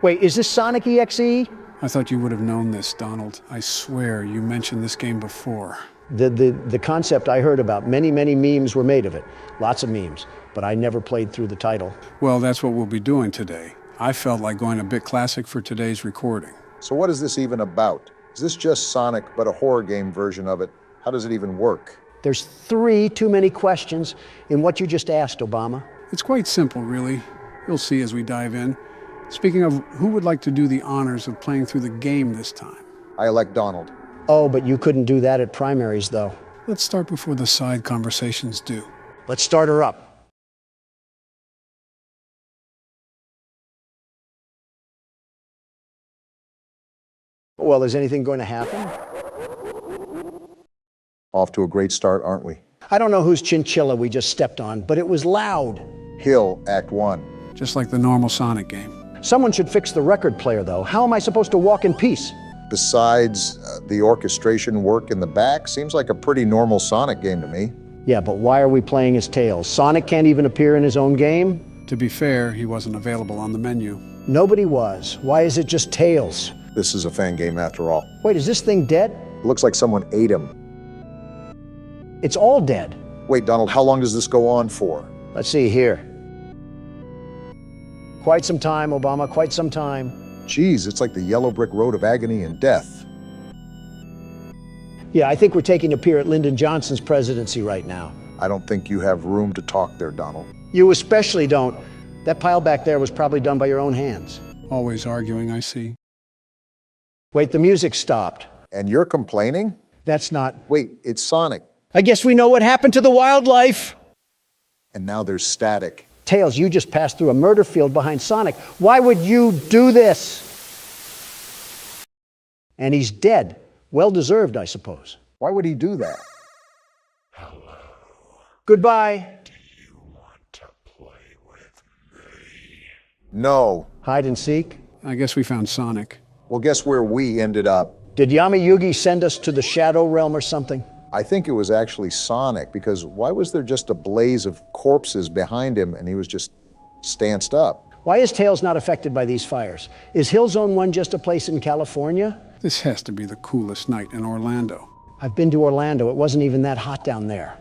[SPEAKER 1] Wait, is this Sonic.EXE?
[SPEAKER 2] I thought you would have known this, Donald. I swear you mentioned this game before.
[SPEAKER 1] The concept I heard about, many memes were made of it. Lots of memes, but I never played through the title.
[SPEAKER 2] Well, that's what we'll be doing today. I felt like going a bit classic for today's recording.
[SPEAKER 3] So what is this even about? Is this just Sonic, but a horror game version of it? How does it even work?
[SPEAKER 1] There's 3 too many questions in what you just asked, Obama.
[SPEAKER 2] It's quite simple, really. You'll see as we dive in. Speaking of, who would like to do the honors of playing through the game this time?
[SPEAKER 3] I elect Donald.
[SPEAKER 1] Oh, but you couldn't do that at primaries, though.
[SPEAKER 2] Let's start before the side conversations do.
[SPEAKER 1] Let's start her up. Well, is anything going to happen?
[SPEAKER 3] Off to a great start, aren't we?
[SPEAKER 1] I don't know whose chinchilla we just stepped on, but it was loud.
[SPEAKER 3] Hill, Act 1.
[SPEAKER 2] Just like the normal Sonic game.
[SPEAKER 1] Someone should fix the record player, though. How am I supposed to walk in peace?
[SPEAKER 3] Besides the orchestration work in the back, seems like a pretty normal Sonic game to me.
[SPEAKER 1] Yeah, but why are we playing as Tails? Sonic can't even appear in his own game?
[SPEAKER 2] To be fair, he wasn't available on the menu.
[SPEAKER 1] Nobody was. Why is it just Tails?
[SPEAKER 3] This is a fan game after all.
[SPEAKER 1] Wait, is this thing dead?
[SPEAKER 3] It looks like someone ate him.
[SPEAKER 1] It's all dead.
[SPEAKER 3] Wait, Donald, how long does this go on for?
[SPEAKER 1] Let's see here. Quite some time, Obama, quite some time.
[SPEAKER 3] Geez, it's like the yellow brick road of agony and death.
[SPEAKER 1] Yeah, I think we're taking a peer at Lyndon Johnson's presidency right now.
[SPEAKER 3] I don't think you have room to talk there, Donald.
[SPEAKER 1] You especially don't. That pile back there was probably done by your own hands.
[SPEAKER 2] Always arguing, I see.
[SPEAKER 1] Wait, the music stopped.
[SPEAKER 3] And you're complaining?
[SPEAKER 1] That's not...
[SPEAKER 3] Wait, it's Sonic.
[SPEAKER 1] I guess we know what happened to the wildlife.
[SPEAKER 3] And now there's static.
[SPEAKER 1] Tails, you just passed through a murder field behind Sonic. Why would you do this? And he's dead. Well deserved, I suppose.
[SPEAKER 3] Why would he do that?
[SPEAKER 1] Goodbye.
[SPEAKER 5] Do you want to play with me?
[SPEAKER 3] No.
[SPEAKER 1] Hide and seek.
[SPEAKER 2] I guess we found Sonic.
[SPEAKER 3] Well, guess where we ended up?
[SPEAKER 1] Did Yami-Yugi send us to the Shadow Realm or something?
[SPEAKER 3] I think it was actually Sonic, because why was there just a blaze of corpses behind him and he was just stanced up?
[SPEAKER 1] Why is Tails not affected by these fires? Is Hill Zone 1 just a place in California?
[SPEAKER 2] This has to be the coolest night in Orlando.
[SPEAKER 1] I've been to Orlando. It wasn't even that hot down there.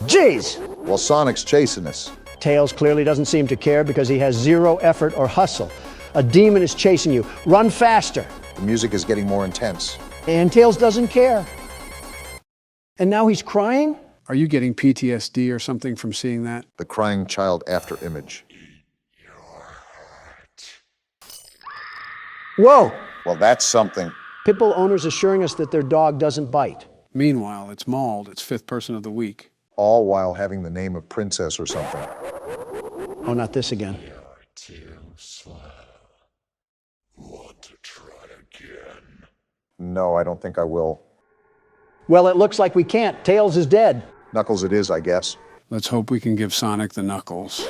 [SPEAKER 1] Jeez!
[SPEAKER 3] Well, Sonic's chasing us.
[SPEAKER 1] Tails clearly doesn't seem to care because he has 0 effort or hustle. A demon is chasing you. Run faster.
[SPEAKER 3] The music is getting more intense.
[SPEAKER 1] And Tails doesn't care. And now he's crying?
[SPEAKER 2] Are you getting PTSD or something from seeing that?
[SPEAKER 3] The crying child after image.
[SPEAKER 1] Whoa!
[SPEAKER 3] Well, that's something.
[SPEAKER 1] Pitbull owners assuring us that their dog doesn't bite.
[SPEAKER 2] Meanwhile, it's mauled its 5th person of the week.
[SPEAKER 3] All while having the name of Princess or something.
[SPEAKER 1] Oh, not this again.
[SPEAKER 5] You're too slow. Want to try again?
[SPEAKER 3] No, I don't think I will.
[SPEAKER 1] Well, it looks like we can't. Tails is dead.
[SPEAKER 3] Knuckles it is, I guess.
[SPEAKER 2] Let's hope we can give Sonic the knuckles.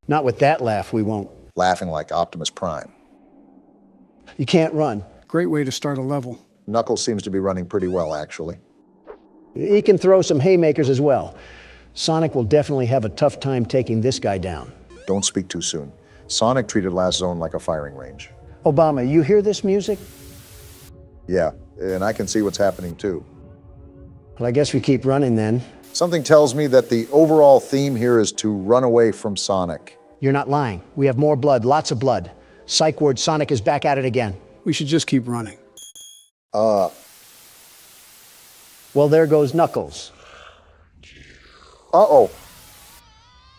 [SPEAKER 1] Not with that laugh, we won't.
[SPEAKER 3] Laughing like Optimus Prime.
[SPEAKER 1] You can't run.
[SPEAKER 2] Great way to start a level.
[SPEAKER 3] Knuckles seems to be running pretty well, actually.
[SPEAKER 1] He can throw some haymakers as well. Sonic will definitely have a tough time taking this guy down.
[SPEAKER 3] Don't speak too soon. Sonic treated Last Zone like a firing range.
[SPEAKER 1] Obama, you hear this music?
[SPEAKER 3] Yeah, and I can see what's happening too.
[SPEAKER 1] Well, I guess we keep running then.
[SPEAKER 3] Something tells me that the overall theme here is to run away from Sonic.
[SPEAKER 1] You're not lying. We have more blood, lots of blood. Psych ward, Sonic is back at it again.
[SPEAKER 2] We should just keep running.
[SPEAKER 1] Well, there goes Knuckles.
[SPEAKER 3] Uh-oh.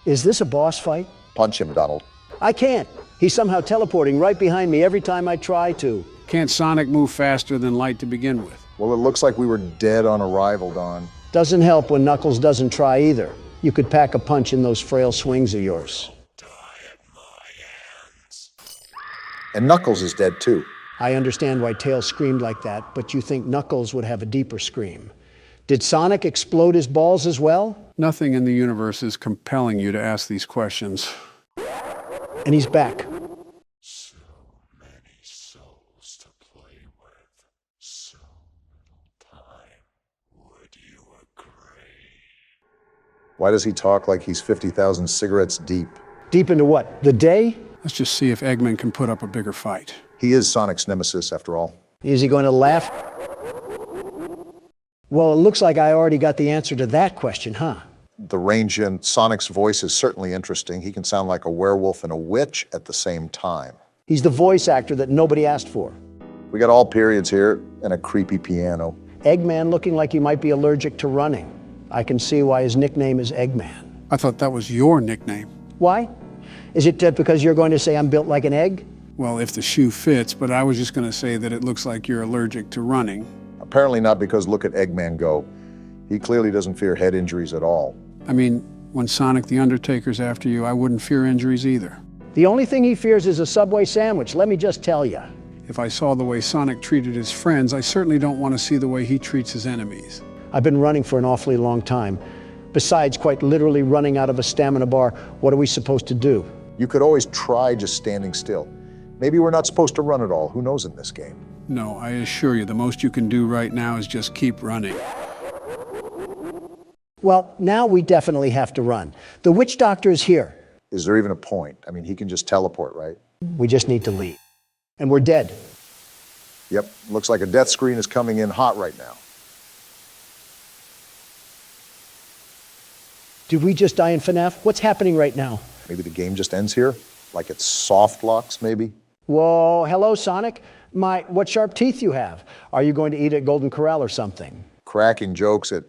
[SPEAKER 1] Is this a boss fight?
[SPEAKER 3] Punch him, Donald.
[SPEAKER 1] I can't. He's somehow teleporting right behind me every time I try to.
[SPEAKER 2] Can't Sonic move faster than light to begin with?
[SPEAKER 3] Well, it looks like we were dead on arrival, Don.
[SPEAKER 1] Doesn't help when Knuckles doesn't try either. You could pack a punch in those frail swings of yours.
[SPEAKER 3] And Knuckles is dead too.
[SPEAKER 1] I understand why Tails screamed like that, but you think Knuckles would have a deeper scream. Did Sonic explode his balls as well?
[SPEAKER 2] Nothing in the universe is compelling you to ask these questions.
[SPEAKER 1] And he's back.
[SPEAKER 5] So many souls to play with. So little time. Would you agree?
[SPEAKER 3] Why does he talk like he's 50,000 cigarettes deep?
[SPEAKER 1] Deep into what? The day?
[SPEAKER 2] Let's just see if Eggman can put up a bigger fight.
[SPEAKER 3] He is Sonic's nemesis, after all.
[SPEAKER 1] Is he going to laugh? Well, it looks like I already got the answer to that question, huh?
[SPEAKER 3] The range in Sonic's voice is certainly interesting. He can sound like a werewolf and a witch at the same time.
[SPEAKER 1] He's the voice actor that nobody asked for.
[SPEAKER 3] We got all periods here and a creepy piano.
[SPEAKER 1] Eggman looking like he might be allergic to running. I can see why his nickname is Eggman.
[SPEAKER 2] I thought that was your nickname.
[SPEAKER 1] Why? Is it because you're going to say I'm built like an egg?
[SPEAKER 2] Well, if the shoe fits, but I was just going to say that it looks like you're allergic to running.
[SPEAKER 3] Apparently not, because look at Eggman go. He clearly doesn't fear head injuries at all.
[SPEAKER 2] I mean, when Sonic the Undertaker's after you, I wouldn't fear injuries either.
[SPEAKER 1] The only thing he fears is a Subway sandwich, let me just tell you.
[SPEAKER 2] If I saw the way Sonic treated his friends, I certainly don't want to see the way he treats his enemies.
[SPEAKER 1] I've been running for an awfully long time. Besides, quite literally running out of a stamina bar, what are we supposed to do?
[SPEAKER 3] You could always try just standing still. Maybe we're not supposed to run at all. Who knows in this game?
[SPEAKER 2] No, I assure you, the most you can do right now is just keep running.
[SPEAKER 1] Well, now we definitely have to run. The witch doctor is here.
[SPEAKER 3] Is there even a point? I mean, he can just teleport, right?
[SPEAKER 1] We just need to leave. And we're dead.
[SPEAKER 3] Yep, looks like a death screen is coming in hot right now.
[SPEAKER 1] Did we just die in FNAF? What's happening right now?
[SPEAKER 3] Maybe the game just ends here? Like it's soft locks, maybe?
[SPEAKER 1] Whoa, hello, Sonic. What sharp teeth you have. Are you going to eat at Golden Corral or something?
[SPEAKER 3] Cracking jokes at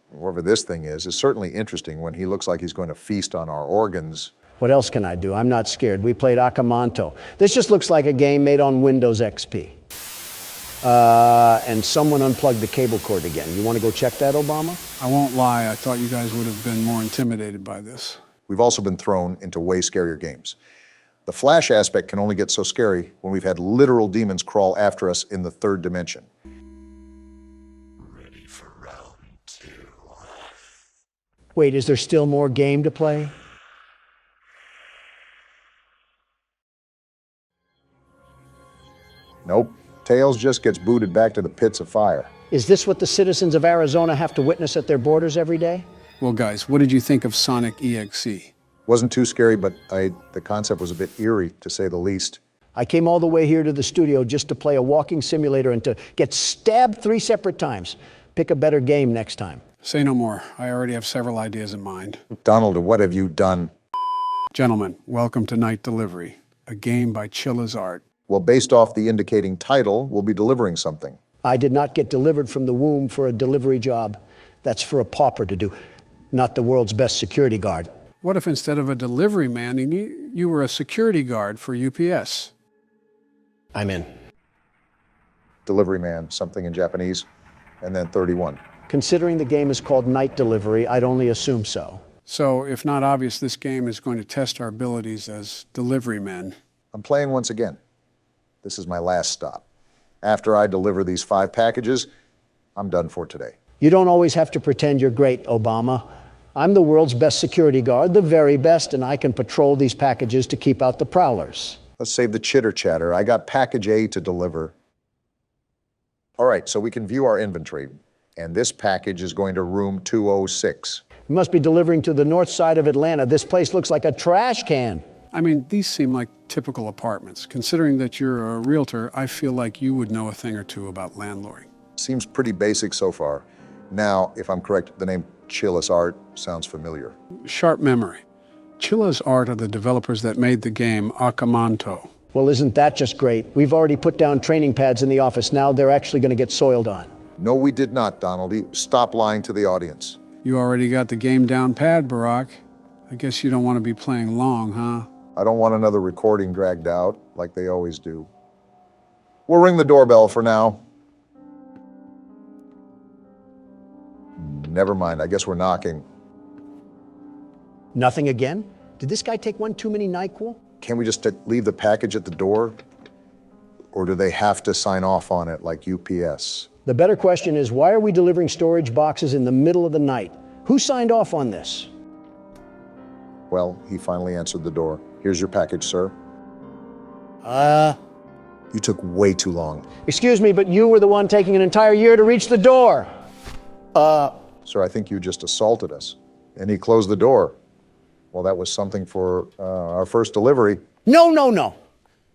[SPEAKER 3] whatever this thing is certainly interesting when he looks like he's going to feast on our organs.
[SPEAKER 1] What else can I do? I'm not scared. We played Amamanto. This just looks like a game made on Windows XP. And someone unplugged the cable cord again. You want to go check that, Obama?
[SPEAKER 2] I won't lie, I thought you guys would have been more intimidated by this.
[SPEAKER 3] We've also been thrown into way scarier games. The Flash aspect can only get so scary when we've had literal demons crawl after us in the third dimension.
[SPEAKER 5] Ready for round 2.
[SPEAKER 1] Wait, is there still more game to play?
[SPEAKER 3] Nope. Tails just gets booted back to the pits of fire.
[SPEAKER 1] Is this what the citizens of Arizona have to witness at their borders every day?
[SPEAKER 2] Well, guys, what did you think of Sonic.EXE?
[SPEAKER 3] Wasn't too scary, but the concept was a bit eerie, to say the least.
[SPEAKER 1] I came all the way here to the studio just to play a walking simulator and to get stabbed 3 separate times. Pick a better game next time.
[SPEAKER 2] Say no more. I already have several ideas in mind.
[SPEAKER 3] Donald, what have you done?
[SPEAKER 2] Gentlemen, welcome to Night Delivery, a game by Chilla's Art.
[SPEAKER 3] Well, based off the indicating title, we'll be delivering something.
[SPEAKER 1] I did not get delivered from the womb for a delivery job. That's for a pauper to do, not the world's best security guard.
[SPEAKER 2] What if instead of a delivery man, you were a security guard for UPS?
[SPEAKER 1] I'm in.
[SPEAKER 3] Delivery man, something in Japanese, and then 31.
[SPEAKER 1] Considering the game is called Night Delivery, I'd only assume so.
[SPEAKER 2] So, if not obvious, this game is going to test our abilities as delivery men.
[SPEAKER 3] I'm playing once again. This is my last stop. After I deliver these 5 packages, I'm done for today.
[SPEAKER 1] You don't always have to pretend you're great, Obama. I'm the world's best security guard, the very best, and I can patrol these packages to keep out the prowlers.
[SPEAKER 3] Let's save the chitter chatter. I got package A to deliver. All right, so we can view our inventory, and this package is going to room 206.
[SPEAKER 1] You must be delivering to the north side of Atlanta. This place looks like a trash can.
[SPEAKER 2] I mean, these seem like typical apartments. Considering that you're a realtor, I feel like you would know a thing or two about landlording.
[SPEAKER 3] Seems pretty basic so far. Now, if I'm correct, the name Chilla's Art sounds familiar.
[SPEAKER 2] Sharp memory. Chilla's Art are the developers that made the game Amamanto.
[SPEAKER 1] Well, isn't that just great? We've already put down training pads in the office. Now they're actually going to get soiled on.
[SPEAKER 3] No, we did not, Donald. Stop lying to the audience.
[SPEAKER 2] You already got the game down pat, Barack. I guess you don't want to be playing long, huh?
[SPEAKER 3] I don't want another recording dragged out, like they always do. We'll ring the doorbell for now. Never mind, I guess we're knocking.
[SPEAKER 1] Nothing again? Did this guy take one too many NyQuil?
[SPEAKER 3] Can't we just leave the package at the door? Or do they have to sign off on it like UPS?
[SPEAKER 1] The better question is, why are we delivering storage boxes in the middle of the night? Who signed off on this?
[SPEAKER 3] Well, he finally answered the door. Here's your package, sir. You took way too long.
[SPEAKER 1] Excuse me, but you were the one taking an entire year to reach the door.
[SPEAKER 3] Sir, I think you just assaulted us. And he closed the door. Well, that was something for our first delivery.
[SPEAKER 1] No.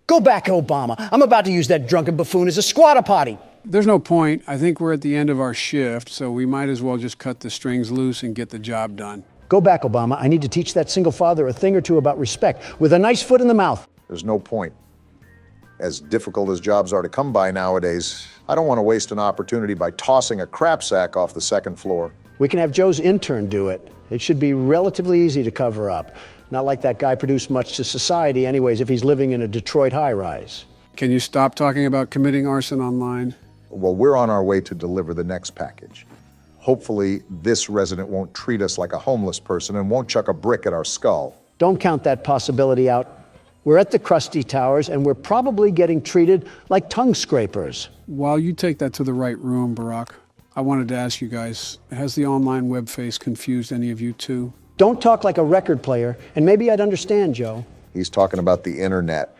[SPEAKER 1] Go back, Obama. I'm about to use that drunken buffoon as a squatter potty.
[SPEAKER 2] There's no point. I think we're at the end of our shift, so we might as well just cut the strings loose and get the job done.
[SPEAKER 1] Go back, Obama. I need to teach that single father a thing or two about respect, with a nice foot in the mouth.
[SPEAKER 3] There's no point. As difficult as jobs are to come by nowadays, I don't want to waste an opportunity by tossing a crap sack off the second floor.
[SPEAKER 1] We can have Joe's intern do it. It should be relatively easy to cover up. Not like that guy produced much to society anyways if he's living in a Detroit high-rise.
[SPEAKER 2] Can you stop talking about committing arson online?
[SPEAKER 3] Well, we're on our way to deliver the next package. Hopefully, this resident won't treat us like a homeless person and won't chuck a brick at our skull.
[SPEAKER 1] Don't count that possibility out. We're at the Krusty Towers, and we're probably getting treated like tongue scrapers.
[SPEAKER 2] While you take that to the right room, Barack, I wanted to ask you guys, has the online web face confused any of you too?
[SPEAKER 1] Don't talk like a record player, and maybe I'd understand, Joe.
[SPEAKER 3] He's talking about the internet.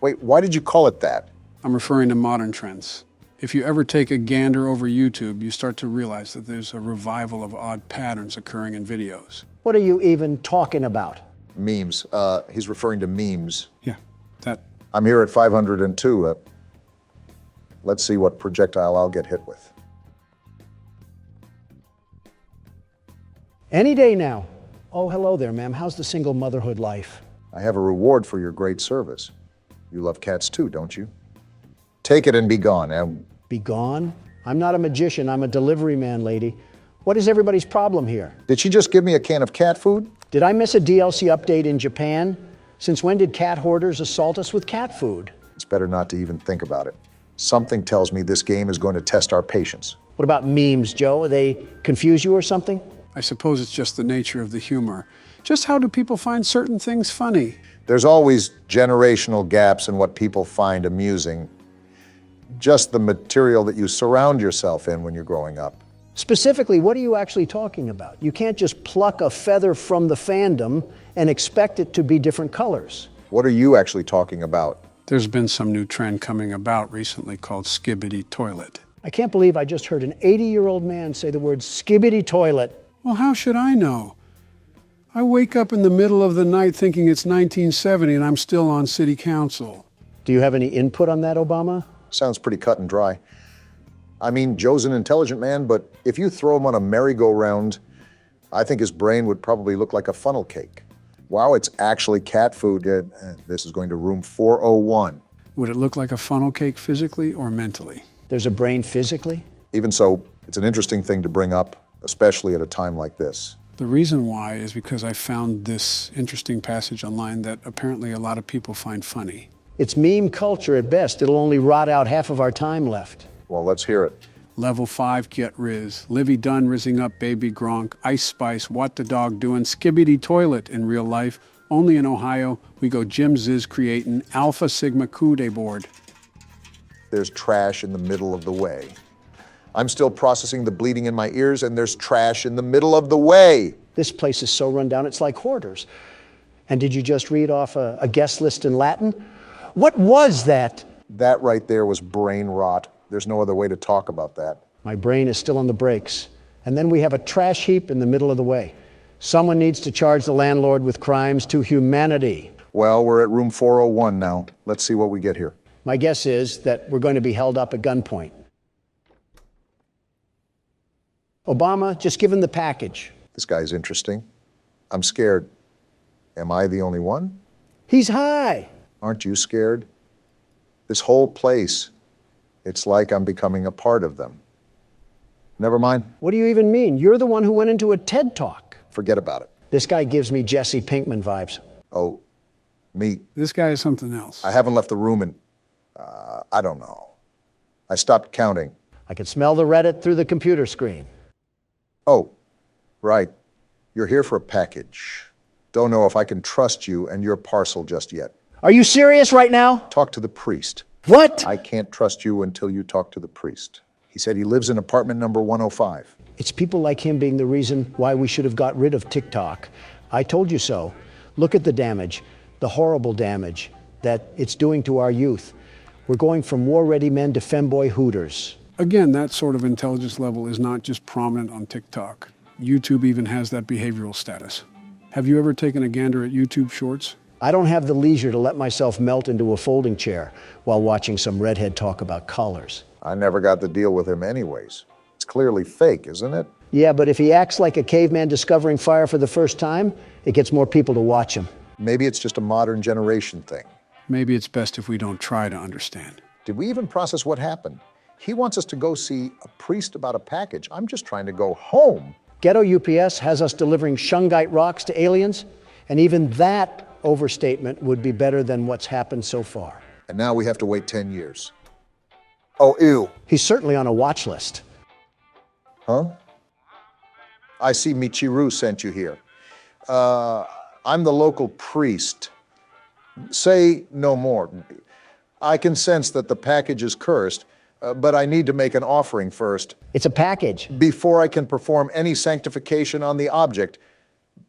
[SPEAKER 3] Wait, why did you call it that?
[SPEAKER 2] I'm referring to modern trends. If you ever take a gander over YouTube, you start to realize that there's a revival of odd patterns occurring in videos.
[SPEAKER 1] What are you even talking about?
[SPEAKER 3] Memes. He's referring to memes.
[SPEAKER 2] Yeah, that.
[SPEAKER 3] I'm here at 502. Let's see what projectile I'll get hit with.
[SPEAKER 1] Any day now. Oh, hello there, ma'am. How's the single motherhood life?
[SPEAKER 3] I have a reward for your great service. You love cats too, don't you? Take it and be gone.
[SPEAKER 1] Be gone? I'm not a magician. I'm a delivery man, lady. What is everybody's problem here?
[SPEAKER 3] Did she just give me a can of cat food?
[SPEAKER 1] Did I miss a DLC update in Japan? Since when did cat hoarders assault us with cat food?
[SPEAKER 3] It's better not to even think about it. Something tells me this game is going to test our patience.
[SPEAKER 1] What about memes, Joe? They confuse you or something?
[SPEAKER 2] I suppose it's just the nature of the humor. Just how do people find certain things funny?
[SPEAKER 3] There's always generational gaps in what people find amusing. Just the material that you surround yourself in when you're growing up.
[SPEAKER 1] Specifically, what are you actually talking about? You can't just pluck a feather from the fandom and expect it to be different colors.
[SPEAKER 3] What are you actually talking about?
[SPEAKER 2] There's been some new trend coming about recently called skibbity toilet.
[SPEAKER 1] I can't believe I just heard an 80-year-old man say the word skibbity toilet.
[SPEAKER 2] Well, how should I know? I wake up in the middle of the night thinking it's 1970 and I'm still on city council.
[SPEAKER 1] Do you have any input on that, Obama?
[SPEAKER 3] Sounds pretty cut and dry. I mean, Joe's an intelligent man, but if you throw him on a merry-go-round, I think his brain would probably look like a funnel cake. Wow, it's actually cat food. This is going to room 401.
[SPEAKER 2] Would it look like a funnel cake physically or mentally?
[SPEAKER 1] There's a brain physically?
[SPEAKER 3] Even so, it's an interesting thing to bring up, especially at a time like this.
[SPEAKER 2] The reason why is because I found this interesting passage online that apparently a lot of people find funny.
[SPEAKER 1] It's meme culture at best. It'll only rot out half of our time left.
[SPEAKER 3] Well, let's hear it.
[SPEAKER 2] Level 5, get Riz. Livy Dunn rizzing up Baby Gronk. Ice Spice, what the dog doing? Skibbity toilet in real life. Only in Ohio, we go Jim Ziz creating Alpha Sigma Kude board.
[SPEAKER 3] There's trash in the middle of the way. I'm still processing the bleeding in my ears, and there's trash in the middle of the way.
[SPEAKER 1] This place is so run down, it's like hoarders. And did you just read off a guest list in Latin? What was that?
[SPEAKER 3] That right there was brain rot. There's no other way to talk about that.
[SPEAKER 1] My brain is still on the brakes. And then we have a trash heap in the middle of the way. Someone needs to charge the landlord with crimes to humanity.
[SPEAKER 3] Well, we're at room 401 now. Let's see what we get here.
[SPEAKER 1] My guess is that we're going to be held up at gunpoint. Obama, just give him the package.
[SPEAKER 3] This guy's interesting. I'm scared. Am I the only one?
[SPEAKER 1] He's high.
[SPEAKER 3] Aren't you scared? This whole place, it's like I'm becoming a part of them. Never mind.
[SPEAKER 1] What do you even mean? You're the one who went into a TED Talk.
[SPEAKER 3] Forget about it.
[SPEAKER 1] This guy gives me Jesse Pinkman vibes.
[SPEAKER 3] Oh, me.
[SPEAKER 2] This guy is something else.
[SPEAKER 3] I haven't left the room in, I don't know. I stopped counting.
[SPEAKER 1] I can smell the Reddit through the computer screen.
[SPEAKER 3] Oh, right. You're here for a package. Don't know if I can trust you and your parcel just yet.
[SPEAKER 1] Are you serious right now?
[SPEAKER 3] Talk to the priest.
[SPEAKER 1] What?
[SPEAKER 3] I can't trust you until you talk to the priest. He said he lives in apartment number 105.
[SPEAKER 1] It's people like him being the reason why we should have got rid of TikTok. I told you so. Look at the damage, the horrible damage that it's doing to our youth. We're going from war-ready men to femboy hooters.
[SPEAKER 2] Again, that sort of intelligence level is not just prominent on TikTok. YouTube even has that behavioral status. Have you ever taken a gander at YouTube Shorts?
[SPEAKER 1] I don't have the leisure to let myself melt into a folding chair while watching some redhead talk about colors.
[SPEAKER 3] I never got the deal with him anyways. It's clearly fake, isn't it?
[SPEAKER 1] Yeah, but if he acts like a caveman discovering fire for the first time, it gets more people to watch him.
[SPEAKER 3] Maybe it's just a modern generation thing.
[SPEAKER 2] Maybe it's best if we don't try to understand.
[SPEAKER 3] Did we even process what happened? He wants us to go see a priest about a package. I'm just trying to go home.
[SPEAKER 1] Ghetto UPS has us delivering shungite rocks to aliens, and even that overstatement would be better than what's happened so far.
[SPEAKER 3] And now we have to wait 10 years. Oh, ew.
[SPEAKER 1] He's certainly on a watch list.
[SPEAKER 3] Huh? I see Michiru sent you here. I'm the local priest. Say no more. I can sense that the package is cursed, but I need to make an offering first.
[SPEAKER 1] It's a package.
[SPEAKER 3] Before I can perform any sanctification on the object.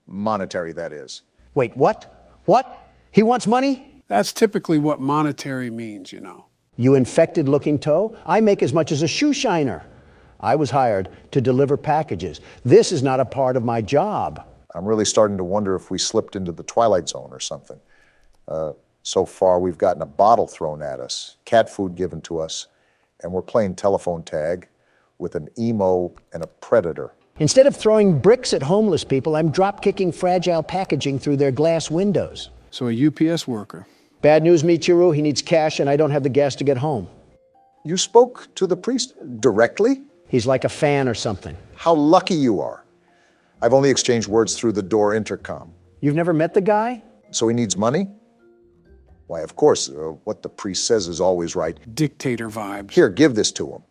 [SPEAKER 3] Monetary, that is.
[SPEAKER 1] Wait, what? What? He wants money?
[SPEAKER 2] That's typically what monetary means, you know.
[SPEAKER 1] You infected-looking toe? I make as much as a shoe shiner. I was hired to deliver packages. This is not a part of my job.
[SPEAKER 3] I'm really starting to wonder if we slipped into the Twilight Zone or something. So far, we've gotten a bottle thrown at us, cat food given to us, and we're playing telephone tag with an emo and a predator.
[SPEAKER 1] Instead of throwing bricks at homeless people, I'm drop-kicking fragile packaging through their glass windows.
[SPEAKER 2] So a UPS worker.
[SPEAKER 1] Bad news, Michiru. He needs cash, and I don't have the gas to get home.
[SPEAKER 3] You spoke to the priest directly?
[SPEAKER 1] He's like a fan or something.
[SPEAKER 3] How lucky you are. I've only exchanged words through the door intercom.
[SPEAKER 1] You've never met the guy?
[SPEAKER 3] So he needs money? Why, of course, what the priest says is always right.
[SPEAKER 2] Dictator vibes.
[SPEAKER 3] Here, give this to him.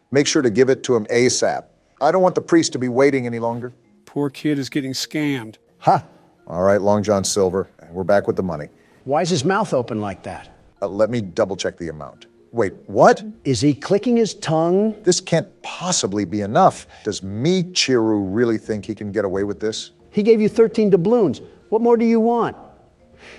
[SPEAKER 3] Make sure to give it to him ASAP. I don't want the priest to be waiting any longer.
[SPEAKER 2] Poor kid is getting scammed.
[SPEAKER 1] Ha!
[SPEAKER 3] All right, Long John Silver, we're back with the money.
[SPEAKER 1] Why is his mouth open like that?
[SPEAKER 3] Let me double check the amount. Wait, what?
[SPEAKER 1] Is he clicking his tongue?
[SPEAKER 3] This can't possibly be enough. Does Michiru really think he can get away with this?
[SPEAKER 1] He gave you 13 doubloons. What more do you want?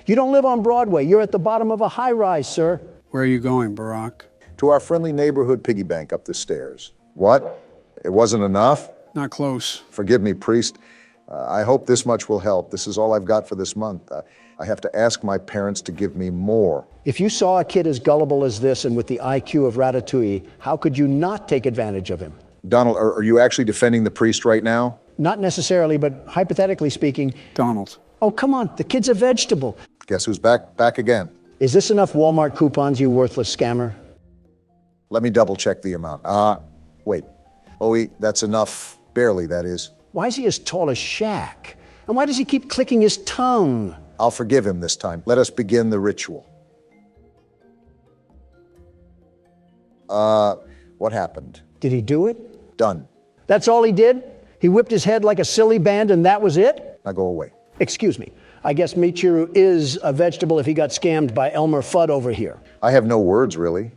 [SPEAKER 1] You don't live on Broadway. You're at the bottom of a high-rise, sir.
[SPEAKER 2] Where are you going, Barack?
[SPEAKER 3] To our friendly neighborhood piggy bank up the stairs. What? It wasn't enough?
[SPEAKER 2] Not close.
[SPEAKER 3] Forgive me, priest. I hope this much will help. This is all I've got for this month. I have to ask my parents to give me more.
[SPEAKER 1] If you saw a kid as gullible as this and with the IQ of Ratatouille, how could you not take advantage of him?
[SPEAKER 3] Donald, are you actually defending the priest right now?
[SPEAKER 1] Not necessarily, but hypothetically speaking.
[SPEAKER 2] Donald.
[SPEAKER 1] Oh, come on, the kid's a vegetable.
[SPEAKER 3] Guess who's back again?
[SPEAKER 1] Is this enough Walmart coupons, you worthless scammer?
[SPEAKER 3] Let me double check the amount. Wait. Oh, that's enough. Barely, that is.
[SPEAKER 1] Why is he as tall as Shaq? And why does he keep clicking his tongue?
[SPEAKER 3] I'll forgive him this time. Let us begin the ritual. What happened?
[SPEAKER 1] Did he do it?
[SPEAKER 3] Done.
[SPEAKER 1] That's all he did? He whipped his head like a silly band and that was it?
[SPEAKER 3] Now go away.
[SPEAKER 1] Excuse me. I guess Michiru is a vegetable if he got scammed by Elmer Fudd over here.
[SPEAKER 3] I have no words, really.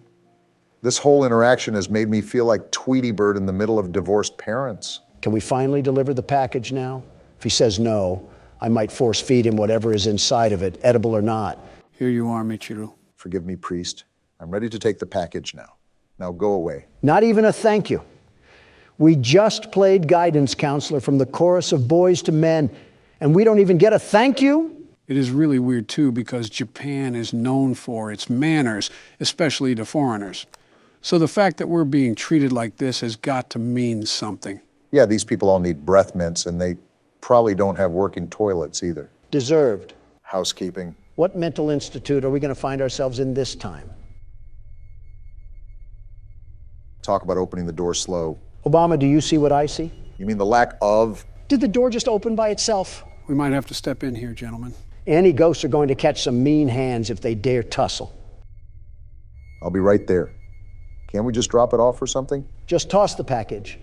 [SPEAKER 3] This whole interaction has made me feel like Tweety Bird in the middle of divorced parents.
[SPEAKER 1] Can we finally deliver the package now? If he says no, I might force feed him whatever is inside of it, edible or not.
[SPEAKER 2] Here you are, Michiru.
[SPEAKER 3] Forgive me, priest. I'm ready to take the package now. Now go away.
[SPEAKER 1] Not even a thank you. We just played guidance counselor from the chorus of Boys to Men, and we don't even get a thank you?
[SPEAKER 2] It is really weird, too, because Japan is known for its manners, especially to foreigners. So the fact that we're being treated like this has got to mean something.
[SPEAKER 3] Yeah, these people all need breath mints, and they probably don't have working toilets either.
[SPEAKER 1] Deserved.
[SPEAKER 3] Housekeeping.
[SPEAKER 1] What mental institute are we going to find ourselves in this time?
[SPEAKER 3] Talk about opening the door slow.
[SPEAKER 1] Obama, do you see what I see?
[SPEAKER 3] You mean the lack of?
[SPEAKER 1] Did the door just open by itself?
[SPEAKER 2] We might have to step in here, gentlemen.
[SPEAKER 1] Any ghosts are going to catch some mean hands if they dare tussle.
[SPEAKER 3] I'll be right there. Can't we just drop it off or something?
[SPEAKER 1] Just toss the package.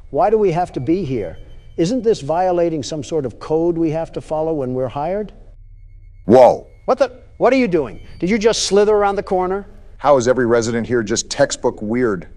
[SPEAKER 1] Why do we have to be here? Isn't this violating some sort of code we have to follow when we're hired?
[SPEAKER 3] Whoa!
[SPEAKER 1] What are you doing? Did you just slither around the corner?
[SPEAKER 3] How is every resident here just textbook weird?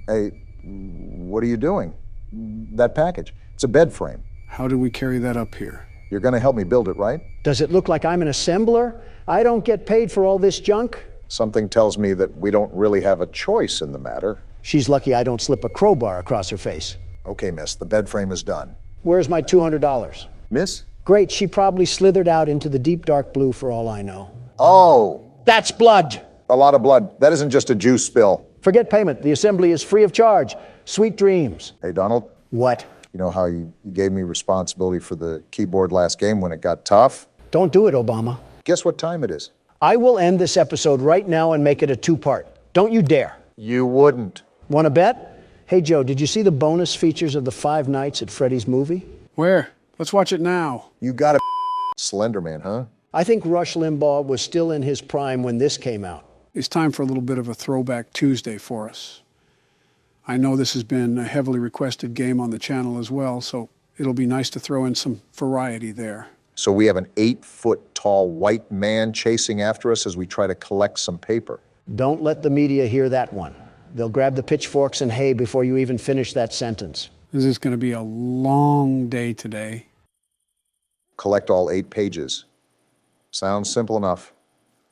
[SPEAKER 3] Hey, what are you doing? That package. It's a bed frame.
[SPEAKER 2] How do we carry that up here?
[SPEAKER 3] You're gonna help me build it, right?
[SPEAKER 1] Does it look like I'm an assembler? I don't get paid for all this junk.
[SPEAKER 3] Something tells me that we don't really have a choice in the matter.
[SPEAKER 1] She's lucky I don't slip a crowbar across her face.
[SPEAKER 3] Okay, miss, the bed frame is done.
[SPEAKER 1] Where's my $200?
[SPEAKER 3] Miss?
[SPEAKER 1] Great, she probably slithered out into the deep dark blue for all I know.
[SPEAKER 3] Oh,
[SPEAKER 1] That's blood.
[SPEAKER 3] a lot of blood. That isn't just a juice spill.
[SPEAKER 1] Forget payment. The assembly is free of charge. Sweet dreams.
[SPEAKER 3] Hey, Donald,
[SPEAKER 1] What?
[SPEAKER 3] you know how you gave me responsibility for the keyboard last game when it got tough?
[SPEAKER 1] Don't do it, Obama.
[SPEAKER 3] Guess what time it is?
[SPEAKER 1] I will end this episode right now and make it a two-part. Don't you dare.
[SPEAKER 3] You wouldn't.
[SPEAKER 1] Want to bet? Hey, Joe, did you see the bonus features of the 5 Nights at Freddy's movie?
[SPEAKER 2] Where? Let's watch it now.
[SPEAKER 3] You got a Slender Man, huh?
[SPEAKER 1] I think Rush Limbaugh was still in his prime when this came out.
[SPEAKER 2] It's time for a little bit of a throwback Tuesday for us. I know this has been a heavily requested game on the channel as well, so it'll be nice to throw in some variety there.
[SPEAKER 3] So we have an 8-foot-tall white man chasing after us as we try to collect some paper.
[SPEAKER 1] Don't let the media hear that one. They'll grab the pitchforks and hay before you even finish that sentence.
[SPEAKER 2] This is going to be a long day today.
[SPEAKER 3] Collect all 8 pages. Sounds simple enough.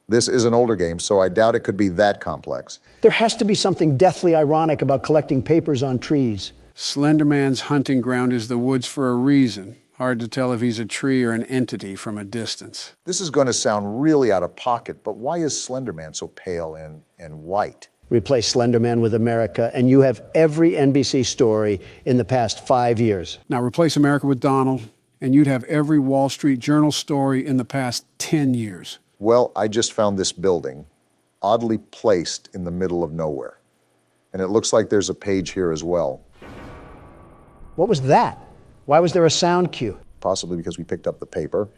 [SPEAKER 3] This is an older game, so I doubt it could be that complex.
[SPEAKER 1] There has to be something deathly ironic about collecting papers on trees.
[SPEAKER 2] Slenderman's hunting ground is the woods for a reason. Hard to tell if he's a tree or an entity from a distance.
[SPEAKER 3] This is going to sound really out of pocket, but why is Slender Man so pale and white?
[SPEAKER 1] Replace Slenderman with America, and you have every NBC story in the past 5 years.
[SPEAKER 2] Now replace America with Donald, and you'd have every Wall Street Journal story in the past 10 years.
[SPEAKER 3] Well, I just found this building, oddly placed in the middle of nowhere. And it looks like there's a page here as well.
[SPEAKER 1] What was that? Why was there a sound cue?
[SPEAKER 3] Possibly because we picked up the paper.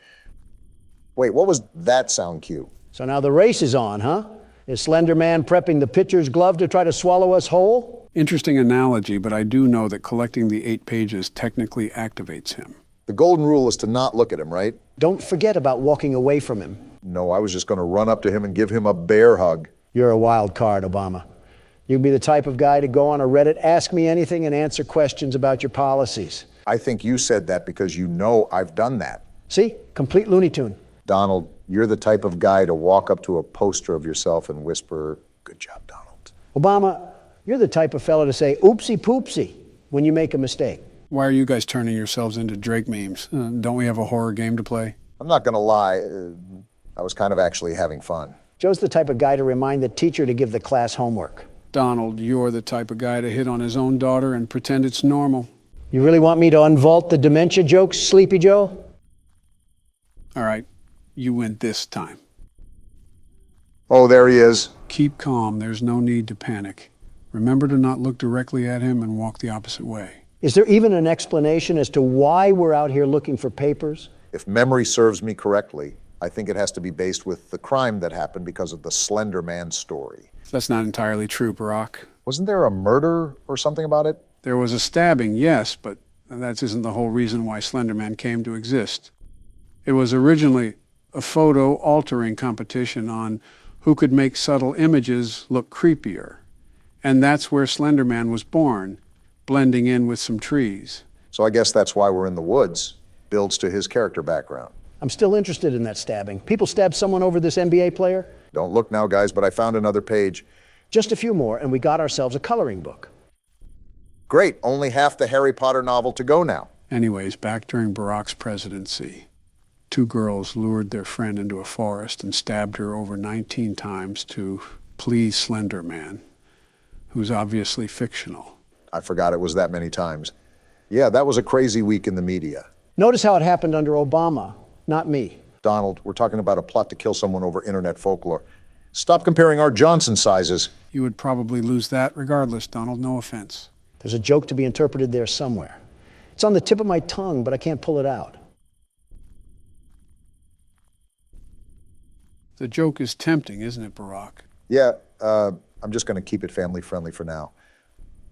[SPEAKER 3] Wait, what was that sound cue?
[SPEAKER 1] So now the race is on, huh? Is Slender Man prepping the pitcher's glove to try to swallow us whole?
[SPEAKER 2] Interesting analogy, but I do know that collecting the 8 pages technically activates him.
[SPEAKER 3] The golden rule is to not look at him, right?
[SPEAKER 1] Don't forget about walking away from him.
[SPEAKER 3] No, I was just going to run up to him and give him a bear hug.
[SPEAKER 1] You're a wild card, Obama. You'd be the type of guy to go on a Reddit, ask me anything, and answer questions about your policies.
[SPEAKER 3] I think you said that because you know I've done that.
[SPEAKER 1] See? Complete Looney Tune.
[SPEAKER 3] Donald, you're the type of guy to walk up to a poster of yourself and whisper, "Good job, Donald."
[SPEAKER 1] Obama, you're the type of fellow to say oopsie poopsie when you make a mistake.
[SPEAKER 2] Why are you guys turning yourselves into Drake memes? Don't we have a horror game to play?
[SPEAKER 3] I'm not going to lie, I was kind of actually having fun.
[SPEAKER 1] Joe's the type of guy to remind the teacher to give the class homework.
[SPEAKER 2] Donald, you're the type of guy to hit on his own daughter and pretend it's normal.
[SPEAKER 1] You really want me to unvault the dementia jokes, Sleepy Joe?
[SPEAKER 2] All right, you win this time.
[SPEAKER 3] Oh, there he is.
[SPEAKER 2] Keep calm. There's no need to panic. Remember to not look directly at him and walk the opposite way.
[SPEAKER 1] Is there even an explanation as to why we're out here looking for papers?
[SPEAKER 3] If memory serves me correctly, I think it has to be based with the crime that happened because of the Slender Man story.
[SPEAKER 2] That's not entirely true, Barack.
[SPEAKER 3] Wasn't there a murder or something about it?
[SPEAKER 2] There was a stabbing, yes, but that isn't the whole reason why Slenderman came to exist. It was originally a photo altering competition on who could make subtle images look creepier. And that's where Slenderman was born, blending in with some trees.
[SPEAKER 3] So I guess that's why we're in the woods. Builds to his character background.
[SPEAKER 1] I'm still interested in that stabbing. People stabbed someone over this NBA player?
[SPEAKER 3] Don't look now, guys, but I found another page.
[SPEAKER 1] Just a few more, and we got ourselves a coloring book.
[SPEAKER 3] Great, only half the Harry Potter novel to go now.
[SPEAKER 2] Anyways, back during Barack's presidency, 2 girls lured their friend into a forest and stabbed her over 19 times to please Slenderman, who's obviously fictional.
[SPEAKER 3] I forgot it was that many times. Yeah, that was a crazy week in the media.
[SPEAKER 1] Notice how it happened under Obama, not me.
[SPEAKER 3] Donald, we're talking about a plot to kill someone over internet folklore. Stop comparing our Johnson sizes.
[SPEAKER 2] You would probably lose that regardless, Donald, no offense.
[SPEAKER 1] There's a joke to be interpreted there somewhere. It's on the tip of my tongue, but I can't pull it out.
[SPEAKER 2] The joke is tempting, isn't it, Barack?
[SPEAKER 3] Yeah, I'm just going to keep it family friendly for now.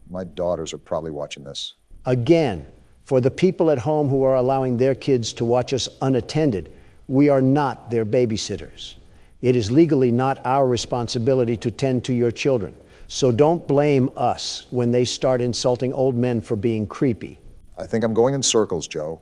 [SPEAKER 3] My daughters are probably watching this.
[SPEAKER 1] Again, for the people at home who are allowing their kids to watch us unattended, we are not their babysitters. It is legally not our responsibility to tend to your children. So don't blame us when they start insulting old men for being creepy.
[SPEAKER 3] I think I'm going in circles, Joe.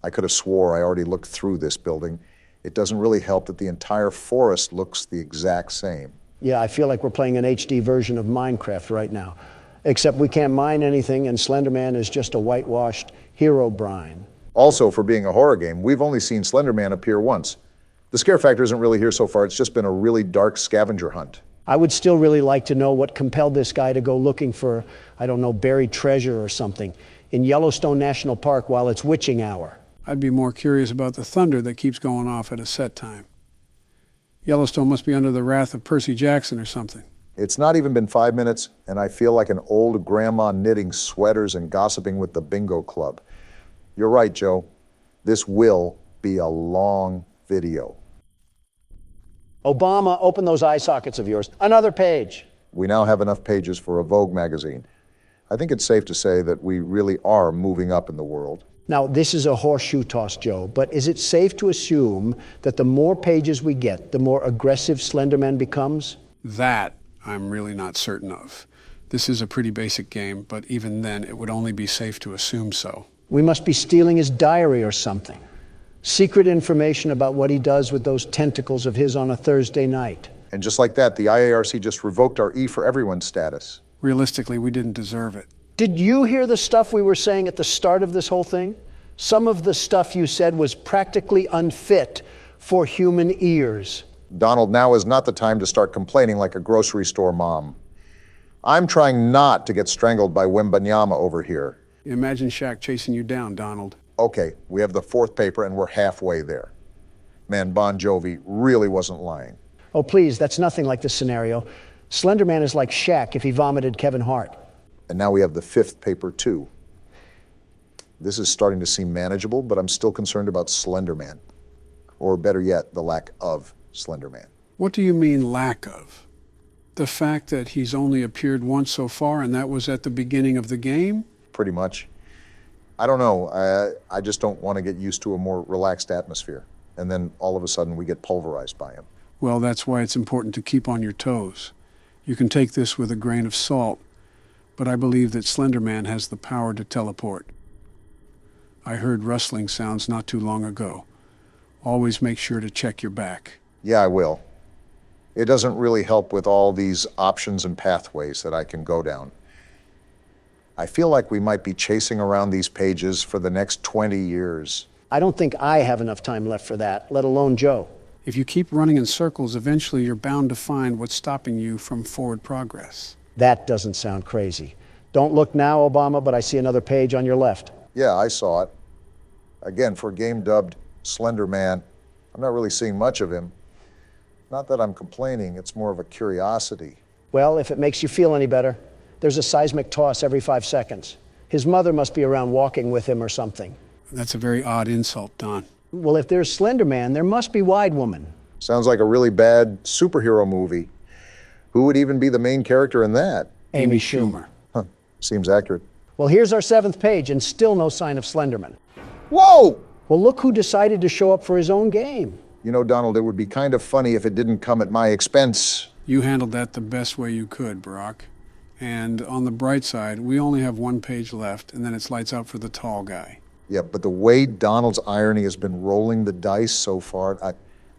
[SPEAKER 3] I could have swore I already looked through this building. It doesn't really help that the entire forest looks the exact same.
[SPEAKER 1] Yeah, I feel like we're playing an HD version of Minecraft right now. Except we can't mine anything, and Slender Man is just a whitewashed hero brine.
[SPEAKER 3] Also, for being a horror game, we've only seen Slender Man appear once. The scare factor isn't really here so far. It's just been a really dark scavenger hunt.
[SPEAKER 1] I would still really like to know what compelled this guy to go looking for, I don't know, buried treasure or something in Yellowstone National Park while it's witching hour.
[SPEAKER 2] I'd be more curious about the thunder that keeps going off at a set time. Yellowstone must be under the wrath of Percy Jackson or something.
[SPEAKER 3] It's not even been 5 minutes, and I feel like an old grandma knitting sweaters and gossiping with the bingo club. You're right, Joe. This will be a long video.
[SPEAKER 1] Obama, open those eye sockets of yours. Another page.
[SPEAKER 3] We now have enough pages for a Vogue magazine. I think it's safe to say that we really are moving up in the world.
[SPEAKER 1] Now, this is a horseshoe toss, Joe, but is it safe to assume that the more pages we get, the more aggressive Slender Man becomes?
[SPEAKER 2] That I'm really not certain of. This is a pretty basic game, but even then, it would only be safe to assume so.
[SPEAKER 1] We must be stealing his diary or something. Secret information about what he does with those tentacles of his on a Thursday night.
[SPEAKER 3] And just like that, the IARC just revoked our E for Everyone status.
[SPEAKER 2] Realistically, we didn't deserve it.
[SPEAKER 1] Did you hear the stuff we were saying at the start of this whole thing? Some of the stuff you said was practically unfit for human ears.
[SPEAKER 3] Donald, now is not the time to start complaining like a grocery store mom. I'm trying not to get strangled by Wembanyama over here.
[SPEAKER 2] Imagine Shaq chasing you down, Donald.
[SPEAKER 3] Okay, we have the fourth paper and we're halfway there. Man, Bon Jovi really wasn't lying.
[SPEAKER 1] Oh, please, that's nothing like this scenario. Slender Man is like Shaq if he vomited Kevin Hart.
[SPEAKER 3] And now we have the fifth paper, too. This is starting to seem manageable, but I'm still concerned about Slender Man. Or better yet, the lack of Slender Man.
[SPEAKER 2] What do you mean, lack of? The fact that he's only appeared once so far, and that was at the beginning of the game?
[SPEAKER 3] Pretty much. I don't know. I just don't want to get used to a more relaxed atmosphere. And then all of a sudden we get pulverized by him.
[SPEAKER 2] Well, that's why it's important to keep on your toes. You can take this with a grain of salt, but I believe that Slender Man has the power to teleport. I heard rustling sounds not too long ago. Always make sure to check your back.
[SPEAKER 3] Yeah, I will. It doesn't really help with all these options and pathways that I can go down. I feel like we might be chasing around these pages for the next 20 years.
[SPEAKER 1] I don't think I have enough time left for that, let alone Joe.
[SPEAKER 2] If you keep running in circles, eventually you're bound to find what's stopping you from forward progress.
[SPEAKER 1] That doesn't sound crazy. Don't look now, Obama, but I see another page on your left.
[SPEAKER 3] Yeah, I saw it. Again, for a game dubbed Slender Man, I'm not really seeing much of him. Not that I'm complaining, it's more of a curiosity.
[SPEAKER 1] Well, if it makes you feel any better, there's a seismic toss every 5 seconds. His mother must be around walking with him or something.
[SPEAKER 2] That's a very odd insult, Don.
[SPEAKER 1] Well, if there's Slender Man, there must be Wide Woman.
[SPEAKER 3] Sounds like a really bad superhero movie. Who would even be the main character in that?
[SPEAKER 2] Amy Schumer.
[SPEAKER 3] Huh, seems accurate.
[SPEAKER 1] Well, here's our 7th page, and still no sign of Slenderman.
[SPEAKER 3] Whoa!
[SPEAKER 1] Well, look who decided to show up for his own game.
[SPEAKER 3] You know, Donald, it would be kind of funny if it didn't come at my expense.
[SPEAKER 2] You handled that the best way you could, Barack. And on the bright side, we only have 1 page left, and then it's lights out for the tall guy.
[SPEAKER 3] Yeah, but the way Donald's irony has been rolling the dice so far,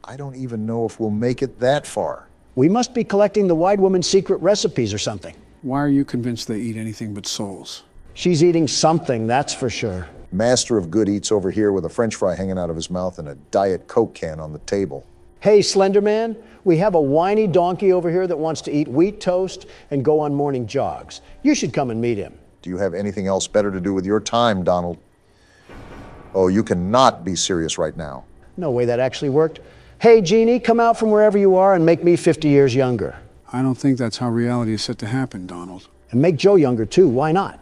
[SPEAKER 3] I don't even know if we'll make it that far.
[SPEAKER 1] We must be collecting the Wide Woman's secret recipes or something.
[SPEAKER 2] Why are you convinced they eat anything but souls?
[SPEAKER 1] She's eating something, that's for sure.
[SPEAKER 3] Master of good eats over here with a French fry hanging out of his mouth and a Diet Coke can on the table.
[SPEAKER 1] Hey, Slender Man, we have a whiny donkey over here that wants to eat wheat toast and go on morning jogs. You should come and meet him.
[SPEAKER 3] Do you have anything else better to do with your time, Donald? Oh, you cannot be serious right now.
[SPEAKER 1] No way that actually worked. Hey, Jeannie, come out from wherever you are and make me 50 years younger.
[SPEAKER 2] I don't think that's how reality is set to happen, Donald.
[SPEAKER 1] And make Joe younger, too. Why not?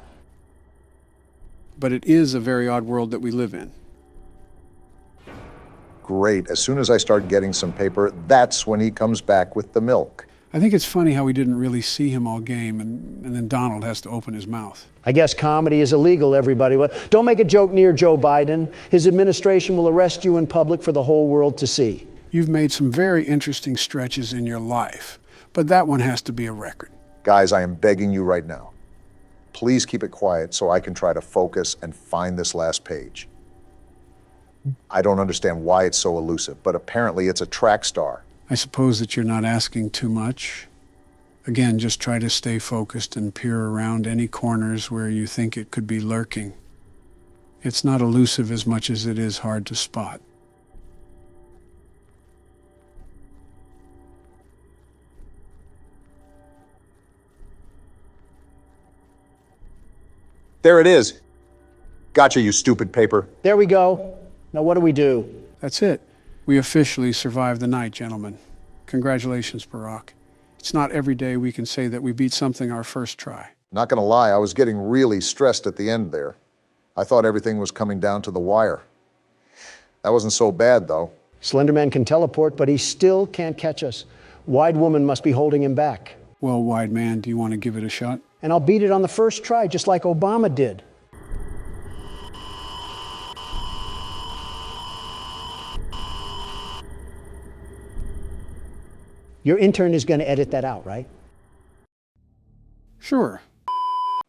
[SPEAKER 2] But it is a very odd world that we live in.
[SPEAKER 3] Great. As soon as I start getting some paper, that's when he comes back with the milk.
[SPEAKER 2] I think it's funny how we didn't really see him all game, and then Donald has to open his mouth.
[SPEAKER 1] I guess comedy is illegal, everybody. Well, don't make a joke near Joe Biden. His administration will arrest you in public for the whole world to see.
[SPEAKER 2] You've made some very interesting stretches in your life, but that one has to be a record.
[SPEAKER 3] Guys, I am begging you right now. Please keep it quiet so I can try to focus and find this last page. I don't understand why it's so elusive, but apparently it's a track star.
[SPEAKER 2] I suppose that you're not asking too much. Again, just try to stay focused and peer around any corners where you think it could be lurking. It's not elusive as much as it is hard to spot.
[SPEAKER 3] There it is. Gotcha, you stupid paper.
[SPEAKER 1] There we go. Now what do we do?
[SPEAKER 2] That's it. We officially survived the night, gentlemen. Congratulations, Barack. It's not every day we can say that we beat something our first try.
[SPEAKER 3] Not gonna lie, I was getting really stressed at the end there. I thought everything was coming down to the wire. That wasn't so bad, though.
[SPEAKER 1] Slenderman can teleport, but he still can't catch us. Wide Woman must be holding him back.
[SPEAKER 2] Well, Wide Man, do you want to give it a shot?
[SPEAKER 1] And I'll beat it on the first try, just like Obama did. Your intern is going to edit that out, right?
[SPEAKER 2] Sure.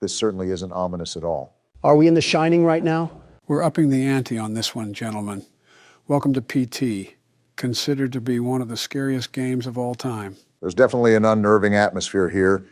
[SPEAKER 3] This certainly isn't ominous at all.
[SPEAKER 1] Are we in The Shining right now?
[SPEAKER 2] We're upping the ante on this one, gentlemen. Welcome to PT, considered to be one of the scariest games of all time.
[SPEAKER 3] There's definitely an unnerving atmosphere here.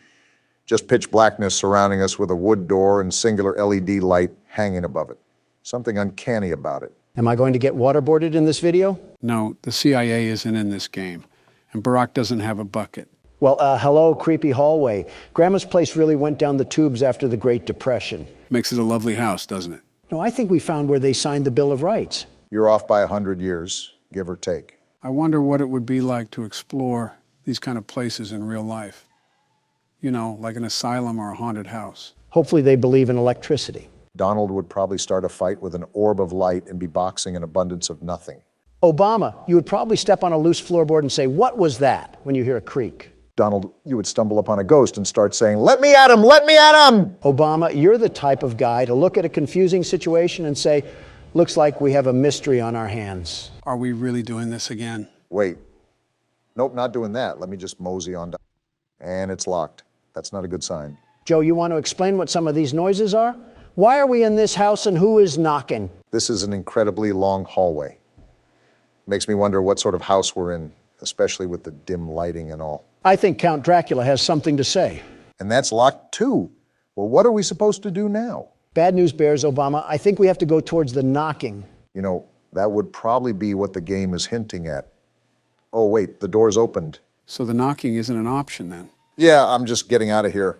[SPEAKER 3] Just pitch blackness surrounding us with a wood door and singular LED light hanging above it. Something uncanny about it.
[SPEAKER 1] Am I going to get waterboarded in this video?
[SPEAKER 2] No, the CIA isn't in this game, and Barack doesn't have a bucket.
[SPEAKER 1] Well, hello, creepy hallway. Grandma's place really went down the tubes after the Great Depression.
[SPEAKER 2] Makes it a lovely house, doesn't it?
[SPEAKER 1] No, I think we found where they signed the Bill of Rights.
[SPEAKER 3] You're off by 100 years, give or take.
[SPEAKER 2] I wonder what it would be like to explore these kind of places in real life. You know, like an asylum or a haunted house.
[SPEAKER 1] Hopefully they believe in electricity.
[SPEAKER 3] Donald would probably start a fight with an orb of light and be boxing an abundance of nothing.
[SPEAKER 1] Obama, you would probably step on a loose floorboard and say, "What was that?" when you hear a creak.
[SPEAKER 3] Donald, you would stumble upon a ghost and start saying, "Let me at him, let me at him!"
[SPEAKER 1] Obama, you're the type of guy to look at a confusing situation and say, "Looks like we have a mystery on our hands."
[SPEAKER 2] Are we really doing this again?
[SPEAKER 3] Wait. Nope, not doing that. Let me just mosey on down. And it's locked. That's not a good sign.
[SPEAKER 1] Joe, you want to explain what some of these noises are? Why are we in this house and who is knocking?
[SPEAKER 3] This is an incredibly long hallway. Makes me wonder what sort of house we're in, especially with the dim lighting and all.
[SPEAKER 1] I think Count Dracula has something to say.
[SPEAKER 3] And that's locked too. Well, what are we supposed to do now?
[SPEAKER 1] Bad news bears, Obama. I think we have to go towards the knocking.
[SPEAKER 3] You know, that would probably be what the game is hinting at. Oh, wait, the door's opened.
[SPEAKER 2] So the knocking isn't an option then?
[SPEAKER 3] Yeah, I'm just getting out of here.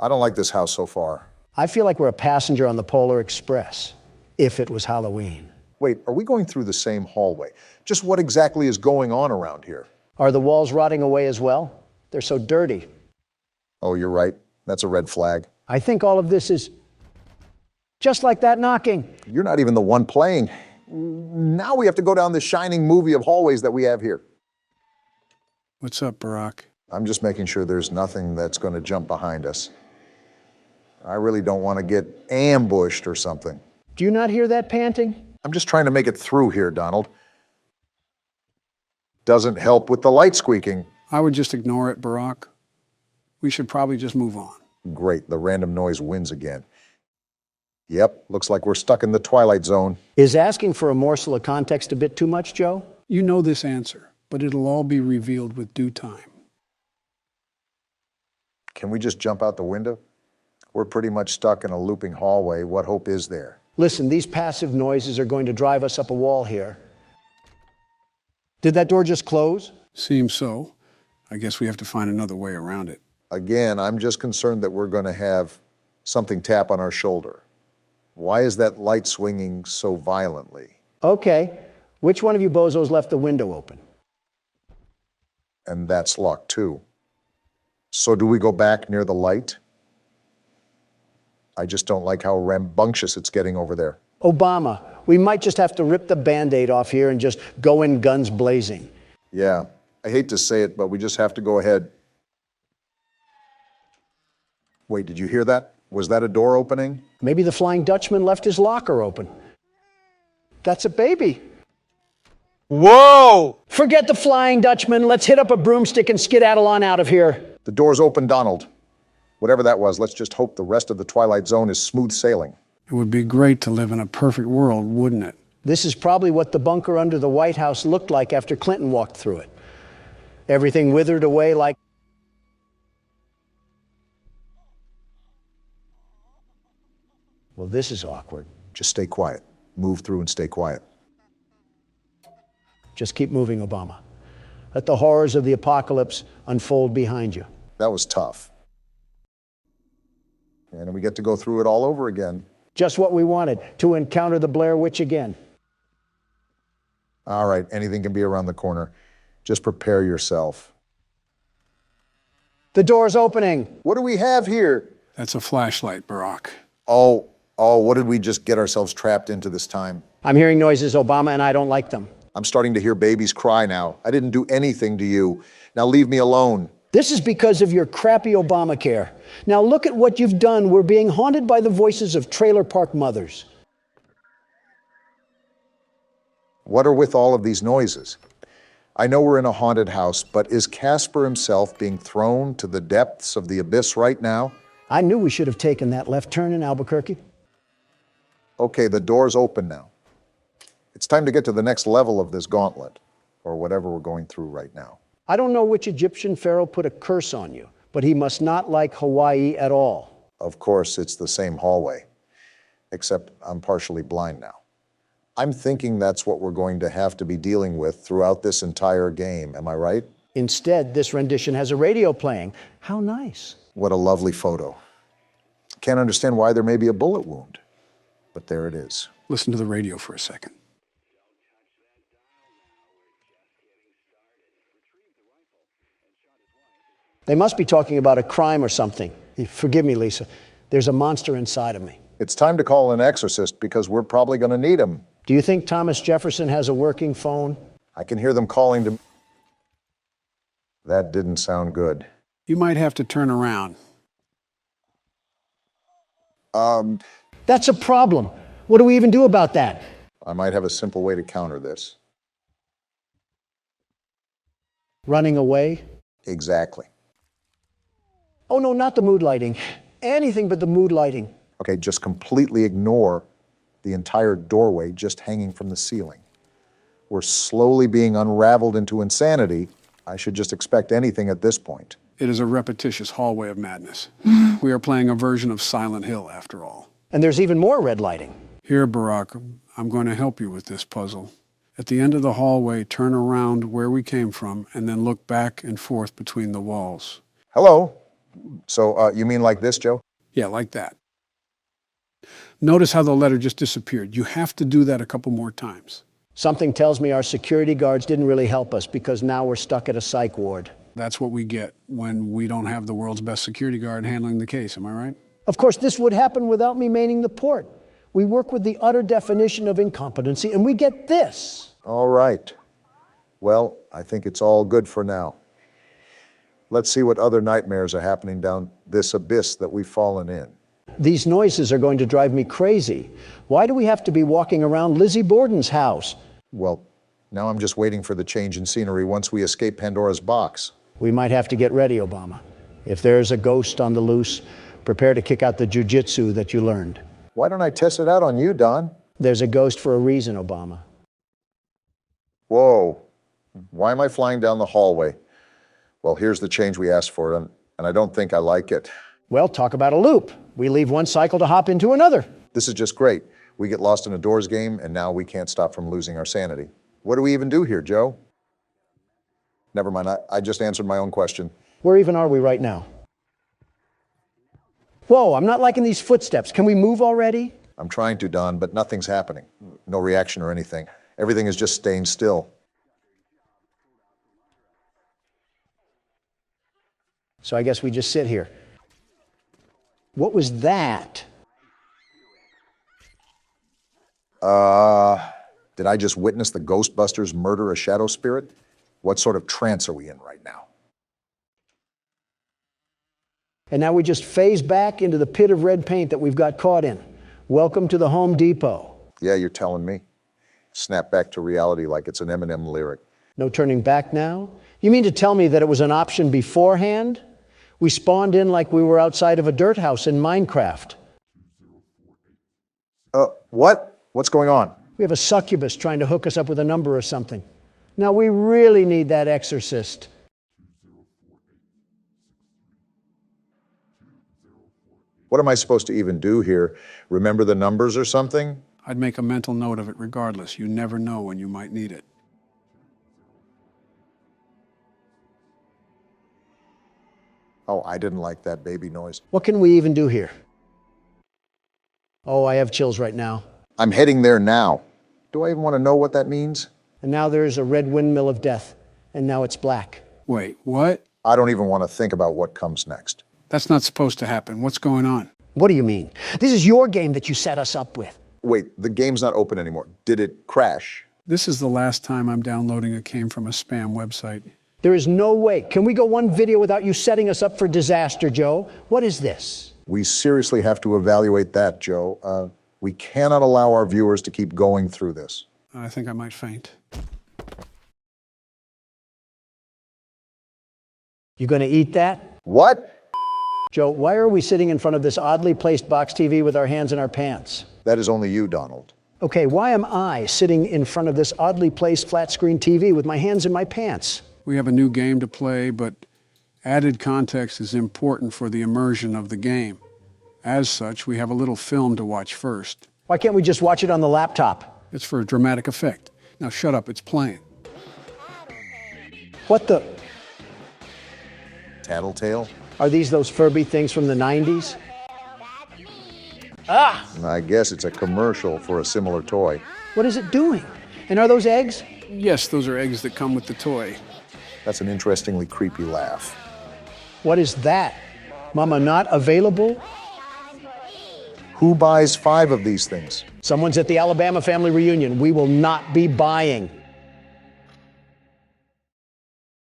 [SPEAKER 3] I don't like this house so far.
[SPEAKER 1] I feel like we're a passenger on the Polar Express, if it was Halloween.
[SPEAKER 3] Wait, are we going through the same hallway? Just what exactly is going on around here?
[SPEAKER 1] Are the walls rotting away as well? They're so dirty.
[SPEAKER 3] Oh, you're right. That's a red flag.
[SPEAKER 1] I think all of this is just like that knocking.
[SPEAKER 3] You're not even the one playing. Now we have to go down this shining movie of hallways that we have here.
[SPEAKER 2] What's up, Barack?
[SPEAKER 3] I'm just making sure there's nothing that's going to jump behind us. I really don't want to get ambushed or something.
[SPEAKER 1] Do you not hear that panting?
[SPEAKER 3] I'm just trying to make it through here, Donald. Doesn't help with the light squeaking.
[SPEAKER 2] I would just ignore it, Barack. We should probably just move on.
[SPEAKER 3] Great, the random noise wins again. Yep, looks like we're stuck in the Twilight Zone.
[SPEAKER 1] Is asking for a morsel of context a bit too much, Joe?
[SPEAKER 2] You know this answer, but it'll all be revealed with due time.
[SPEAKER 3] Can we just jump out the window? We're pretty much stuck in a looping hallway. What hope is there?
[SPEAKER 1] Listen, these passive noises are going to drive us up a wall here. Did that door just close?
[SPEAKER 2] Seems so. I guess we have to find another way around it.
[SPEAKER 3] Again, I'm just concerned that we're going to have something tap on our shoulder. Why is that light swinging so violently?
[SPEAKER 1] Okay. Which one of you bozos left the window open?
[SPEAKER 3] And that's locked too. So do we go back near the light? I just don't like how rambunctious it's getting over there.
[SPEAKER 1] Obama, we might just have to rip the Band-Aid off here and just go in guns blazing.
[SPEAKER 3] Yeah, I hate to say it, but we just have to go ahead. Wait, did you hear that? Was that a door opening?
[SPEAKER 1] Maybe the Flying Dutchman left his locker open. That's a baby.
[SPEAKER 11] Whoa!
[SPEAKER 1] Forget the Flying Dutchman. Let's hit up a broomstick and skedaddle on out of here.
[SPEAKER 3] The door's open, Donald. Whatever that was, let's just hope the rest of the Twilight Zone is smooth sailing.
[SPEAKER 2] It would be great to live in a perfect world, wouldn't it?
[SPEAKER 1] This is probably what the bunker under the White House looked like after Clinton walked through it. Everything withered away like... Well, this is awkward.
[SPEAKER 3] Just stay quiet. Move through and stay quiet.
[SPEAKER 1] Just keep moving, Obama. Let the horrors of the apocalypse unfold behind you.
[SPEAKER 3] That was tough. And we get to go through it all over again.
[SPEAKER 1] Just what we wanted, to encounter the Blair Witch again.
[SPEAKER 3] All right, anything can be around the corner. Just prepare yourself.
[SPEAKER 1] The door's opening.
[SPEAKER 3] What do we have here?
[SPEAKER 2] That's a flashlight, Barack.
[SPEAKER 3] Oh, what did we just get ourselves trapped into this time?
[SPEAKER 1] I'm hearing noises, Obama, and I don't like them.
[SPEAKER 3] I'm starting to hear babies cry now. I didn't do anything to you. Now leave me alone.
[SPEAKER 1] This is because of your crappy Obamacare. Now look at what you've done. We're being haunted by the voices of trailer park mothers.
[SPEAKER 3] What are with all of these noises? I know we're in a haunted house, but is Casper himself being thrown to the depths of the abyss right now?
[SPEAKER 1] I knew we should have taken that left turn in Albuquerque.
[SPEAKER 3] Okay, the door's open now. It's time to get to the next level of this gauntlet, or whatever we're going through right now.
[SPEAKER 1] I don't know which Egyptian pharaoh put a curse on you, but he must not like Hawaii at all.
[SPEAKER 3] Of course, it's the same hallway, except I'm partially blind now. I'm thinking that's what we're going to have to be dealing with throughout this entire game, am I right?
[SPEAKER 1] Instead, this rendition has a radio playing. How nice.
[SPEAKER 3] What a lovely photo. Can't understand why there may be a bullet wound, but there it is.
[SPEAKER 2] Listen to the radio for a second.
[SPEAKER 1] They must be talking about a crime or something. Forgive me, Lisa. There's a monster inside of me.
[SPEAKER 3] It's time to call an exorcist because we're probably going to need him.
[SPEAKER 1] Do you think Thomas Jefferson has a working phone?
[SPEAKER 3] I can hear them calling to... That didn't sound good.
[SPEAKER 2] You might have to turn around.
[SPEAKER 1] That's a problem. What do we even do about that?
[SPEAKER 3] I might have a simple way to counter this.
[SPEAKER 1] Running away?
[SPEAKER 3] Exactly.
[SPEAKER 1] Oh, no, not the mood lighting. Anything but the mood lighting.
[SPEAKER 3] Okay, just completely ignore the entire doorway just hanging from the ceiling. We're slowly being unraveled into insanity. I should just expect anything at this point.
[SPEAKER 2] It is a repetitious hallway of madness. We are playing a version of Silent Hill, after all.
[SPEAKER 1] And there's even more red lighting.
[SPEAKER 2] Here, Barack, I'm going to help you with this puzzle. At the end of the hallway, turn around where we came from, and then look back and forth between the walls.
[SPEAKER 3] Hello? So, you mean like this, Joe?
[SPEAKER 2] Yeah, like that. Notice how the letter just disappeared. You have to do that a couple more times.
[SPEAKER 1] Something tells me our security guards didn't really help us because now we're stuck at a psych ward.
[SPEAKER 2] That's what we get when we don't have the world's best security guard handling the case, am I right?
[SPEAKER 1] Of course, this would happen without me manning the port. We work with the utter definition of incompetency, and we get this.
[SPEAKER 3] All right. Well, I think it's all good for now. Let's see what other nightmares are happening down this abyss that we've fallen in.
[SPEAKER 1] These noises are going to drive me crazy. Why do we have to be walking around Lizzie Borden's house?
[SPEAKER 3] Well, now I'm just waiting for the change in scenery once we escape Pandora's box.
[SPEAKER 1] We might have to get ready, Obama. If there's a ghost on the loose, prepare to kick out the jujitsu that you learned.
[SPEAKER 3] Why don't I test it out on you, Don?
[SPEAKER 1] There's a ghost for a reason, Obama.
[SPEAKER 3] Whoa. Why am I flying down the hallway? Well, here's the change we asked for, and I don't think I like it.
[SPEAKER 1] Well, talk about a loop. We leave one cycle to hop into another.
[SPEAKER 3] This is just great. We get lost in a doors game, and now we can't stop from losing our sanity. What do we even do here, Joe? Never mind, I just answered my own question.
[SPEAKER 1] Where even are we right now? Whoa, I'm not liking these footsteps. Can we move already?
[SPEAKER 3] I'm trying to, Don, but nothing's happening. No reaction or anything. Everything is just staying still.
[SPEAKER 1] So I guess we just sit here. What was that?
[SPEAKER 3] Did I just witness the Ghostbusters murder a shadow spirit? What sort of trance are we in right now?
[SPEAKER 1] And now we just phase back into the pit of red paint that we've got caught in. Welcome to the Home Depot.
[SPEAKER 3] Yeah, you're telling me. Snap back to reality like it's an Eminem lyric.
[SPEAKER 1] No turning back now? You mean to tell me that it was an option beforehand? We spawned in like we were outside of a dirt house in Minecraft.
[SPEAKER 3] What? What's going on?
[SPEAKER 1] We have a succubus trying to hook us up with a number or something. Now we really need that exorcist.
[SPEAKER 3] What am I supposed to even do here? Remember the numbers or something?
[SPEAKER 2] I'd make a mental note of it regardless. You never know when you might need it.
[SPEAKER 3] Oh, I didn't like that baby noise.
[SPEAKER 1] What can we even do here? Oh, I have chills right now.
[SPEAKER 3] I'm heading there now. Do I even want to know what that means?
[SPEAKER 1] And now there's a red windmill of death, and now it's black.
[SPEAKER 2] Wait, what?
[SPEAKER 3] I don't even want to think about what comes next.
[SPEAKER 2] That's not supposed to happen. What's going on?
[SPEAKER 1] What do you mean? This is your game that you set us up with.
[SPEAKER 3] Wait, the game's not open anymore. Did it crash?
[SPEAKER 2] This is the last time I'm downloading a game from a spam website.
[SPEAKER 1] There is no way. Can we go one video without you setting us up for disaster, Joe? What is this?
[SPEAKER 3] We seriously have to evaluate that, Joe. We cannot allow our viewers to keep going through this.
[SPEAKER 2] I think I might faint.
[SPEAKER 1] You gonna eat that?
[SPEAKER 3] What?
[SPEAKER 1] Joe, why are we sitting in front of this oddly placed box TV with our hands in our pants?
[SPEAKER 3] That is only you, Donald.
[SPEAKER 1] Okay, why am I sitting in front of this oddly placed flat screen TV with my hands in my pants?
[SPEAKER 2] We have a new game to play, but added context is important for the immersion of the game. As such, we have a little film to watch first.
[SPEAKER 1] Why can't we just watch it on the laptop?
[SPEAKER 2] It's for a dramatic effect. Now shut up, it's playing.
[SPEAKER 1] What the?
[SPEAKER 3] Tattletale?
[SPEAKER 1] Are these those Furby things from the 90s? Ah!
[SPEAKER 3] I guess it's a commercial for a similar toy.
[SPEAKER 1] What is it doing? And are those eggs?
[SPEAKER 2] Yes, those are eggs that come with the toy.
[SPEAKER 3] That's an interestingly creepy laugh.
[SPEAKER 1] What is that? Mama not available?
[SPEAKER 3] Who buys 5 of these things?
[SPEAKER 1] Someone's at the Alabama family reunion. We will not be buying.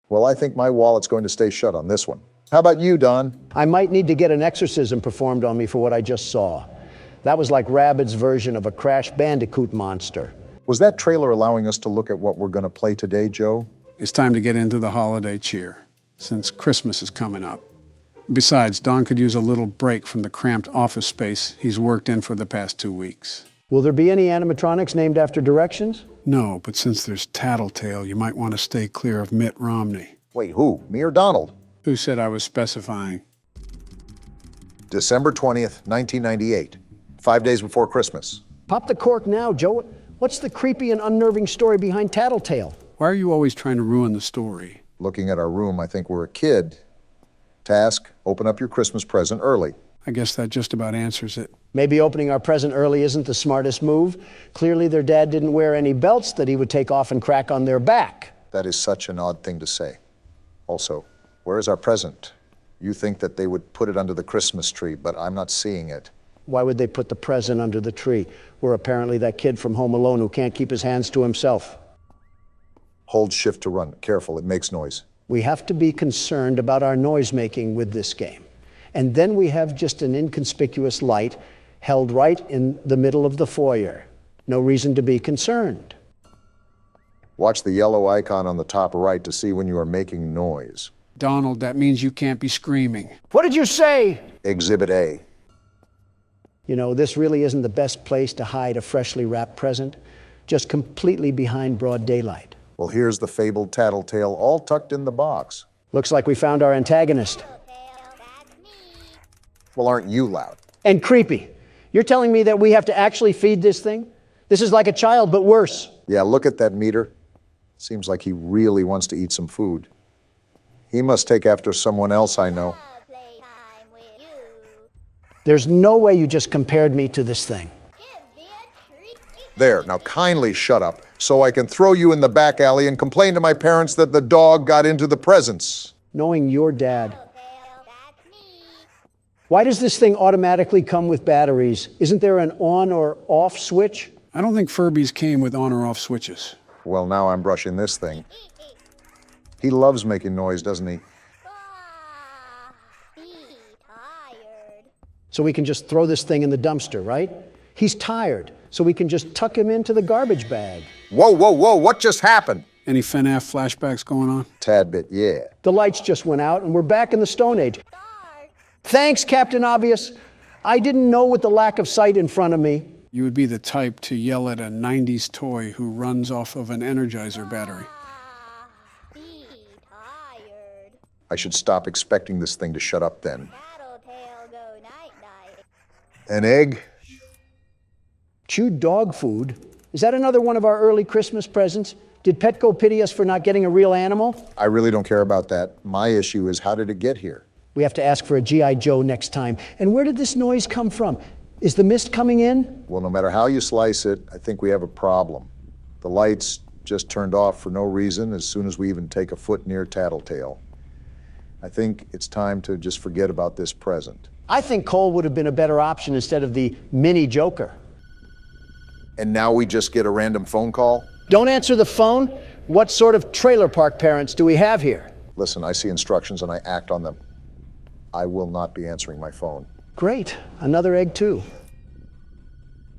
[SPEAKER 3] Well, I think my wallet's going to stay shut on this one. How about you, Don?
[SPEAKER 1] I might need to get an exorcism performed on me for what I just saw. That was like Rabbids' version of a Crash Bandicoot monster.
[SPEAKER 3] Was that trailer allowing us to look at what we're going to play today, Joe?
[SPEAKER 2] It's time to get into the holiday cheer, since Christmas is coming up. Besides, Don could use a little break from the cramped office space he's worked in for the past 2 weeks.
[SPEAKER 1] Will there be any animatronics named after directions?
[SPEAKER 2] No, but since there's Tattletale, you might want to stay clear of Mitt Romney.
[SPEAKER 3] Wait, who? Me or Donald?
[SPEAKER 2] Who said I was specifying?
[SPEAKER 3] December 20th, 1998. 5 days before Christmas.
[SPEAKER 1] Pop the cork now, Joe. What's the creepy and unnerving story behind Tattletale?
[SPEAKER 2] Why are you always trying to ruin the story?
[SPEAKER 3] Looking at our room, I think we're a kid. Task, open up your Christmas present early.
[SPEAKER 2] I guess that just about answers it.
[SPEAKER 1] Maybe opening our present early isn't the smartest move. Clearly their dad didn't wear any belts that he would take off and crack on their back.
[SPEAKER 3] That is such an odd thing to say. Also, where is our present? You think that they would put it under the Christmas tree, but I'm not seeing it.
[SPEAKER 1] Why would they put the present under the tree? We're apparently that kid from Home Alone who can't keep his hands to himself.
[SPEAKER 3] Hold shift to run. Careful, it makes noise.
[SPEAKER 1] We have to be concerned about our noise making with this game. And then we have just an inconspicuous light held right in the middle of the foyer. No reason to be concerned.
[SPEAKER 3] Watch the yellow icon on the top right to see when you are making noise.
[SPEAKER 2] Donald, that means you can't be screaming.
[SPEAKER 1] What did you say?
[SPEAKER 3] Exhibit A.
[SPEAKER 1] You know, this really isn't the best place to hide a freshly wrapped present, just completely behind broad daylight.
[SPEAKER 3] Well, here's the fabled Tattletale all tucked in the box.
[SPEAKER 1] Looks like we found our antagonist.
[SPEAKER 3] Well, aren't you loud?
[SPEAKER 1] And creepy. You're telling me that we have to actually feed this thing? This is like a child, but worse.
[SPEAKER 3] Yeah, look at that meter. Seems like he really wants to eat some food. He must take after someone else I know.
[SPEAKER 1] There's no way you just compared me to this thing.
[SPEAKER 3] There, now kindly shut up so I can throw you in the back alley and complain to my parents that the dog got into the presents.
[SPEAKER 1] Knowing your dad. Why does this thing automatically come with batteries? Isn't there an on or off switch?
[SPEAKER 2] I don't think Furbies came with on or off switches.
[SPEAKER 3] Well, now I'm brushing this thing. He loves making noise, doesn't he?
[SPEAKER 1] So we can just throw this thing in the dumpster, right? He's tired. so we can just tuck him into the garbage bag.
[SPEAKER 3] Whoa, whoa, whoa, what just happened?
[SPEAKER 2] Any FNAF flashbacks going on?
[SPEAKER 3] Tad bit, yeah.
[SPEAKER 1] The lights just went out and we're back in the Stone Age. Thanks, Captain Obvious. I didn't know with the lack of sight in front of me.
[SPEAKER 2] You would be the type to yell at a 90s toy who runs off of an Energizer battery.
[SPEAKER 3] I should stop expecting this thing to shut up then. An egg?
[SPEAKER 1] Chewed dog food? Is that another one of our early Christmas presents? Did Petco pity us for not getting a real animal?
[SPEAKER 3] I really don't care about that. My issue is, how did it get here?
[SPEAKER 1] We have to ask for a G.I. Joe next time. And where did this noise come from? Is the mist coming in?
[SPEAKER 3] Well, no matter how you slice it, I think we have a problem. The lights just turned off for no reason as soon as we even take a foot near Tattletale. I think it's time to just forget about this present.
[SPEAKER 1] I think Cole would have been a better option instead of the mini Joker.
[SPEAKER 3] And now we just get a random phone call?
[SPEAKER 1] Don't answer the phone? What sort of trailer park parents do we have here?
[SPEAKER 3] Listen, I see instructions and I act on them. I will not be answering my phone.
[SPEAKER 1] Great, another egg too.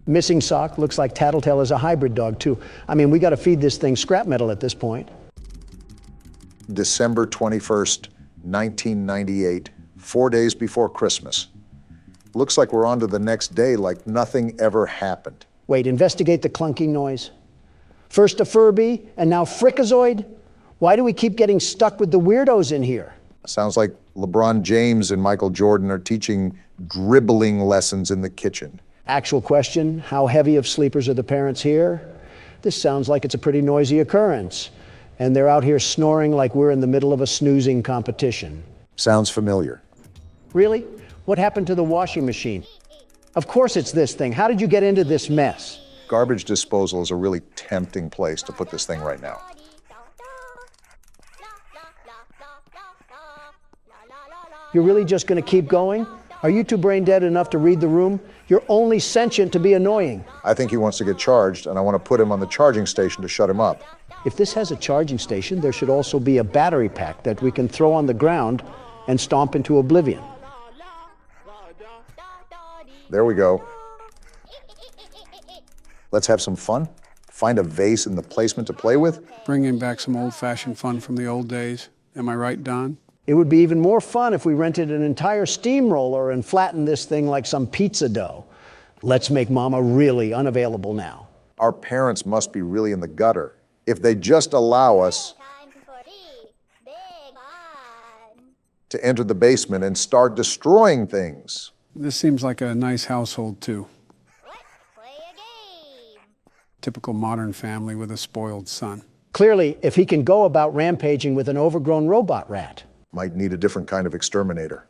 [SPEAKER 1] Missing sock, looks like Tattletale is a hybrid dog too. I mean, we gotta feed this thing scrap metal at this point.
[SPEAKER 3] December 21st, 1998, 4 days before Christmas. Looks like we're on to the next day like nothing ever happened.
[SPEAKER 1] Wait, investigate the clunking noise. First a Furby, and now Frikazoid? Why do we keep getting stuck with the weirdos in here?
[SPEAKER 3] Sounds like LeBron James and Michael Jordan are teaching dribbling lessons in the kitchen.
[SPEAKER 1] Actual question, how heavy of sleepers are the parents here? This sounds like it's a pretty noisy occurrence. And they're out here snoring like we're in the middle of a snoozing competition.
[SPEAKER 3] Sounds familiar.
[SPEAKER 1] Really? What happened to the washing machine? Of course it's this thing. How did you get into this mess?
[SPEAKER 3] Garbage disposal is a really tempting place to put this thing right now.
[SPEAKER 1] You're really just gonna keep going? Are you two brain dead enough to read the room? You're only sentient to be annoying.
[SPEAKER 3] I think he wants to get charged, and I want to put him on the charging station to shut him up.
[SPEAKER 1] If this has a charging station, there should also be a battery pack that we can throw on the ground and stomp into oblivion.
[SPEAKER 3] There we go. Let's have some fun. Find a vase in the placement to play with.
[SPEAKER 2] Bringing back some old-fashioned fun from the old days. Am I right, Don?
[SPEAKER 1] It would be even more fun if we rented an entire steamroller and flattened this thing like some pizza dough. Let's make Mama really unavailable now.
[SPEAKER 3] Our parents must be really in the gutter. If they just allow us to enter the basement and start destroying things.
[SPEAKER 2] This seems like a nice household, too. Typical modern family with a spoiled son.
[SPEAKER 1] Clearly, if he can go about rampaging with an overgrown robot rat.
[SPEAKER 3] Might need a different kind of exterminator.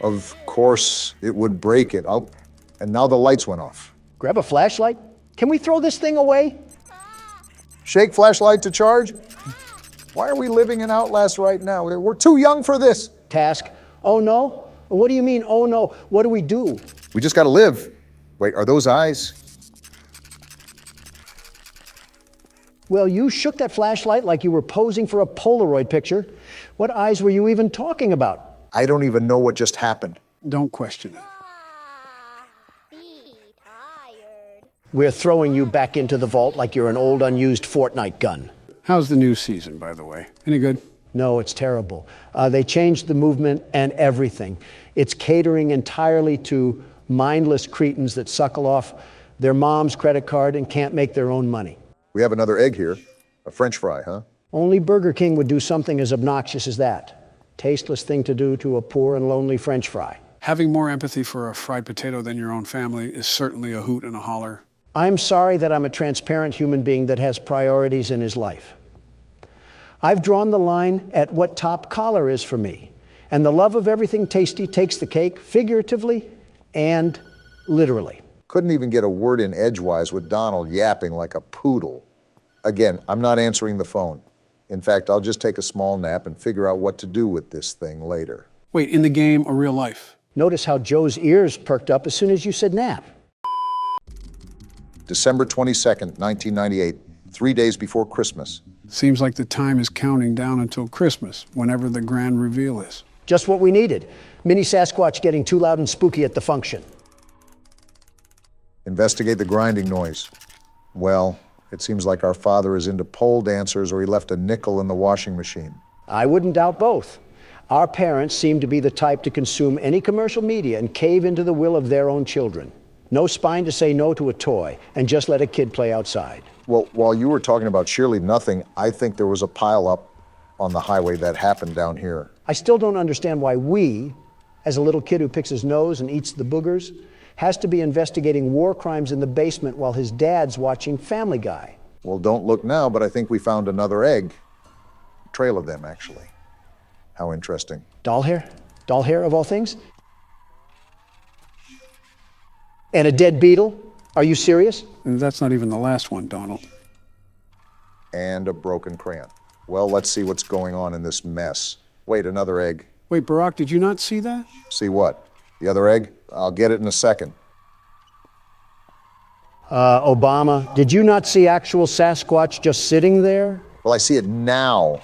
[SPEAKER 3] Of course, it would break it. And now the lights went off.
[SPEAKER 1] Grab a flashlight? Can we throw this thing away?
[SPEAKER 3] Shake flashlight to charge? Why are we living in Outlast right now? We're too young for this.
[SPEAKER 1] Task. Oh no? What do you mean, oh no? What do we do?
[SPEAKER 3] We just gotta live. Wait, are those eyes?
[SPEAKER 1] Well, you shook that flashlight like you were posing for a Polaroid picture. What eyes were you even talking about?
[SPEAKER 3] I don't even know what just happened.
[SPEAKER 2] Don't question it.
[SPEAKER 1] We're throwing you back into the vault like you're an old unused Fortnite gun.
[SPEAKER 2] How's the new season, by the way? Any good?
[SPEAKER 1] No, it's terrible. They changed the movement and everything. It's catering entirely to mindless cretins that suckle off their mom's credit card and can't make their own money.
[SPEAKER 3] We have another egg here. A French fry, huh?
[SPEAKER 1] Only Burger King would do something as obnoxious as that. Tasteless thing to do to a poor and lonely French fry.
[SPEAKER 2] Having more empathy for a fried potato than your own family is certainly a hoot and a holler.
[SPEAKER 1] I'm sorry that I'm a transparent human being that has priorities in his life. I've drawn the line at what top collar is for me. And the love of everything tasty takes the cake, figuratively and literally.
[SPEAKER 3] Couldn't even get a word in edgewise with Donald yapping like a poodle. Again, I'm not answering the phone. In fact, I'll just take a small nap and figure out what to do with this thing later.
[SPEAKER 2] Wait, in the game or real life?
[SPEAKER 1] Notice how Joe's ears perked up as soon as you said nap.
[SPEAKER 3] December 22nd, 1998, 3 days before Christmas.
[SPEAKER 2] Seems like the time is counting down until Christmas, whenever the grand reveal is.
[SPEAKER 1] Just what we needed. Mini Sasquatch getting too loud and spooky at the function.
[SPEAKER 3] Investigate the grinding noise. Well, it seems like our father is into pole dancers or he left a nickel in the washing machine.
[SPEAKER 1] I wouldn't doubt both. Our parents seem to be the type to consume any commercial media and cave into the will of their own children. No spine to say no to a toy and just let a kid play outside.
[SPEAKER 3] Well, while you were talking about surely nothing, I think there was a pile-up on the highway that happened down here.
[SPEAKER 1] I still don't understand why we, as a little kid who picks his nose and eats the boogers, has to be investigating war crimes in the basement while his dad's watching Family Guy.
[SPEAKER 3] Well, don't look now, but I think we found another egg. A trail of them, actually. How interesting.
[SPEAKER 1] Doll hair? Doll hair, of all things? And a dead beetle? Are you serious?
[SPEAKER 2] And that's not even the last one, Donald.
[SPEAKER 3] And a broken crayon. Well, let's see what's going on in this mess. Wait, another egg.
[SPEAKER 2] Wait, Barack, did you not see that?
[SPEAKER 3] See what? The other egg? I'll get it in a second.
[SPEAKER 1] Obama, did you not see actual Sasquatch just sitting there?
[SPEAKER 3] Well, I see it now.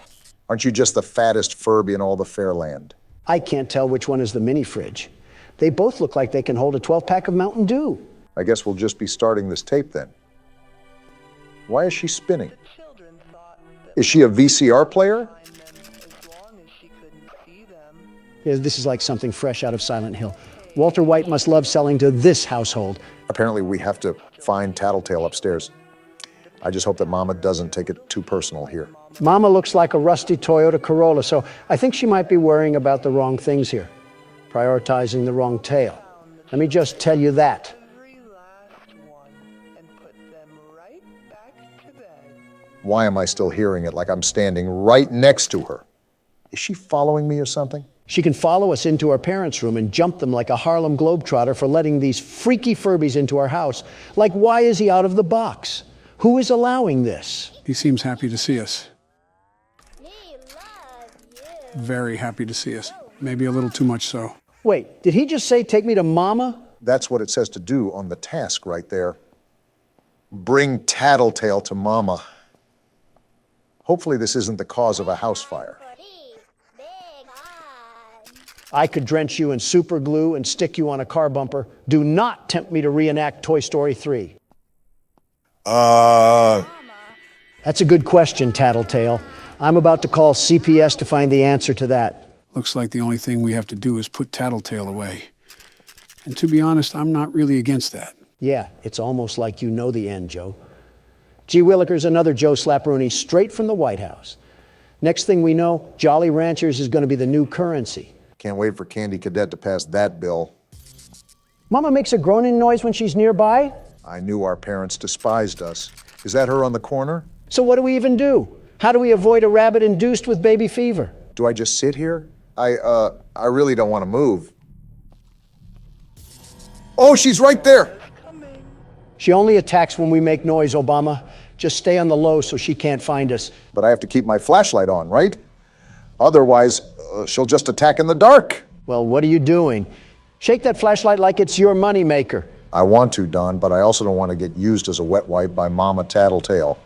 [SPEAKER 3] Aren't you just the fattest Furby in all the Fairland?
[SPEAKER 1] I can't tell which one is the mini fridge. They both look like they can hold a 12-pack of Mountain Dew.
[SPEAKER 3] I guess we'll just be starting this tape then. Why is she spinning? Is she a VCR player?
[SPEAKER 1] Yeah, this is like something fresh out of Silent Hill. Walter White must love selling to this household.
[SPEAKER 3] Apparently we have to find Tattletale upstairs. I just hope that Mama doesn't take it too personal here.
[SPEAKER 1] Mama looks like a rusty Toyota Corolla, so I think she might be worrying about the wrong things here, prioritizing the wrong tale. Let me just tell you that.
[SPEAKER 3] Why am I still hearing it like I'm standing right next to her? Is she following me or something?
[SPEAKER 1] She can follow us into our parents' room and jump them like a Harlem Globetrotter for letting these freaky Furbies into our house. Like, why is he out of the box? Who is allowing this?
[SPEAKER 2] He seems happy to see us. Very happy to see us. Maybe a little too much so.
[SPEAKER 1] Wait, did he just say take me to Mama?
[SPEAKER 3] That's what it says to do on the task right there. Bring Tattletale to Mama. Hopefully this isn't the cause of a house fire.
[SPEAKER 1] I could drench you in super glue and stick you on a car bumper. Do not tempt me to reenact Toy Story 3. That's a good question, Tattletale. I'm about to call CPS to find the answer to that.
[SPEAKER 2] Looks like the only thing we have to do is put Tattletale away. And to be honest, I'm not really against that.
[SPEAKER 1] Yeah, it's almost like you know the end, Joe. Gee Willikers, another Joe Slapperoonie straight from the White House. Next thing we know, Jolly Ranchers is going to be the new currency.
[SPEAKER 3] Can't wait for Candy Cadet to pass that bill.
[SPEAKER 1] Mama makes a groaning noise when she's nearby?
[SPEAKER 3] I knew our parents despised us. Is that her on the corner?
[SPEAKER 1] So what do we even do? How do we avoid a rabbit induced with baby fever?
[SPEAKER 3] Do I just sit here? I really don't want to move. Oh, she's right there!
[SPEAKER 1] She only attacks when we make noise, Obama. Just stay on the low so she can't find us.
[SPEAKER 3] But I have to keep my flashlight on, right? Otherwise, she'll just attack in the dark.
[SPEAKER 1] Well, what are you doing? Shake that flashlight like it's your moneymaker.
[SPEAKER 3] I want to, Don, but I also don't want to get used as a wet wipe by Mama Tattletale.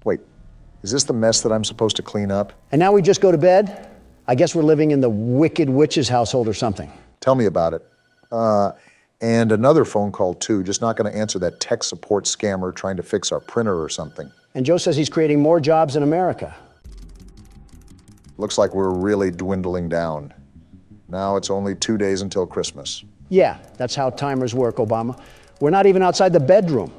[SPEAKER 3] Wait, is this the mess that I'm supposed to clean up?
[SPEAKER 1] And now we just go to bed? I guess we're living in the Wicked Witch's household or something.
[SPEAKER 3] Tell me about it. And another phone call, too. Just not going to answer that tech support scammer trying to fix our printer or something.
[SPEAKER 1] And Joe says he's creating more jobs in America.
[SPEAKER 3] Looks like we're really dwindling down. Now it's only 2 days until Christmas.
[SPEAKER 1] Yeah, that's how timers work, Obama. We're not even outside the bedroom.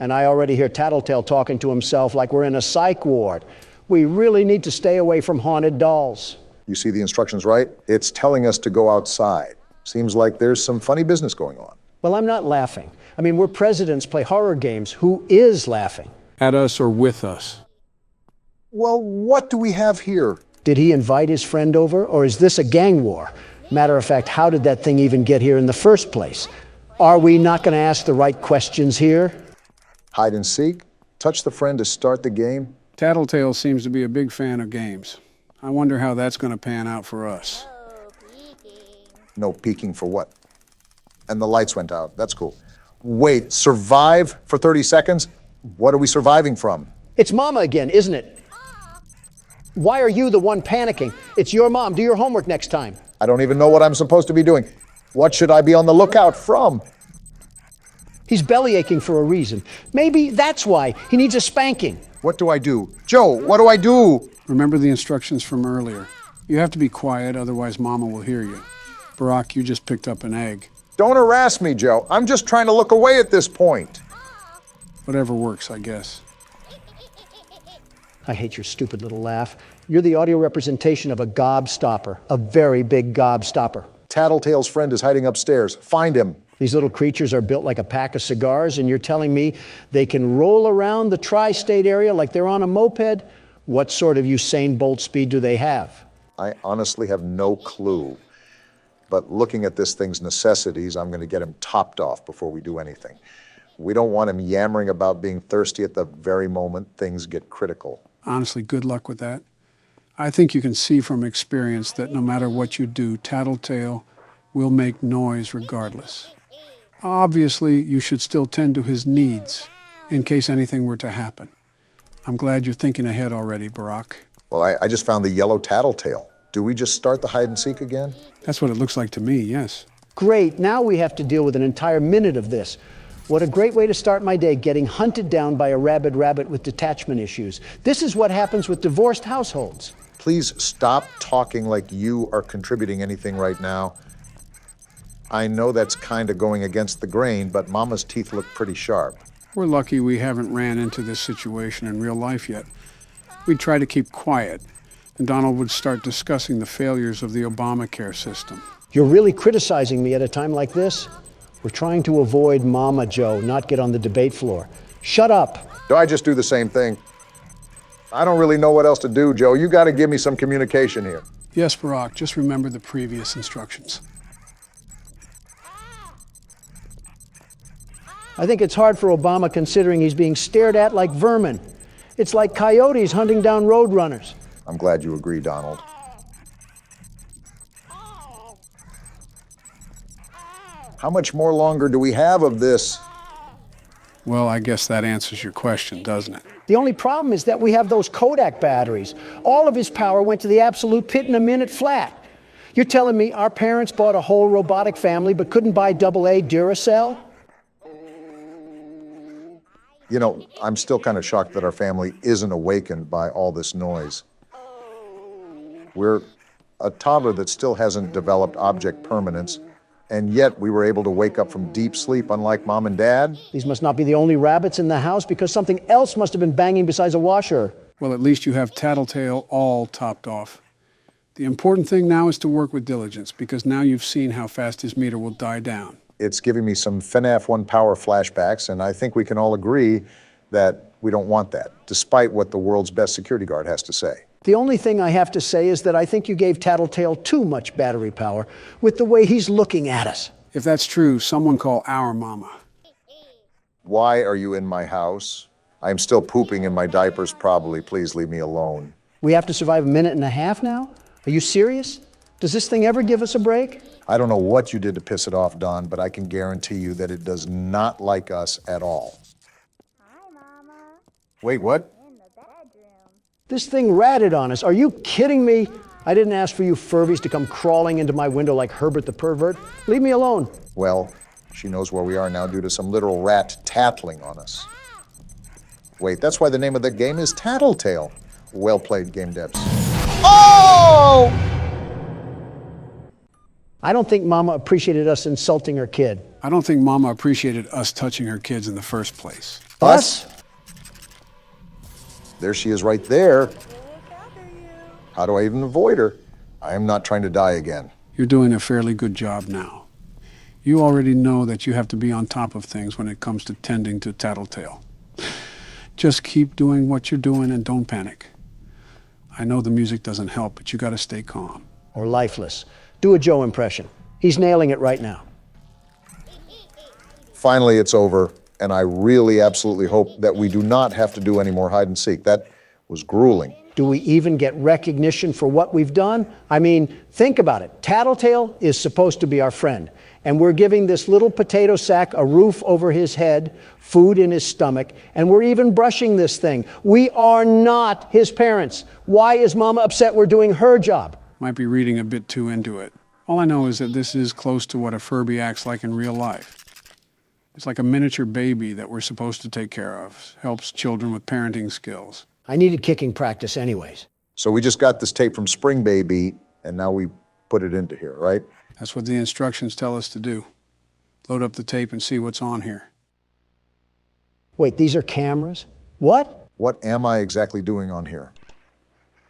[SPEAKER 1] And I already hear Tattletale talking to himself like we're in a psych ward. We really need to stay away from haunted dolls.
[SPEAKER 3] You see the instructions, right? It's telling us to go outside. Seems like there's some funny business going on.
[SPEAKER 1] Well, I'm not laughing. I mean, we're presidents play horror games. Who is laughing?
[SPEAKER 2] At us or with us?
[SPEAKER 3] Well, what do we have here?
[SPEAKER 1] Did he invite his friend over, or is this a gang war? Matter of fact, how did that thing even get here in the first place? Are we not going to ask the right questions here?
[SPEAKER 3] Hide and seek? Touch the friend to start the game?
[SPEAKER 2] Tattletale seems to be a big fan of games. I wonder how that's going to pan out for us.
[SPEAKER 3] No peeking for what? And the lights went out. That's cool. Wait, survive for 30 seconds? What are we surviving from?
[SPEAKER 1] It's Mama again, isn't it? Why are you the one panicking? It's your mom. Do your homework next time.
[SPEAKER 3] I don't even know what I'm supposed to be doing. What should I be on the lookout from?
[SPEAKER 1] He's belly aching for a reason. Maybe that's why. He needs a spanking.
[SPEAKER 3] What do I do? Joe, what do I do?
[SPEAKER 2] Remember the instructions from earlier. You have to be quiet, otherwise Mama will hear you. Barack, you just picked up an egg.
[SPEAKER 3] Don't harass me, Joe. I'm just trying to look away at this point.
[SPEAKER 2] Whatever works, I guess.
[SPEAKER 1] I hate your stupid little laugh. You're the audio representation of a gobstopper, a very big gobstopper.
[SPEAKER 3] Tattletale's friend is hiding upstairs. Find him.
[SPEAKER 1] These little creatures are built like a pack of cigars, and you're telling me they can roll around the tri-state area like they're on a moped? What sort of Usain Bolt speed do they have?
[SPEAKER 3] I honestly have no clue. But looking at this thing's necessities, I'm going to get him topped off before we do anything. We don't want him yammering about being thirsty at the very moment things get critical.
[SPEAKER 2] Honestly, good luck with that. I think you can see from experience that no matter what you do, Tattletale will make noise regardless. Obviously, you should still tend to his needs in case anything were to happen. I'm glad you're thinking ahead already, Barack.
[SPEAKER 3] Well, I just found the yellow Tattletale. Do we just start the hide and seek again?
[SPEAKER 2] That's what it looks like to me, yes.
[SPEAKER 1] Great, now we have to deal with an entire minute of this. What a great way to start my day, getting hunted down by a rabid rabbit with detachment issues. This is what happens with divorced households.
[SPEAKER 3] Please stop talking like you are contributing anything right now. I know that's kind of going against the grain, but Mama's teeth look pretty sharp.
[SPEAKER 2] We're lucky we haven't ran into this situation in real life yet. We'd try to keep quiet, and Donald would start discussing the failures of the Obamacare system.
[SPEAKER 1] You're really criticizing me at a time like this? We're trying to avoid Mama Joe, not get on the debate floor. Shut up.
[SPEAKER 3] Do I just do the same thing? I don't really know what else to do, Joe. You got to give me some communication here.
[SPEAKER 2] Yes, Barack, just remember the previous instructions.
[SPEAKER 1] I think it's hard for Obama considering he's being stared at like vermin. It's like coyotes hunting down roadrunners.
[SPEAKER 3] I'm glad you agree, Donald. How much more longer do we have of this?
[SPEAKER 2] Well, I guess that answers your question, doesn't it?
[SPEAKER 1] The only problem is that we have those Kodak batteries. All of his power went to the absolute pit in a minute flat. You're telling me our parents bought a whole robotic family but couldn't buy AA Duracell?
[SPEAKER 3] You know, I'm still kind of shocked that our family isn't awakened by all this noise. We're a toddler that still hasn't developed object permanence, and yet we were able to wake up from deep sleep, unlike Mom and Dad.
[SPEAKER 1] These must not be the only rabbits in the house, because something else must have been banging besides a washer.
[SPEAKER 2] Well, at least you have Tattletale all topped off. The important thing now is to work with diligence, because now you've seen how fast his meter will die down.
[SPEAKER 3] It's giving me some FNAF 1 power flashbacks, and I think we can all agree that we don't want that, despite what the world's best security guard has to say.
[SPEAKER 1] The only thing I have to say is that I think you gave Tattletale too much battery power with the way he's looking at us.
[SPEAKER 2] If that's true, someone call our mama.
[SPEAKER 3] Why are you in my house? I'm still pooping in my diapers, probably. Please leave me alone.
[SPEAKER 1] We have to survive a minute and a half now? Are you serious? Does this thing ever give us a break?
[SPEAKER 3] I don't know what you did to piss it off, Don, but I can guarantee you that it does not like us at all.
[SPEAKER 9] Hi, Mama.
[SPEAKER 3] Wait, what?
[SPEAKER 9] In the bedroom.
[SPEAKER 1] This thing ratted on us. Are you kidding me? I didn't ask for you Furbies to come crawling into my window like Herbert the pervert. Leave me alone.
[SPEAKER 3] Well, she knows where we are now due to some literal rat tattling on us. Wait, that's why the name of the game is Tattletale. Well played, game devs. Oh!
[SPEAKER 1] I don't think Mama appreciated us insulting her kid.
[SPEAKER 2] I don't think Mama appreciated us touching her kids in the first place.
[SPEAKER 1] Us?
[SPEAKER 3] There she is right there. How do I even avoid her? I am not trying to die again.
[SPEAKER 2] You're doing a fairly good job now. You already know that you have to be on top of things when it comes to tending to Tattletale. Just keep doing what you're doing and don't panic. I know the music doesn't help, but you gotta stay calm.
[SPEAKER 1] Or lifeless. Do a Joe impression. He's nailing it right now.
[SPEAKER 3] Finally, it's over, and I really absolutely hope that we do not have to do any more hide and seek. That was grueling.
[SPEAKER 1] Do we even get recognition for what we've done? I mean, think about it. Tattletale is supposed to be our friend, and we're giving this little potato sack a roof over his head, food in his stomach, and we're even brushing this thing. We are not his parents. Why is Mama upset we're doing her job?
[SPEAKER 2] Might be reading a bit too into it. All I know is that this is close to what a Furby acts like in real life. It's like a miniature baby that we're supposed to take care of. Helps children with parenting skills.
[SPEAKER 1] I needed kicking practice anyways.
[SPEAKER 3] So we just got this tape from Spring Baby, and now we put it into here, right?
[SPEAKER 2] That's what the instructions tell us to do. Load up the tape and see what's on here.
[SPEAKER 1] Wait, these are cameras? What?
[SPEAKER 3] What am I exactly doing on here?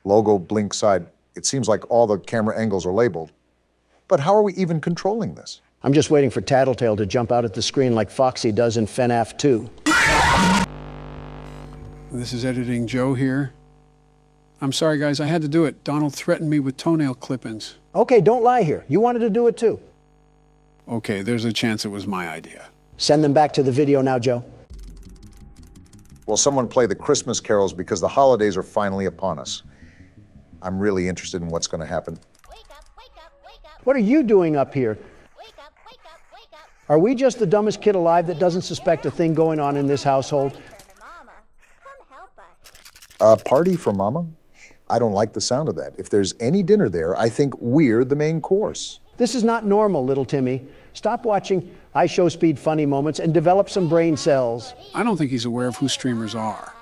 [SPEAKER 3] Logo, blink side. It seems like all the camera angles are labeled. But how are we even controlling this?
[SPEAKER 1] I'm just waiting for Tattletale to jump out at the screen like Foxy does in FNAF 2.
[SPEAKER 2] This is Editing Joe here. I'm sorry, guys, I had to do it. Donald threatened me with toenail clippings.
[SPEAKER 1] Okay, don't lie here. You wanted to do it too.
[SPEAKER 2] Okay, there's a chance it was my idea.
[SPEAKER 1] Send them back to the video now, Joe.
[SPEAKER 3] Will someone play the Christmas carols because the holidays are finally upon us? I'm really interested in what's going to happen.
[SPEAKER 9] Wake up, wake up, wake up.
[SPEAKER 1] What are you doing up here?
[SPEAKER 9] Wake up, wake up, wake up.
[SPEAKER 1] Are we just the dumbest kid alive that doesn't suspect a thing going on in this household?
[SPEAKER 9] Mama, come help us.
[SPEAKER 3] A party for Mama? I don't like the sound of that. If there's any dinner there, I think we're the main course.
[SPEAKER 1] This is not normal, little Timmy. Stop watching iShowSpeed funny moments and develop some brain cells.
[SPEAKER 2] I don't think he's aware of who streamers are.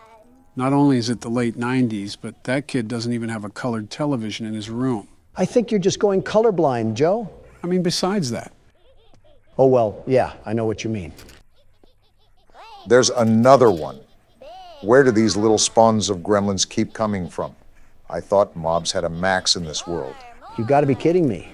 [SPEAKER 2] Not only is it the late 90s, but that kid doesn't even have a colored television in his room.
[SPEAKER 1] I think you're just going colorblind, Joe.
[SPEAKER 2] I mean, besides that.
[SPEAKER 1] Oh, well, yeah, I know what you mean.
[SPEAKER 3] There's another one. Where do these little spawns of gremlins keep coming from? I thought mobs had a max in this world.
[SPEAKER 1] You got to be kidding me.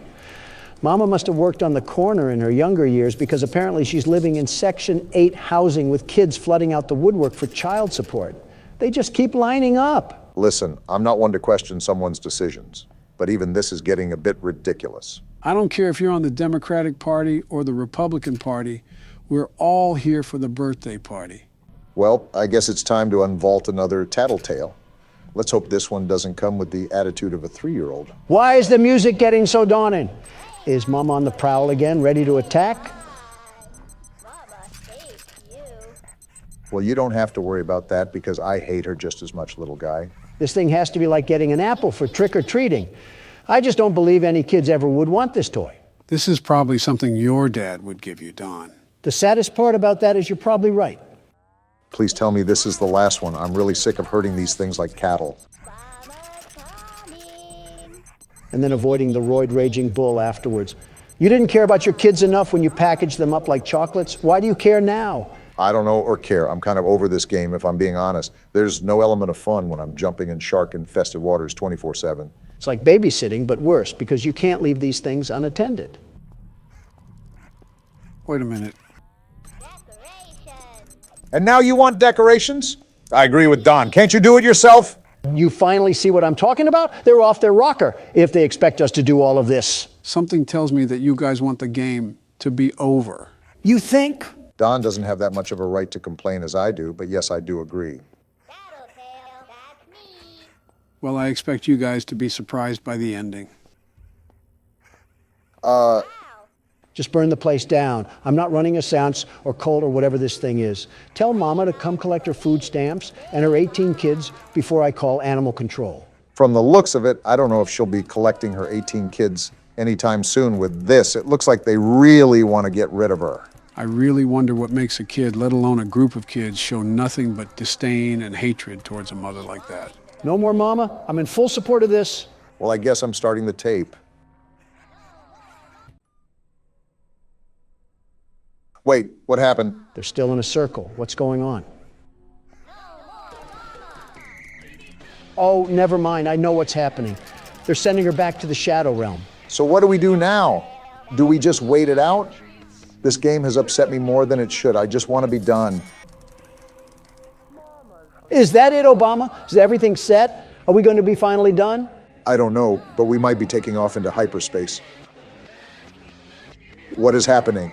[SPEAKER 1] Mama must have worked on the corner in her younger years because apparently she's living in Section 8 housing with kids flooding out the woodwork for child support. They just keep lining up.
[SPEAKER 3] Listen, I'm not one to question someone's decisions, but even this is getting a bit ridiculous.
[SPEAKER 2] I don't care if you're on the Democratic Party or the Republican Party. We're all here for the birthday party.
[SPEAKER 3] Well, I guess it's time to unvault another tattletale. Let's hope this one doesn't come with the attitude of a 3-year-old.
[SPEAKER 1] Why is the music getting so daunting? Is Mama on the prowl again, ready to attack?
[SPEAKER 9] Mama hates you.
[SPEAKER 3] Well, you don't have to worry about that because I hate her just as much, little guy.
[SPEAKER 1] This thing has to be like getting an apple for trick-or-treating. I just don't believe any kids ever would want this toy.
[SPEAKER 2] This is probably something your dad would give you, Don.
[SPEAKER 1] The saddest part about that is you're probably right.
[SPEAKER 3] Please tell me this is the last one. I'm really sick of herding these things like cattle.
[SPEAKER 1] And then avoiding the roid-raging bull afterwards. You didn't care about your kids enough when you packaged them up like chocolates. Why do you care now?
[SPEAKER 3] I don't know or care. I'm kind of over this game, if I'm being honest. There's no element of fun when I'm jumping in shark-infested waters 24/7.
[SPEAKER 1] It's like babysitting, but worse, because you can't leave these things unattended.
[SPEAKER 2] Wait a minute.
[SPEAKER 3] And now you want decorations? I agree with Don. Can't you do it yourself?
[SPEAKER 1] You finally see what I'm talking about? They're off their rocker if they expect us to do all of this.
[SPEAKER 2] Something tells me that you guys want the game to be over.
[SPEAKER 1] You think?
[SPEAKER 3] Don doesn't have that much of a right to complain as I do, but yes, I do agree.
[SPEAKER 9] Tattletale, that's me.
[SPEAKER 2] Well, I expect you guys to be surprised by the ending.
[SPEAKER 1] Just burn the place down. I'm not running a seance or cult or whatever this thing is. Tell Mama to come collect her food stamps and her 18 kids before I call animal control.
[SPEAKER 3] From the looks of it, I don't know if she'll be collecting her 18 kids anytime soon with this. It looks like they really want to get rid of her.
[SPEAKER 2] I really wonder what makes a kid, let alone a group of kids, show nothing but disdain and hatred towards a mother like that.
[SPEAKER 1] No more Mama. I'm in full support of this.
[SPEAKER 3] Well, I guess I'm starting the tape. Wait, what happened?
[SPEAKER 1] They're still in a circle. What's going on? Oh, never mind. I know what's happening. They're sending her back to the Shadow Realm.
[SPEAKER 3] So what do we do now? Do we just wait it out? This game has upset me more than it should. I just want to be done.
[SPEAKER 1] Is that it, Obama? Is everything set? Are we going to be finally done?
[SPEAKER 3] I don't know, but we might be taking off into hyperspace. What is happening?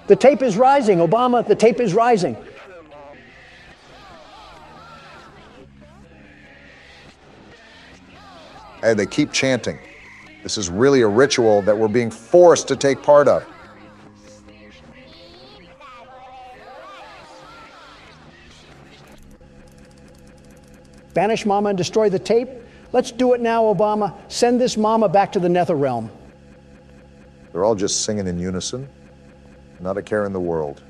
[SPEAKER 1] The tape is rising, Obama. The tape is rising.
[SPEAKER 3] And they keep chanting. This is really a ritual that we're being forced to take part of.
[SPEAKER 1] Banish Mama and destroy the tape? Let's do it now, Obama. Send this Mama back to the Nether Realm.
[SPEAKER 3] They're all just singing in unison. Not a care in the world.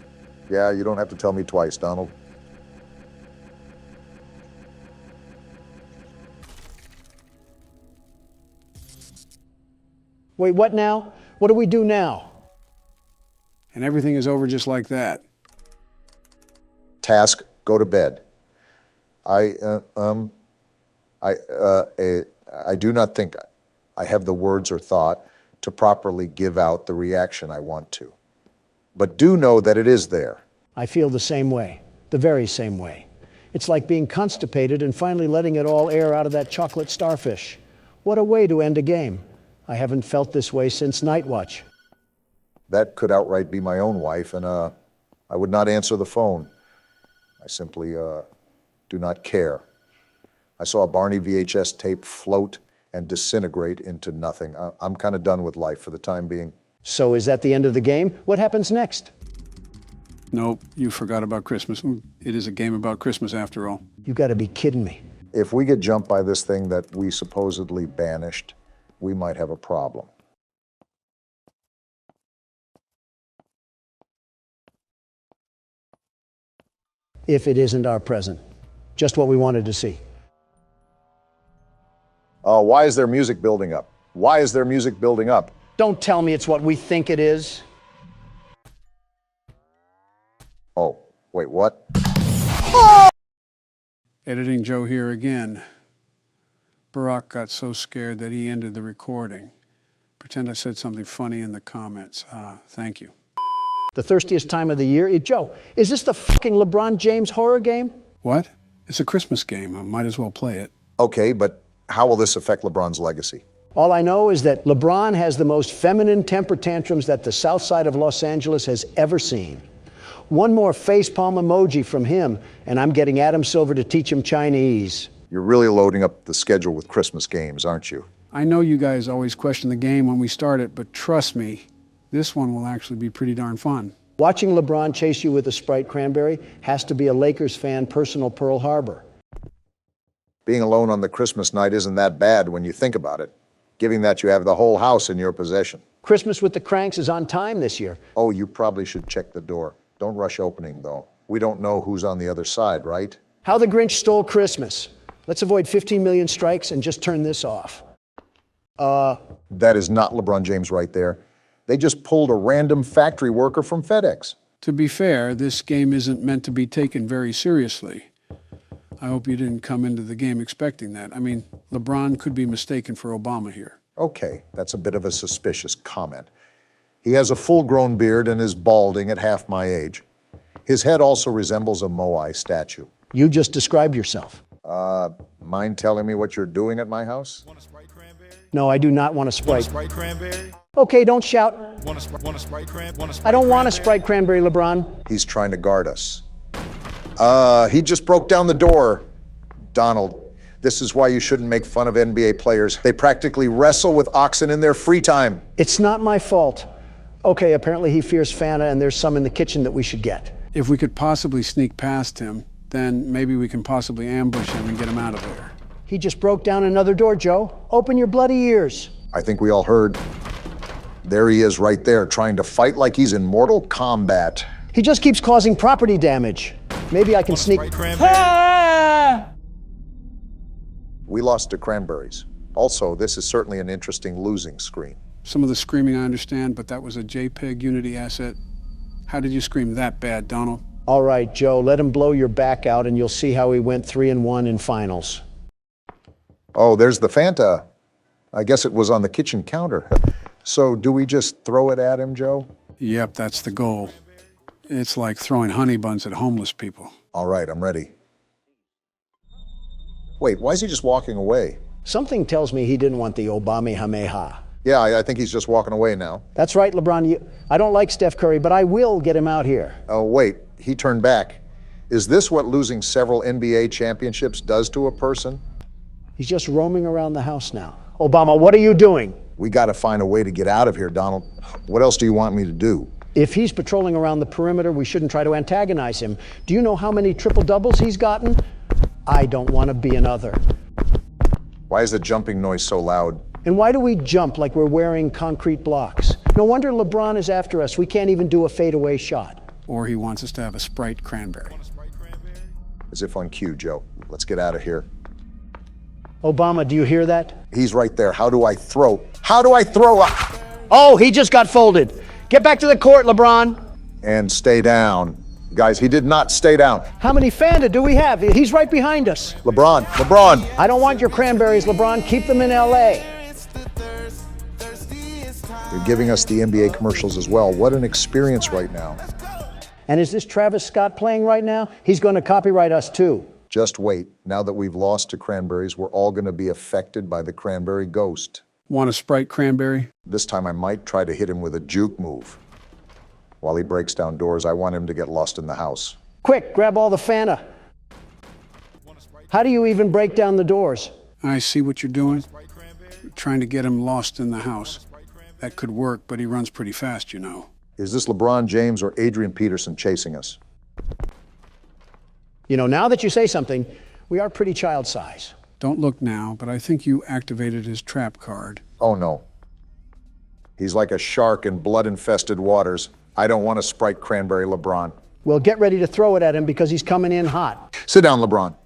[SPEAKER 3] Yeah, you don't have to tell me twice, Donald.
[SPEAKER 1] Wait, what now? What do we do now?
[SPEAKER 2] And everything is over just like that.
[SPEAKER 3] Task, go to bed. I do not think I have the words or thought to properly give out the reaction I want to. But do know that it is there.
[SPEAKER 1] I feel the same way, the very same way. It's like being constipated and finally letting it all air out of that chocolate starfish. What a way to end a game. I haven't felt this way since Night Watch.
[SPEAKER 3] That could outright be my own wife, and I would not answer the phone. I simply do not care. I saw a Barney VHS tape float and disintegrate into nothing. I'm kind of done with life for the time being.
[SPEAKER 1] So is that the end of the game? What happens next?
[SPEAKER 2] Nope, you forgot about Christmas. It is a game about Christmas after all.
[SPEAKER 1] You gotta be kidding me.
[SPEAKER 3] If we get jumped by this thing that we supposedly banished, we might have a problem.
[SPEAKER 1] If it isn't our present. Just what we wanted to see.
[SPEAKER 3] Why is there music building up? Why is there music building up?
[SPEAKER 1] Don't tell me it's what we think it is.
[SPEAKER 3] Oh, wait, what?
[SPEAKER 2] Editing Joe here again. Barack got so scared that he ended the recording. Pretend I said something funny in the comments. Thank you.
[SPEAKER 1] The thirstiest time of the year. Joe, is this the fucking LeBron James horror game?
[SPEAKER 2] What? It's a Christmas game. I might as well play it.
[SPEAKER 3] Okay, but how will this affect LeBron's legacy?
[SPEAKER 1] All I know is that LeBron has the most feminine temper tantrums that the south side of Los Angeles has ever seen. One more facepalm emoji from him, and I'm getting Adam Silver to teach him Chinese.
[SPEAKER 3] You're really loading up the schedule with Christmas games, aren't you?
[SPEAKER 2] I know you guys always question the game when we start it, but trust me, this one will actually be pretty darn fun.
[SPEAKER 1] Watching LeBron chase you with a Sprite cranberry has to be a Lakers fan personal Pearl Harbor.
[SPEAKER 3] Being alone on the Christmas night isn't that bad when you think about it, given that you have the whole house in your possession.
[SPEAKER 1] Christmas with the Cranks is on time this year.
[SPEAKER 3] Oh, you probably should check the door. Don't rush opening, though. We don't know who's on the other side, right?
[SPEAKER 1] How the Grinch Stole Christmas. Let's avoid 15 million strikes and just turn this off.
[SPEAKER 3] That is not LeBron James right there. They just pulled a random factory worker from FedEx.
[SPEAKER 2] To be fair, this game isn't meant to be taken very seriously. I hope you didn't come into the game expecting that. I mean, LeBron could be mistaken for Obama here.
[SPEAKER 3] Okay, that's a bit of a suspicious comment. He has a full-grown beard and is balding at half my age. His head also resembles a Moai statue.
[SPEAKER 1] You just described yourself.
[SPEAKER 3] Mind telling me what you're doing at my house?
[SPEAKER 5] Want a Sprite cranberry?
[SPEAKER 1] No, I do not want a Sprite.
[SPEAKER 5] Want a Sprite cranberry?
[SPEAKER 1] Okay, don't shout.
[SPEAKER 5] Want a Sprite cranberry?
[SPEAKER 1] I don't want a Sprite cranberry, LeBron.
[SPEAKER 3] He's trying to guard us. He just broke down the door. Donald, this is why you shouldn't make fun of NBA players. They practically wrestle with oxen in their free time.
[SPEAKER 1] It's not my fault. Okay, apparently he fears Fanta and there's some in the kitchen that we should get.
[SPEAKER 2] If we could possibly sneak past him, then maybe we can possibly ambush him and get him out of there.
[SPEAKER 1] He just broke down another door, Joe. Open your bloody ears.
[SPEAKER 3] I think we all heard. There he is right there, trying to fight like he's in Mortal Kombat.
[SPEAKER 1] He just keeps causing property damage. Maybe I can sneak.
[SPEAKER 3] We lost to cranberries. Also, this is certainly an interesting losing screen.
[SPEAKER 2] Some of the screaming I understand, but that was a JPEG Unity asset. How did you scream that bad, Donald?
[SPEAKER 1] All right, Joe, let him blow your back out and you'll see how he went 3-1 in finals.
[SPEAKER 3] Oh, there's the Fanta. I guess it was on the kitchen counter. So do we just throw it at him, Joe?
[SPEAKER 2] Yep, that's the goal. It's like throwing honey buns at homeless people.
[SPEAKER 3] All right, I'm ready. Wait, why is he just walking away?
[SPEAKER 1] Something tells me he didn't want the Obamehameha.
[SPEAKER 3] Yeah, I think he's just walking away now.
[SPEAKER 1] That's right, LeBron. I don't like Steph Curry, but I will get him out here.
[SPEAKER 3] Oh, wait, he turned back. Is this what losing several NBA championships does to a person?
[SPEAKER 1] He's just roaming around the house now. Obama, what are you doing?
[SPEAKER 3] We got to find a way to get out of here, Donald. What else do you want me to do?
[SPEAKER 1] If he's patrolling around the perimeter, we shouldn't try to antagonize him. Do you know how many triple doubles he's gotten? I don't want to be another.
[SPEAKER 3] Why is the jumping noise so loud?
[SPEAKER 1] And why do we jump like we're wearing concrete blocks? No wonder LeBron is after us. We can't even do a fadeaway shot.
[SPEAKER 2] Or he wants us to have a Sprite cranberry.
[SPEAKER 3] As if on cue, Joe. Let's get out of here.
[SPEAKER 1] Obama, do you hear that?
[SPEAKER 3] He's right there. How do I throw? How do I throw up?
[SPEAKER 1] Oh, he just got folded. Get back to the court, LeBron.
[SPEAKER 3] And stay down. Guys, he did not stay down.
[SPEAKER 1] How many Fanta do we have? He's right behind us.
[SPEAKER 3] LeBron.
[SPEAKER 1] I don't want your cranberries, LeBron. Keep them in LA.
[SPEAKER 3] They're giving us the NBA commercials as well. What an experience right now.
[SPEAKER 1] And is this Travis Scott playing right now? He's going to copyright us too.
[SPEAKER 3] Just wait. Now that we've lost to cranberries, we're all going to be affected by the cranberry ghost.
[SPEAKER 2] Want a Sprite cranberry?
[SPEAKER 3] This time I might try to hit him with a juke move. While he breaks down doors, I want him to get lost in the house.
[SPEAKER 1] Quick, grab all the Fanta. How do you even break down the doors?
[SPEAKER 2] I see what you're doing. You're trying to get him lost in the house. That could work, but he runs pretty fast, you know.
[SPEAKER 3] Is this LeBron James or Adrian Peterson chasing us?
[SPEAKER 1] You know, now that you say something, we are pretty child size.
[SPEAKER 2] Don't look now, but I think you activated his trap card.
[SPEAKER 3] Oh no. He's like a shark in blood-infested waters. I don't want a Sprite cranberry, LeBron.
[SPEAKER 1] Well, get ready to throw it at him because he's coming in hot.
[SPEAKER 3] Sit down, LeBron.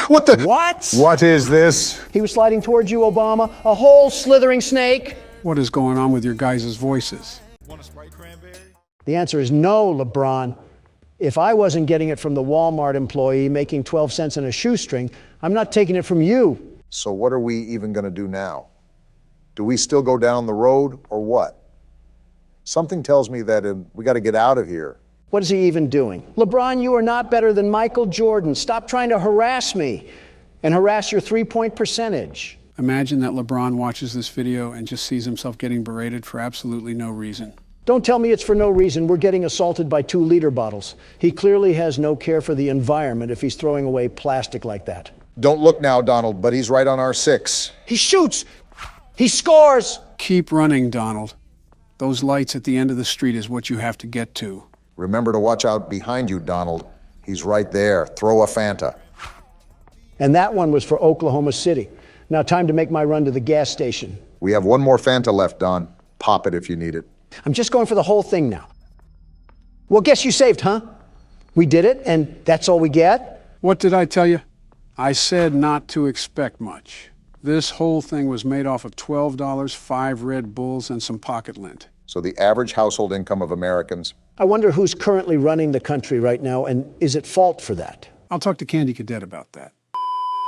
[SPEAKER 3] What the?
[SPEAKER 1] What?
[SPEAKER 3] What is this?
[SPEAKER 1] He was sliding towards you, Obama. A whole slithering snake.
[SPEAKER 2] What is going on with your guys' voices?
[SPEAKER 1] The answer is no, LeBron. If I wasn't getting it from the Walmart employee making 12 cents in a shoestring, I'm not taking it from you.
[SPEAKER 3] So what are we even going to do now? Do we still go down the road or what? Something tells me that we got to get out of here.
[SPEAKER 1] What is he even doing? LeBron, you are not better than Michael Jordan. Stop trying to harass me and harass your three-point percentage.
[SPEAKER 2] Imagine that LeBron watches this video and just sees himself getting berated for absolutely no reason.
[SPEAKER 1] Don't tell me it's for no reason. We're getting assaulted by 2-liter bottles. He clearly has no care for the environment if he's throwing away plastic like that.
[SPEAKER 3] Don't look now, Donald, but he's right on our 6.
[SPEAKER 1] He shoots! He scores!
[SPEAKER 2] Keep running, Donald. Those lights at the end of the street is what you have to get to.
[SPEAKER 3] Remember to watch out behind you, Donald. He's right there. Throw a Fanta.
[SPEAKER 1] And that one was for Oklahoma City. Now time to make my run to the gas station.
[SPEAKER 3] We have one more Fanta left, Don. Pop it if you need it.
[SPEAKER 1] I'm just going for the whole thing now. Well, guess you saved, huh? We did it, and that's all we get?
[SPEAKER 2] What did I tell you? I said not to expect much. This whole thing was made off of $12, 5 Red Bulls, and some pocket lint.
[SPEAKER 3] So the average household income of Americans?
[SPEAKER 1] I wonder who's currently running the country right now, and is at fault for that?
[SPEAKER 2] I'll talk to Candy Cadet about that.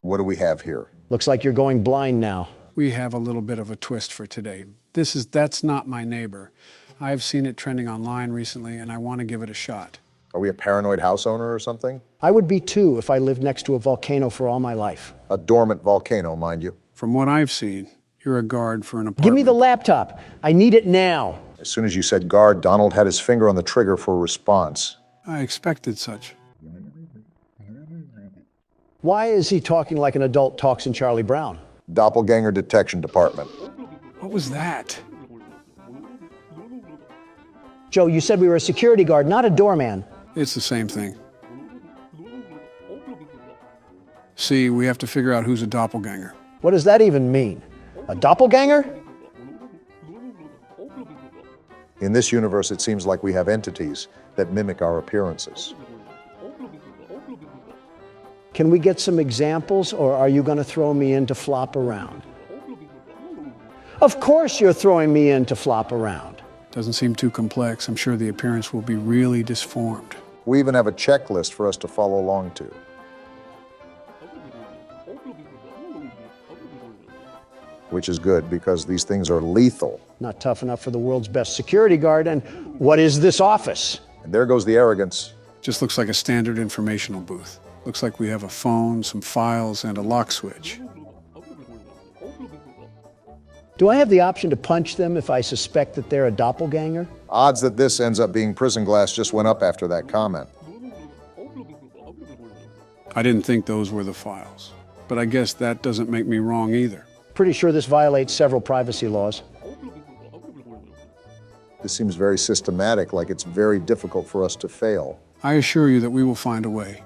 [SPEAKER 3] What do we have here?
[SPEAKER 1] Looks like you're going blind now.
[SPEAKER 2] We have a little bit of a twist for today. That's Not My Neighbor. I've seen it trending online recently, and I want to give it a shot.
[SPEAKER 3] Are we a paranoid house owner or something?
[SPEAKER 1] I would be too if I lived next to a volcano for all my life.
[SPEAKER 3] A dormant volcano, mind you.
[SPEAKER 2] From what I've seen, you're a guard for an apartment.
[SPEAKER 1] Give me the laptop. I need it now.
[SPEAKER 3] As soon as you said guard, Donald had his finger on the trigger for a response.
[SPEAKER 2] I expected such.
[SPEAKER 1] Why is he talking like an adult talks in Charlie Brown?
[SPEAKER 3] Doppelganger Detection Department.
[SPEAKER 2] What was that?
[SPEAKER 1] Joe, you said we were a security guard, not a doorman.
[SPEAKER 2] It's the same thing. See, we have to figure out who's a doppelganger.
[SPEAKER 1] What does that even mean? A doppelganger?
[SPEAKER 3] In this universe, it seems like we have entities that mimic our appearances.
[SPEAKER 1] Can we get some examples, or are you going to throw me in to flop around? Of course you're throwing me in to flop around.
[SPEAKER 2] Doesn't seem too complex. I'm sure the appearance will be really disformed.
[SPEAKER 3] We even have a checklist for us to follow along to. Which is good, because these things are lethal.
[SPEAKER 1] Not tough enough for the world's best security guard, and what is this office?
[SPEAKER 3] And there goes the arrogance.
[SPEAKER 2] Just looks like a standard informational booth. Looks like we have a phone, some files, and a lock switch.
[SPEAKER 1] Do I have the option to punch them if I suspect that they're a doppelganger?
[SPEAKER 3] Odds that this ends up being prison glass just went up after that comment.
[SPEAKER 2] I didn't think those were the files. but I guess that doesn't make me wrong either.
[SPEAKER 1] Pretty sure this violates several privacy laws.
[SPEAKER 3] This seems very systematic, like it's very difficult for us to fail.
[SPEAKER 2] I assure you that we will find a way.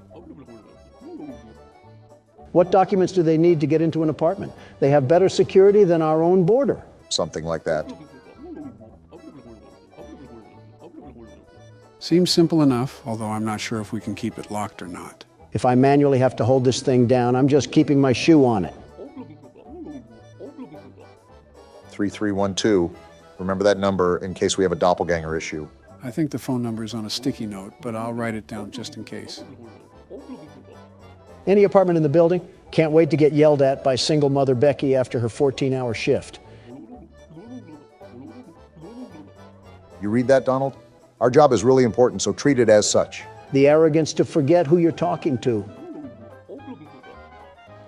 [SPEAKER 1] What documents do they need to get into an apartment? They have better security than our own border.
[SPEAKER 3] Something like that.
[SPEAKER 2] Seems simple enough, although I'm not sure if we can keep it locked or not.
[SPEAKER 1] If I manually have to hold this thing down, I'm just keeping my shoe on it.
[SPEAKER 3] 3312. Remember that number in case we have a doppelganger issue.
[SPEAKER 2] I think the phone number is on a sticky note, but I'll write it down just in case.
[SPEAKER 1] Any apartment in the building? Can't wait to get yelled at by single mother Becky after her 14-hour shift.
[SPEAKER 3] You read that, Donald? Our job is really important, so treat it as such.
[SPEAKER 1] The arrogance to forget who you're talking to.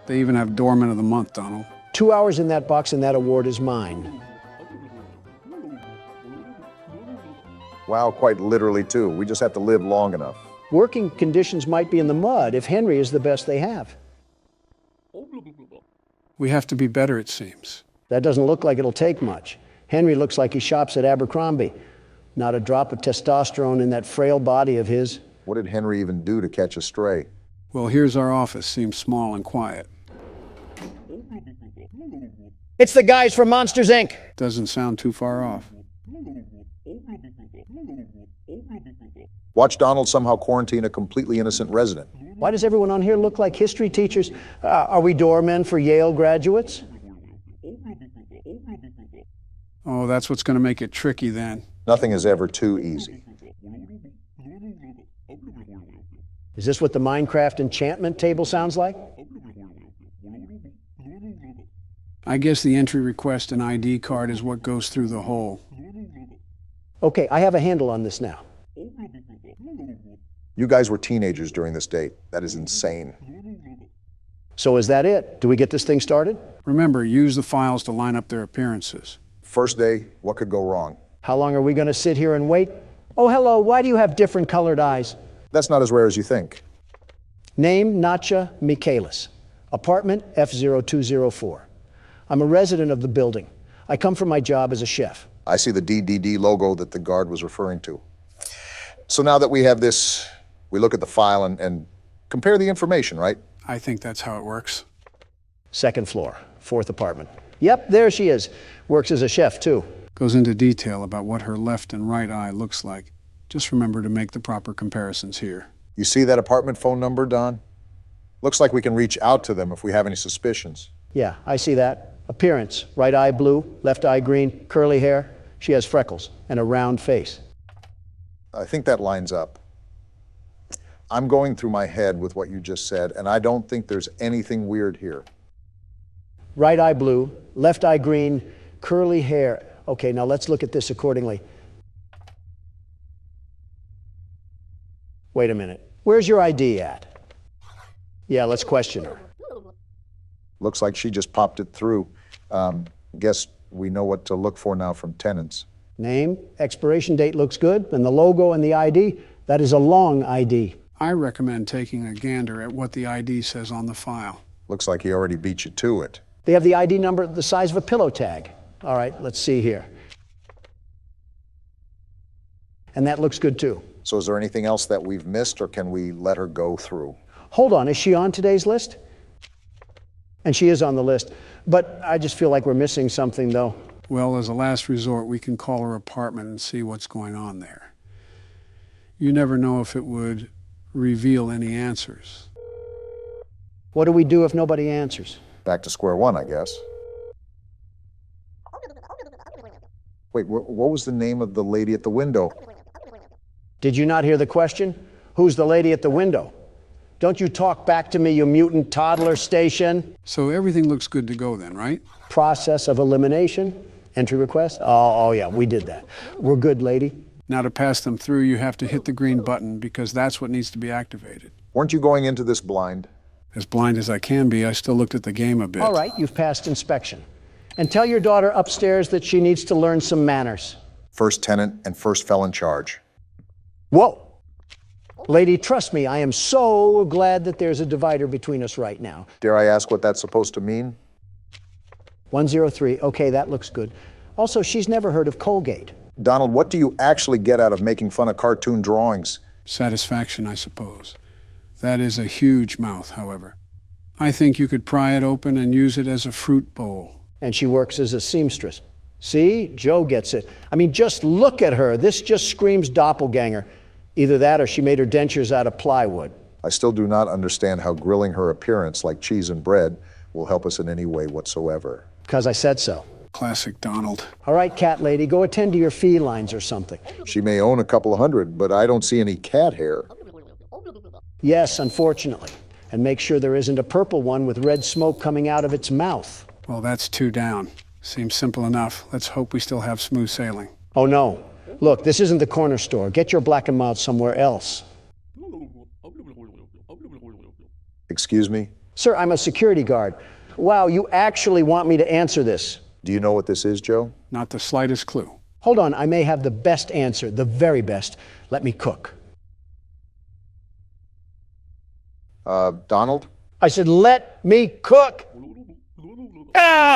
[SPEAKER 2] They even have Doorman of the Month, Donald.
[SPEAKER 1] 2 hours in that box and that award is mine.
[SPEAKER 3] Wow, quite literally too. We just have to live long enough.
[SPEAKER 1] Working conditions might be in the mud if Henry is the best they have.
[SPEAKER 2] We have to be better, it seems.
[SPEAKER 1] That doesn't look like it'll take much. Henry looks like he shops at Abercrombie. Not a drop of testosterone in that frail body of his.
[SPEAKER 3] What did Henry even do to catch a stray?
[SPEAKER 2] Well, here's our office. Seems small and quiet.
[SPEAKER 1] It's the guys from Monsters, Inc.
[SPEAKER 2] Doesn't sound too far off.
[SPEAKER 3] Watch Donald somehow quarantine a completely innocent resident.
[SPEAKER 1] Why does everyone on here look like history teachers? Are we doormen for Yale graduates?
[SPEAKER 2] Oh, that's what's going to make it tricky then.
[SPEAKER 3] Nothing is ever too easy.
[SPEAKER 1] Is this what the Minecraft enchantment table sounds like?
[SPEAKER 2] I guess the entry request and ID card is what goes through the hole.
[SPEAKER 1] Okay, I have a handle on this now.
[SPEAKER 3] You guys were teenagers during this date. That is insane.
[SPEAKER 1] So is that it? Do we get this thing started?
[SPEAKER 2] Remember, use the files to line up their appearances.
[SPEAKER 3] First day, what could go wrong?
[SPEAKER 1] How long are we going to sit here and wait? Oh, hello, why do you have different colored eyes?
[SPEAKER 3] That's not as rare as you think.
[SPEAKER 1] Name, Natcha Michaelis. Apartment F0204. I'm a resident of the building. I come from my job as a chef.
[SPEAKER 3] I see the DDD logo that the guard was referring to. So now that we have this, we look at the file and compare the information, right?
[SPEAKER 2] I think that's how it works.
[SPEAKER 1] Second floor, fourth apartment. Yep, there she is. Works as a chef, too.
[SPEAKER 2] Goes into detail about what her left and right eye looks like. Just remember to make the proper comparisons here.
[SPEAKER 3] You see that apartment phone number, Don? Looks like we can reach out to them if we have any suspicions.
[SPEAKER 1] Yeah, I see that. Appearance, right eye blue, left eye green, curly hair. She has freckles and a round face.
[SPEAKER 3] I think that lines up. I'm going through my head with what you just said, and I don't think there's anything weird here.
[SPEAKER 1] Right eye blue, left eye green, curly hair. Okay, now let's look at this accordingly. Wait a minute. Where's your ID at? Yeah, let's question her.
[SPEAKER 3] Looks like she just popped it through. Guess we know what to look for now from tenants.
[SPEAKER 1] Name, expiration date looks good, and the logo and the ID, that is a long ID.
[SPEAKER 2] I recommend taking a gander at what the ID says on the file.
[SPEAKER 3] Looks like he already beat you to it.
[SPEAKER 1] They have the ID number the size of a pillow tag. All right, let's see here. And that looks good too.
[SPEAKER 3] So is there anything else that we've missed, or can we let her go through?
[SPEAKER 1] Hold on, is she on today's list? And she is on the list, but I just feel like we're missing something though.
[SPEAKER 2] Well, as a last resort, we can call her apartment and see what's going on there. You never know if it would reveal any answers.
[SPEAKER 1] What do we do if nobody answers?
[SPEAKER 3] Back to square one, I guess. Wait, what was the name of the lady at the window?
[SPEAKER 1] Did you not hear the question? Who's the lady at the window? Don't you talk back to me, you mutant toddler station.
[SPEAKER 2] So everything looks good to go then, right?
[SPEAKER 1] Process of elimination, entry request. Oh yeah, we did that. We're good, lady.
[SPEAKER 2] Now to pass them through, you have to hit the green button because that's what needs to be activated.
[SPEAKER 3] Weren't you going into this blind?
[SPEAKER 2] As blind as I can be, I still looked at the game a bit.
[SPEAKER 1] All right, you've passed inspection. And tell your daughter upstairs that she needs to learn some manners.
[SPEAKER 3] First tenant and first felon charge.
[SPEAKER 1] Whoa! Lady, trust me, I am so glad that there's a divider between us right now.
[SPEAKER 3] Dare I ask what that's supposed to mean?
[SPEAKER 1] 103, okay, that looks good. Also, she's never heard of Colgate.
[SPEAKER 3] Donald, what do you actually get out of making fun of cartoon drawings?
[SPEAKER 2] Satisfaction, I suppose. That is a huge mouth, however. I think you could pry it open and use it as a fruit bowl.
[SPEAKER 1] And she works as a seamstress. See, Joe gets it. I mean, just look at her. This just screams doppelganger. Either that or she made her dentures out of plywood.
[SPEAKER 3] I still do not understand how grilling her appearance like cheese and bread will help us in any way whatsoever.
[SPEAKER 1] Because I said so.
[SPEAKER 2] Classic Donald.
[SPEAKER 1] All right, cat lady, go attend to your felines or something.
[SPEAKER 3] She may own a couple of hundred, but I don't see any cat hair.
[SPEAKER 1] Yes, unfortunately. And make sure there isn't a purple one with red smoke coming out of its mouth.
[SPEAKER 2] Well, that's 2 down. Seems simple enough. Let's hope we still have smooth sailing.
[SPEAKER 1] Oh, no. Look, this isn't the corner store. Get your black and mild somewhere else.
[SPEAKER 3] Excuse me?
[SPEAKER 1] Sir, I'm a security guard. Wow, you actually want me to answer this.
[SPEAKER 3] Do you know what this is, Joe?
[SPEAKER 2] Not the slightest clue.
[SPEAKER 1] Hold on, I may have the best answer, the very best. Let me cook.
[SPEAKER 3] Donald?
[SPEAKER 1] I said, let me cook! Ah!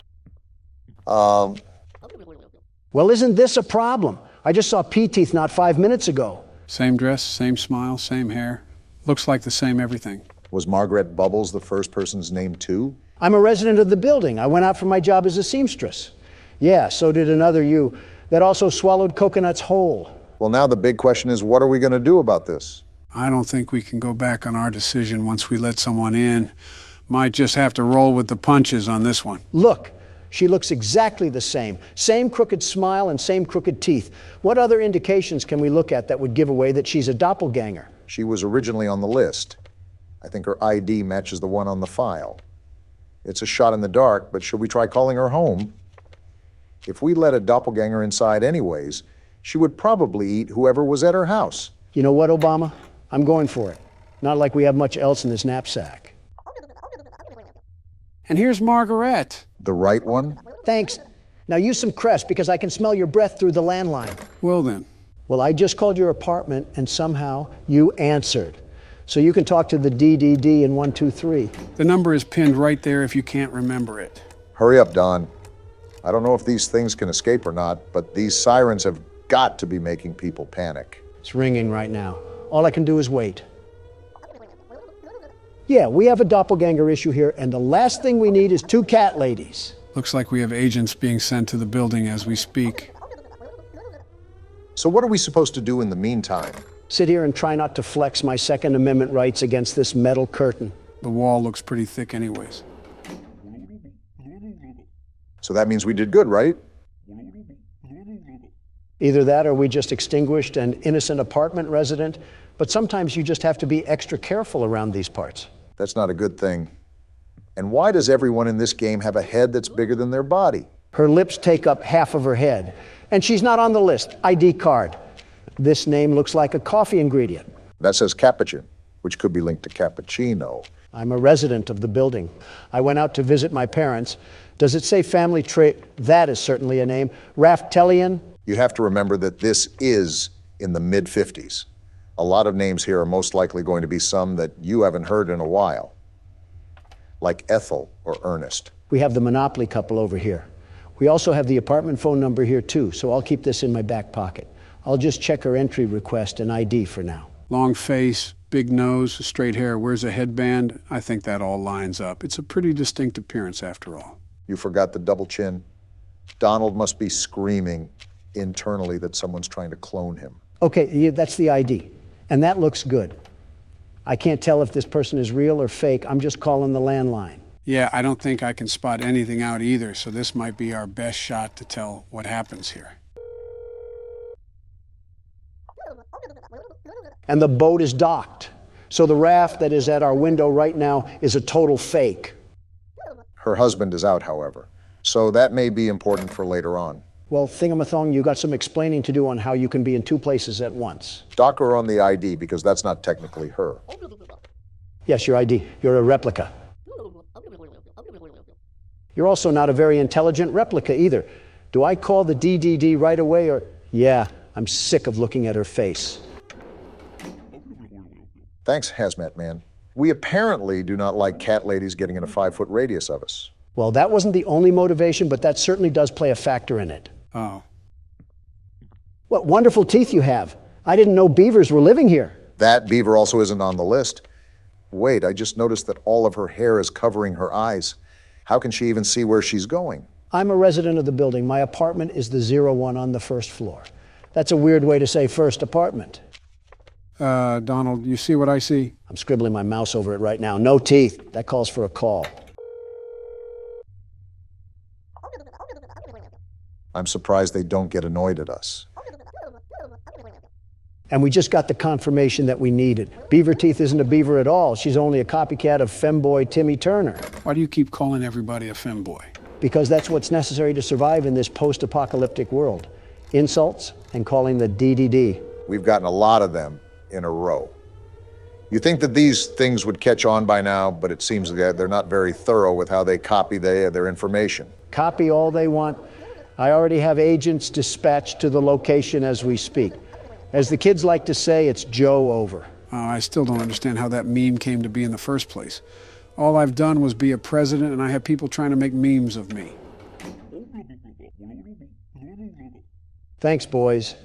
[SPEAKER 1] Well, isn't this a problem? I just saw P-Teeth not 5 minutes ago.
[SPEAKER 2] Same dress, same smile, same hair. Looks like the same everything.
[SPEAKER 3] Was Margaret Bubbles the first person's name, too?
[SPEAKER 1] I'm a resident of the building. I went out for my job as a seamstress. Yeah, so did another you that also swallowed coconuts whole.
[SPEAKER 3] Well, now the big question is, what are we going to do about this?
[SPEAKER 2] I don't think we can go back on our decision once we let someone in. Might just have to roll with the punches on this one.
[SPEAKER 1] Look, she looks exactly the same. Same crooked smile and same crooked teeth. What other indications can we look at that would give away that she's a doppelganger?
[SPEAKER 3] She was originally on the list. I think her ID matches the one on the file. It's a shot in the dark, but should we try calling her home? If we let a doppelganger inside anyways, she would probably eat whoever was at her house.
[SPEAKER 1] You know what, Obama? I'm going for it. Not like we have much else in this knapsack.
[SPEAKER 2] And here's Margaret.
[SPEAKER 3] The right one?
[SPEAKER 1] Thanks. Now use some Crest because I can smell your breath through the landline.
[SPEAKER 2] Well then.
[SPEAKER 1] Well, I just called your apartment and somehow you answered. So you can talk to the DDD in 123.
[SPEAKER 2] The number is pinned right there if you can't remember it.
[SPEAKER 3] Hurry up, Don. I don't know if these things can escape or not, but these sirens have got to be making people panic.
[SPEAKER 1] It's ringing right now. All I can do is wait. Yeah, we have a doppelganger issue here, and the last thing we need is 2 cat ladies.
[SPEAKER 2] Looks like we have agents being sent to the building as we speak.
[SPEAKER 3] So what are we supposed to do in the meantime?
[SPEAKER 1] Sit here and try not to flex my Second Amendment rights against this metal curtain.
[SPEAKER 2] The wall looks pretty thick anyways.
[SPEAKER 3] So that means we did good, right?
[SPEAKER 1] Either that or we just extinguished an innocent apartment resident, but sometimes you just have to be extra careful around these parts.
[SPEAKER 3] That's not a good thing. And why does everyone in this game have a head that's bigger than their body?
[SPEAKER 1] Her lips take up half of her head, and she's not on the list. ID card. This name looks like a coffee ingredient.
[SPEAKER 3] That says Capuchin, which could be linked to cappuccino.
[SPEAKER 1] I'm a resident of the building. I went out to visit my parents. Does it say family trait? That is certainly a name. Raftelian?
[SPEAKER 3] You have to remember that this is in the mid-50s. A lot of names here are most likely going to be some that you haven't heard in a while, like Ethel or Ernest.
[SPEAKER 1] We have the Monopoly couple over here. We also have the apartment phone number here too, so I'll keep this in my back pocket. I'll just check her entry request and ID for now.
[SPEAKER 2] Long face, big nose, straight hair, wears a headband. I think that all lines up. It's a pretty distinct appearance after all.
[SPEAKER 3] You forgot the double chin. Donald must be screaming internally that someone's trying to clone him.
[SPEAKER 1] Okay, yeah, that's the ID. And that looks good. I can't tell if this person is real or fake. I'm just calling the landline.
[SPEAKER 2] Yeah, I don't think I can spot anything out either, so this might be our best shot to tell what happens here.
[SPEAKER 1] And the boat is docked. So the raft that is at our window right now is a total fake.
[SPEAKER 3] Her husband is out, however, so that may be important for later on.
[SPEAKER 1] Well, Thingamathong, you got some explaining to do on how you can be in 2 places at once.
[SPEAKER 3] Dock her on the ID, because that's not technically her.
[SPEAKER 1] Yes, your ID. You're a replica. You're also not a very intelligent replica either. Do I call the DDD right away or... Yeah, I'm sick of looking at her face.
[SPEAKER 3] Thanks, Hazmat Man. We apparently do not like cat ladies getting in a 5-foot radius of us.
[SPEAKER 1] Well, that wasn't the only motivation, but that certainly does play a factor in it.
[SPEAKER 2] Oh.
[SPEAKER 1] What wonderful teeth you have. I didn't know beavers were living here.
[SPEAKER 3] That beaver also isn't on the list. Wait, I just noticed that all of her hair is covering her eyes. How can she even see where she's going?
[SPEAKER 1] I'm a resident of the building. My apartment is the 01 on the first floor. That's a weird way to say first apartment.
[SPEAKER 2] Donald, you see what I see?
[SPEAKER 1] I'm scribbling my mouse over it right now. No teeth. That calls for a call.
[SPEAKER 3] I'm surprised they don't get annoyed at us.
[SPEAKER 1] And we just got the confirmation that we needed. Beaver Teeth isn't a beaver at all. She's only a copycat of femboy Timmy Turner.
[SPEAKER 2] Why do you keep calling everybody a femboy?
[SPEAKER 1] Because that's what's necessary to survive in this post-apocalyptic world. Insults and calling the DDD.
[SPEAKER 3] We've gotten a lot of them in a row. You think that these things would catch on by now, but it seems that they're not very thorough with how they copy their information.
[SPEAKER 1] Copy all they want. I already have agents dispatched to the location as we speak. As the kids like to say, it's Joe over.
[SPEAKER 2] I still don't understand how that meme came to be in the first place. All I've done was be a president, and I have people trying to make memes of me.
[SPEAKER 1] Thanks, boys.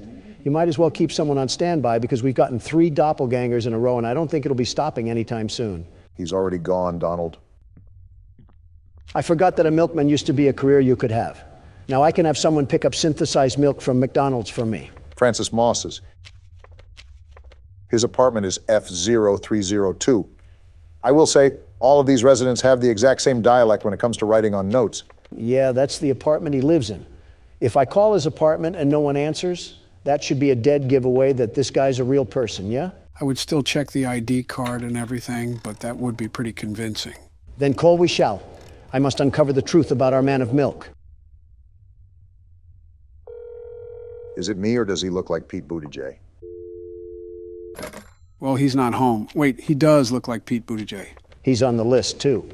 [SPEAKER 1] You might as well keep someone on standby because we've gotten 3 doppelgangers in a row, and I don't think it'll be stopping anytime soon.
[SPEAKER 3] He's already gone, Donald.
[SPEAKER 1] I forgot that a milkman used to be a career you could have. Now I can have someone pick up synthesized milk from McDonald's for me.
[SPEAKER 3] Francis Moss's. His apartment is F0302. I will say, all of these residents have the exact same dialect when it comes to writing on notes.
[SPEAKER 1] Yeah, that's the apartment he lives in. If I call his apartment and no one answers, that should be a dead giveaway that this guy's a real person, yeah?
[SPEAKER 2] I would still check the ID card and everything, but that would be pretty convincing.
[SPEAKER 1] Then call we shall. I must uncover the truth about our man of milk.
[SPEAKER 3] Is it me, or does he look like Pete Buttigieg?
[SPEAKER 2] Well, he's not home. Wait, he does look like Pete Buttigieg.
[SPEAKER 1] He's on the list, too.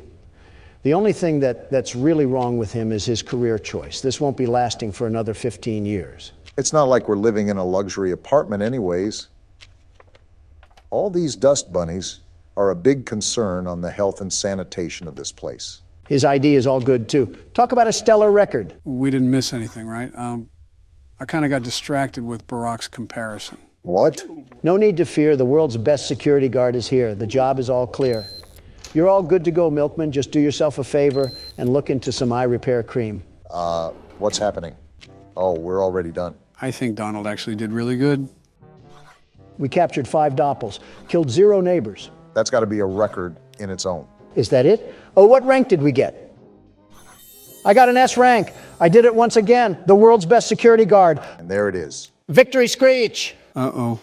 [SPEAKER 1] The only thing that's really wrong with him is his career choice. This won't be lasting for another 15 years.
[SPEAKER 3] It's not like we're living in a luxury apartment anyways. All these dust bunnies are a big concern on the health and sanitation of this place.
[SPEAKER 1] His ID is all good, too. Talk about a stellar record.
[SPEAKER 2] We didn't miss anything, right? I kind of got distracted with Barack's comparison.
[SPEAKER 3] What?
[SPEAKER 1] No need to fear. The world's best security guard is here. The job is all clear. You're all good to go, Milkman. Just do yourself a favor and look into some eye repair cream.
[SPEAKER 3] What's happening? Oh, we're already done.
[SPEAKER 2] I think Donald actually did really good.
[SPEAKER 1] We captured 5 doppels, killed 0 neighbors.
[SPEAKER 3] That's got to be a record in its own.
[SPEAKER 1] Is that it? Oh, what rank did we get? I got an S rank. I did it once again. The world's best security guard.
[SPEAKER 3] And there it is.
[SPEAKER 1] Victory screech!
[SPEAKER 2] Uh-oh.